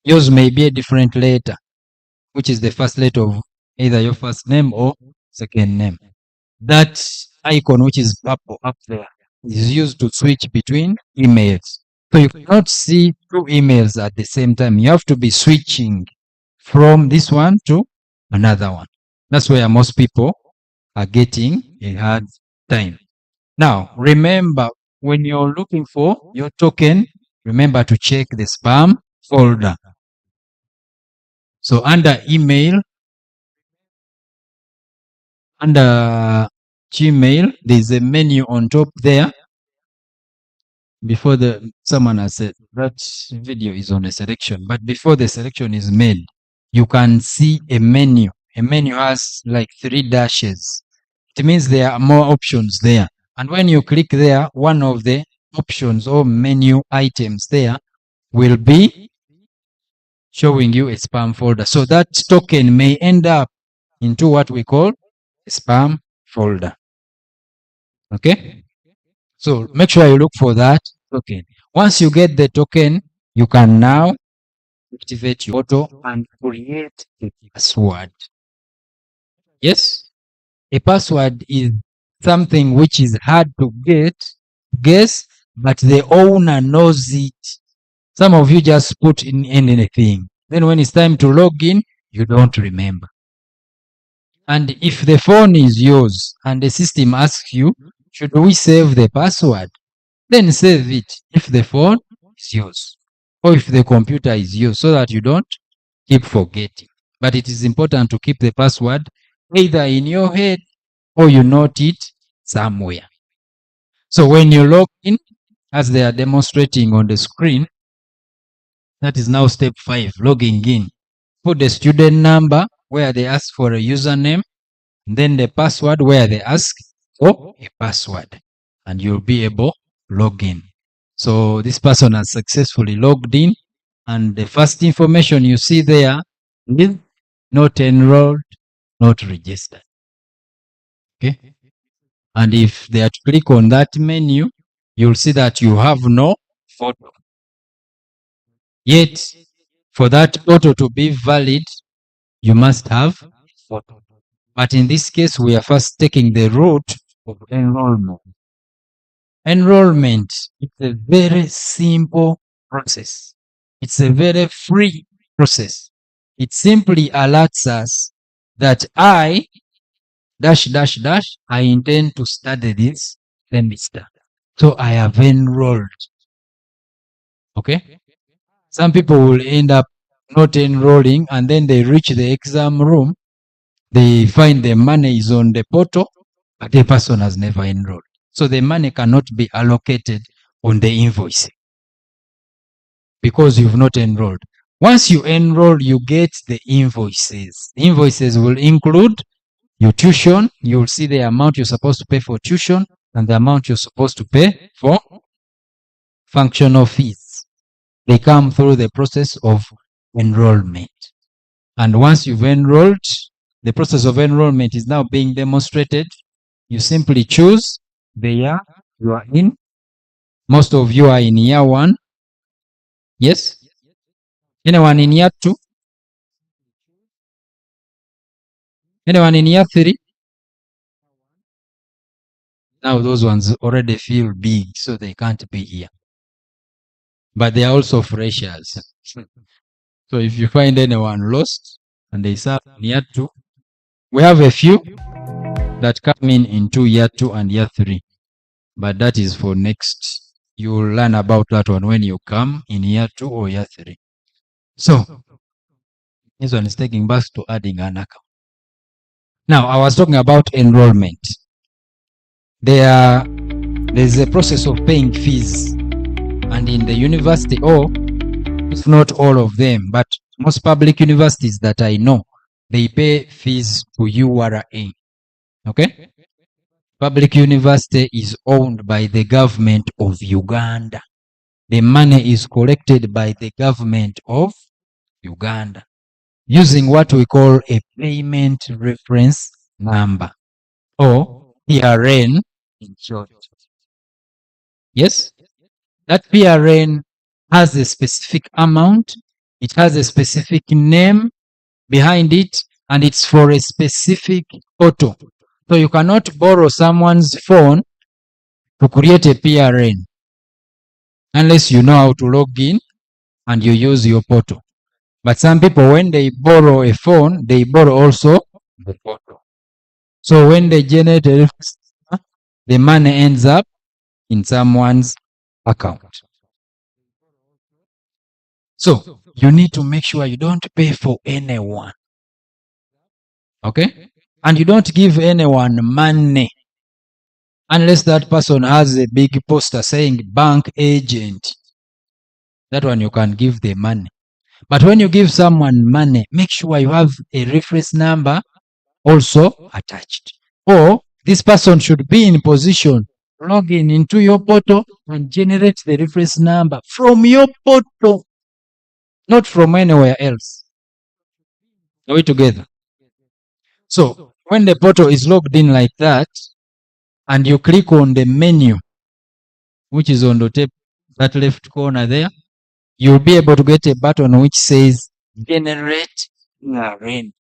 S12: yours may be a different letter, which is the first letter of either your first name or second name. That icon, which is purple up there, is used to switch between emails. So you cannot see two emails at the same time. You have to be switching from this one to another one. That's where most people are getting a hard time. Now, remember, when you're looking for your token, remember to check the spam folder. So under email, under Gmail, there's a menu on top there. Before someone has said that video is on a selection, but before the selection is made, you can see a menu. A menu has like 3 dashes. It means there are more options there. And when you click there, one of the options or menu items there will be showing you a spam folder. So that token may end up into what we call a spam folder. Okay? So make sure you look for that token. Once you get the token, you can now activate your portal and create a password. Yes? A password is something which is hard to guess, but the owner knows it. Some of you just put in anything. Then when it's time to log in, you don't remember. And if the phone is yours and the system asks you, should we save the password? Then save it if the phone is yours or if the computer is yours, so that you don't keep forgetting. But it is important to keep the password either in your head or you note it somewhere. So when you log in, as they are demonstrating on the screen, that is now step 5, logging in. Put the student number where they ask for a username, then the password where they ask for a password, and you'll be able to log in. So this person has successfully logged in, and the first information you see there is not enrolled, not registered. Okay? And if they are to click on that menu, you'll see that you have no photo. Yet, for that photo to be valid, you must have photo. But in this case, we are first taking the route of enrollment. Enrollment is a very simple process. It's a very free process. It simply alerts us that I intend to study this semester. So I have enrolled. Okay? Some people will end up not enrolling, and then they reach the exam room. They find the money is on the portal, but the person has never enrolled. So the money cannot be allocated on the invoice because you've not enrolled. Once you enroll, you get the invoices. The invoices will include your tuition. You'll see the amount you're supposed to pay for tuition and the amount you're supposed to pay for functional fees. They come through the process of enrollment. And once you've enrolled, the process of enrollment is now being demonstrated. You simply choose the year you are in. Most of you are in year 1. Yes? Anyone in year 2? Anyone in year 3? Now those ones already feel big, so they can't be here. But they are also freshers. So if you find anyone lost and they serve in year 2, we have a few that come into year 2 and year 3. But that is for next. You will learn about that one when you come in year 2 or year 3. So, this one is taking back to adding an account. Now, I was talking about enrollment. There's a process of paying fees. And in the university, or if not all of them, but most public universities that I know, they pay fees to URA. Okay? Public university is owned by the government of Uganda. The money is collected by the government of Uganda using what we call a payment reference number, or PRN in short. Yes? That PRN has a specific amount, it has a specific name behind it, and it's for a specific photo. So you cannot borrow someone's phone to create a PRN unless you know how to log in and you use your portal. But some people, when they borrow a phone, they borrow also the photo. So when they generate a reference, the money ends up in someone's account. So you need to make sure you don't pay for anyone. Okay? And you don't give anyone money unless that person has a big poster saying bank agent. That one you can give the money. But when you give someone money, make sure you have a reference number also attached. Or this person should be in position, log in into your portal and generate the reference number from your portal, not from anywhere else. Are we together? So when the portal is logged in like that, and you click on the menu, which is on the top, that left corner there, you'll be able to get a button which says generate PRN.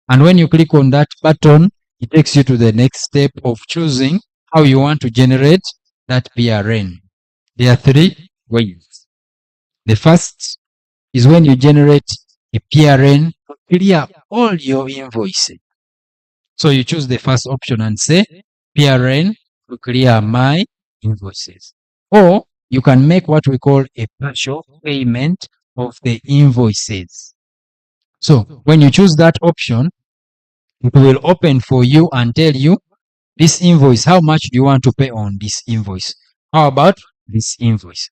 S12: And when you click on that button, it takes you to the next step of choosing how you want to generate that PRN. There are three ways. The first is when you generate a PRN to clear all your invoices. So you choose the first option and say PRN to clear my invoices. Or you can make what we call a partial payment of the invoices. So when you choose that option, it will open for you and tell you this invoice, how much do you want to pay on this invoice? How about this invoice?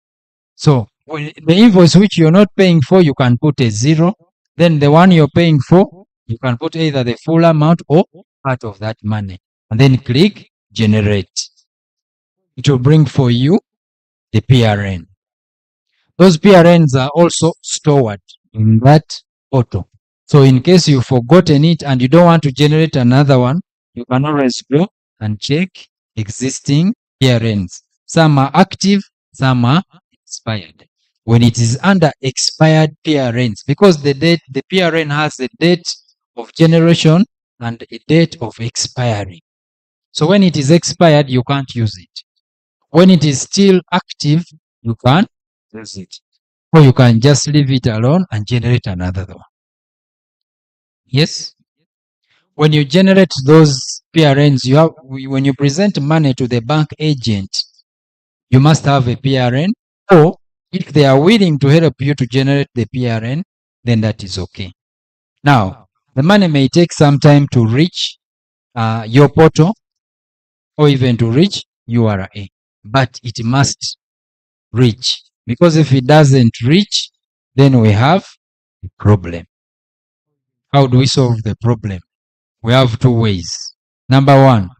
S12: So when the invoice which you're not paying for, you can put a 0. Then the one you're paying for, you can put either the full amount or part of that money. And then click generate. It will bring for you the PRN. Those PRNs are also stored in that portal. So in case you've forgotten it and you don't want to generate another one, you can always go and check existing PRNs. Some are active, some are expired. When it is under expired PRNs, because the PRN has a date of generation and a date of expiry. So when it is expired, you can't use it. When it is still active, you can use it. Or you can just leave it alone and generate another one. Yes? When you generate those PRNs, when you present money to the bank agent, you must have a PRN, or if they are willing to help you to generate the PRN, then that is okay. Now, the money may take some time to reach your portal or even to reach URA, but it must reach, because if it doesn't reach, then we have a problem. How do we solve the problem? We have two ways. Number one,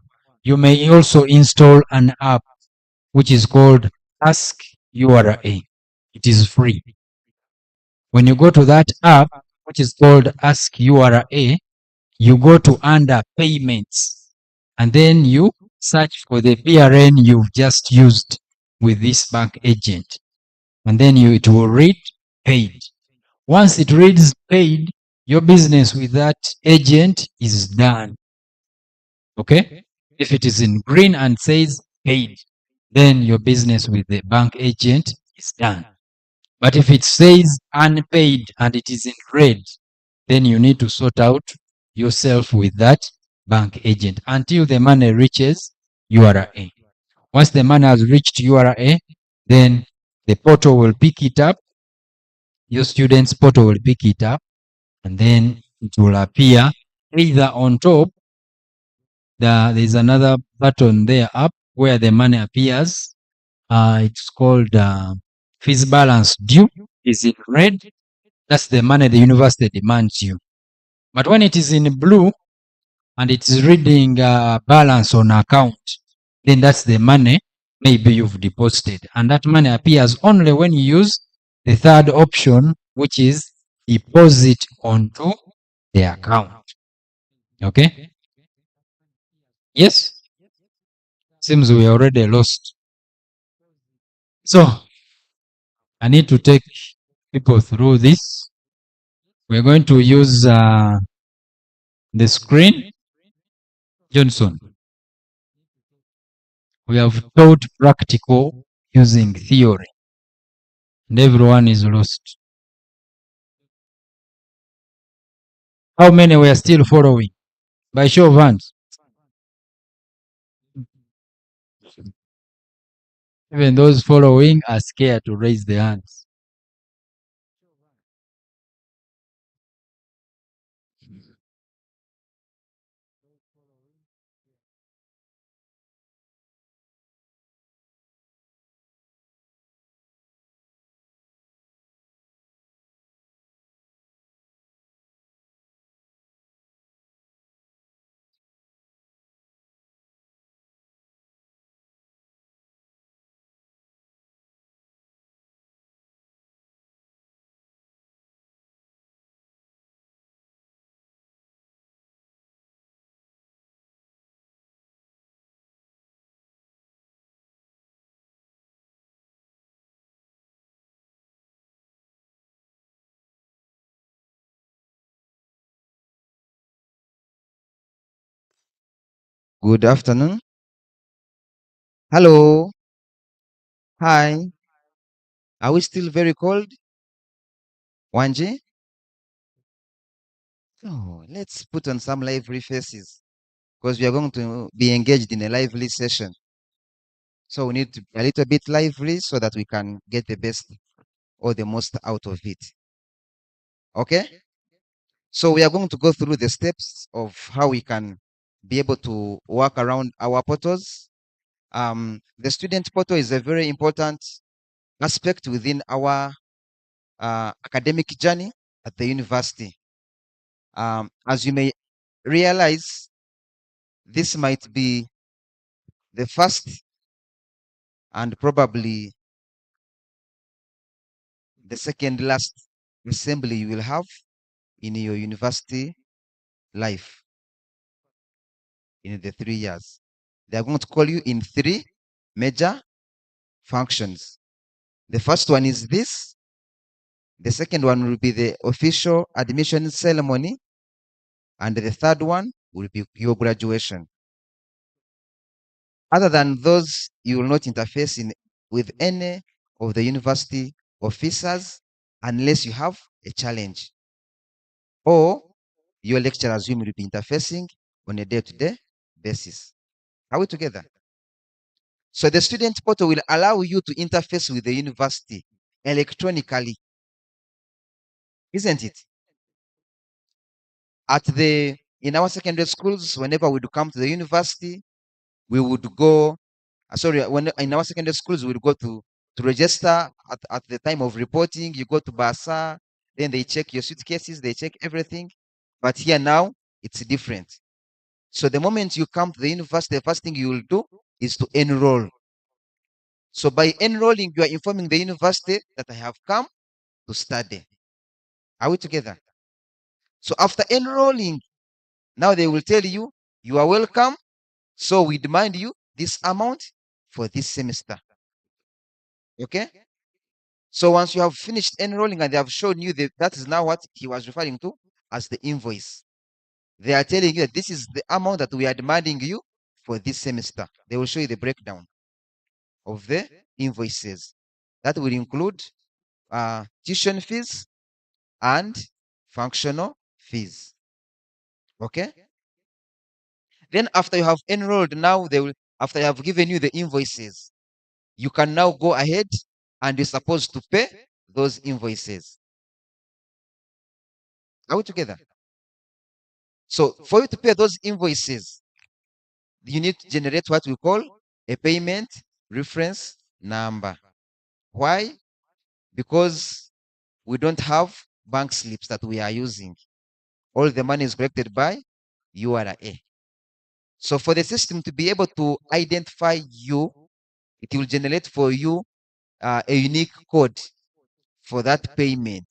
S12: you may also install an app which is called Ask URA. It is free. When you go to that app, which is called Ask URA, you go to under payments and then you search for the PRN you've just used with this bank agent. And then it will read paid. Once it reads paid, your business with that agent is done. Okay? If it is in green and says paid, then your business with the bank agent is done. But if it says unpaid and it is in red, then you need to sort out yourself with that bank agent until the money reaches URA. Once the money has reached URA, then the portal will pick it up. Your student's portal will pick it up, and then it will appear either on top. There's another button there up where the money appears. It's called fees balance due. Is in red. That's the money the university demands you. But when it is in blue and it's reading balance on account, then that's the money maybe you've deposited. And that money appears only when you use the third option, which is deposit onto the account. Okay? Yes? Seems we already lost. So, I need to take people through this. We're going to use the screen. Johnson. We have taught practical using theory. And everyone is lost. How many were still following? By show of hands. Even those following are scared to raise their hands.
S14: Good afternoon. Hello. Hi. Are we still very cold? Wanji? So let's put on some lively faces because we are going to be engaged in a lively session. So we need to be a little bit lively so that we can get the best or the most out of it. Okay? So we are going to go through the steps of how we can be able to work around our portals. The student portal is a very important aspect within our academic journey at the university. As you may realize, this might be the first and probably the second last assembly you will have in your university life in the 3 years. They are going to call you in 3 major functions. The first one is this. The second one will be the official admission ceremony. And the third one will be your graduation. Other than those, you will not interface with any of the university officers unless you have a challenge. Or your lecturers will be interfacing on a day-to-day basis. Are we together? So the student portal will allow you to interface with the university electronically. Isn't it? In our secondary schools, whenever we would come to the university, we would go, in our secondary schools, we would go to register at the time of reporting. You go to Basa, then they check your suitcases, they check everything. But here now, it's different. So the moment you come to the university, the first thing you will do is to enroll. So by enrolling, you are informing the university that I have come to study. Are we together? So after enrolling, now they will tell you, you are welcome. So we demand you this amount for this semester. Okay? So once you have finished enrolling and they have shown you that is now what he was referring to as the invoice. They are telling you that this is the amount that we are demanding you for this semester. They will show you the breakdown of the invoices. That will include tuition fees and functional fees. Okay? Then after you have enrolled, now after you have given you the invoices, you can now go ahead and you're supposed to pay those invoices. Are we together? So for you to pay those invoices, you need to generate what we call a payment reference number. Why? Because we don't have bank slips that we are using. All the money is collected by URA. So for the system to be able to identify you, it will generate for you a unique code for that payment,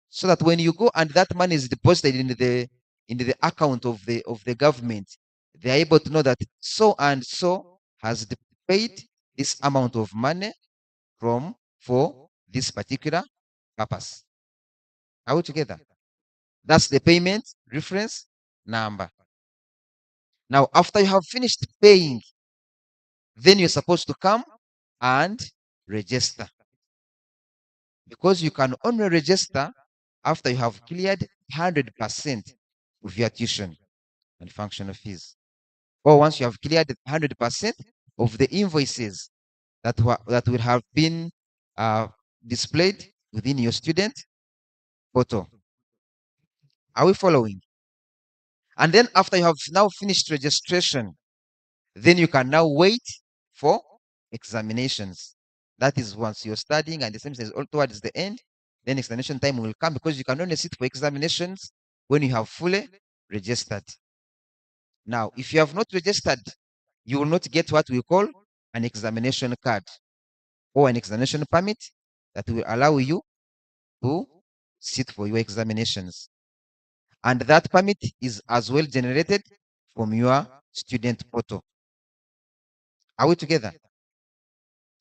S14: so that when you go and that money is deposited into the account of the government, they are able to know that so and so has paid this amount of money for this particular purpose. Are we together? That's the payment reference number. Now, after you have finished paying, then you're supposed to come and register. Because you can only register after you have cleared 100% of your tuition and functional fees. Or once you have cleared 100% of the invoices that will have been displayed within your student portal. Are we following? And then after you have now finished registration, then you can now wait for examinations. That is once you're studying and the semester is all towards the end, then examination time will come, because you can only sit for examinations when you have fully registered. Now, if you have not registered, you will not get what we call an examination card or an examination permit that will allow you to sit for your examinations. And that permit is as well generated from your student portal. Are we together?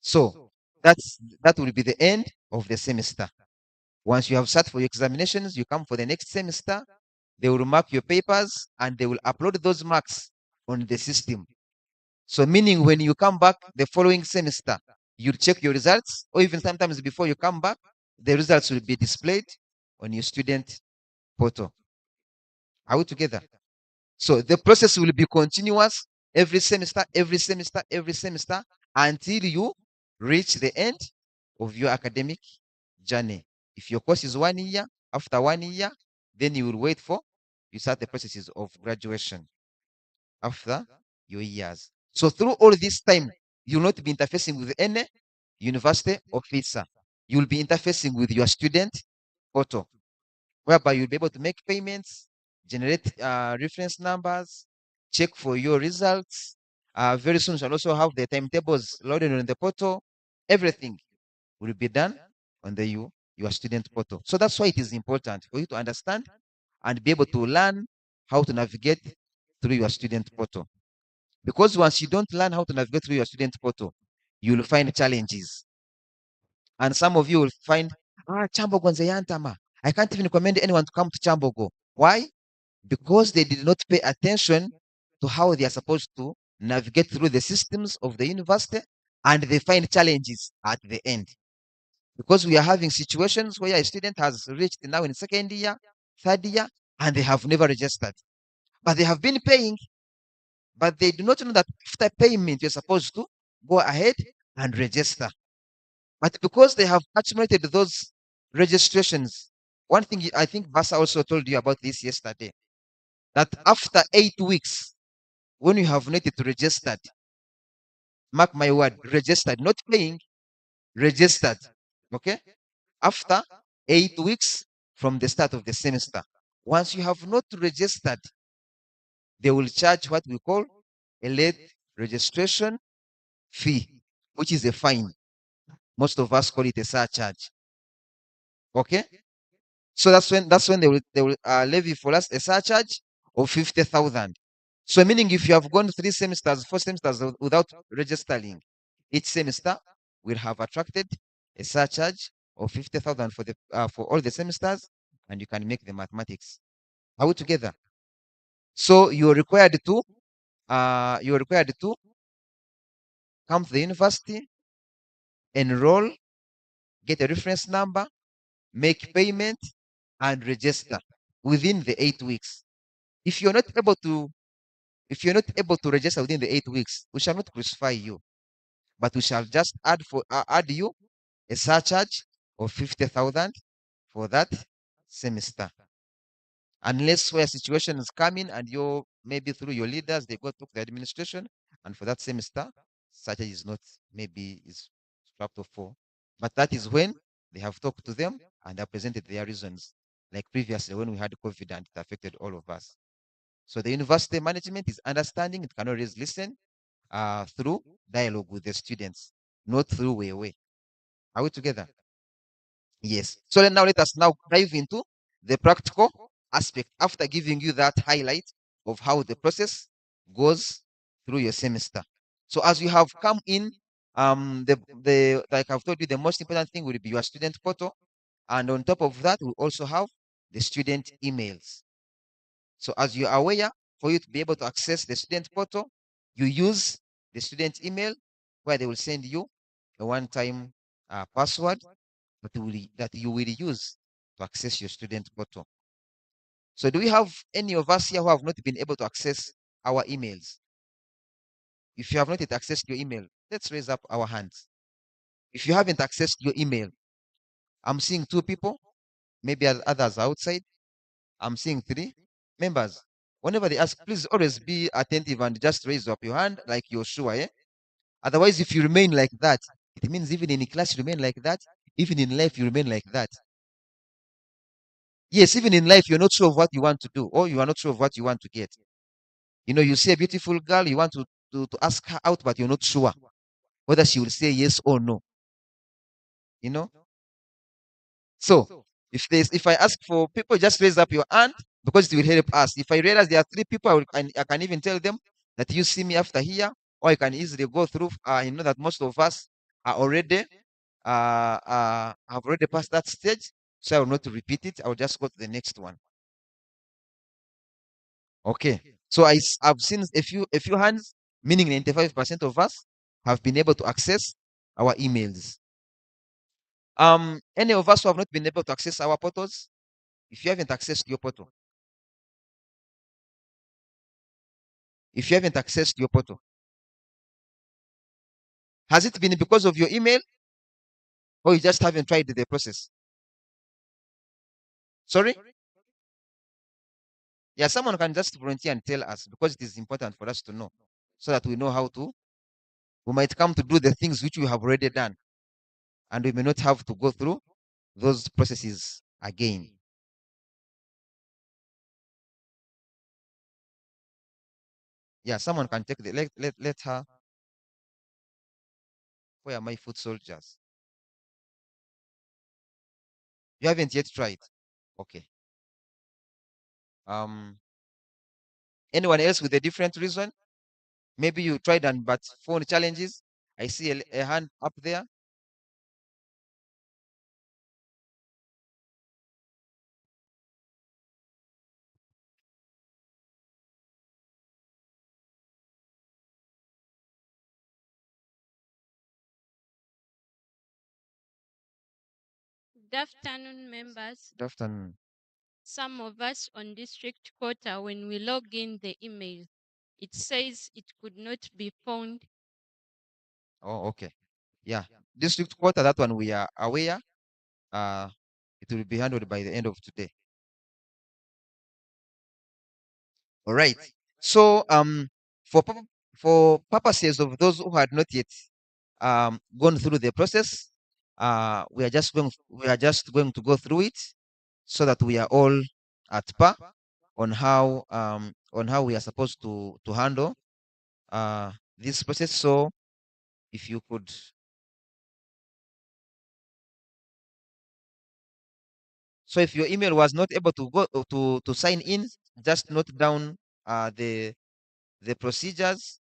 S14: So that will be the end of the semester. Once you have sat for your examinations, you come for the next semester. They will mark your papers and they will upload those marks on the system. So meaning when you come back the following semester, You'll check your results, or even sometimes before you come back, the results will be displayed on your student portal. Are we together? So the process will be continuous every semester, every semester, every semester, until you reach the end of your academic journey. If your course is 1 year, after 1 year, then you will wait for you start the processes of graduation after your years. So through all this time, you will not be interfacing with any university officer. You will be interfacing with your student portal, whereby you'll be able to make payments, generate reference numbers, check for your results. Very soon, you'll also have the timetables loaded on the portal. Everything will be done on the your student portal. So that's why it is important for you to understand and be able to learn how to navigate through your student portal. Because once you don't learn how to navigate through your student portal, you'll find challenges. And some of you will find, Kyambogo nze yantama. I can't even recommend anyone to come to Kyambogo. Why? Because they did not pay attention to how they are supposed to navigate through the systems of the university, and they find challenges at the end. Because we are having situations where a student has reached now in second year, third year, and they have never registered. But they have been paying, but they do not know that after payment, you're supposed to go ahead and register. But because they have accumulated those registrations, one thing I think Basa also told you about this yesterday, that after 8 weeks, when you have not yet registered, mark my word, registered, not paying, registered, okay? After 8 weeks from the start of the semester, once you have not registered, they will charge what we call a late registration fee, which is a fine. Most of us call it a surcharge. Okay? So that's when they will levy for us a surcharge of 50,000. So meaning if you have gone 3 semesters, 4 semesters without registering, each semester will have attracted a surcharge of 50,000 for all the semesters, and you can make the mathematics. Are we together? So you're required to come to the university, enroll, get a reference number, make payment, and register within the 8 weeks. If you're not able to register within the 8 weeks, we shall not crucify you, but we shall just add you a surcharge of 50,000 for that semester. Unless where situation is coming and you maybe through your leaders they go to the administration, and for that semester surcharge is not maybe is strapped off for. But that is when they have talked to them and have presented their reasons, like previously when we had COVID and it affected all of us. So the university management is understanding, it can always listen through dialogue with the students, not through way. Are we together? Yes. So then now let us now dive into the practical aspect after giving you that highlight of how the process goes through your semester. So as you have come in, the like I've told you, the most important thing will be your student portal, and on top of that, we also have the student emails. So as you are aware, for you to be able to access the student portal, you use the student email, where they will send you a one-time password that you will use to access your student portal. So do we have any of us here who have not been able to access our emails? If you have not yet accessed your email, let's raise up our hands. If you haven't accessed your email, I'm seeing 2 people, maybe others outside. I'm seeing 3 members. Whenever they ask, please always be attentive and just raise up your hand like you're sure. Eh? Otherwise, if you remain like that, it means even in class you remain like that, even in life you remain like that. Yes, even in life, you're not sure of what you want to do, or you are not sure of what you want to get. You see a beautiful girl, you want to ask her out, but you're not sure whether she will say yes or no. You know? So, if I ask for people, just raise up your hand because it will help us. If I realize there are 3 people, I can even tell them that you see me after here, or I can easily go through. You know that most of us are already have already passed that stage, so I will not repeat it. I will just go to the next one. Okay. So I've seen a few hands, meaning 95% of us have been able to access our emails. Any of us who have not been able to access our portals, if you haven't accessed your portal, has it been because of your email, or you just haven't tried the process? Sorry? Yeah, someone can just volunteer and tell us, because it is important for us to know, so that we know how to. We might come to do the things which we have already done, and we may not have to go through those processes again. Yeah, someone can take the let her. Where are my foot soldiers? You haven't yet tried. Okay. Anyone else with a different reason? Maybe you tried and but phone challenges. I see a hand up there.
S15: Good afternoon, members.
S14: Good afternoon.
S15: Some of us on district quota, when we log in the email, it says it could not be found.
S14: Oh, okay. Yeah. District quarter, that one we are aware. It will be handled by the end of today. All right. So for purposes of those who had not yet gone through the process, we are just going to go through it, so that we are all at par on how we are supposed to handle this process. So if you could. So if your email was not able to go to sign in, just note down the procedures,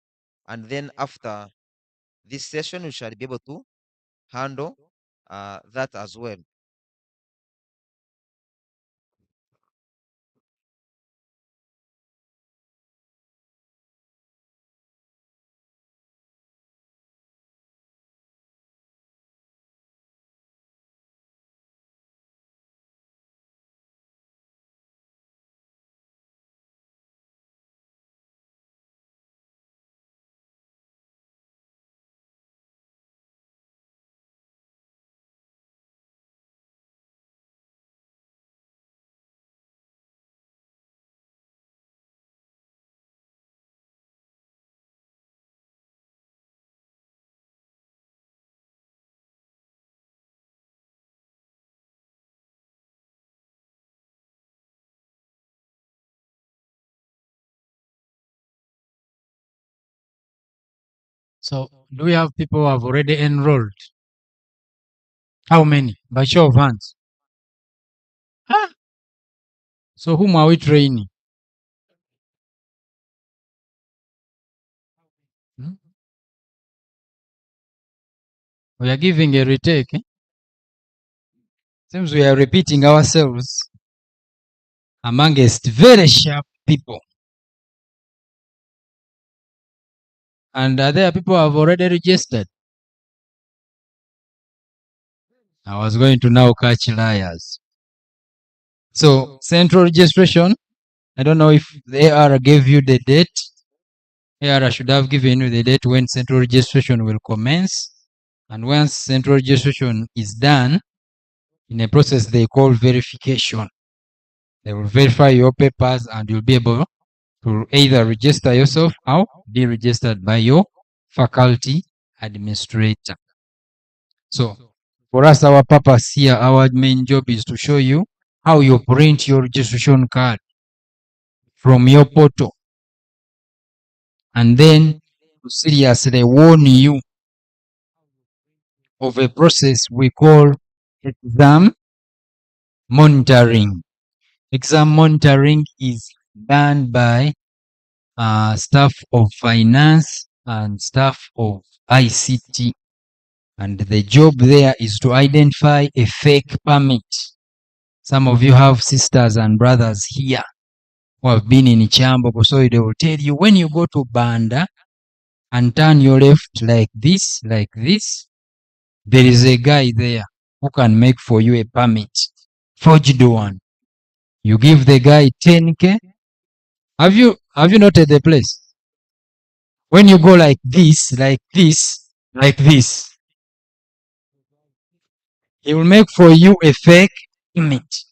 S14: and then after this session, you shall be able to handle that as well.
S12: So, do we have people who have already enrolled? How many? By show of hands. Huh? So, whom are we training? Hmm? We are giving a retake. Seems we are repeating ourselves amongst very sharp people. And are there people who have already registered? I was going to now catch liars. So, central registration, I don't know if the AR gave you the date. AR should have given you the date when central registration will commence. And once central registration is done, in a process they call verification, they will verify your papers and you'll be able to either register yourself or be registered by your faculty administrator. So, for us, our purpose here, our main job is to show you how you print your registration card from your portal, and then to seriously warn you of a process we call exam monitoring. Exam monitoring is done by staff of finance and staff of ICT. And the job there is to identify a fake permit. Some of you have sisters and brothers here who have been in Kyambogo, so they will tell you when you go to Banda and turn your left like this, there is a guy there who can make for you a permit, forged one. You give the guy 10K. Have you noted the place? When you go like this, like this, like this, he will make for you a fake image.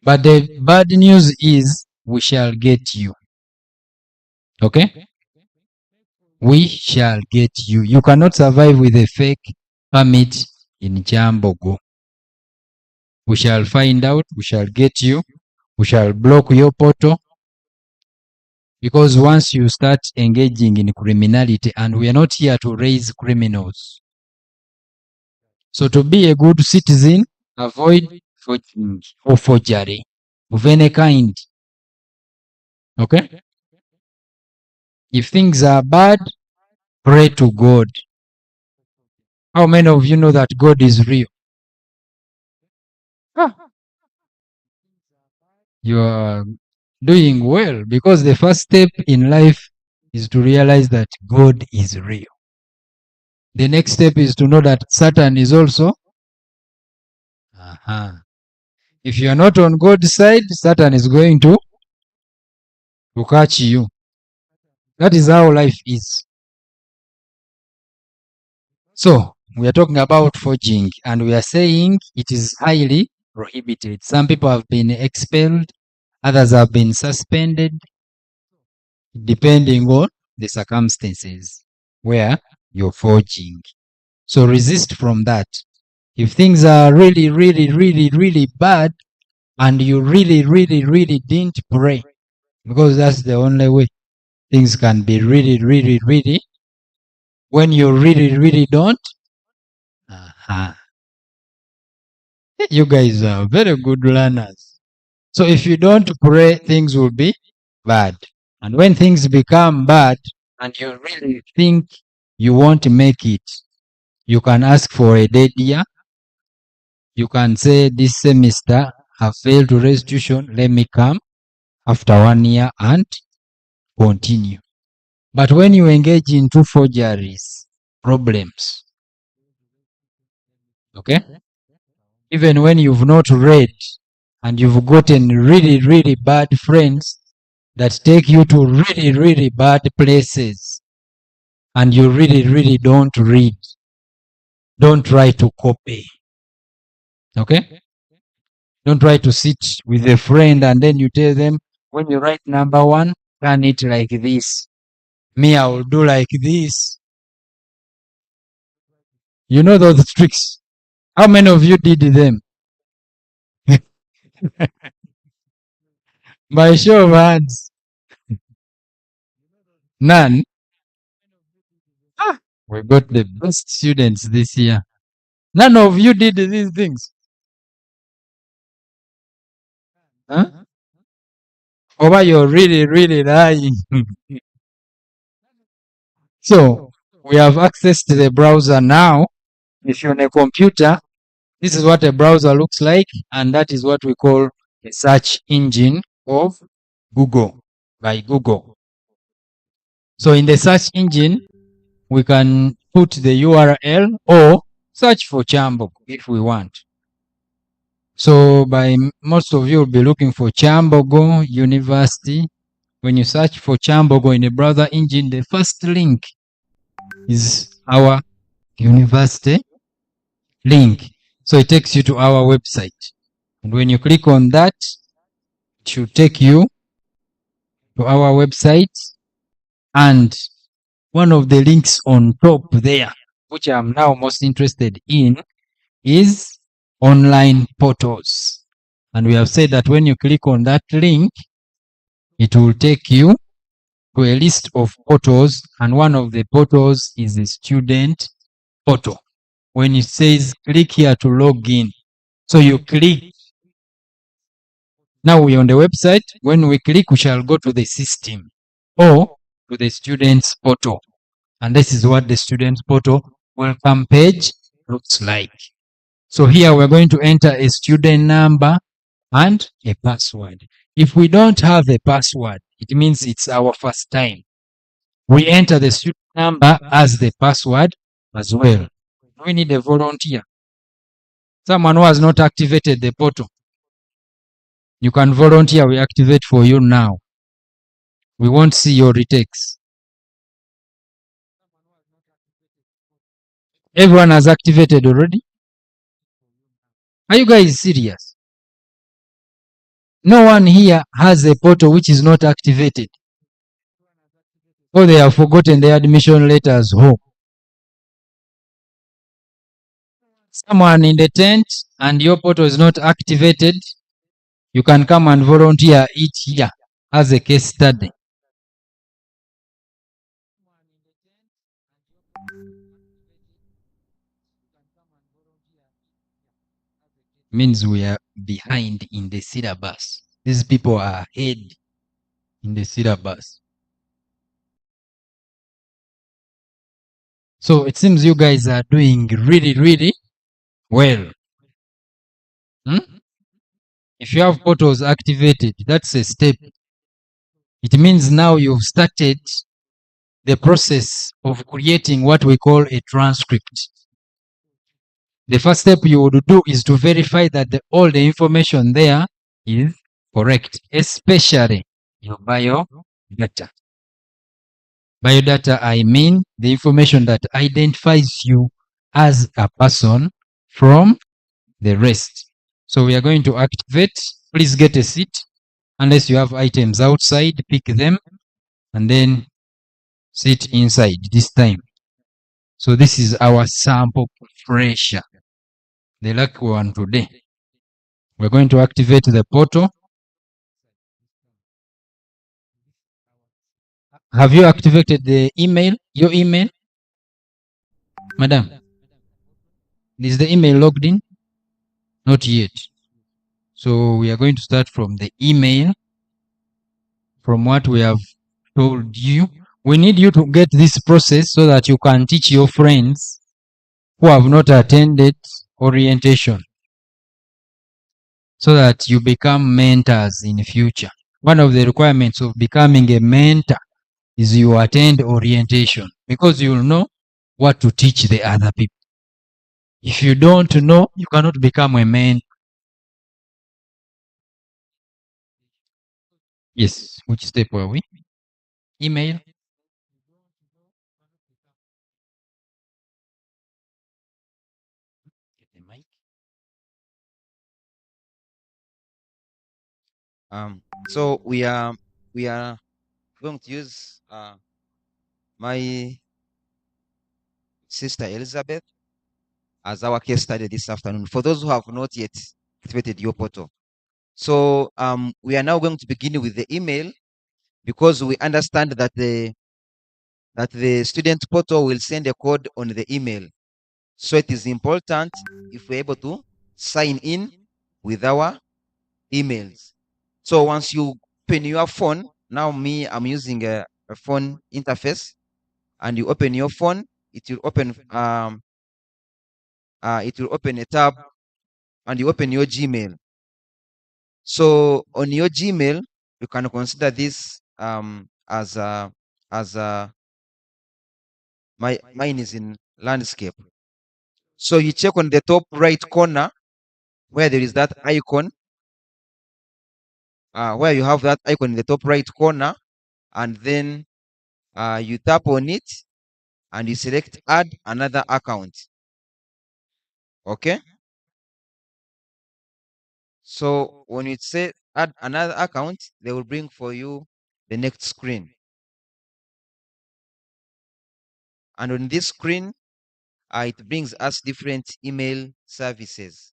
S12: But the bad news is we shall get you. Okay? We shall get you. You cannot survive with a fake permit in Kyambogo. We shall find out. We shall get you. We shall block your portal. Because once you start engaging in criminality, and we are not here to raise criminals. So to be a good citizen, avoid forging or forgery of any kind. Okay? If things are bad, pray to God. How many of you know that God is real? You are doing well, because the first step in life is to realize that God is real. The next step is to know that Satan is also. If you are not on God's side, Satan is going to catch you. That is how life is. So, we are talking about forging, and we are saying it is highly prohibited. Some people have been expelled, others have been suspended, depending on the circumstances where you're forging. So resist from that. If things are really, really, really, really bad, and you really, really, really didn't pray, because that's the only way things can be really, really, really, when you really, really don't, you guys are very good learners. So if you don't pray, things will be bad. And when things become bad, and you really think you won't make it, you can ask for a dead year. You can say, this semester I failed to raise tuition, let me come after 1 year and continue. But when you engage into forgeries, problems, okay? Even when you've not read, and you've gotten really, really bad friends that take you to really, really bad places, and you really, really don't read, don't try to copy. Okay? Don't try to sit with a friend and then you tell them, when you write number 1, turn it like this. Me, I will do like this. You know those tricks. How many of you did them? By show of hands. None. We got the best students this year. None of you did these things. Huh? Or you're really, really lying. So, we have access to the browser now. If you're on a computer, this is what a browser looks like, and that is what we call a search engine of Google, by Google. So in the search engine, we can put the URL or search for Kyambogo if we want. So most of you will be looking for Kyambogo University. When you search for Kyambogo in a browser engine, the first link is our university link. So it takes you to our website. And when you click on that, it should take you to our website. And one of the links on top there, which I'm now most interested in, is online portals. And we have said that when you click on that link, it will take you to a list of portals, and one of the portals is the student portal. When it says click here to log in, so you click. Now we're on the website. When we click, we shall go to the system or to the students portal. And this is what the students portal welcome page looks like. So here we're going to enter a student number and a password. If we don't have a password, it means it's our first time. We enter the student number as the password as well. We need a volunteer. Someone who has not activated the portal. You can volunteer, we activate for you now. We won't see your retakes. Everyone has activated already? Are you guys serious? No one here has a portal which is not activated. Or they have forgotten their admission letters home. Someone in the tent and your portal is not activated, you can come and volunteer each year as a case study. Means we are behind in the syllabus. These people are ahead in the syllabus. So it seems you guys are doing really, really well. If you have portals activated, that's a step. It means now you've started the process of creating what we call a transcript. The first step you would do is to verify that all the information there is correct, especially your biodata. Biodata, I mean the information that identifies you as a person from the rest. So we are going to activate. Please get a seat. Unless you have items outside, pick them and then sit inside this time. So this is our sample pressure. The lucky one today. We're going to activate the portal. Have you activated the email? Your email? Madam, is the email logged in? Not yet. So we are going to start from the email. From what we have told you, we need you to get this process so that you can teach your friends who have not attended orientation, so that you become mentors in the future. One of the requirements of becoming a mentor is you attend orientation, because you'll know what to teach the other people. If you don't know, you cannot become a mentor. Yes, which step were we? Email.
S14: So we are going to use my sister Elizabeth as our case study this afternoon. For those who have not yet activated your portal. So we are now going to begin with the email, because we understand that the student portal will send a code on the email. So it is important if we're able to sign in with our emails. So once you open your phone, now I'm using a phone interface, and you open your phone, it will open a tab, and you open your Gmail. So on your Gmail, you can consider this as mine is in landscape. So you check on the top right corner where there is that icon, where you have that icon in the top right corner, and then you tap on it and you select add another account. Okay. So when you say add another account, they will bring for you the next screen. And on this screen, it brings us different email services: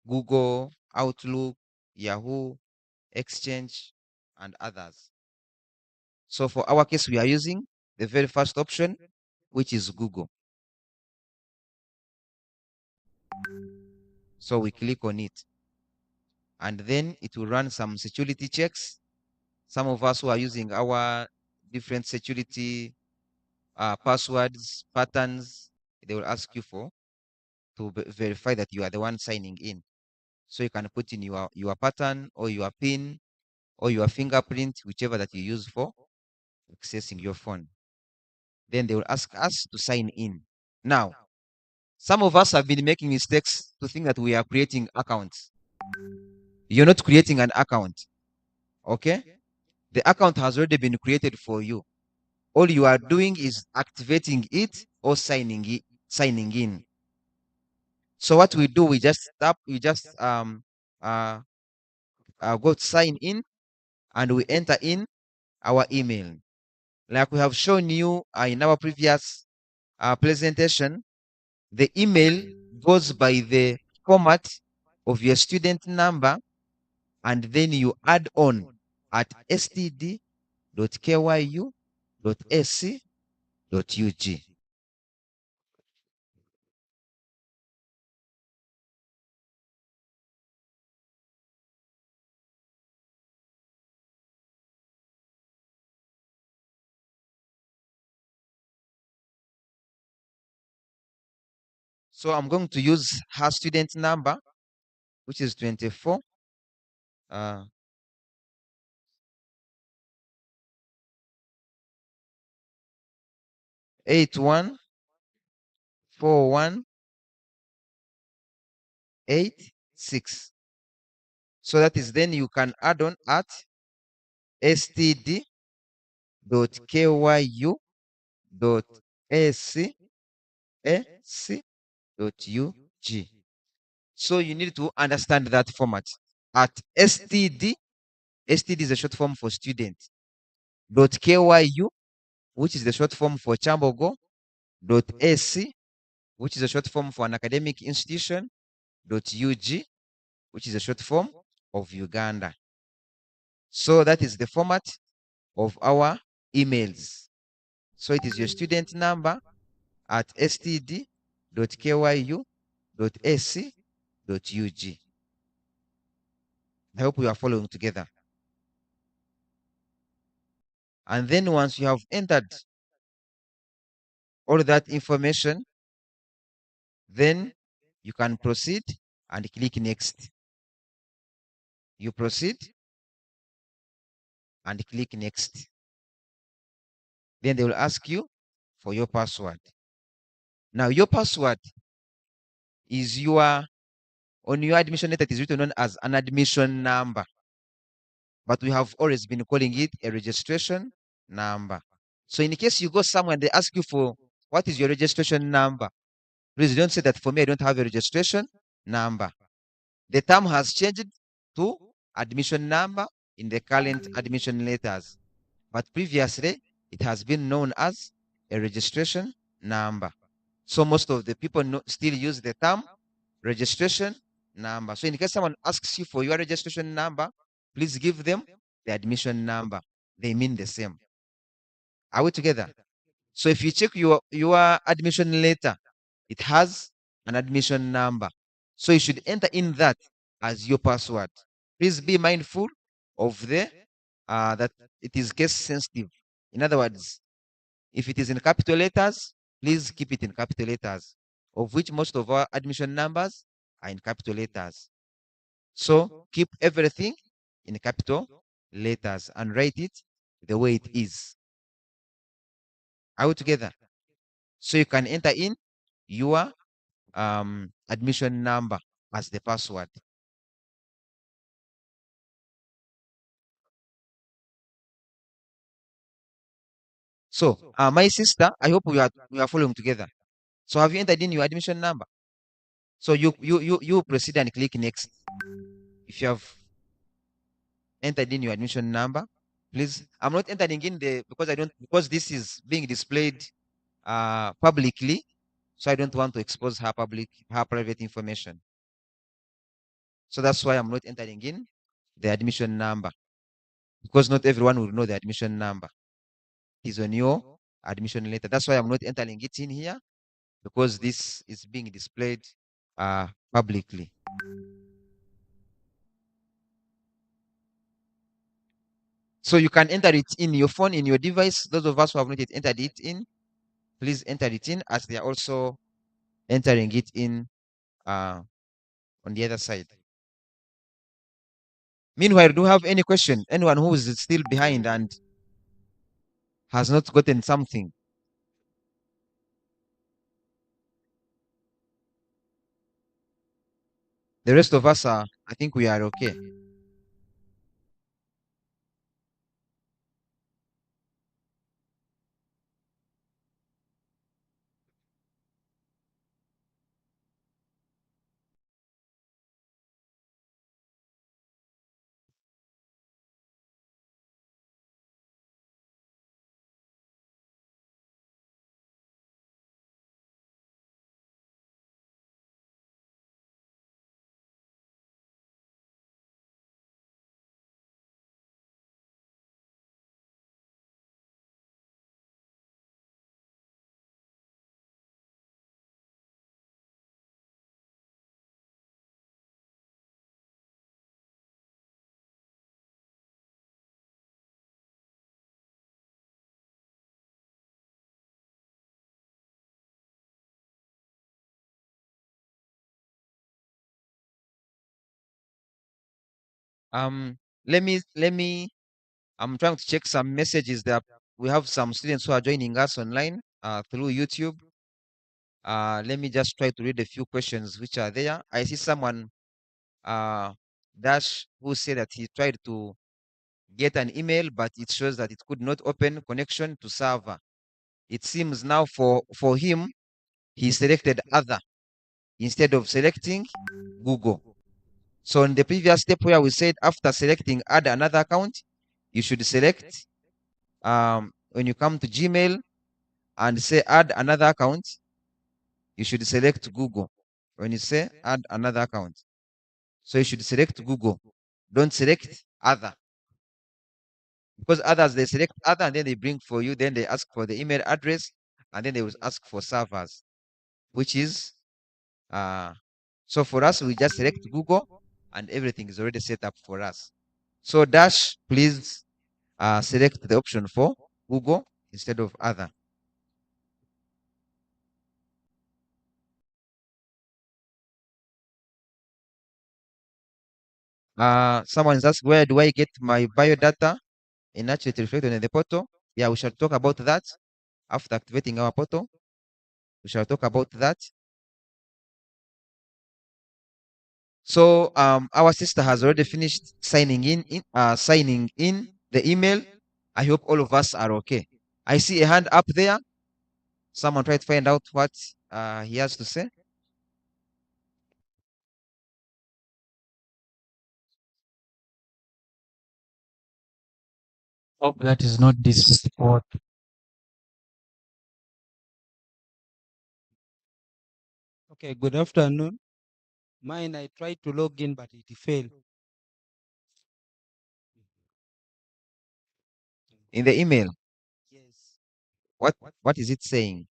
S14: Google, Outlook, Yahoo, Exchange, and others. So for our case, we are using the very first option, which is Google. So we click on it, and then it will run some security checks. Some of us who are using our different security passwords, patterns, they will ask you for to verify that you are the one signing in. So you can put in your pattern or your PIN or your fingerprint, whichever that you use for accessing your phone. Then they will ask us to sign in. Now, Some of us have been making mistakes to think that we are creating accounts. You're not creating an account. Okay? The account has already been created for you. All you are doing is activating it or signing in. So what we do, we just go to sign in, and we enter in our email. Like we have shown you in our previous presentation, the email goes by the format of your student number, and then you add on at std.kyu.ac.ug. So I'm going to use her student number, which is 24. 814186. So that is, then you can add on at std.kyu.ac.ug. So you need to understand that format. At std is a short form for student. .kyu, which is the short form for Kyambogo. .ac, which is a short form for an academic institution. .ug, which is a short form of Uganda. So that is the format of our emails. So it is your student number at std.kyu.ac.ug. I hope we are following together. And then once you have entered all that information, then you can proceed and click next. You proceed and click next. Then they will ask you for your password. Now your password is on your admission letter, it is written on as an admission number, but we have always been calling it a registration number. So in case you go somewhere and they ask you for what is your registration number, please don't say that for me I don't have a registration number. The term has changed to admission number in the current admission letters, but previously it has been known as a registration number. So most of the people still use the term registration number. So in case someone asks you for your registration number, please give them the admission number. They mean the same. Are we together? So if you check your admission letter, it has an admission number. So you should enter in that as your password. Please be mindful of that it is case sensitive. In other words, if it is in capital letters, please keep it in capital letters, of which most of our admission numbers are in capital letters. So keep everything in capital letters and write it the way it is. Are we together? So you can enter in your admission number as the password. So my sister, I hope we are following together. So have you entered in your admission number? So you proceed and click next. If you have entered in your admission number, please. I'm not entering in because this is being displayed publicly, so I don't want to expose her private information. So that's why I'm not entering in the admission number, because not everyone will know the admission number. It is on your admission letter. That's why I'm not entering it in here, because this is being displayed publicly. So you can enter it in your phone, in your device. Those of us who have not yet entered it in, please enter it in, as they are also entering it in on the other side. Meanwhile, do you have any question? Anyone who is still behind and has not gotten something? The rest of us are, I think we are okay. Let me I'm trying to check some messages that we have some students who are joining us online through YouTube. Let me just try to read a few questions which are there. I see someone Dash who said that he tried to get an email, but it shows that it could not open connection to server. It seems now for him, he selected other instead of selecting Google. So in the previous step where we said after selecting add another account, you should select when you come to Gmail and say add another account, you should select Google. When you say add another account, so you should select Google. Don't select other. Because others, they select other and then they bring for you, then they ask for the email address, and then they will ask for servers, which is, so for us, we just select Google and everything is already set up for us. So Dash, please select the option for Google instead of other. Someone is asked, where do I get my biodata? And actually it reflected in the portal. Yeah, we shall talk about that after activating our portal. We shall talk about that. So our sister has already finished signing in the email. I hope all of us are okay. I see a hand up there. Someone try to find out what he has to say.
S12: Hope that is not this sport.
S17: Okay, good afternoon. Mine, I tried to log in, but it failed.
S14: In the email.
S17: Yes.
S14: What is it saying?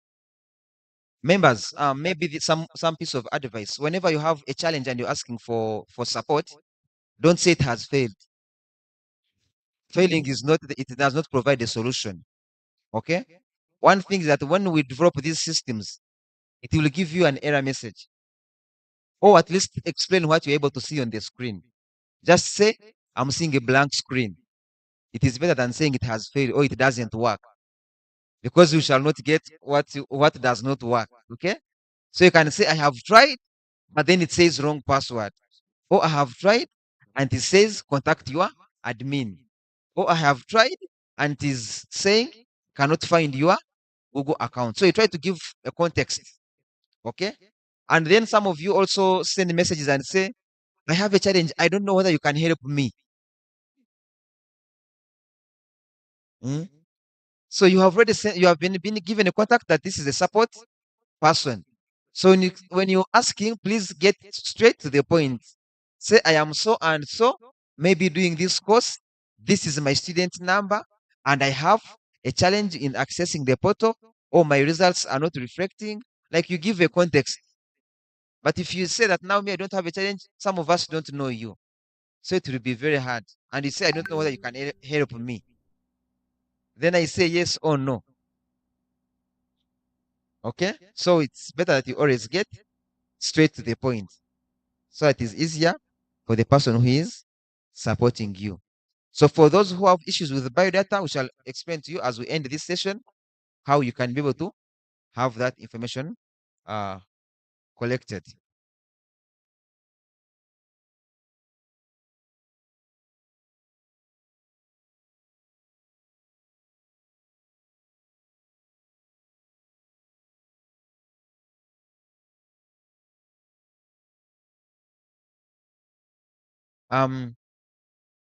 S14: Members, maybe some piece of advice. Whenever you have a challenge and you're asking for support, don't say it has failed. Failing is not, it does not provide a solution. Okay? One thing is that when we develop these systems, it will give you an error message. Or at least explain what you're able to see on the screen. Just say, I'm seeing a blank screen. It is better than saying it has failed or it doesn't work. Because you shall not get what does not work. Okay? So you can say, I have tried, but then it says wrong password. Or I have tried and it says contact your admin. Or I have tried and it is saying cannot find your Google account. So you try to give a context. Okay? And then some of you also send messages and say, I have a challenge. I don't know whether you can help me. Mm? So you have already sent, you have been given a contact that this is a support person. So when you're asking, please get straight to the point. Say, I am so and so, maybe doing this course. This is my student number, and I have a challenge in accessing the portal, or my results are not reflecting. Like you give a context. But if you say that now me, I don't have a challenge, some of us don't know you. So it will be very hard. And you say, I don't know whether you can help me. Then I say yes or no. Okay? So it's better that you always get straight to the point. So it is easier for the person who is supporting you. So for those who have issues with the biodata, we shall explain to you as we end this session how you can be able to have that information collected.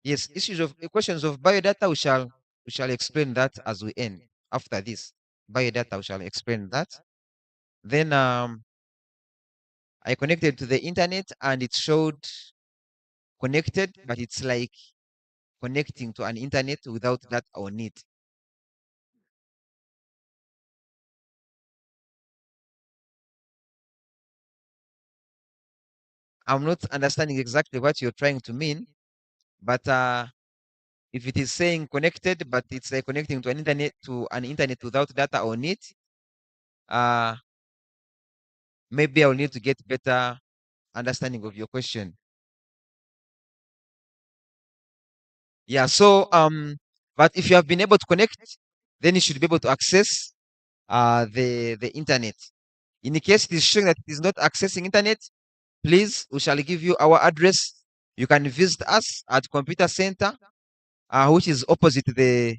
S14: Yes, issues of questions of biodata, we shall explain that as we end after this. Biodata, we shall explain that. Then I connected to the internet and it showed connected, but it's like connecting to an internet without that on it. I'm not understanding exactly what you're trying to mean, but if it is saying connected, but it's like connecting to an internet without data on it, uh, maybe I'll need to get better understanding of your question. Yeah, so but if you have been able to connect, then you should be able to access the internet. In the case it is showing that it is not accessing internet, please, we shall give you our address. You can visit us at Computer Center, which is opposite the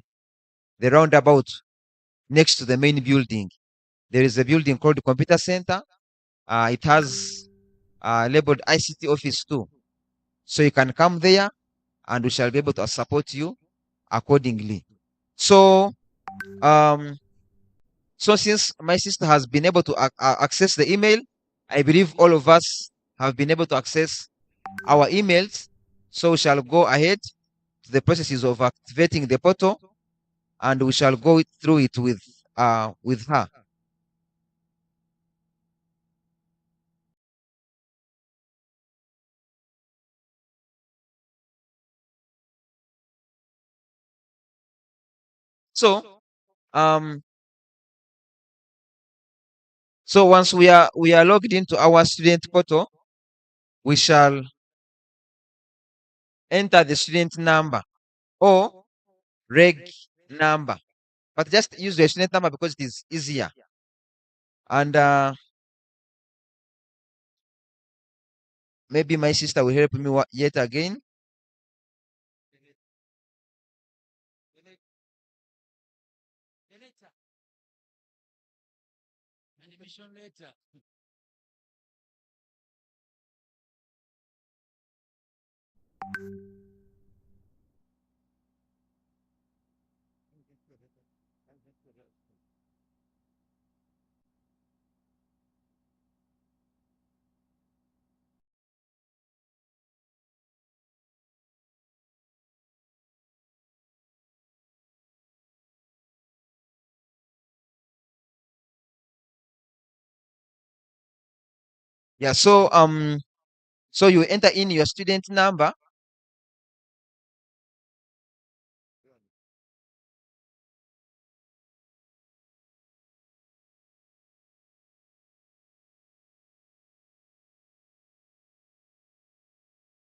S14: roundabout next to the main building. There is a building called the Computer Center. It has labeled ICT Office too. So you can come there and we shall be able to support you accordingly. So, so since my sister has been able to access the email, I believe all of us have been able to access our emails. So we shall go ahead to the processes of activating the portal, and we shall go through it with her. So, um, so once we are logged into our student portal, we shall enter the student number or reg number, but just use the student number because it is easier. And maybe my sister will help me yet again. Yeah, so you enter in your student number.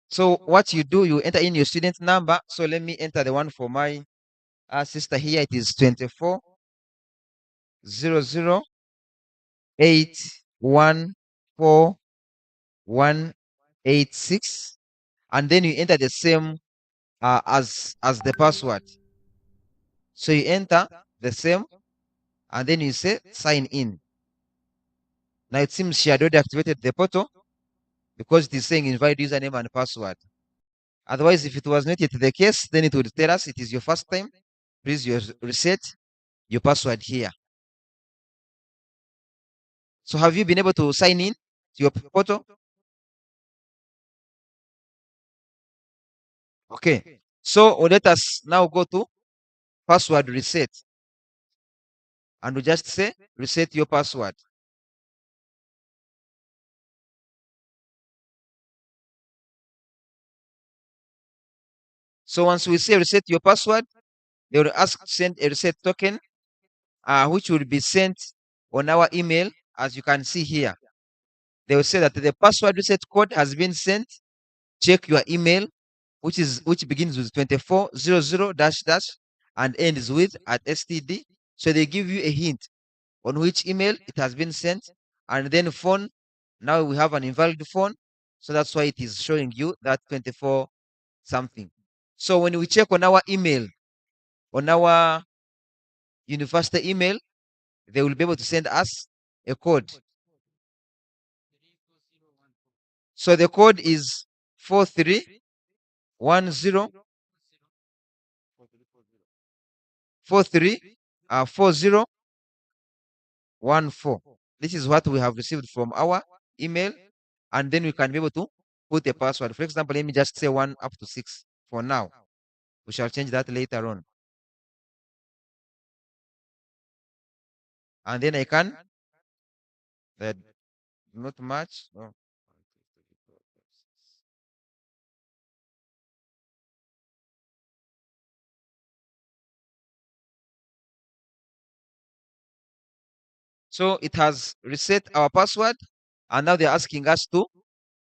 S14: So what you do, you enter in your student number. So let me enter the one for my sister here. It is 24 00 8 1 4 1 8 6, and then you enter the same as the password. So you enter the same, and then you say sign in. Now it seems she had already activated the portal because it is saying invite username and password. Otherwise, if it was not yet the case, then it would tell us it is your first time. Please reset your password here. So have you been able to sign in to your portal? Okay. So let us now go to password reset. And we just say reset your password. So once we say reset your password, they will ask to send a reset token, which will be sent on our email, as you can see here. They will say that the password reset code has been sent. Check your email, which begins with 2400 dash dash and ends with at std. So they give you a hint on which email it has been sent, and then phone. Now we have an invalid phone, so that's why it is showing you that 24 something. So when we check on our email, on our university email, they will be able to send us a code. So the code is 43 10 43 40 14. This is what we have received from our email, and then we can be able to put a password. For example, let me just say 1 up to 6 for now. We shall change that later on. And then I can not much. No. So it has reset our password, and now they're asking us to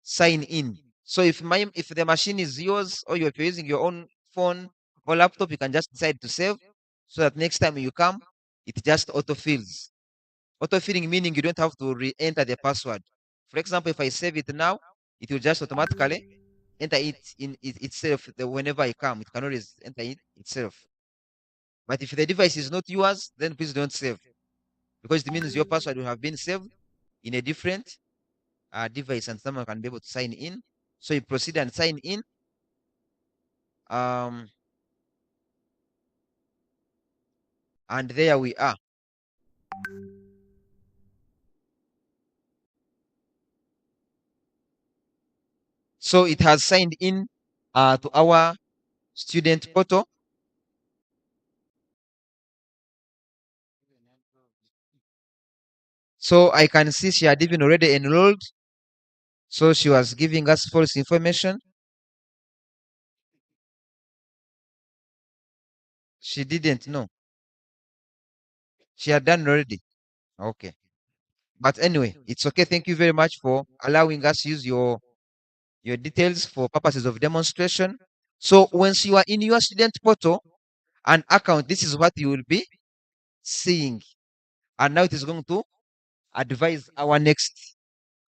S14: sign in. So if the machine is yours, or if you're using your own phone or laptop, you can just decide to save, so that next time you come, it just autofills. Autofilling meaning you don't have to re-enter the password. For example, if I save it now, it will just automatically enter it in itself. Whenever I come, it can always enter it itself. But if the device is not yours, then please don't save, because it means your password will have been saved in a different device, and someone can be able to sign in. So you proceed and sign in. And there we are. So it has signed in to our student portal. So I can see she had even already enrolled. So she was giving us false information. She didn't know. She had done already. Okay. But anyway, it's okay. Thank you very much for allowing us use your details for purposes of demonstration. So once you are in your student portal and account, this is what you will be seeing. And now it is going to advise our next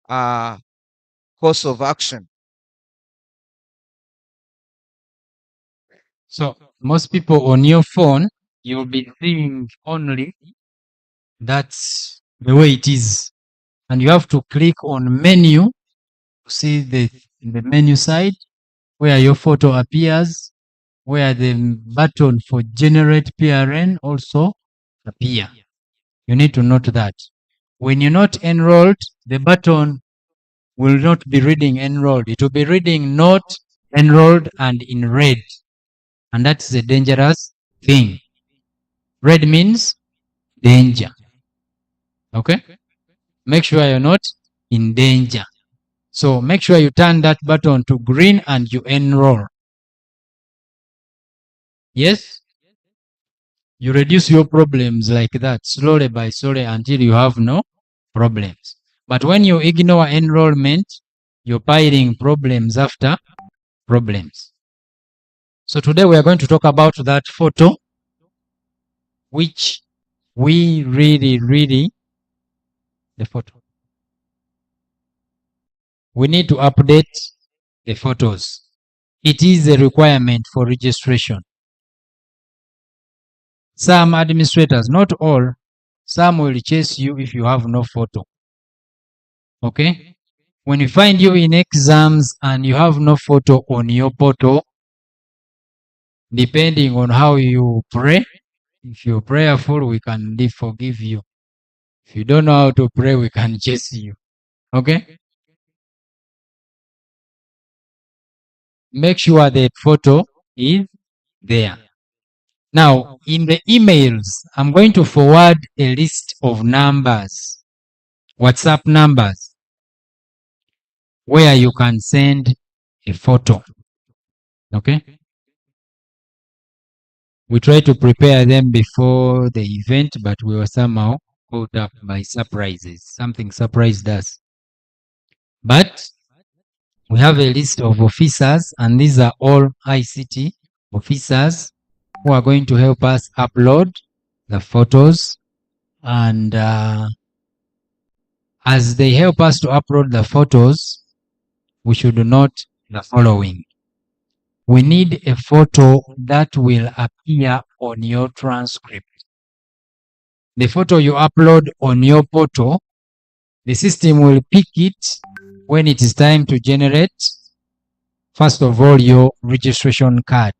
S14: course of action.
S12: So most people on your phone, you'll be seeing only that's the way it is. And you have to click on menu to see the menu side where your photo appears, where the button for generate PRN also appear. You need to note that. When you're not enrolled, the button will not be reading enrolled. It will be reading not enrolled and in red. And that's a dangerous thing. Red means danger. Okay? Make sure you're not in danger. So make sure you turn that button to green and you enroll. Yes? You reduce your problems like that, slowly by slowly, until you have no problems. But when you ignore enrollment, you're piling problems after problems. So today we are going to talk about that photo, which we really, the photo. We need to update the photos. It is a requirement for registration. Some administrators, not all, some will chase you if you have no photo. Okay? When you find you in exams and you have no photo on your portal, depending on how you pray, if you're prayerful, we can forgive you. If you don't know how to pray, we can chase you. Okay? Make sure the photo is there. Now, in the emails, I'm going to forward a list of numbers, WhatsApp numbers, where you can send a photo. Okay? We tried to prepare them before the event, but we were somehow caught up by surprises. Something surprised us. But we have a list of officers, and these are all ICT officers who are going to help us upload the photos. And as they help us to upload the photos, we should note the following. We need a photo that will appear on your transcript. The photo you upload on your portal, the system will pick it when it is time to generate First of all, your registration card.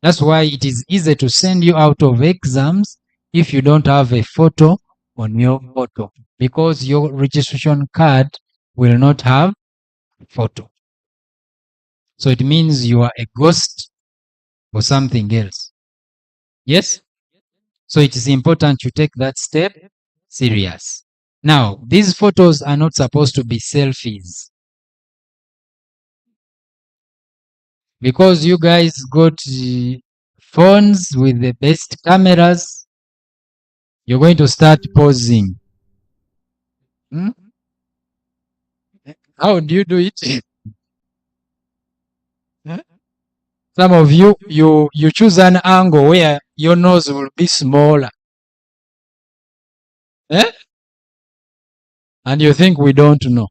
S12: That's why it is easy to send you out of exams if you don't have a photo on your photo, because your registration card will not have photo. So it means you are a ghost or something else. Yes? So it is important you take that step serious. Now, these photos are not supposed to be selfies. Because you guys got phones with the best cameras, you're going to start posing. How do you do it? Some of you choose an angle where your nose will be smaller. And you think we don't know.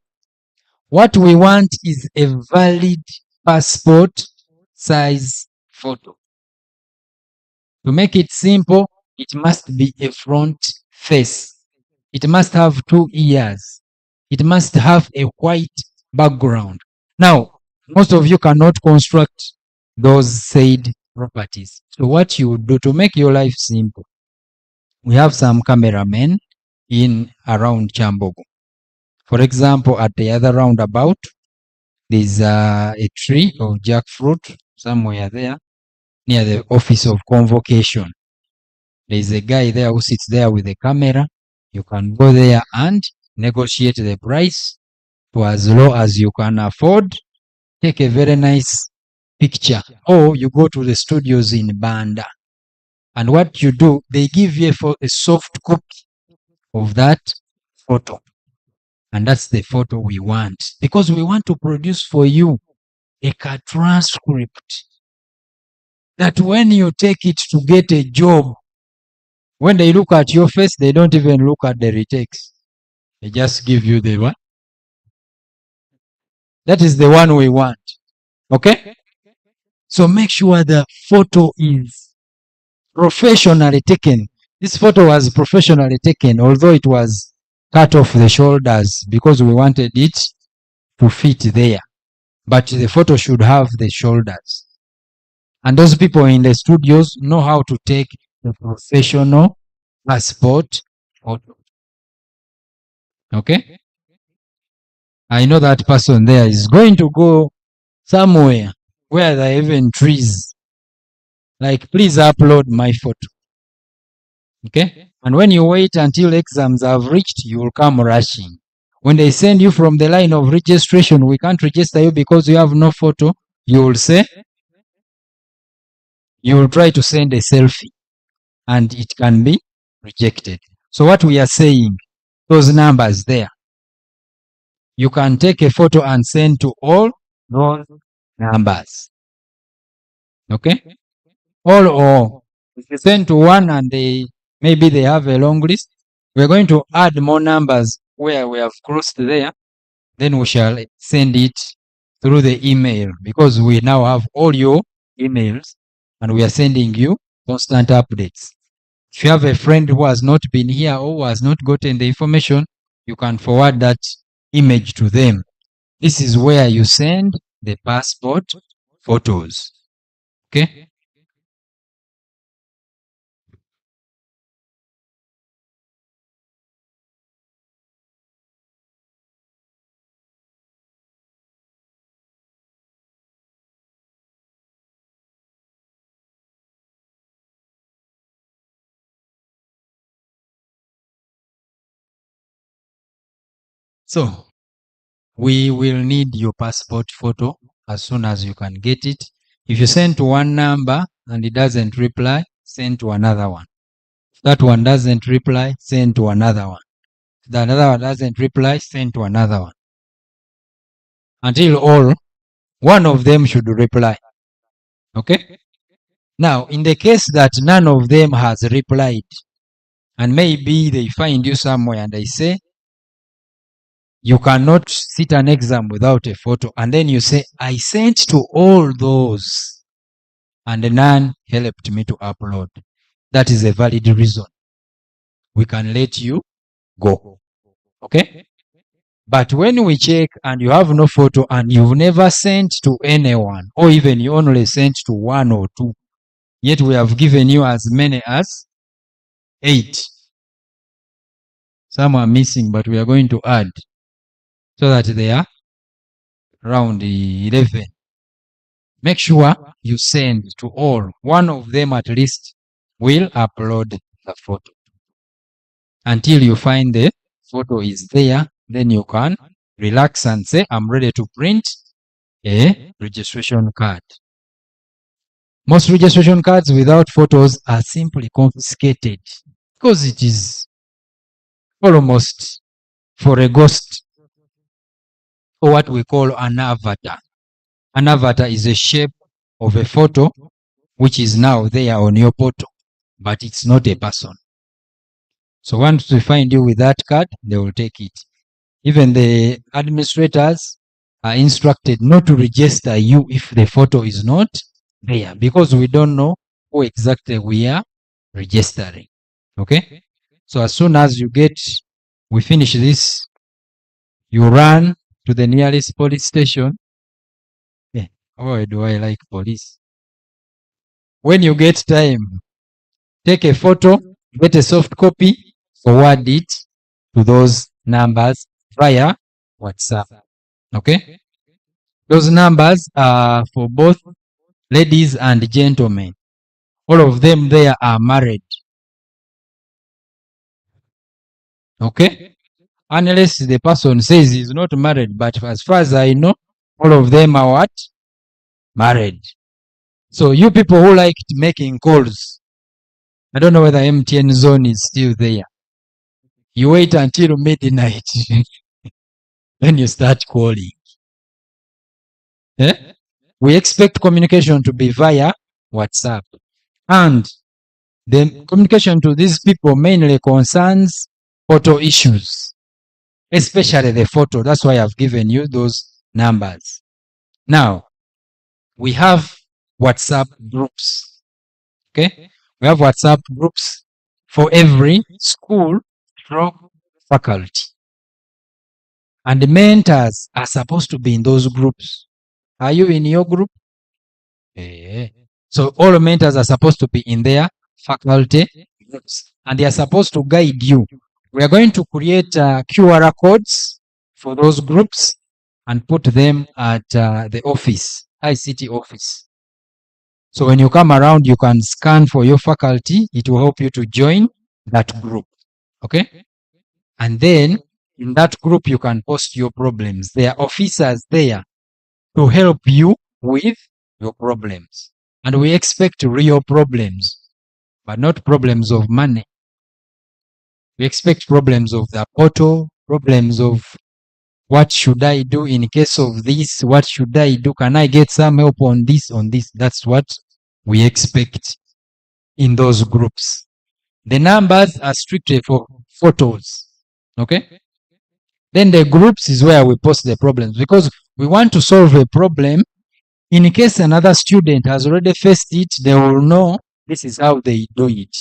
S12: What we want is a valid passport size photo. To make it simple, it must be a front face. It must have 2 ears. It must have a white background. Now, most of you cannot construct those said properties. So what you do to make your life simple, we have some cameramen in around Kyambogo. For example, at the other roundabout, there's a tree of jackfruit somewhere there near the office of convocation. There's a guy there who sits there with a camera. You can go there and negotiate the price to as low as you can afford. Take a very nice picture. Or you go to the studios in Banda. And what you do, they give you a soft copy of that photo. And that's the photo we want. Because we want to produce for you a transcript that when you take it to get a job, when they look at your face, they don't even look at the retakes. They just give you the one. That is the one we want. Okay? So make sure the photo is professionally taken. This photo was professionally taken, although it was cut off the shoulders because we wanted it to fit there. But the photo should have the shoulders. And those people in the studios know how to take the professional passport photo. Okay? I know that person there is going to go somewhere where there are even trees. Like, please upload my photo. Okay? And when you wait until exams have reached, you will come rushing. When they send you from the line of registration, we can't register you because you have no photo. You will say, you will try to send a selfie and it can be rejected. So what we are saying, those numbers there, you can take a photo and send to all those numbers. Okay? All or if you send to one and maybe they have a long list, we're going to add more numbers where we have crossed there. Then we shall send it through the email because we now have all your emails and we are sending you constant updates. If you have a friend who has not been here or who has not gotten the information, you can forward that image to them. This is where you send the passport photos. Okay? So, we will need your passport photo as soon as you can get it. If you send to one number and it doesn't reply, send to another one. If that one doesn't reply, send to another one. If the another one doesn't reply, send to another one. Until one of them should reply. Okay? Now, in the case that none of them has replied, and maybe they find you somewhere and they say, you cannot sit an exam without a photo. And then you say, I sent to all those and none helped me to upload. That is a valid reason. We can let you go. Okay? But when we check and you have no photo and you've never sent to anyone, or even you only sent to 1 or 2, yet we have given you as many as 8. Some are missing, but we are going to add so that they are around 11. Make sure you send to all. One of them at least will upload the photo. Until you find the photo is there, then you can relax and say, I'm ready to print a registration card. Most registration cards without photos are simply confiscated because it is almost for a ghost, or what we call an avatar. An avatar is a shape of a photo which is now there on your photo, but it's not a person. So once we find you with that card, they will take it. Even the administrators are instructed not to register you if the photo is not there, because we don't know who exactly we are registering. Okay? So as soon as we finish this, you run to the nearest police station. Yeah. Why do I like police? When you get time, take a photo, get a soft copy, forward it to those numbers via WhatsApp. Okay? Those numbers are for both ladies and gentlemen. All of them there are married. Okay? Unless the person says he's not married, but as far as I know, all of them are what? Married. So you people who like making calls, I don't know whether MTN zone is still there. You wait until midnight. Then you start calling. We expect communication to be via WhatsApp. And the communication to these people mainly concerns photo issues, especially the photo. That's why I've given you those numbers. Now, we have WhatsApp groups. Okay? We have WhatsApp groups for every school through faculty. And the mentors are supposed to be in those groups. Are you in your group? So all mentors are supposed to be in their faculty groups, and they are supposed to guide you. We are going to create QR codes for those groups and put them at the office, ICT office. So when you come around, you can scan for your faculty. It will help you to join that group. Okay? And then in that group, you can post your problems. There are officers there to help you with your problems. And we expect real problems, but not problems of money. We expect problems of the portal, problems of what should I do in case of this? What should I do? Can I get some help on this, on this? That's what we expect in those groups. The numbers are strictly for photos. Okay? Then the groups is where we post the problems, because we want to solve a problem. In case another student has already faced it, they will know this is how they do it.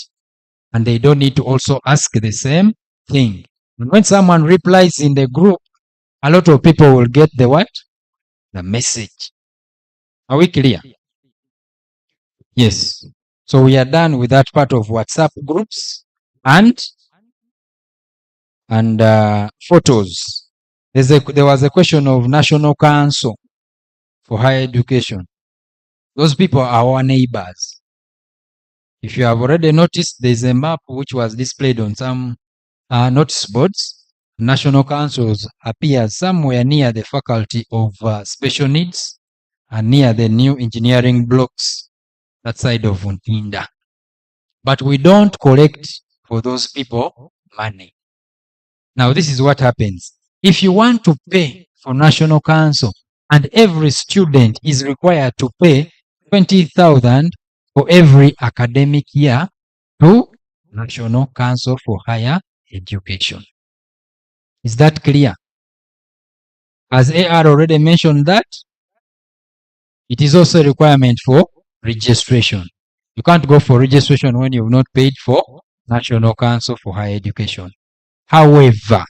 S12: And they don't need to also ask the same thing. And when someone replies in the group, a lot of people will get the what? The message. Are we clear? Yes. So we are done with that part of WhatsApp groups and photos. There was a question of National Council for Higher Education. Those people are our neighbors. If you have already noticed, there's a map which was displayed on some notice boards. National councils appear somewhere near the Faculty of Special Needs and near the new engineering blocks, that side of Untinda. But we don't collect for those people money. Now, this is what happens. If you want to pay for National Council, and every student is required to pay 20,000 for every academic year to National Council for Higher Education. Is that clear? As AR already mentioned that, it is also a requirement for registration. You can't go for registration when you've not paid for National Council for Higher Education. However,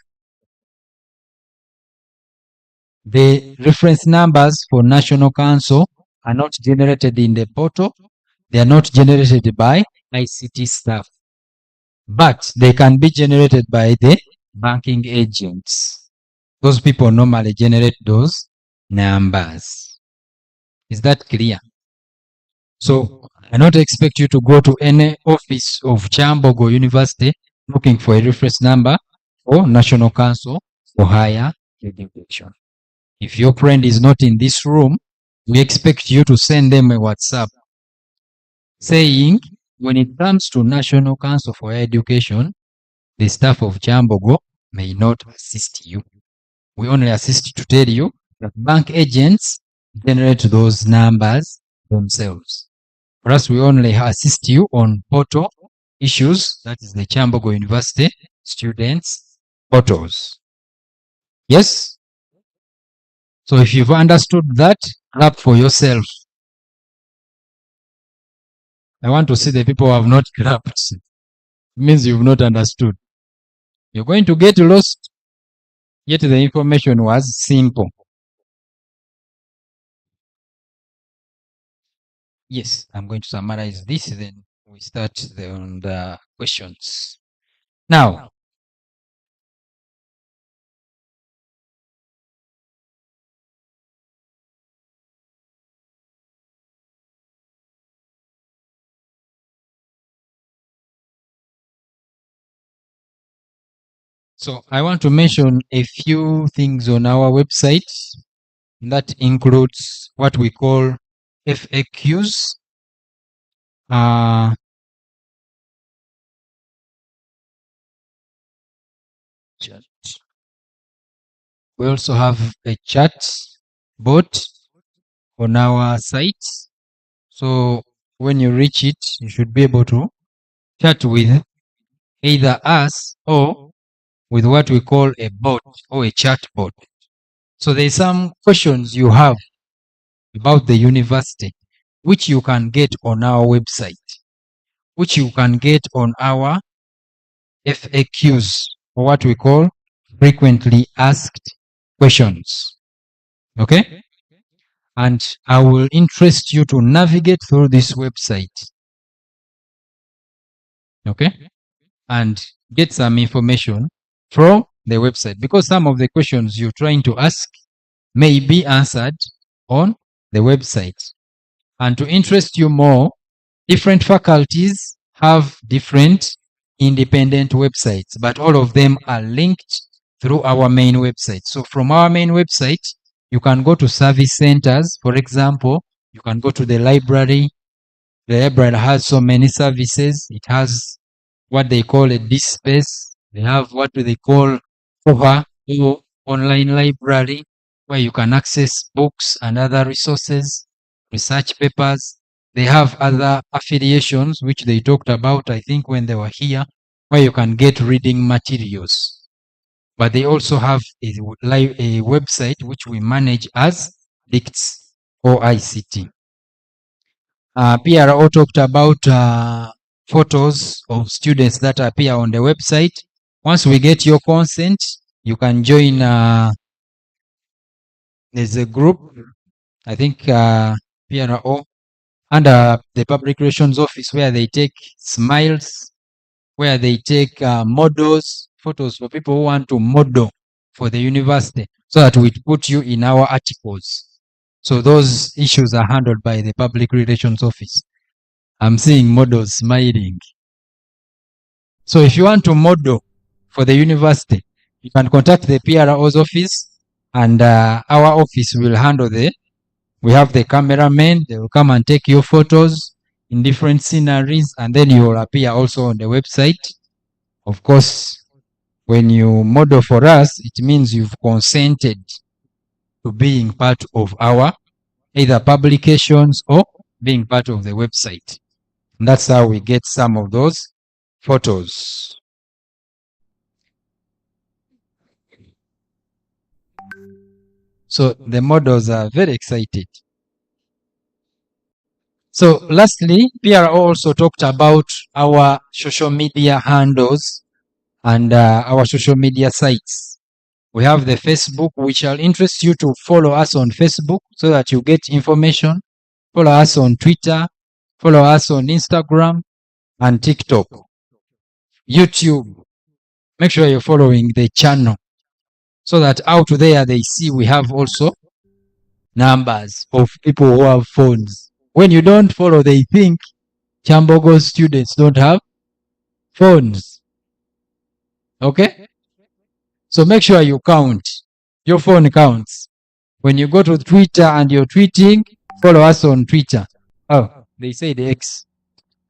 S12: The reference numbers for National Council are not generated in the portal. They are not generated by ICT staff, but they can be generated by the banking agents. Those people normally generate those numbers. Is that clear? So I don't expect you to go to any office of Kyambogo University looking for a reference number for National Council for Higher Education. If your friend is not in this room, we expect you to send them a WhatsApp saying, when it comes to National Council for Higher Education, the staff of Kyambogo may not assist you. We only assist to tell you that bank agents generate those numbers themselves. For us, we only assist you on portal issues, that is the Kyambogo University students' portals. Yes? So if you've understood that, clap for yourself. I want to see the people who have not clapped. It means you've not understood. You're going to get lost, yet the information was simple. Yes, I'm going to summarize this, then we start on the questions. Now, so I want to mention a few things on our website. That includes what we call FAQs. We also have a chat bot on our site. So when you reach it, you should be able to chat with either us or with what we call a bot or a chat bot. So there's some questions you have about the university, which you can get on our website, which you can get on our FAQs, or what we call frequently asked questions. Okay? And I will interest you to navigate through this website. Okay? And get some information from the website, because some of the questions you're trying to ask may be answered on the website. And to interest you more, different faculties have different independent websites, but all of them are linked through our main website. So from our main website, you can go to service centers. For example, you can go to the library. The library has so many services. It has what they call a disk space. They have what they call cover or online library, where you can access books and other resources, research papers. They have other affiliations, which they talked about, I think, when they were here, where you can get reading materials. But they also have a website which we manage as DICTS or ICT. PRO talked about photos of students that appear on the website. Once we get your consent, you can join. There's a group, I think PRO, under the Public Relations Office, where they take smiles, where they take models, photos for people who want to model for the university, so that we put you in our articles. So those issues are handled by the Public Relations Office. I'm seeing models smiling. So if you want to model for the university, you can contact the PRO's office, and our office will handle we have the cameramen. They will come and take your photos in different sceneries, and then you will appear also on the website. Of course, when you model for us, it means you've consented to being part of our either publications or being part of the website. And that's how we get some of those photos. So the models are very excited. So lastly, PRO also talked about our social media handles and our social media sites. We have the Facebook. We shall interest you to follow us on Facebook so that you get information. Follow us on Twitter. Follow us on Instagram and TikTok. YouTube. Make sure you're following the channel so that out there they see we have also numbers of people who have phones. When you don't follow, they think Kyambogo students don't have phones. Okay? So make sure you count. Your phone counts. When you go to Twitter and you're tweeting, follow us on Twitter. Oh, they say the X.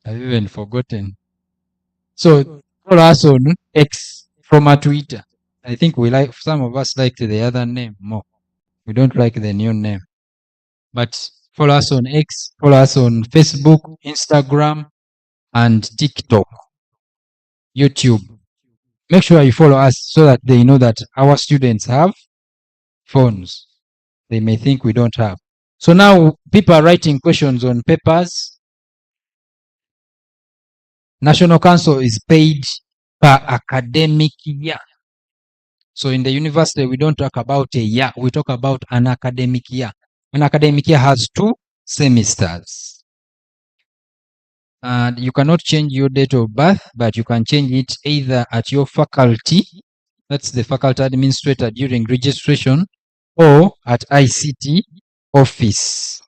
S12: I've even forgotten. So follow us on X from our Twitter. I think some of us like the other name more. We don't like the new name. But follow us on X, follow us on Facebook, Instagram, and TikTok, YouTube. Make sure you follow us so that they know that our students have phones. They may think we don't have. So now people are writing questions on papers. National Council is paid per academic year. So in the university, we don't talk about a year. We talk about an academic year. An academic year has 2 semesters. And you cannot change your date of birth, but you can change it either at your faculty, that's the faculty administrator during registration, or at ICT office.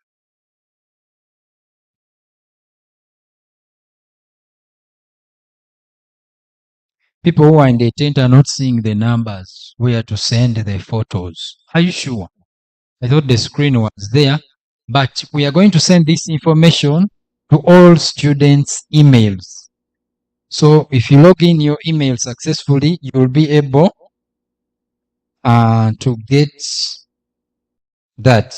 S12: People who are in the tent are not seeing the numbers where to send the photos. Are you sure? I thought the screen was there, but we are going to send this information to all students' emails. So if you log in your email successfully, you will be able to get that.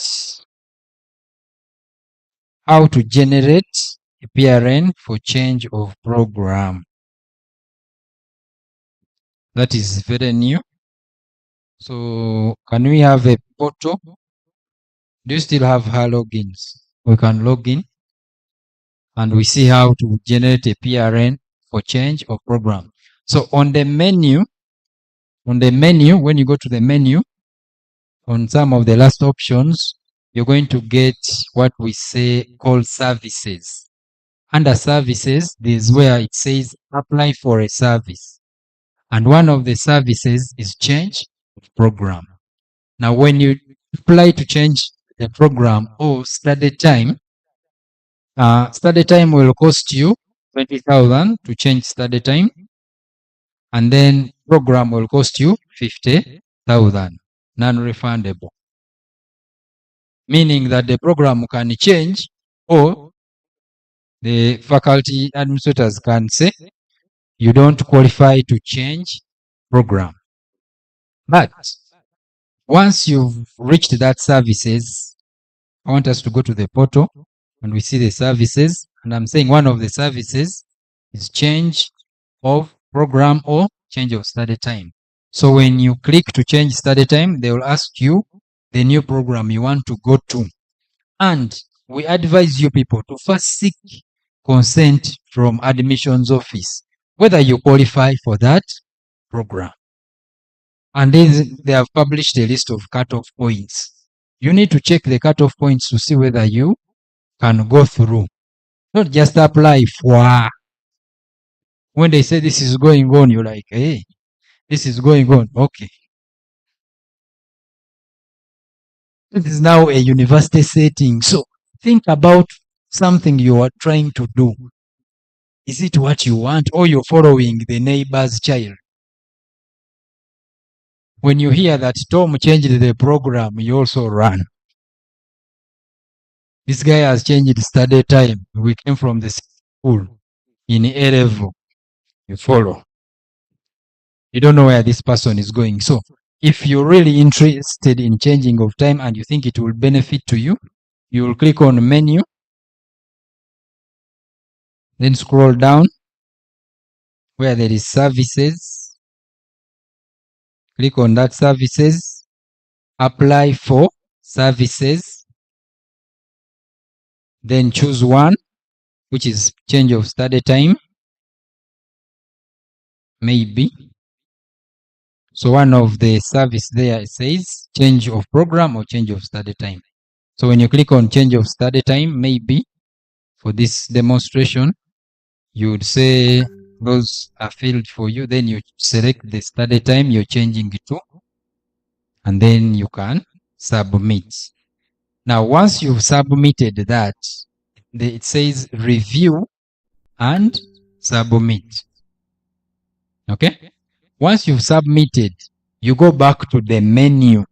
S12: How to generate a PRN for change of program. That is very new. So can we have a photo? Do you still have her logins? We can log in and we see how to generate a PRN for change of program. So on the menu, when you go to the menu, on some of the last options, you're going to get what we say called services. Under services, this is where it says apply for a service. And one of the services is change of program. Now, when you apply to change the program or study time will cost you 20,000 to change study time. And then program will cost you 50,000, non-refundable. Meaning that the program can change or the faculty administrators can say you don't qualify to change program. But once you've reached that services, I want us to go to the portal and we see the services. And I'm saying one of the services is change of program or change of study time. So when you click to change study time, they will ask you the new program you want to go to. And we advise you people to first seek consent from admissions office, whether you qualify for that program. And then they have published a list of cutoff points. You need to check the cutoff points to see whether you can go through. Not just apply for. When they say this is going on, you're like, hey, this is going on. Okay. This is now a university setting. So think about something you are trying to do. Is it what you want or you're following the neighbor's child? When you hear that Tom changed the program, you also run. This guy has changed study time. We came from the school in A level. You follow. You don't know where this person is going. So if you're really interested in changing of time and you think it will benefit to you, you will click on menu, then scroll down where there is services. Click on that services, apply for services, then choose one, which is change of study time, maybe. So one of the service there says change of program or change of study time. So when you click on change of study time, maybe for this demonstration, you would say those are filled for you. Then you select the study time you're changing it to, and then you can submit. Now, once you've submitted that, it says review and submit. Okay? Once you've submitted, you go back to the menu.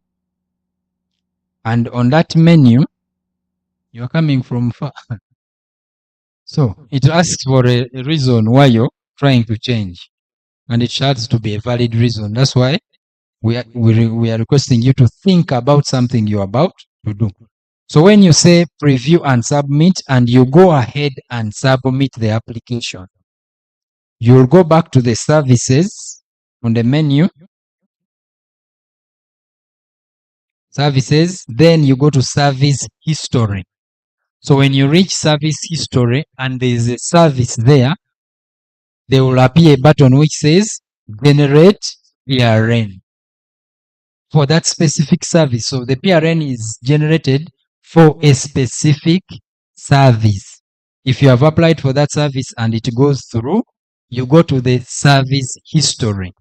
S12: And on that menu, you're coming from far. So it asks for a reason why you're trying to change. And it has to be a valid reason. That's why we are requesting you to think about something you're about to do. So when you say preview and submit, and you go ahead and submit the application, you'll go back to the services on the menu. Services, then you go to service history. So when you reach service history and there is a service there, there will appear a button which says generate PRN for that specific service. So the PRN is generated for a specific service. If you have applied for that service and it goes through, you go to the service history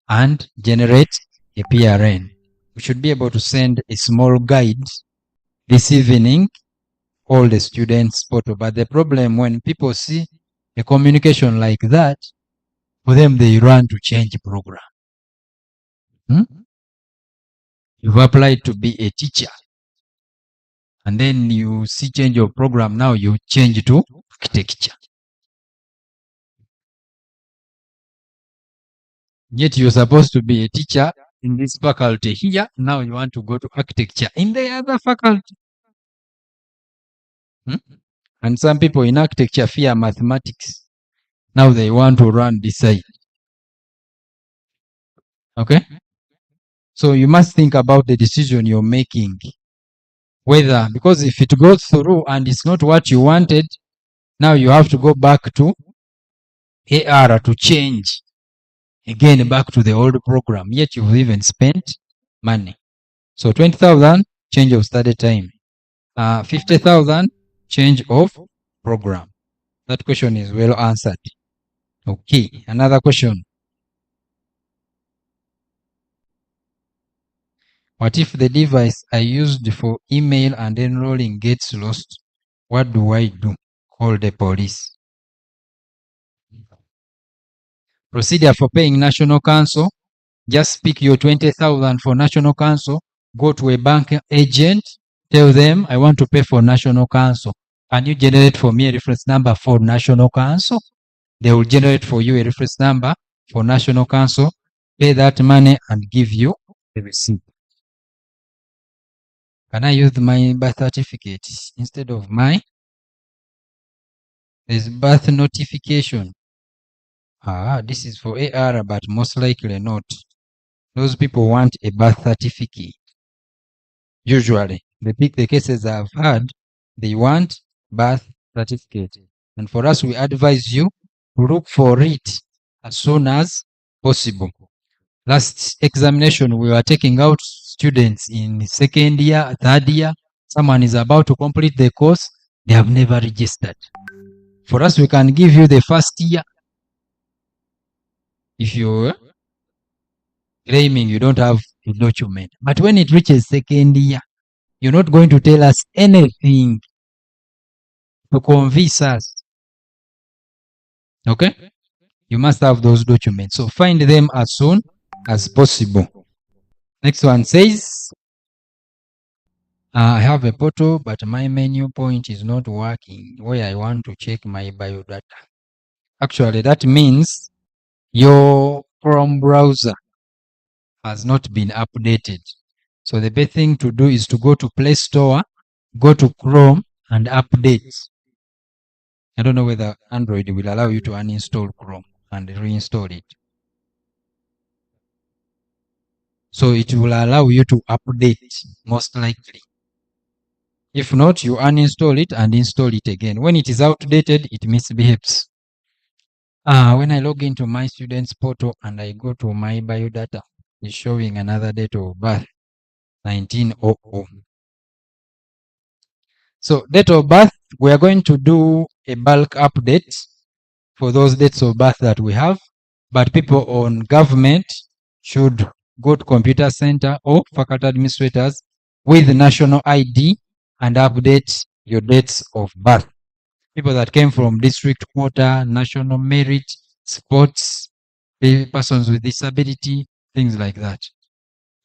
S12: and generate a PRN. We should be able to send a small guide this evening, all the students portal. But the problem, when people see a communication like that, for them they run to change program. You've applied to be a teacher, and then you see change your program. Now you change to architecture. Yet you're supposed to be a teacher in this faculty here. Now you want to go to architecture in the other faculty. And some people in architecture fear mathematics. Now they want to run design. Okay? So you must think about the decision you're making. Whether, because if it goes through and it's not what you wanted, now you have to go back to AR to change again back to the old program. Yet you've even spent money. So 20,000 change of study time. 50,000 change of program. That question is well answered. Okay, another question. What if the device I used for email and enrolling gets lost? What do I do? Call the police. Procedure for paying National Council. Just pick your 20,000 for National Council. Go to a bank agent. Tell them, I want to pay for National Council. Can you generate for me a reference number for National Council? They will generate for you a reference number for National Council. Pay that money and give you the receipt. Can I use my birth certificate instead of my? There's birth notification. This is for AR, but most likely not. Those people want a birth certificate. Usually, the cases I've had, they want birth certificate. And for us, we advise you to look for it as soon as possible. Last examination, we were taking out students in second year, third year. Someone is about to complete the course. They have never registered. For us, we can give you the first year. If you're claiming you don't have a document. But when it reaches second year, you're not going to tell us anything to convince us. Okay? You must have those documents. So find them as soon as possible. Next one says, I have a portal, but my menu point is not working where I want to check my biodata. Actually, that means your Chrome browser has not been updated. So the best thing to do is to go to Play Store, go to Chrome and update. I don't know whether Android will allow you to uninstall Chrome and reinstall it. So it will allow you to update, most likely. If not, you uninstall it and install it again. When it is outdated, it misbehaves. When I log into my students portal and I go to my biodata, is showing another date of birth, 1900. So date of birth, we are going to do a bulk update for those dates of birth that we have, but people on government should go to computer center or faculty administrators with national ID and update your dates of birth. People that came from district quota, national merit, sports, persons with disability, things like that.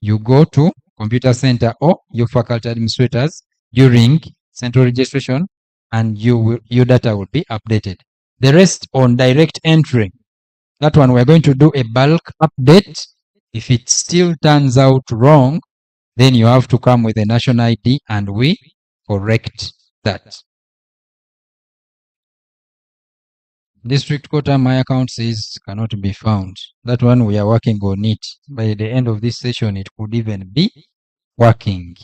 S12: You go to computer center or your faculty administrators during central registration and your data will be updated. The rest on direct entry, that one we're going to do a bulk update. If it still turns out wrong, then you have to come with a national ID and we correct that. District quota, my account says cannot be found. That one we are working on it. By the end of this session, it could even be working.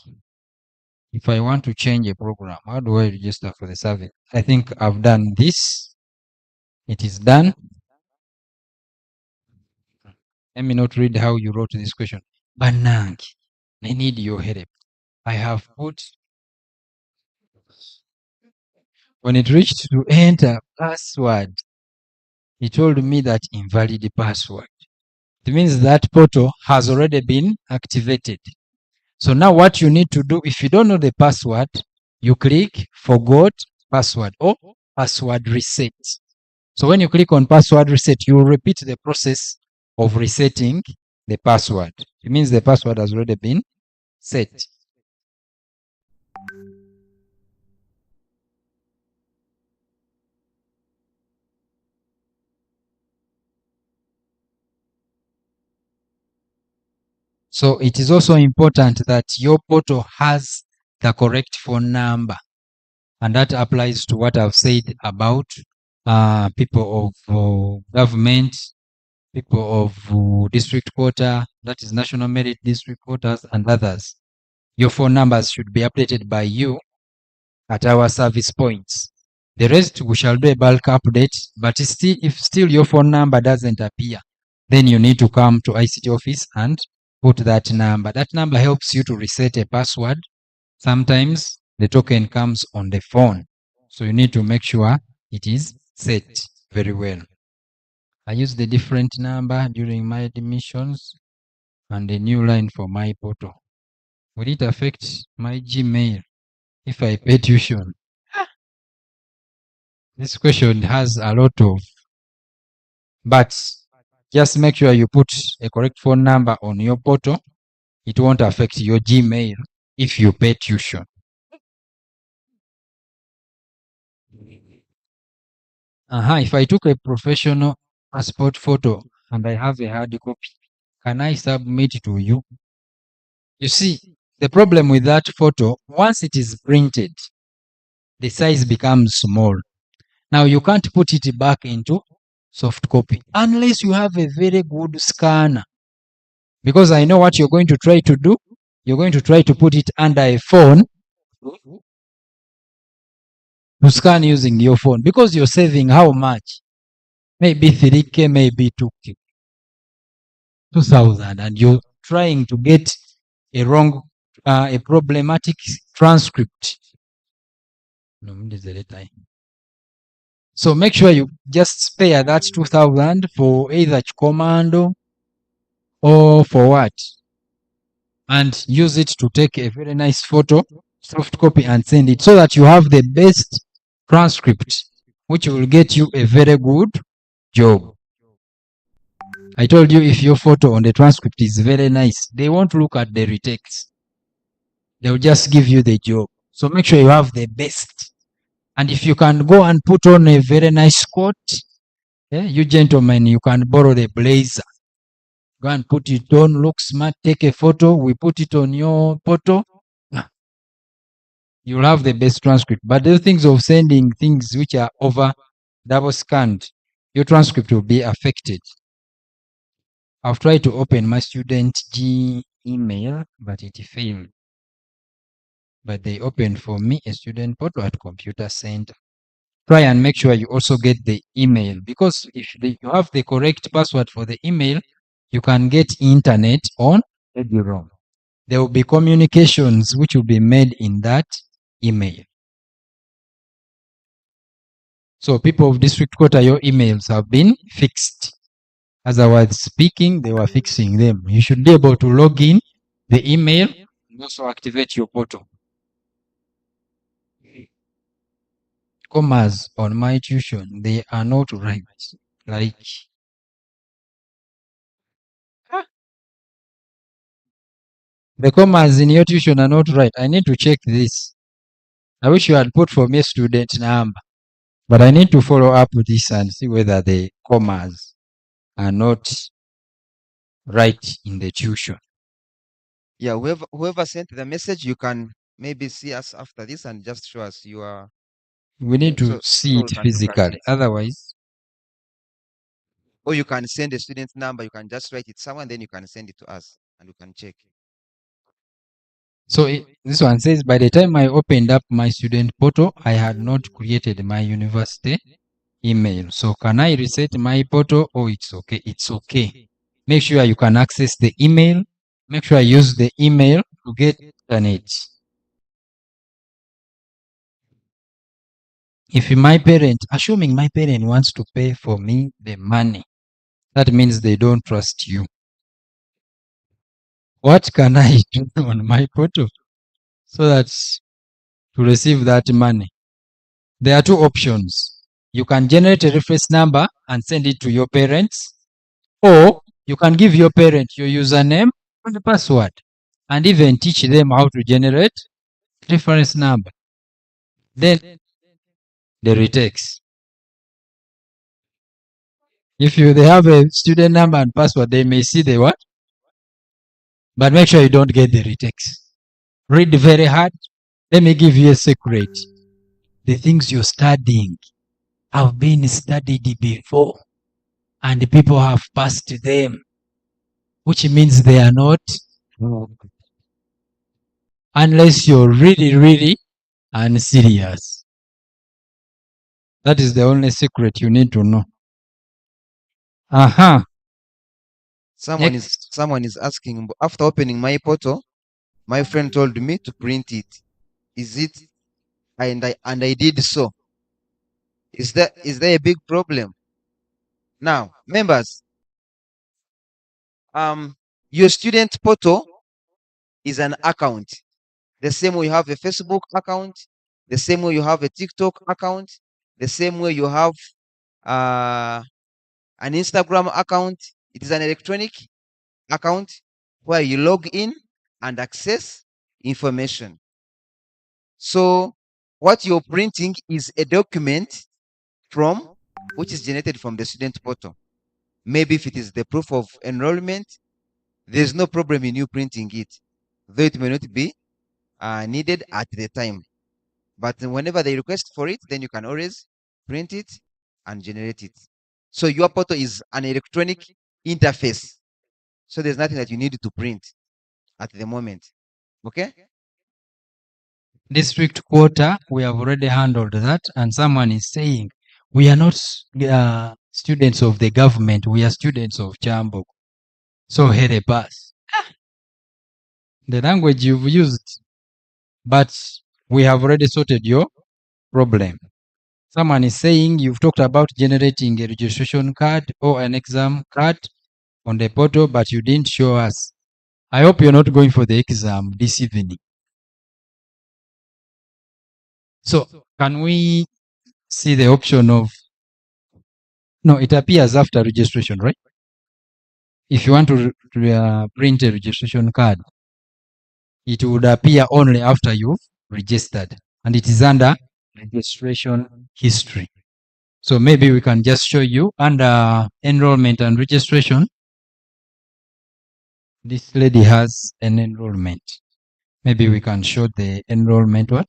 S12: If I want to change a program, how do I register for the survey? I think I've done this. It is done. Let me not read how you wrote this question. Banang, I need your help. I have put, when it reached to enter password, it told me that invalid password. It means that portal has already been activated. So now what you need to do, if you don't know the password, you click forgot password or password reset. So when you click on password reset, you will repeat the process of resetting the password. It means the password has already been set. So it is also important that your portal has the correct phone number. And that applies to what I've said about people of government, people of district quota, that is national merit district quotas, and others. Your phone numbers should be updated by you at our service points. The rest we shall do a bulk update, but still, if still your phone number doesn't appear, then you need to come to ICT office and put that number. That number helps you to reset a password. Sometimes the token comes on the phone, so you need to make sure it is set very well. I use the different number during my admissions and a new line for my portal. Will it affect my Gmail if I pay tuition? This question has a lot of buts. Just make sure you put a correct phone number on your portal. It won't affect your Gmail if you pay tuition. If I took a professional passport photo and I have a hard copy, can I submit to you? You see, the problem with that photo, once it is printed, the size becomes small. Now you can't put it back into soft copy unless you have a very good scanner. Because I know what you're going to try to do. You're going to try to put it under a phone to scan using your phone, because you're saving how much? Maybe 3K, maybe 2K, 2,000, and you're trying to get a wrong, a problematic transcript. So make sure you just spare that 2,000 for either commando or for what, and use it to take a very nice photo, soft copy, and send it so that you have the best transcript, which will get you a very good job. I told you, if your photo on the transcript is very nice, they won't look at the retakes. They'll just give you the job. So make sure you have the best. And if you can go and put on a very nice coat, you gentlemen, you can borrow the blazer. Go and put it on, look smart, take a photo, we put it on your portal. You'll have the best transcript. But the things of sending things which are over double scanned, your transcript will be affected. I've tried to open my student G email, but it failed. But they opened for me a student portal at computer center. Try and make sure you also get the email, because if you have the correct password for the email, You can get internet on EduRoam. There will be communications which will be made in that email. So people of district quarter, your emails have been fixed. As I was speaking, they were fixing them. You should be able to log in the email and also activate your portal. Commas on my tuition, they are not right. Like, the commas in your tuition are not right. I need to check this. I wish you had put for me student number, but I need to follow up with this and see whether the commas are not right in the tuition.
S14: Yeah, whoever sent the message, you can maybe see us after this and just show us your.
S12: We need to
S14: so
S12: see
S14: we
S12: it
S14: can look at
S12: physically.
S14: it.
S12: Otherwise,
S14: Or you can send a student number. You can just write it somewhere, and then you can send it to us, and we can check.
S12: so this one says, by the time I opened up my student portal, I had not created my university email. So can I reset my portal? Oh, it's okay. It's okay. Make sure you can access the email. Make sure I use the email to get internet. If my parent, assuming my parent wants to pay for me the money, that means they don't trust you. What can I do on my portal so that to receive that money? There are two options. You can generate a reference number and send it to your parents, or you can give your parent your username and the password and even teach them how to generate reference number. Then the retakes. If they have a student number and password, they may see the what? But make sure you don't get the retakes. Read very hard. Let me give you a secret. The things you're studying have been studied before, and the people have passed them, which means they are not unless you're really, really and serious. That is the only secret you need to know. Aha.
S14: Someone is asking, after opening my portal, my friend told me to print it. Is it? And I did so. Is there a big problem? Now, members, your student portal is an account. The same way you have a Facebook account, the same way you have a TikTok account, the same way you have an Instagram account. It is an electronic account where you log in and access information. So what you're printing is a document which is generated from the student portal. Maybe if it is the proof of enrollment, there's no problem in you printing it, though it may not be needed at the time. But whenever they request for it, then you can always print it and generate it. So your portal is an electronic interface. So there's nothing that you need to print at the moment. Okay?
S12: District quarter, we have already handled that, and someone is saying, we are not students of the government, we are students of Kyambogo. So help us. The language you've used, but we have already sorted your problem. Someone is saying you've talked about generating a registration card or an exam card on the portal, but you didn't show us. I hope you're not going for the exam this evening. So can we see the option of, no, it appears after registration, right? If you want to print a registration card, it would appear only after you've registered, and it is under registration history. So maybe we can just show you under enrollment and registration. This lady has an enrollment. Maybe we can show the enrollment what?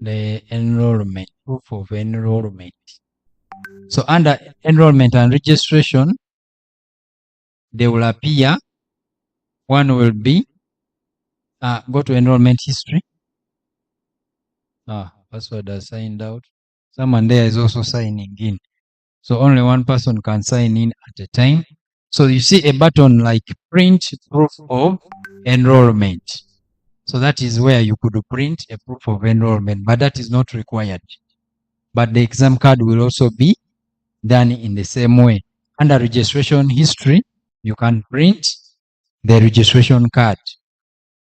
S12: The enrollment, proof of enrollment. So under enrollment and registration, they will appear. One will be, go to enrollment history. Password has signed out. Someone there is also signing in. So only one person can sign in at a time. So you see a button like print proof of enrollment. So that is where you could print a proof of enrollment, but that is not required. But the exam card will also be done in the same way. Under registration history, you can print the registration card.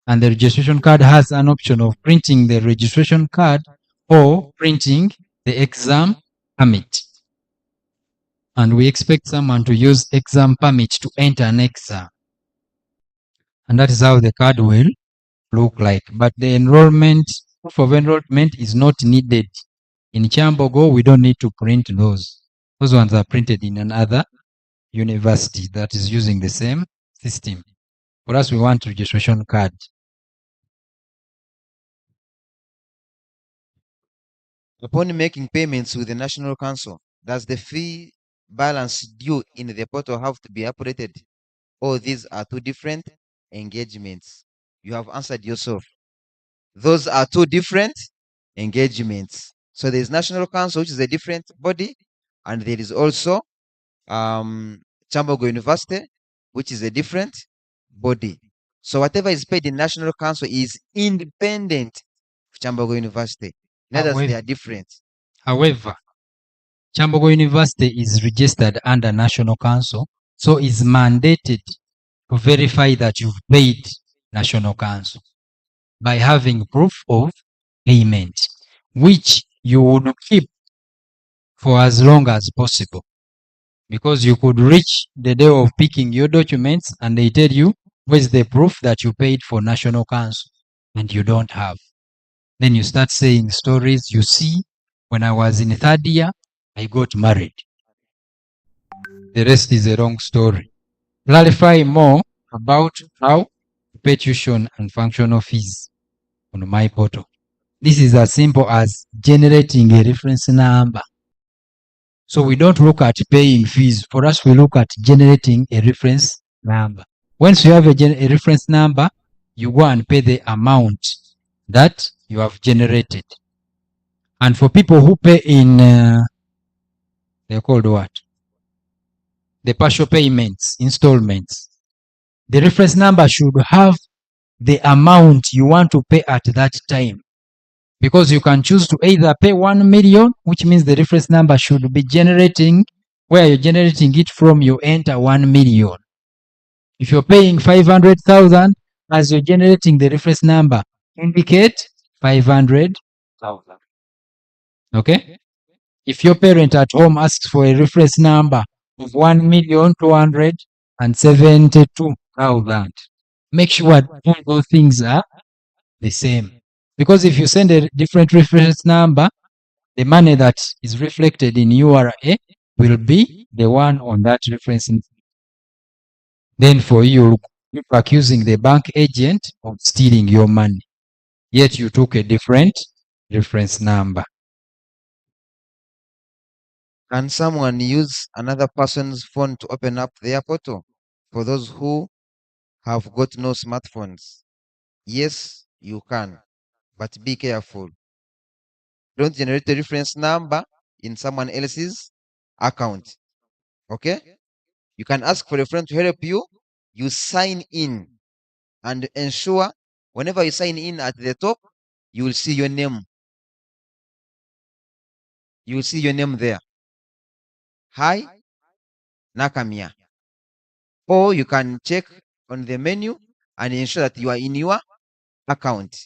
S12: And the registration card has an option of printing the registration card or printing the exam permit. And we expect someone to use exam permit to enter an exam. And that is how the card will look like. But the enrollment, proof of enrollment is not needed. In Kyambogo, we don't need to print those. Those ones are printed in another university that is using the same system. For us, we want registration card.
S14: Upon making payments with the National Council, does the fee balance due in the portal have to be updated? Or these are two different engagements? You have answered yourself. Those are two different engagements. So there is National Council, which is a different body, and there is also Kyambogo University, which is a different body. So whatever is paid in National Council is independent of Kyambogo University. In others, they are different.
S12: However, Kyambogo University is registered under National Council, so is mandated to verify that you've paid National Council by having proof of payment, which you would keep for as long as possible. Because you could reach the day of picking your documents and they tell you, where's the proof that you paid for National Council, and you don't have. Then you start saying stories. You see, when I was in third year, I got married. The rest is a wrong story. Clarify more about how to pay tuition and functional fees on my portal. This is as simple as generating a reference number. So we don't look at paying fees. For us, we look at generating a reference number. Once you have a reference number, you go and pay the amount that you have generated. And for people who pay in, they're called what? The partial payments, installments. The reference number should have the amount you want to pay at that time. Because you can choose to either pay 1 million, which means the reference number should be generating, where you're generating it from, you enter 1 million. If you're paying 500,000, as you're generating the reference number, indicate 500,000. Okay? If your parent at home asks for a reference number of 1,272,000, make sure all those things are the same. Because if you send a different reference number, the money that is reflected in URA will be the one on that reference. Then for you, you're accusing the bank agent of stealing your money. Yet you took a different reference number.
S14: Can someone use another person's phone to open up their portal? For those who have got no smartphones, yes, you can, but be careful. Don't generate a reference number in someone else's account. Okay? You can ask for a friend to help you. You sign in and ensure whenever you sign in at the top, you will see your name. You will see your name there. Hi, Nakamia. Or you can check on the menu and ensure that you are in your account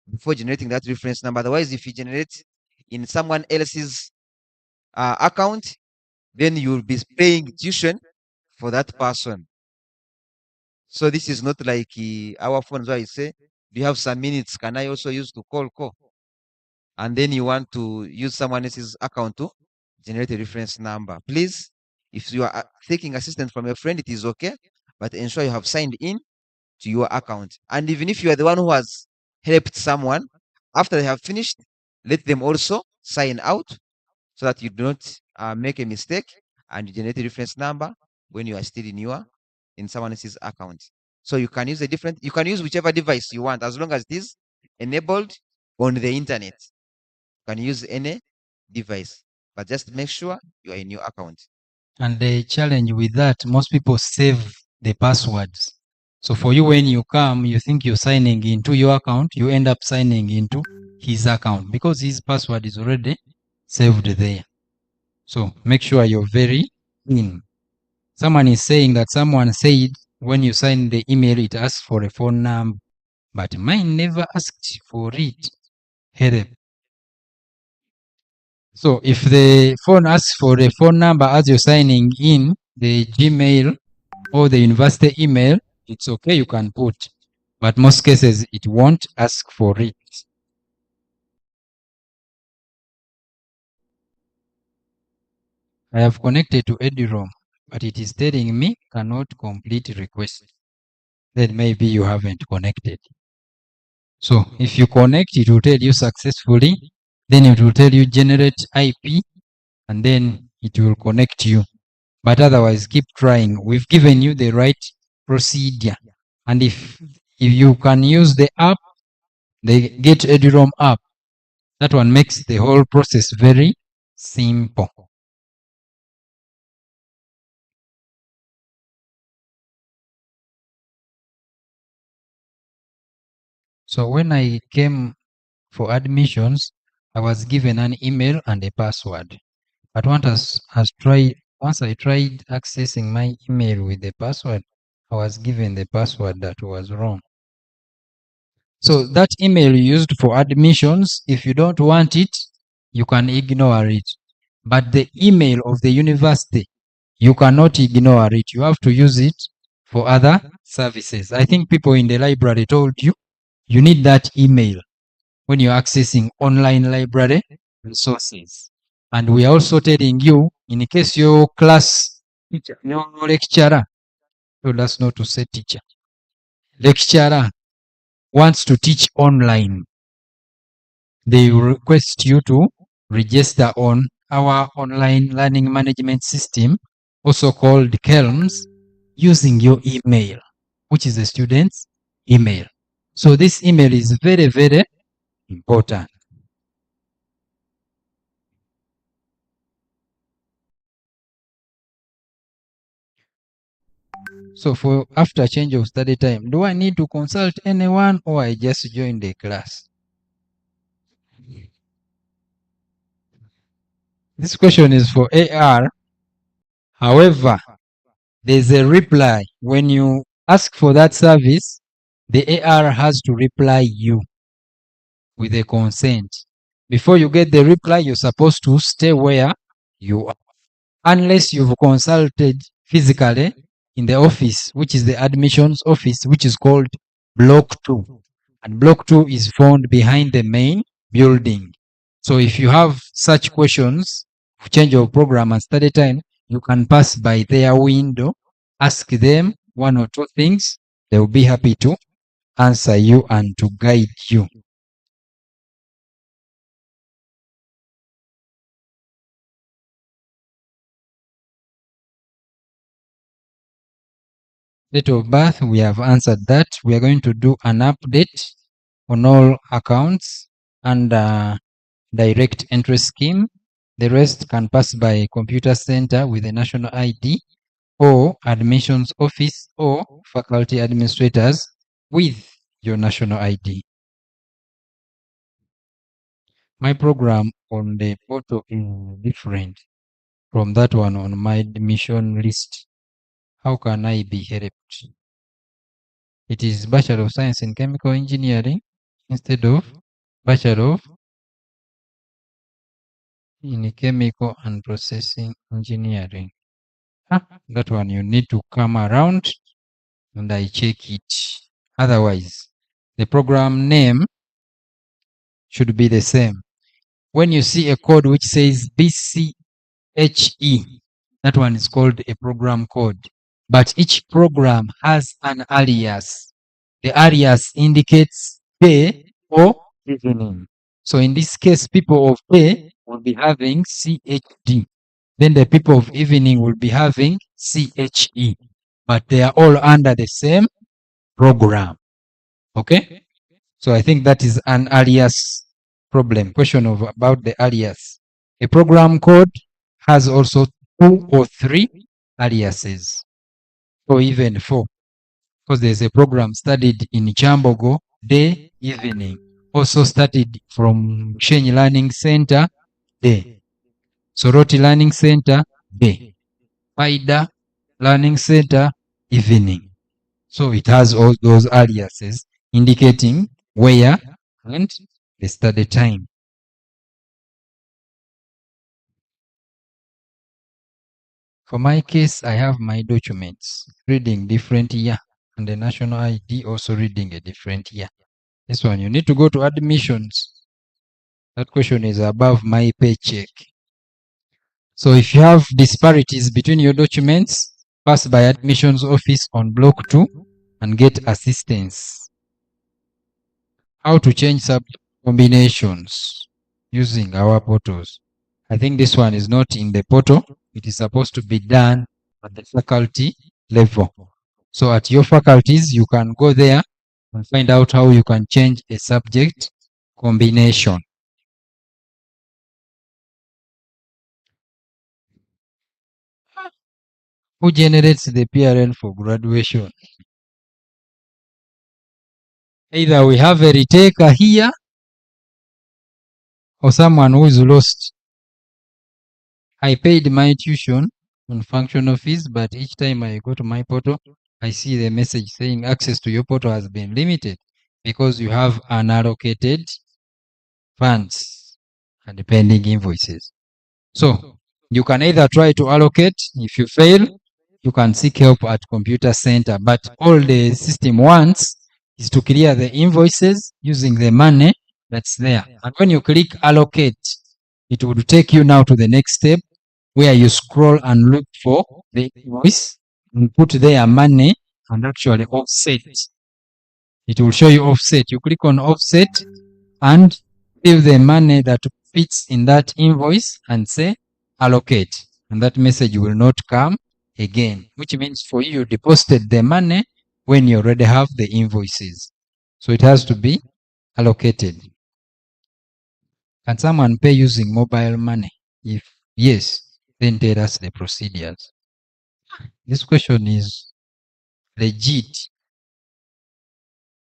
S14: before generating that reference number. Otherwise, if you generate in someone else's account, then you will be paying tuition for that person. So this is not like our phones where you say, do you have some minutes? Can I also use to call? And then you want to use someone else's account to generate a reference number. Please, if you are taking assistance from a friend, it is okay, but ensure you have signed in to your account. And even if you are the one who has helped someone, after they have finished, let them also sign out so that you do not make a mistake and you generate a reference number when you are still in someone else's account. So you can use you can use whichever device you want as long as it is enabled on the internet. You can use any device. But just make sure you are in your account.
S12: And the challenge with that, most people save the passwords. So for you, when you come, you think you're signing into your account, you end up signing into his account because his password is already saved there. So make sure you're very in. Someone is saying that someone said when you sign the email, it asks for a phone number, but mine never asked for it. Help. So if the phone asks for a phone number as you're signing in, the Gmail or the university email, it's okay, you can put. But most cases, it won't ask for it. I have connected to EduRoam, but it is telling me cannot complete request. Then maybe you haven't connected. So if you connect, it will tell you successfully. Then it will tell you generate IP, and then it will connect you. But otherwise, keep trying. We've given you the right procedure. And if you can use the app, the Get EduRoam app, that one makes the whole process very simple. So when I came for admissions, I was given an email and a password. But once I tried accessing my email with the password, I was given the password that was wrong. So that email used for admissions, if you don't want it, you can ignore it. But the email of the university, you cannot ignore it. You have to use it for other services. I think people in the library told you, you need that email when you're accessing online library resources. And we are also telling you, in case your class teacher, your lecturer, told us not to say teacher, lecturer wants to teach online, they request you to register on our online learning management system, also called KELMS, using your email, which is the student's email. So this email is very, very important. So for after change of study time, do I need to consult anyone or I just join the class? This question is for AR. However, there's a reply. When you ask for that service, the AR has to reply you with a consent. Before you get the reply, you're supposed to stay where you are. Unless you've consulted physically in the office, which is the admissions office, which is called Block 2. And Block 2 is found behind the main building. So if you have such questions, change of program and study time, you can pass by their window, ask them one or two things. They will be happy to answer you and to guide you. Date of birth, we have answered that. We are going to do an update on all accounts and direct entry scheme. The rest can pass by computer center with a national ID or admissions office or faculty administrators with your national ID. My program on the portal is different from that one on my admission list. How can I be helped? It is Bachelor of Science in Chemical Engineering instead of Bachelor in Chemical and Processing Engineering. That one you need to come around and I check it. Otherwise, the program name should be the same. When you see a code which says BCHE, that one is called a program code. But each program has an alias. The alias indicates day or evening. So in this case, people of day will be having CHD. Then the people of evening will be having CHE. But they are all under the same program. Okay? So I think that is an alias problem, question of about the alias. A program code has also 2 or 3 aliases, or even 4, because there's a program studied in Kyambogo day, evening, also studied from Shenyi Learning Center day, Soroti Learning Center day, Faida Learning Center evening. So it has all those aliases indicating where and the study time. For my case, I have my documents reading different year and the national ID also reading a different year. This one, you need to go to admissions. That question is above my paycheck. So if you have disparities between your documents, pass by admissions office on block 2 and get assistance. How to change subject combinations using our portals. I think this one is not in the portal. It is supposed to be done at the faculty level. So at your faculties, you can go there and find out how you can change a subject combination. Who generates the PRN for graduation? Either we have a retaker here or someone who is lost. I paid my tuition on functional fees, but each time I go to my portal, I see the message saying access to your portal has been limited because you have unallocated funds and pending invoices. So you can either try to allocate. If you fail, you can seek help at computer center. But all the system wants is to clear the invoices using the money that's there. And when you click allocate, it would take you now to the next step where you scroll and look for the invoice and put their money and actually offset. It will show you offset. You click on offset and give the money that fits in that invoice and say allocate. And that message will not come again, which means for you, you deposited the money when you already have the invoices. So it has to be allocated. Can someone pay using mobile money? If yes, then tell us the procedures. This question is legit.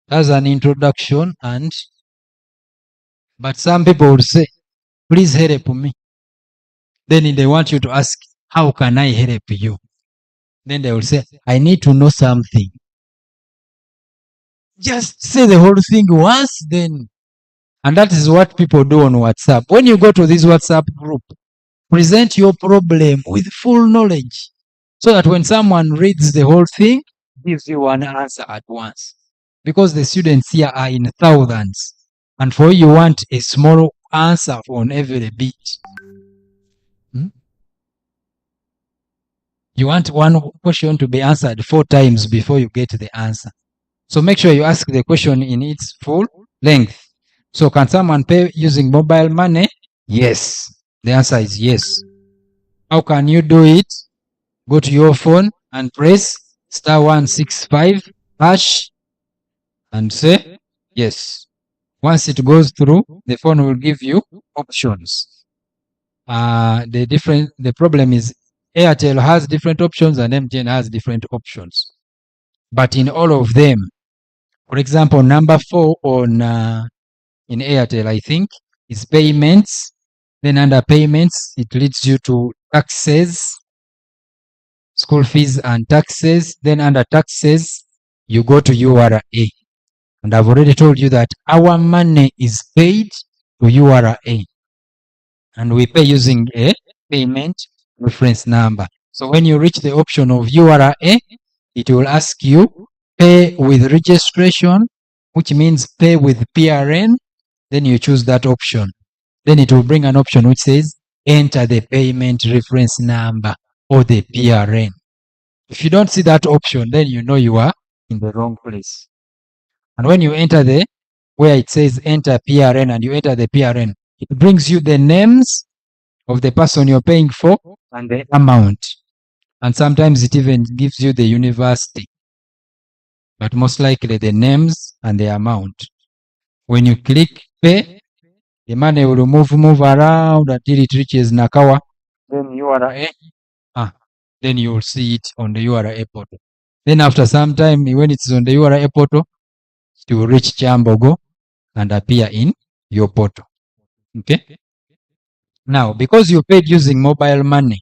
S12: As an introduction, but some people would say, please help me. Then they want you to ask, how can I help you? Then they will say, I need to know something. Just say the whole thing once, then. And that is what people do on WhatsApp. When you go to this WhatsApp group, present your problem with full knowledge so that when someone reads the whole thing, gives you an answer at once. Because the students here are in thousands. And for you want a small answer on every bit. You want one question to be answered 4 times before you get the answer. So make sure you ask the question in its full length. So can someone pay using mobile money? Yes. The answer is yes. How can you do it? Go to your phone and press *165# and say yes. Once it goes through, the phone will give you options. The problem is Airtel has different options and MTN has different options. But in all of them, for example, number 4 on in Airtel, I think, is payments. Then under payments, it leads you to taxes, school fees and taxes. Then under taxes, you go to URA. And I've already told you that our money is paid to URA. And we pay using a payment reference number. So when you reach the option of URA, it will ask you pay with registration, which means pay with PRN. Then you choose that option. Then it will bring an option which says enter the payment reference number or the PRN. If you don't see that option, then you know you are in the wrong place. And when you enter where it says enter PRN and you enter the PRN, it brings you the names of the person you're paying for and the amount. And sometimes it even gives you the university. But most likely the names and the amount. When you click pay, The money will move around until it reaches Nakawa. Then URA. Then you will see it on the URA portal. Then after some time, when it's on the URA portal, it will reach Kyambogo and appear in your portal. Okay. Now, because you paid using mobile money,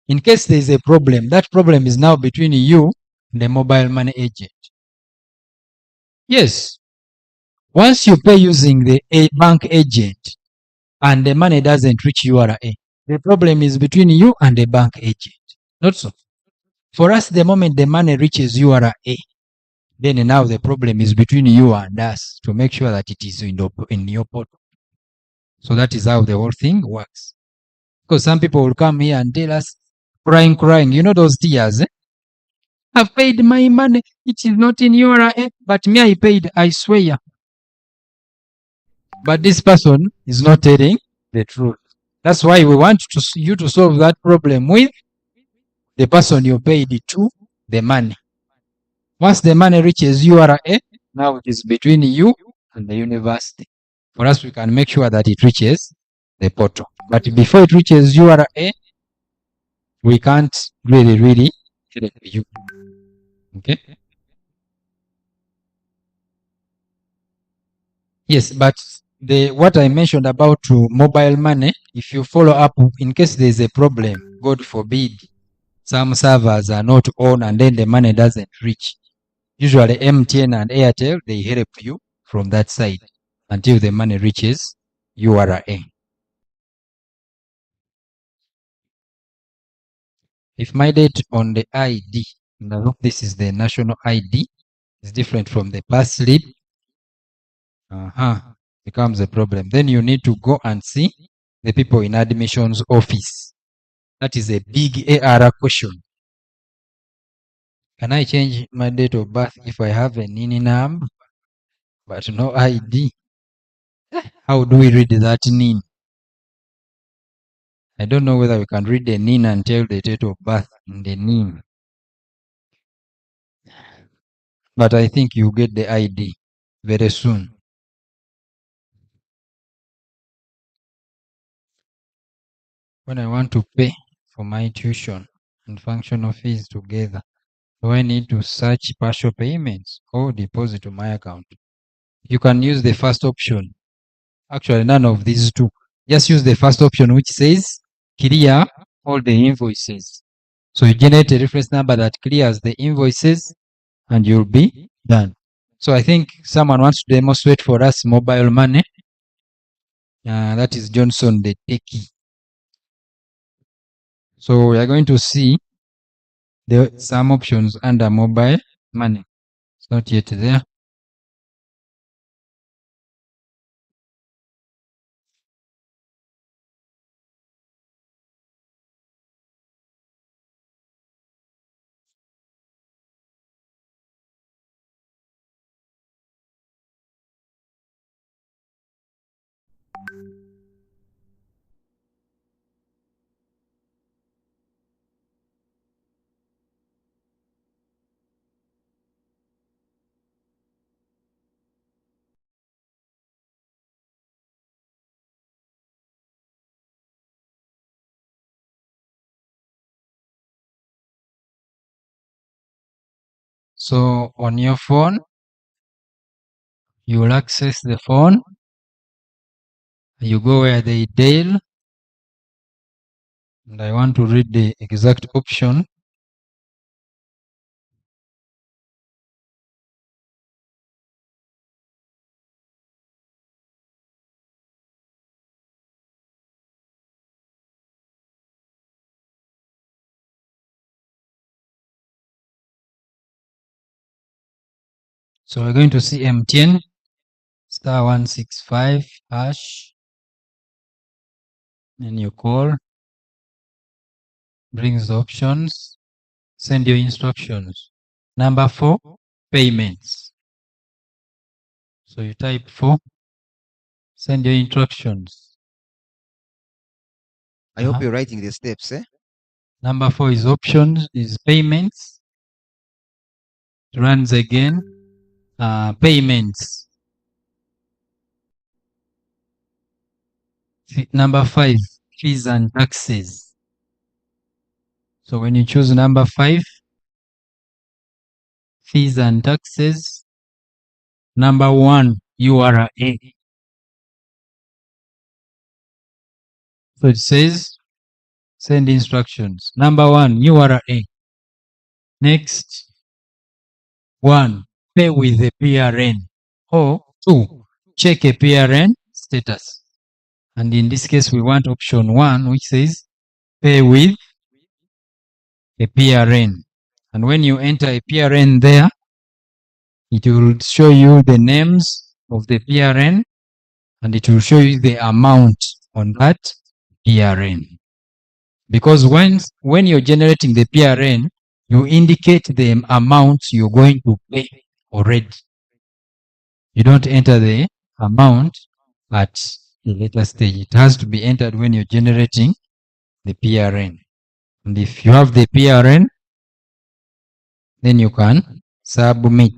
S12: in case there is a problem, that problem is now between you and the mobile money agent. Yes. Once you pay using the bank agent and the money doesn't reach URA, the problem is between you and the bank agent. Not so. For us, the moment the money reaches URA, then now the problem is between you and us to make sure that it is in your portal. So that is how the whole thing works. Because some people will come here and tell us, crying. You know those tears? I've paid my money. It is not in URA, but me, I paid, I swear. But this person is not telling the truth. That's why we want you to solve that problem with the person you paid to the money. Once the money reaches URA, now it is between you and the university. For us, we can make sure that it reaches the portal. But before it reaches URA, we can't really help you. Okay? Yes, but what I mentioned about mobile money, if you follow up, in case there is a problem, God forbid, some servers are not on and then the money doesn't reach. Usually MTN and Airtel, they help you from that side until the money reaches URA. If my date on the ID, now this is the national ID, is different from the pass slip, becomes a problem. Then you need to go and see the people in admissions office. That is a big AR question. Can I change my date of birth if I have a NIN number but no ID? How do we read that NIN? I don't know whether we can read the NIN and tell the date of birth in the NIN. But I think you get the ID very soon. When I want to pay for my tuition and functional fees together, do I need to search partial payments or deposit to my account? You can use the first option. Actually, none of these two. Just use the first option, which says clear all the invoices. So you generate a reference number that clears the invoices and you'll be done. So I think someone wants to demonstrate for us mobile money. That is Johnson the techie. So we are going to see some options under mobile money. It's not yet there. So on your phone, you will access the phone. You go where they dial. And I want to read the exact option. So we're going to see MTN *165#. Then you call, brings the options, send your instructions. Number 4, payments. So you type 4, send your instructions.
S14: I hope you're writing the steps, eh?
S12: Number 4 is options, is payments. It runs again, payments. Number 5, fees and taxes. So when you choose number 5, fees and taxes, number 1, URA. So it says send instructions. Number 1, URA. Next, 1, pay with the PRN. Or 2, check a PRN status. And in this case, we want option 1, which says pay with a PRN. And when you enter a PRN there, it will show you the names of the PRN and it will show you the amount on that PRN. Because when you're generating the PRN, you indicate the amount you're going to pay already. You don't enter the amount at a later stage. It has to be entered when you're generating the PRN. And if you have the PRN, then you can submit.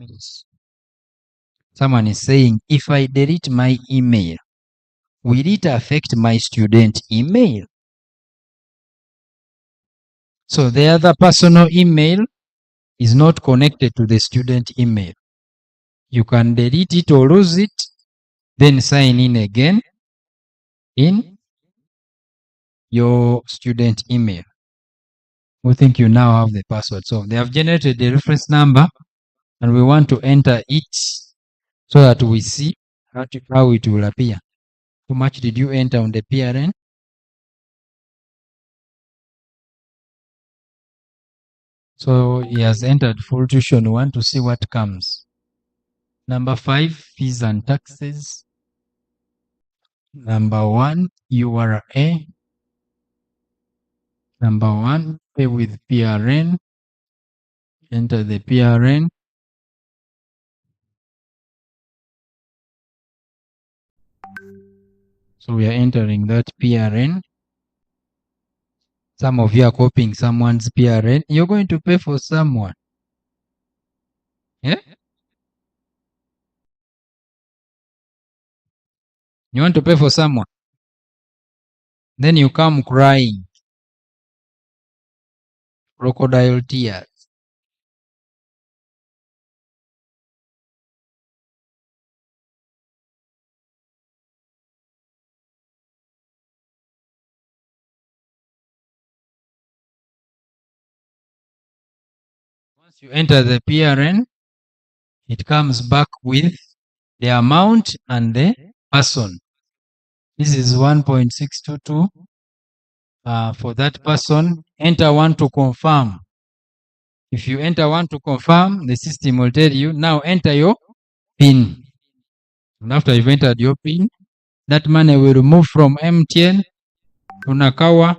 S12: Someone is saying, if I delete my email, will it affect my student email? So the other personal email is not connected to the student email. You can delete it or lose it, then sign in again in your student email. We think you now have the password. So they have generated the reference number and we want to enter it so that we see how it will appear. How much did you enter on the PRN? So he has entered full tuition. We want to see what comes. Number 5, fees and taxes. Number 1, URA. Number 1, pay with PRN. Enter the PRN. So we are entering that PRN. Some of you are copying someone's PRN. You're going to pay for someone. Yeah? You want to pay for someone. Then you come crying. Crocodile tears. Once you enter the PRN, it comes back with the amount and the person. This is 1.622 for that person. Enter 1 to confirm. If you enter 1 to confirm, the system will tell you, now enter your PIN. And after you've entered your PIN, that money will move from MTN to Nakawa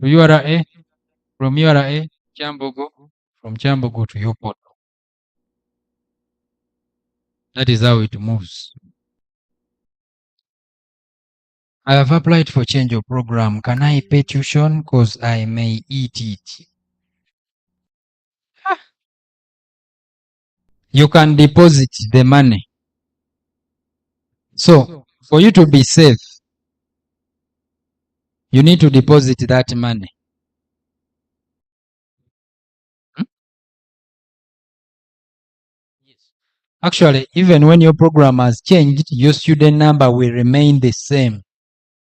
S12: to URA, from URA, Kyambogo, from Kyambogo to your portal. That is how it moves. I have applied for change of program. Can I pay tuition? Because I may eat it. You can deposit the money. So, for you to be safe, you need to deposit that money. Actually, even when your program has changed, your student number will remain the same.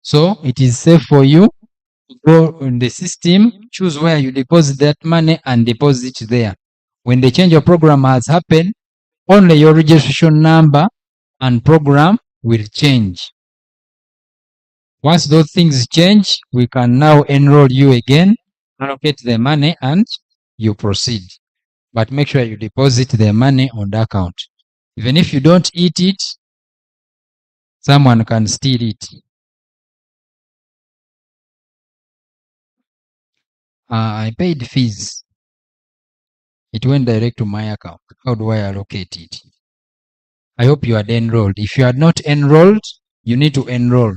S12: So, it is safe for you to go in the system, choose where you deposit that money and deposit there. When the change of program has happened, only your registration number and program will change. Once those things change, we can now enroll you again, allocate the money, and you proceed. But make sure you deposit the money on the account. Even if you don't eat it, someone can steal it. I paid fees. It went direct to my account. How do I allocate it? I hope you are enrolled. If you are not enrolled, you need to enroll.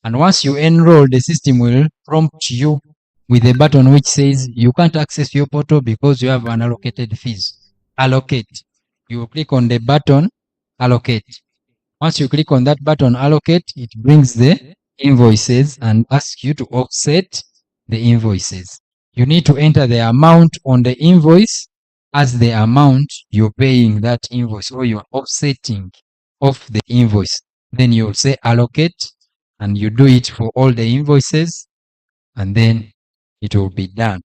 S12: And once you enroll, the system will prompt you with a button which says you can't access your portal because you have unallocated fees. Allocate. You will click on the button, allocate. Once you click on that button, allocate, it brings the invoices and ask you to offset the invoices. You need to enter the amount on the invoice as the amount you're paying that invoice, or you're offsetting off the invoice. Then you'll say allocate, and you do it for all the invoices, and then it will be done.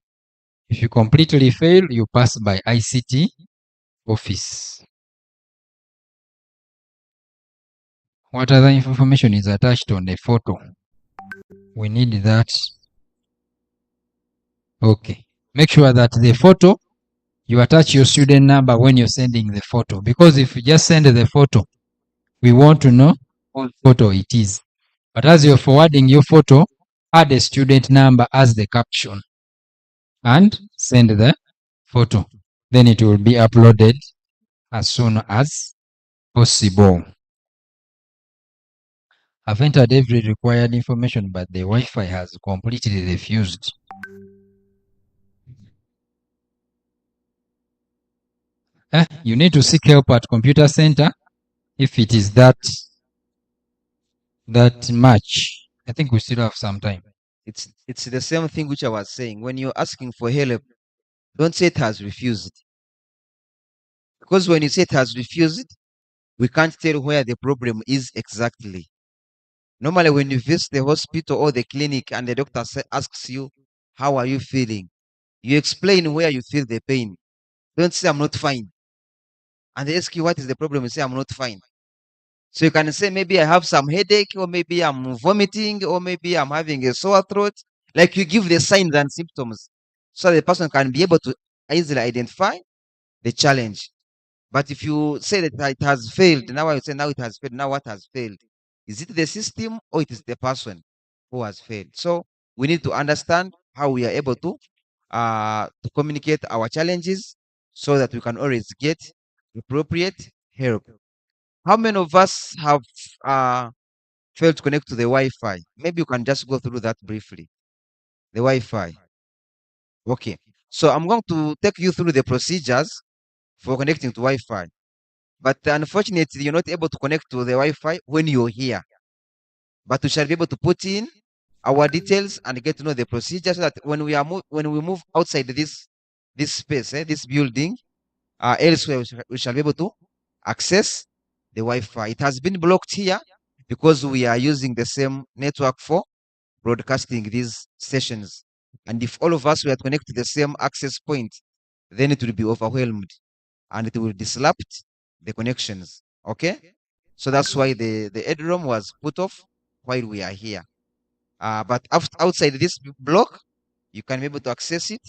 S12: If you completely fail, you pass by ICT office. What other information is attached on the photo? We need that. Okay. Make sure that the photo, you attach your student number when you're sending the photo. Because if you just send the photo, we want to know what photo it is. But as you're forwarding your photo, add a student number as the caption and send the photo. Then it will be uploaded as soon as possible. I've entered every required information, but the Wi-Fi has completely refused. You need to seek help at computer center if it is that much. I think we still have some time.
S14: It's the same thing which I was saying. When you're asking for help, don't say it has refused. Because when you say it has refused, we can't tell where the problem is exactly. Normally, when you visit the hospital or the clinic and the doctor asks you, how are you feeling? You explain where you feel the pain. Don't say, I'm not fine. And they ask you, what is the problem? You say, I'm not fine. So you can say, maybe I have some headache, or maybe I'm vomiting, or maybe I'm having a sore throat. Like you give the signs and symptoms so the person can be able to easily identify the challenge. But if you say that it has failed, now I say now it has failed. Now what has failed? Is it the system or it is the person who has failed? So we need to understand how we are able to communicate our challenges so that we can always get appropriate help. How many of us have failed to connect to the Wi-Fi? Maybe you can just go through that briefly. The Wi-Fi. Okay. So I'm going to take you through the procedures for connecting to Wi-Fi. But unfortunately, you're not able to connect to the Wi-Fi when you're here. But we shall be able to put in our details and get to know the procedure so that when we move outside this space, this building, elsewhere we shall be able to access the Wi-Fi. It has been blocked here because we are using the same network for broadcasting these sessions. And if all of us were to connect to the same access point, then it will be overwhelmed and it will disrupt the connections. Okay? So that's why the EDROM was put off while we are here. But outside this block, you can be able to access it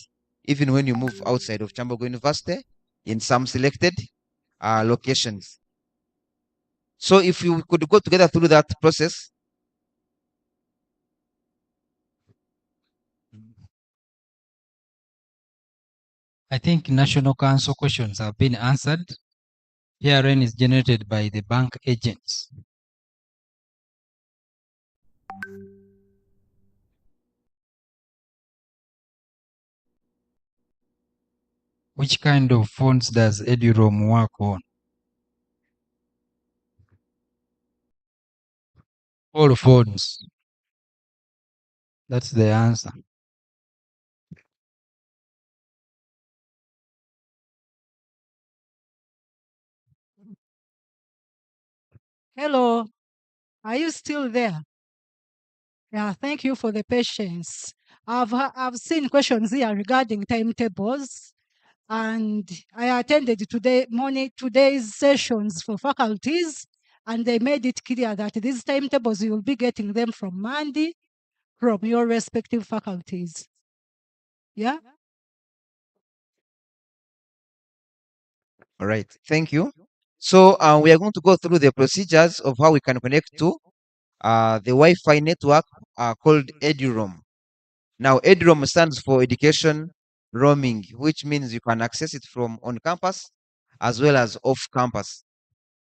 S14: even when you move outside of Kyambogo University in some selected locations. So if you could go together through that process.
S12: I think National Council questions have been answered. PRN is generated by the bank agents. Which kind of phones does EduRoam work on? All phones. That's the answer.
S10: Hello, are you still there? Yeah, thank you for the patience. I've seen questions here regarding timetables, and I attended today's sessions for faculties, and they made it clear that these timetables you will be getting them from Monday from your respective faculties. Yeah.
S14: All right. Thank you. So we are going to go through the procedures of how we can connect to the Wi-Fi network called EduRoam. Now, EduRoam stands for Education Roaming, which means you can access it from on campus as well as off campus.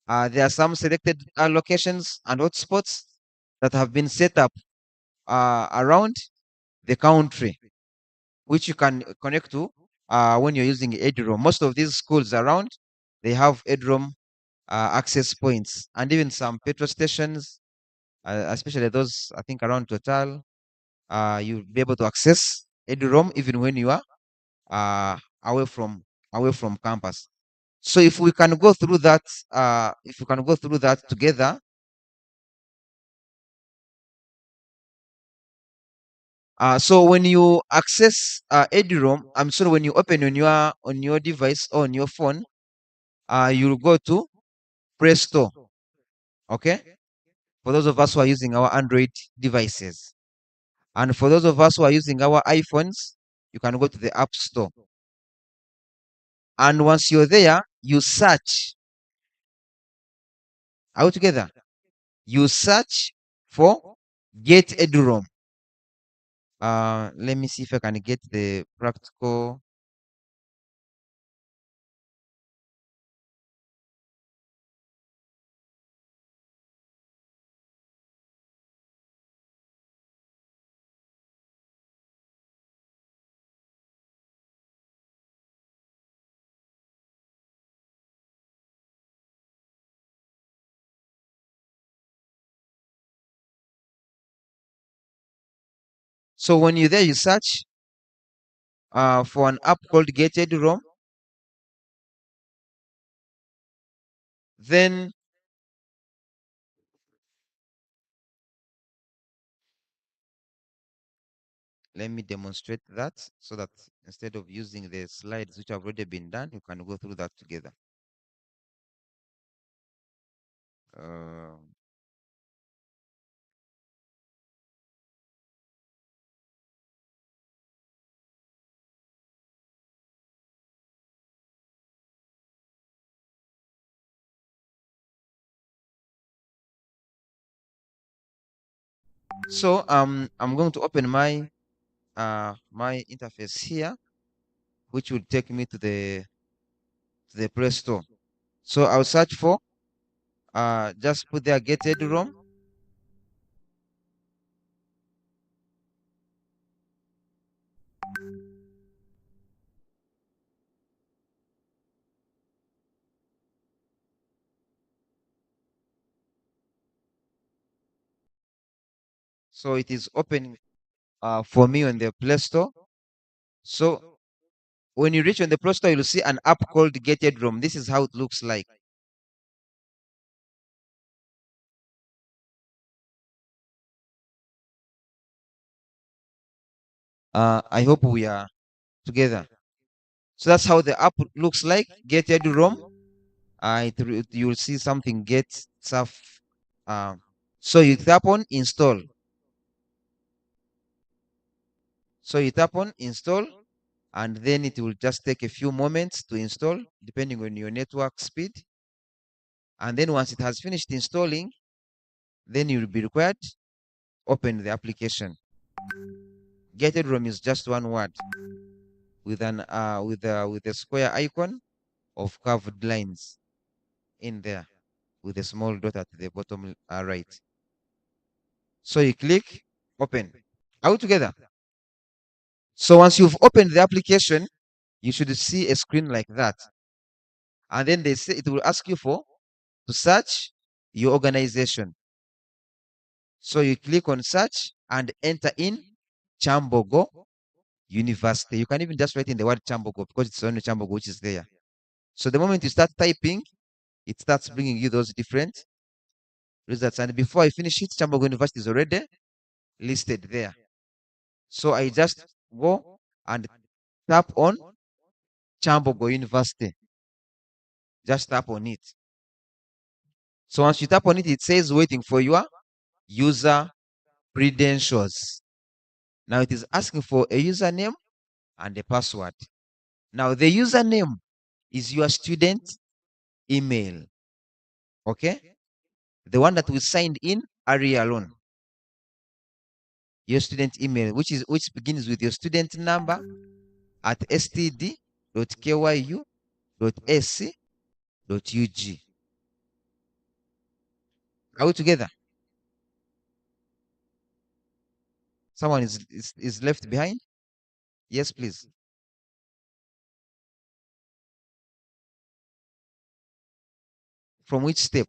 S14: There are some selected locations and hotspots that have been set up around the country, which you can connect to when you're using EduRoam. Most of these schools around, they have EduRoam access points, and even some petrol stations especially those I think around Total. You'll be able to access EduRoam even when you are away from campus. So if we can go through that, together, so when you access EduRoam, I'm sorry, when you open on your device or on your phone, you'll go to Play Store. Okay, for those of us who are using our Android devices, and for those of us who are using our iPhones, you can go to the App Store. And once you're there, you search. Are we together? You search for Get EduRoam. Let me see if I can get the practical. So when you're there, you search for an app called Get EduRoam. Then let me demonstrate that so that instead of using the slides which have already been done, you can go through that together. Uh, so I'm going to open my my interface here, which will take me to the Play Store. So I'll search for just put there Get EduRoam. So it is opening for me on the Play Store. So when you reach on the Play Store, you'll see an app called Get EduRoam. This is how it looks like. I hope we are together. So that's how the app looks like. Get EduRoam. You will see something Get Surf. So you tap on install. So you tap on install, and then it will just take a few moments to install, depending on your network speed. And then once it has finished installing, then you will be required to open the application. Get EduRoam is just one word with a square icon of curved lines in there with a small dot at the bottom right. So you click open. Are we together? So once you've opened the application, you should see a screen like that. And then they say it will ask you to search your organization. So you click on search and enter in Kyambogo University. You can even just write in the word Kyambogo because it's only Kyambogo which is there. So the moment you start typing, it starts bringing you those different results. And before I finish it, Kyambogo University is already listed there. So I just go and tap on Kyambogo University. Just tap on it. So once you tap on it, it says waiting for your user credentials. Now it is asking for a username and a password. Now the username is your student email. Okay? The one that we signed in earlier alone. Your student email, which begins with your student number at std.kyu.ac.ug. Are we together? Someone is left behind? Yes, please. From which step?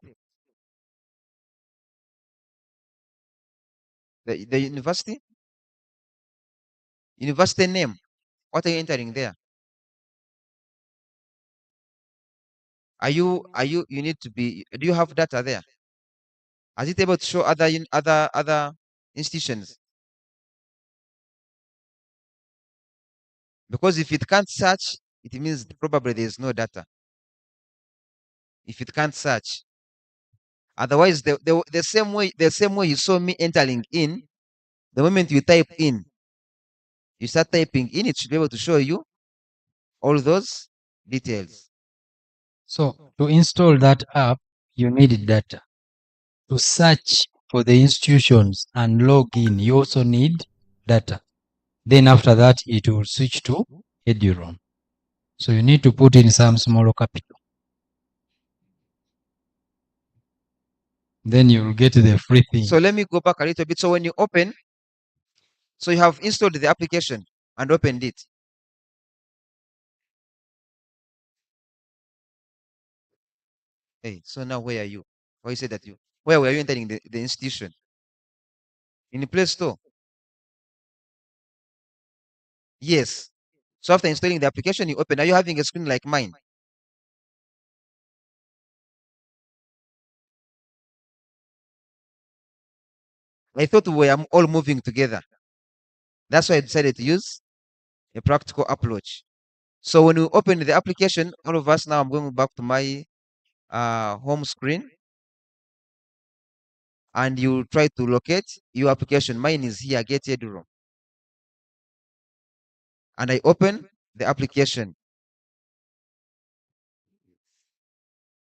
S14: The university? University name. What are you entering there? You need to be, do you have data there? Is it able to show other institutions? Because if it can't search, it means probably there is no data. If it can't search. Otherwise, the same way you saw me entering in, the moment you type in, you start typing in, it should be able to show you all those details.
S12: So to install that app, you need data. To search for the institutions and log in, you also need data. Then after that, it will switch to Eduroam. So you need to put in some small capital. Then you will get the free thing.
S14: So let me go back a little bit. So when you open, so you have installed the application and opened it. Hey, so now where are you? Why you said that where were you entering the institution? In the Play Store? Yes. So after installing the application, you open. Are you having a screen like mine? I thought we were all moving together. That's why I decided to use a practical approach. So when we open the application, all of us now, I'm going back to my home screen. And you try to locate your application. Mine is here, Get Eduroam. And I open the application.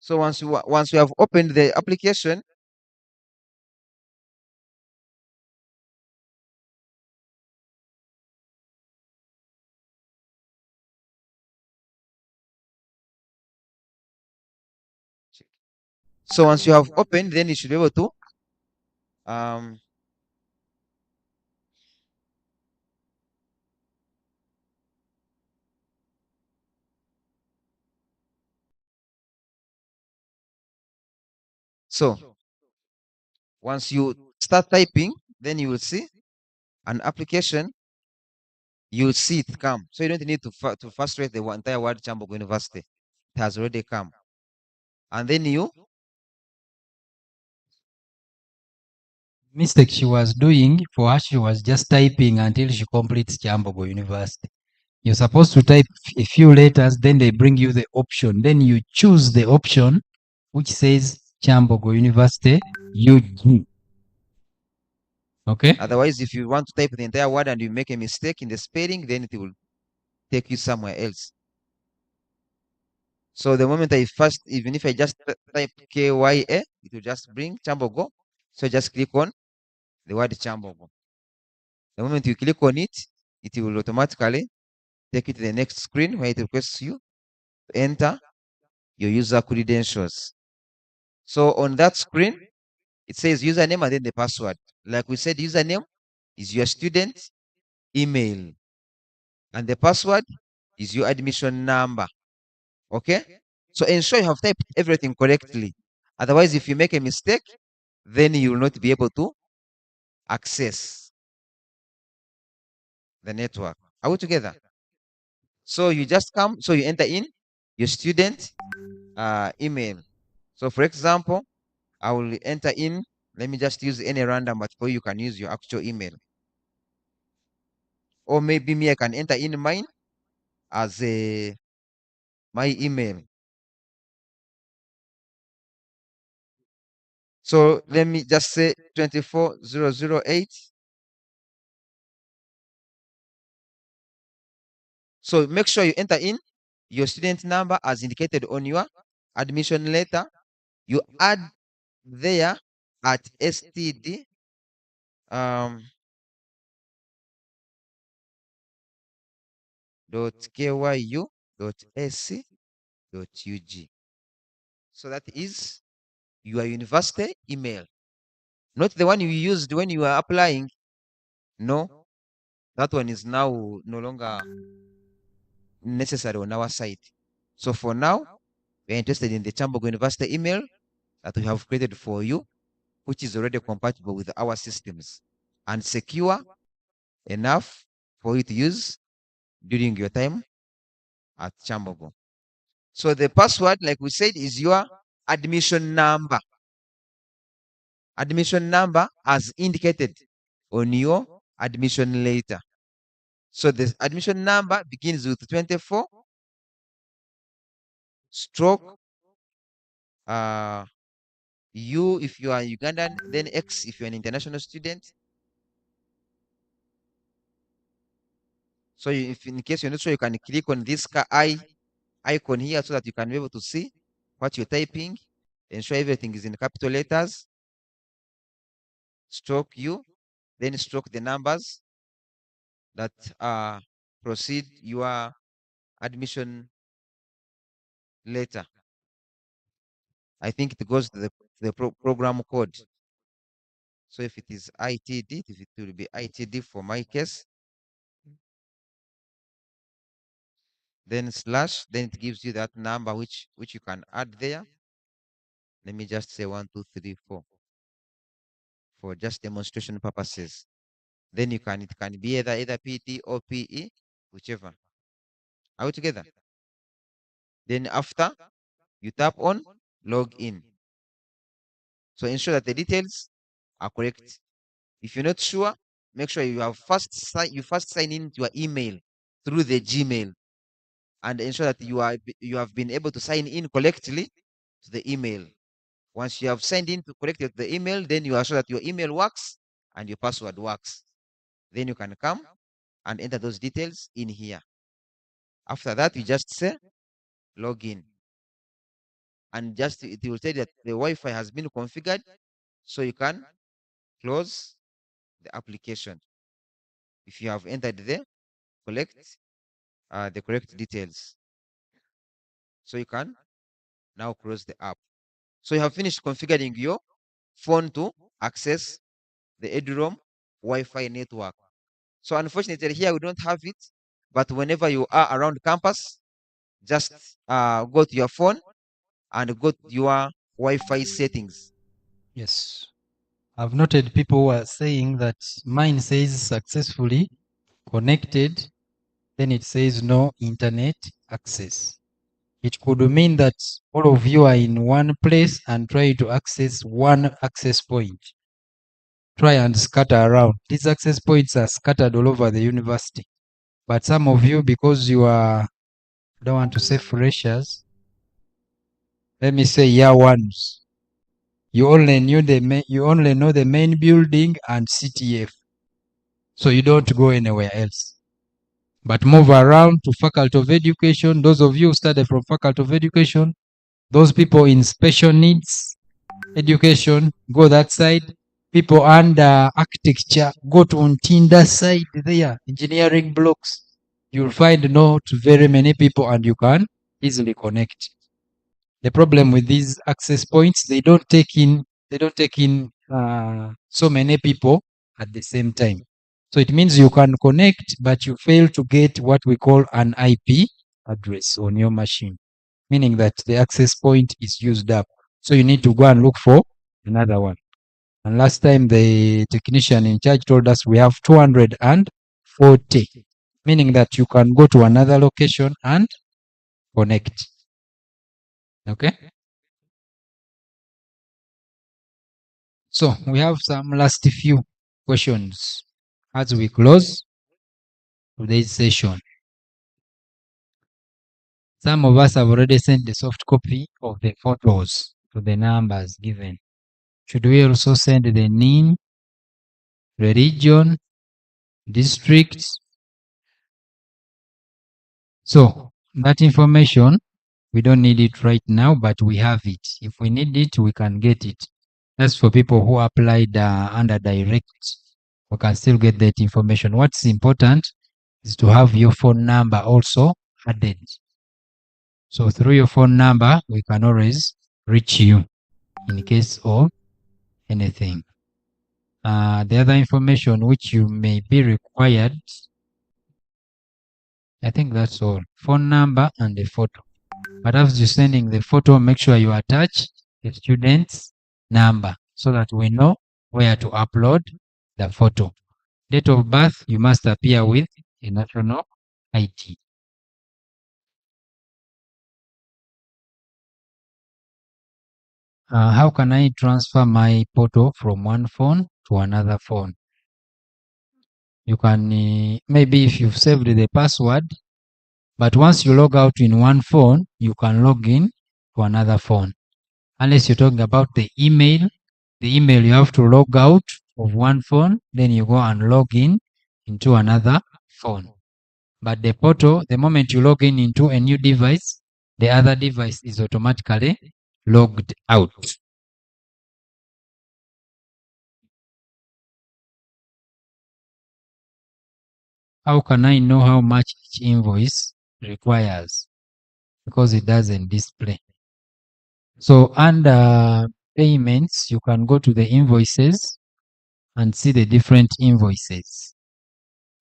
S14: So once you have opened the application, so once you have opened, then you should be able to so once you start typing, then you will see an application. You will see it come. So you don't need to frustrate the entire word Kyambogo University. It has already come. And then you
S12: Mistake she was doing for her, she was just typing until she completes Kyambogo University. You're supposed to type a few letters, then they bring you the option. Then you choose the option which says Kyambogo University UG. Okay?
S14: Otherwise, if you want to type the entire word and you make a mistake in the spelling, then it will take you somewhere else. So the moment even if I just type KYA, it will just bring Kyambogo. So just click on the word Kyambogo. The moment you click on it, it will automatically take you to the next screen where it requests you to enter your user credentials. So on that screen, it says username and then the password. Like we said, username is your student email. And the password is your admission number. Okay? So ensure you have typed everything correctly. Otherwise, if you make a mistake, then you will not be able to access the network. Are we together? So you just come, so you enter in your student email. So for example, I will enter in, let me just use any random, but for you can use your actual email. Or maybe me, I can enter in mine as my email. So let me just say 24008. So make sure you enter in your student number as indicated on your admission letter. You add there at std .kyu.ac.ug. So that is your university email, not the one you used when you were applying. No, that one is now no longer necessary on our side. So for now, we're interested in the Kyambogo University email that we have created for you, which is already compatible with our systems. and secure enough for you to use during your time at Kyambogo. So the password, like we said, is your admission number. Admission number as indicated on your admission letter. So the admission number begins with 24 stroke U if you are Ugandan, then X if you're an international student. So if in case you're not sure, you can click on this icon here so that you can be able to see what you're typing. Ensure everything is in capital letters. Stroke U, then stroke the numbers that proceed your admission letter. I think it goes to the program code. So if it is ITD, if it will be ITD for my case, then slash, then it gives you that number which you can add there. Let me just say 1, 2, 3, 4 for just demonstration purposes. Then it can be either PT or PE, whichever. Are we together? Then after you tap on log in. So ensure that the details are correct. If you're not sure, make sure you first sign in to your email through the Gmail, and ensure that you have been able to sign in correctly to the email. Once you have signed in correctly to the email, then you are sure that your email works and your password works. Then you can come and enter those details in here. After that, you just say login, and just it will tell you that the Wi-Fi has been configured, so you can close the application if you have entered the correct details. So you can now close the app. So you have finished configuring your phone to access the EduRoam Wi-Fi network. So unfortunately here we don't have it, but whenever you are around campus, just go to your phone and go to your Wi-Fi settings.
S12: Yes. I've noted people who are saying that mine says successfully connected, then it says no internet access. It could mean that all of you are in one place and try to access one access point. Try and scatter around. These access points are scattered all over the university. But some of you, because you are, don't want to say freshers, let me say year ones, you only know the main building and CTF. So you don't go anywhere else. But move around to Faculty of Education. Those of you who study from Faculty of Education, those people in special needs education, go that side. People under architecture, go to Ntinda side there, engineering blocks. You'll find not very many people and you can easily connect. The problem with these access points, they don't take in so many people at the same time. So it means you can connect, but you fail to get what we call an IP address on your machine, meaning that the access point is used up. So you need to go and look for another one. And last time the technician in charge told us we have 240, meaning that you can go to another location and connect. Okay? So we have some last few questions as we close today's session. Some of us have already sent the soft copy of the photos to the numbers given. Should we also send the name, religion, district? So that information, we don't need it right now, but we have it. If we need it, we can get it. That's for people who applied under direct. We can still get that information. What's important is to have your phone number also added. So through your phone number, we can always reach you in case of anything. The other information which you may be required, I think that's all. Phone number and the photo. But as you're sending the photo, make sure you attach the student's number so that we know where to upload the photo. Date of birth, you must appear with a national ID. How can I transfer my photo from one phone to another phone? You can, maybe if you've saved the password, but once you log out in one phone, you can log in to another phone. Unless you're talking about the email you have to log out of one phone, then you go and log in into another phone. But the photo, the moment you log in into a new device, the other device is automatically logged out. How can I know how much each invoice requires? Because it doesn't display. So under payments, you can go to the invoices and see the different invoices.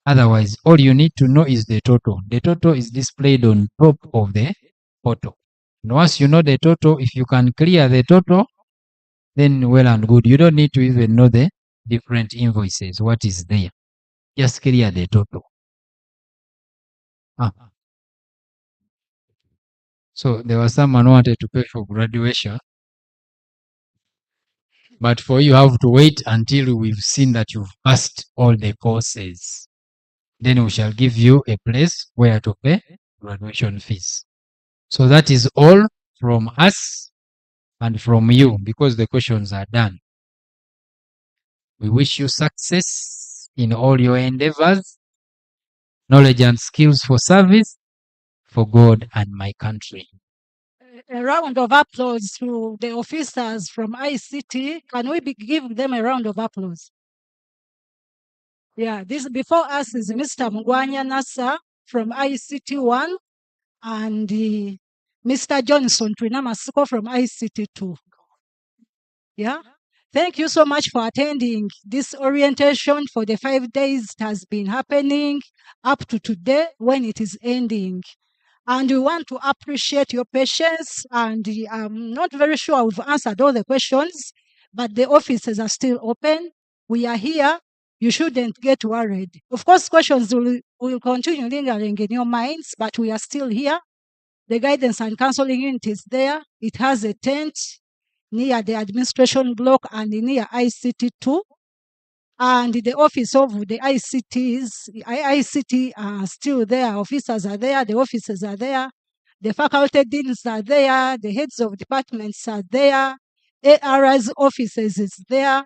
S12: Otherwise, all you need to know is the total. The total is displayed on top of the photo. And once you know the total, if you can clear the total, then well and good. You don't need to even know the different invoices, what is there. Just clear the total. So there was someone who wanted to pay for graduation. But for you have to wait until we've seen that you've passed all the courses. Then we shall give you a place where to pay graduation fees. So that is all from us and from you, because the questions are done. We wish you success in all your endeavors, knowledge and skills for service, for God and my country.
S10: A round of applause to the officers from ICT. Can we give them a round of applause? Yeah, this before us is Mr. Mugwanya Nasa from ICT 1 and Mr. Johnson Twinamasiko from ICT 2. Yeah. Thank you so much for attending this orientation for the 5 days it has been happening up to today when it is ending. And we want to appreciate your patience. And I'm not very sure we've answered all the questions, but the offices are still open. We are here. You shouldn't get worried. Of course, questions will continue lingering in your minds, but we are still here. The guidance and counseling unit is there. It has a tent near the administration block and near ICT 2. And the office of the ICT are still there. Officers are there. The offices are there. The faculty deans are there. The heads of departments are there. ARI's offices is there.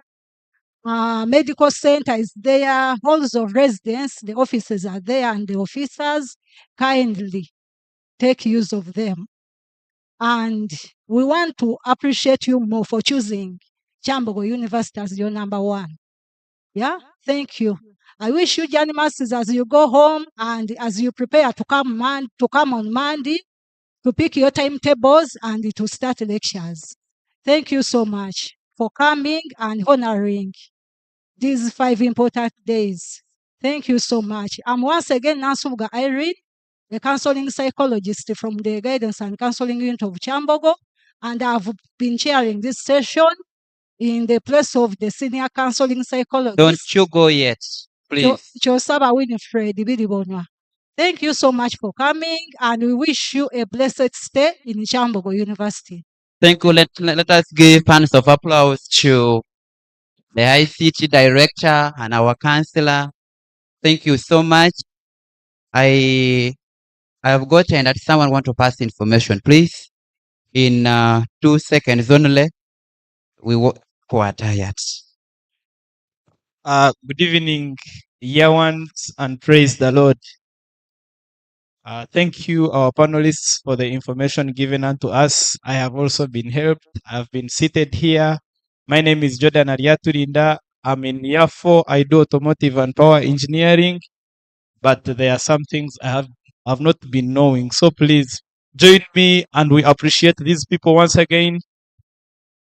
S10: Medical center is there. Halls of residence, the offices are there, and the officers kindly take use of them. And we want to appreciate you more for choosing Kyambogo University as your number 1. Yeah, thank you. I wish you journey masses as you go home and as you prepare to come on Monday to pick your timetables and to start lectures. Thank you so much for coming and honoring these 5 important days. Thank you so much. I'm once again Nansubuga Irene, a counseling psychologist from the Guidance and Counseling Unit of Kyambogo, and I've been chairing this session in the place of the senior counseling psychologist.
S6: Don't you go yet, please.
S10: Chosaba Winifred Bidibonwa. Thank you so much for coming, and we wish you a blessed stay in Kyambogo University.
S6: Thank you. Let us give hands of applause to the ICT director and our counselor. Thank you so much. I have gotten that someone want to pass information, please. In 2 seconds only. We were tired.
S3: Good evening, year ones, and praise the Lord. Thank you, our panelists, for the information given unto us. I have also been helped. I've been seated here. My name is Jordan Ariaturinda. I'm in year 4. I do automotive and power engineering, but there are some things I have not been knowing. So please join me, and we appreciate these people once again.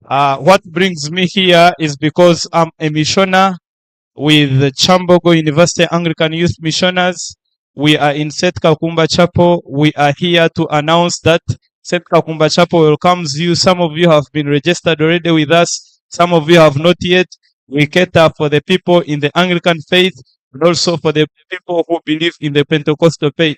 S3: What brings me here is because I'm a missioner with the Kyambogo University Anglican Youth Missioners. We are in St. Kakumba Chapel. We are here to announce that St. Kakumba Chapel welcomes you. Some of you have been registered already with us. Some of you have not yet. We cater for the people in the Anglican faith and also for the people who believe in the Pentecostal faith.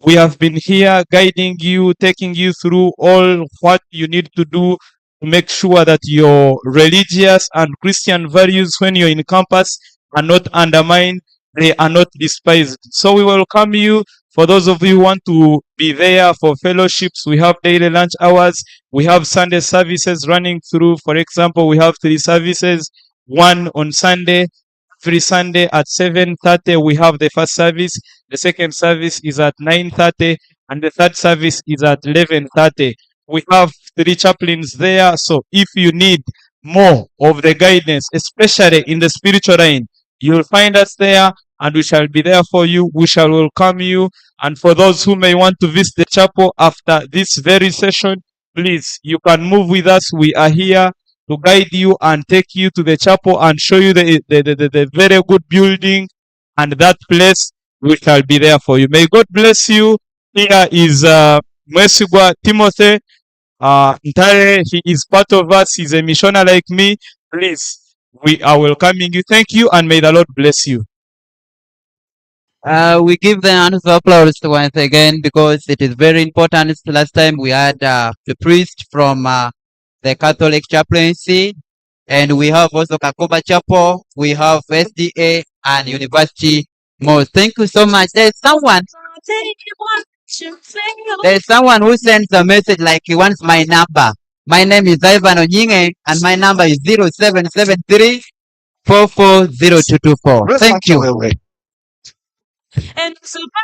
S3: We have been here guiding you, taking you through all what you need to do to make sure that your religious and Christian values, when you're in campus, are not undermined, they are not despised. So we welcome you. For those of you who want to be there for fellowships, we have daily lunch hours. We have Sunday services running through. For example, we have 3 services, one on Sunday. Every Sunday at 7:30, we have the first service. The second service is at 9:30, and the third service is at 11:30. We have 3 chaplains there. So if you need more of the guidance, especially in the spiritual line, you'll find us there and we shall be there for you. We shall welcome you. And for those who may want to visit the chapel after this very session, please, you can move with us. We are here to guide you and take you to the chapel and show you the very good building and that place. We shall be there for you. May God bless you. Here is Mwesigwa Timothy. Ntare, he is part of us. He's a missionary like me. Please, we are welcoming you. Thank you, and may the Lord bless you.
S18: We give the round of applause once again because it is very important. Last time we had the priest from the Catholic chaplaincy, and we have also Kakoba Chapel, we have SDA and University More. Thank you so much. There's someone who sends a message like he wants my number. My name is Ivan Onyinge, and my number is 0773 440224. Thank you.
S22: And super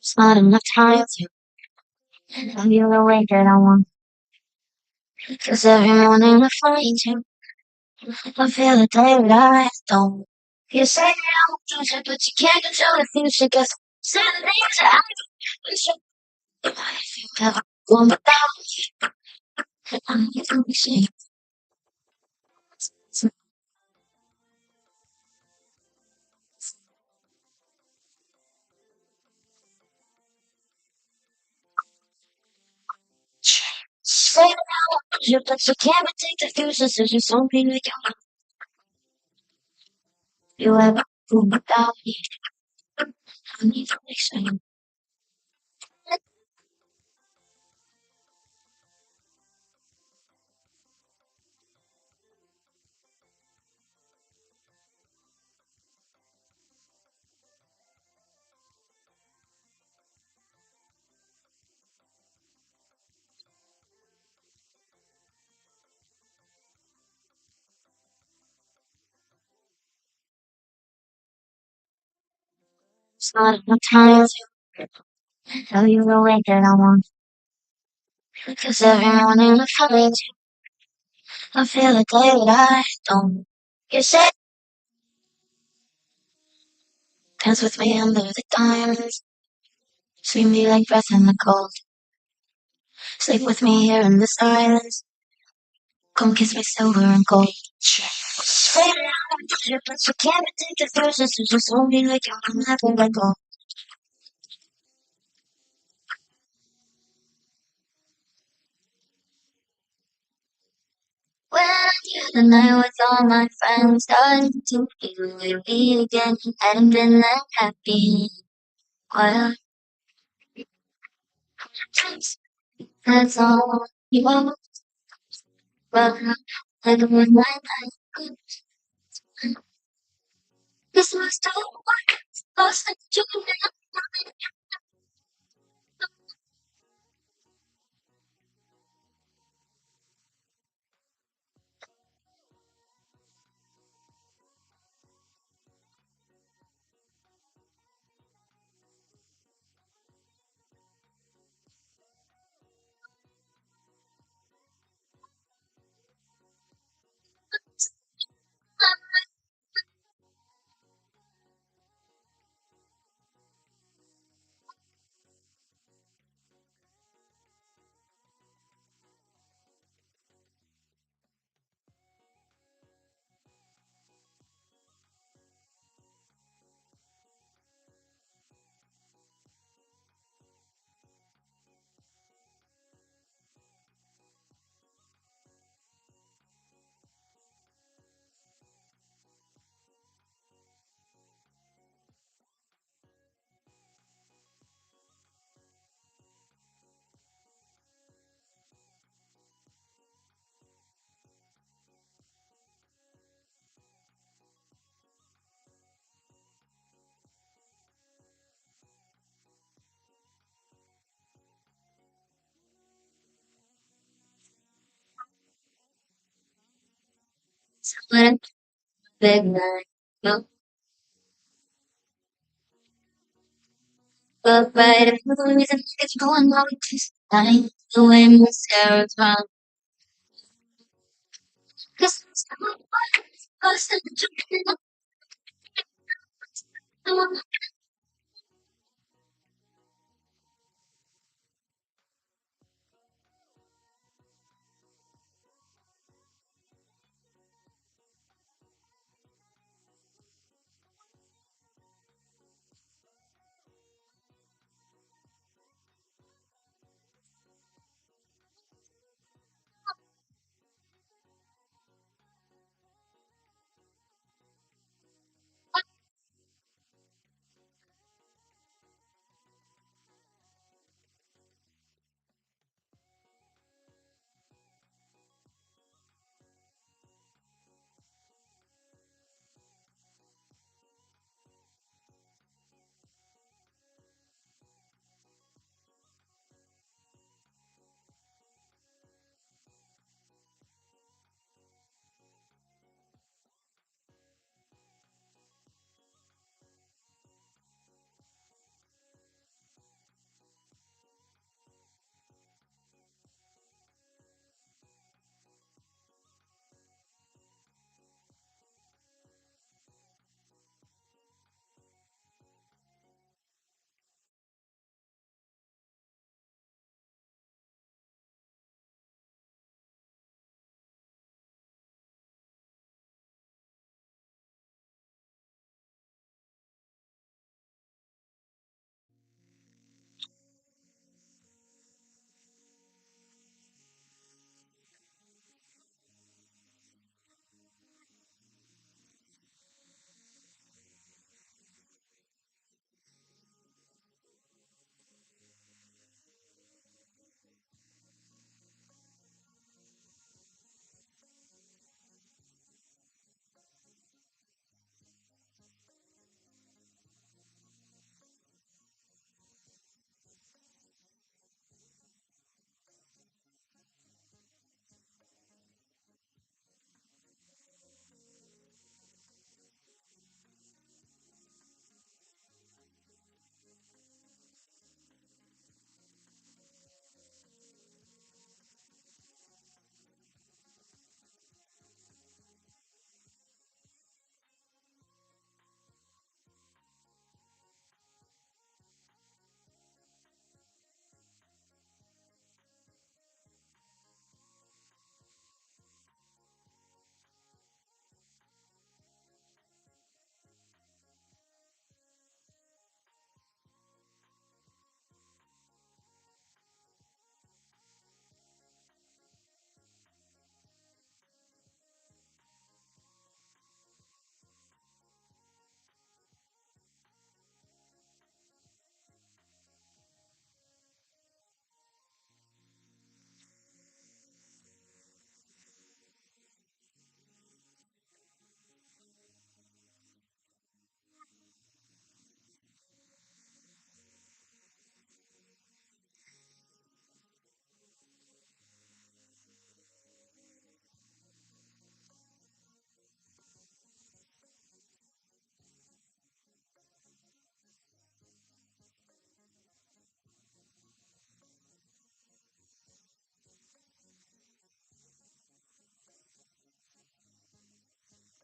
S22: It's not enough time to tell you the way that I want. Cause every morning I find you. I feel the day that I don't. You say that I won't do it, but you can't control the things you guess. Say the things that I do. If you ever go without me, I'm gonna be safe. Say that I won't do it, but you can't take the fuses. There's just something that you ever go without me. I'm gonna be safe. It's not enough time to tell you the way that I want. Cause every morning I find you. I feel the day that I don't. You say dance with me under the diamonds. Sweep me like breath in the cold. Sleep with me here in the silence. Come kiss me silver and gold. But you can't take it first, so just hold me like I'm not gonna let go. When the other night with all my friends, starting to feel like me again. Hadn't been that happy. Well, that's all you want. But like it was my life. This was so lost in you now. Someone big night. No, but right if the reason it's going on this time, the way mascara's wrong. Cause it's not lost in the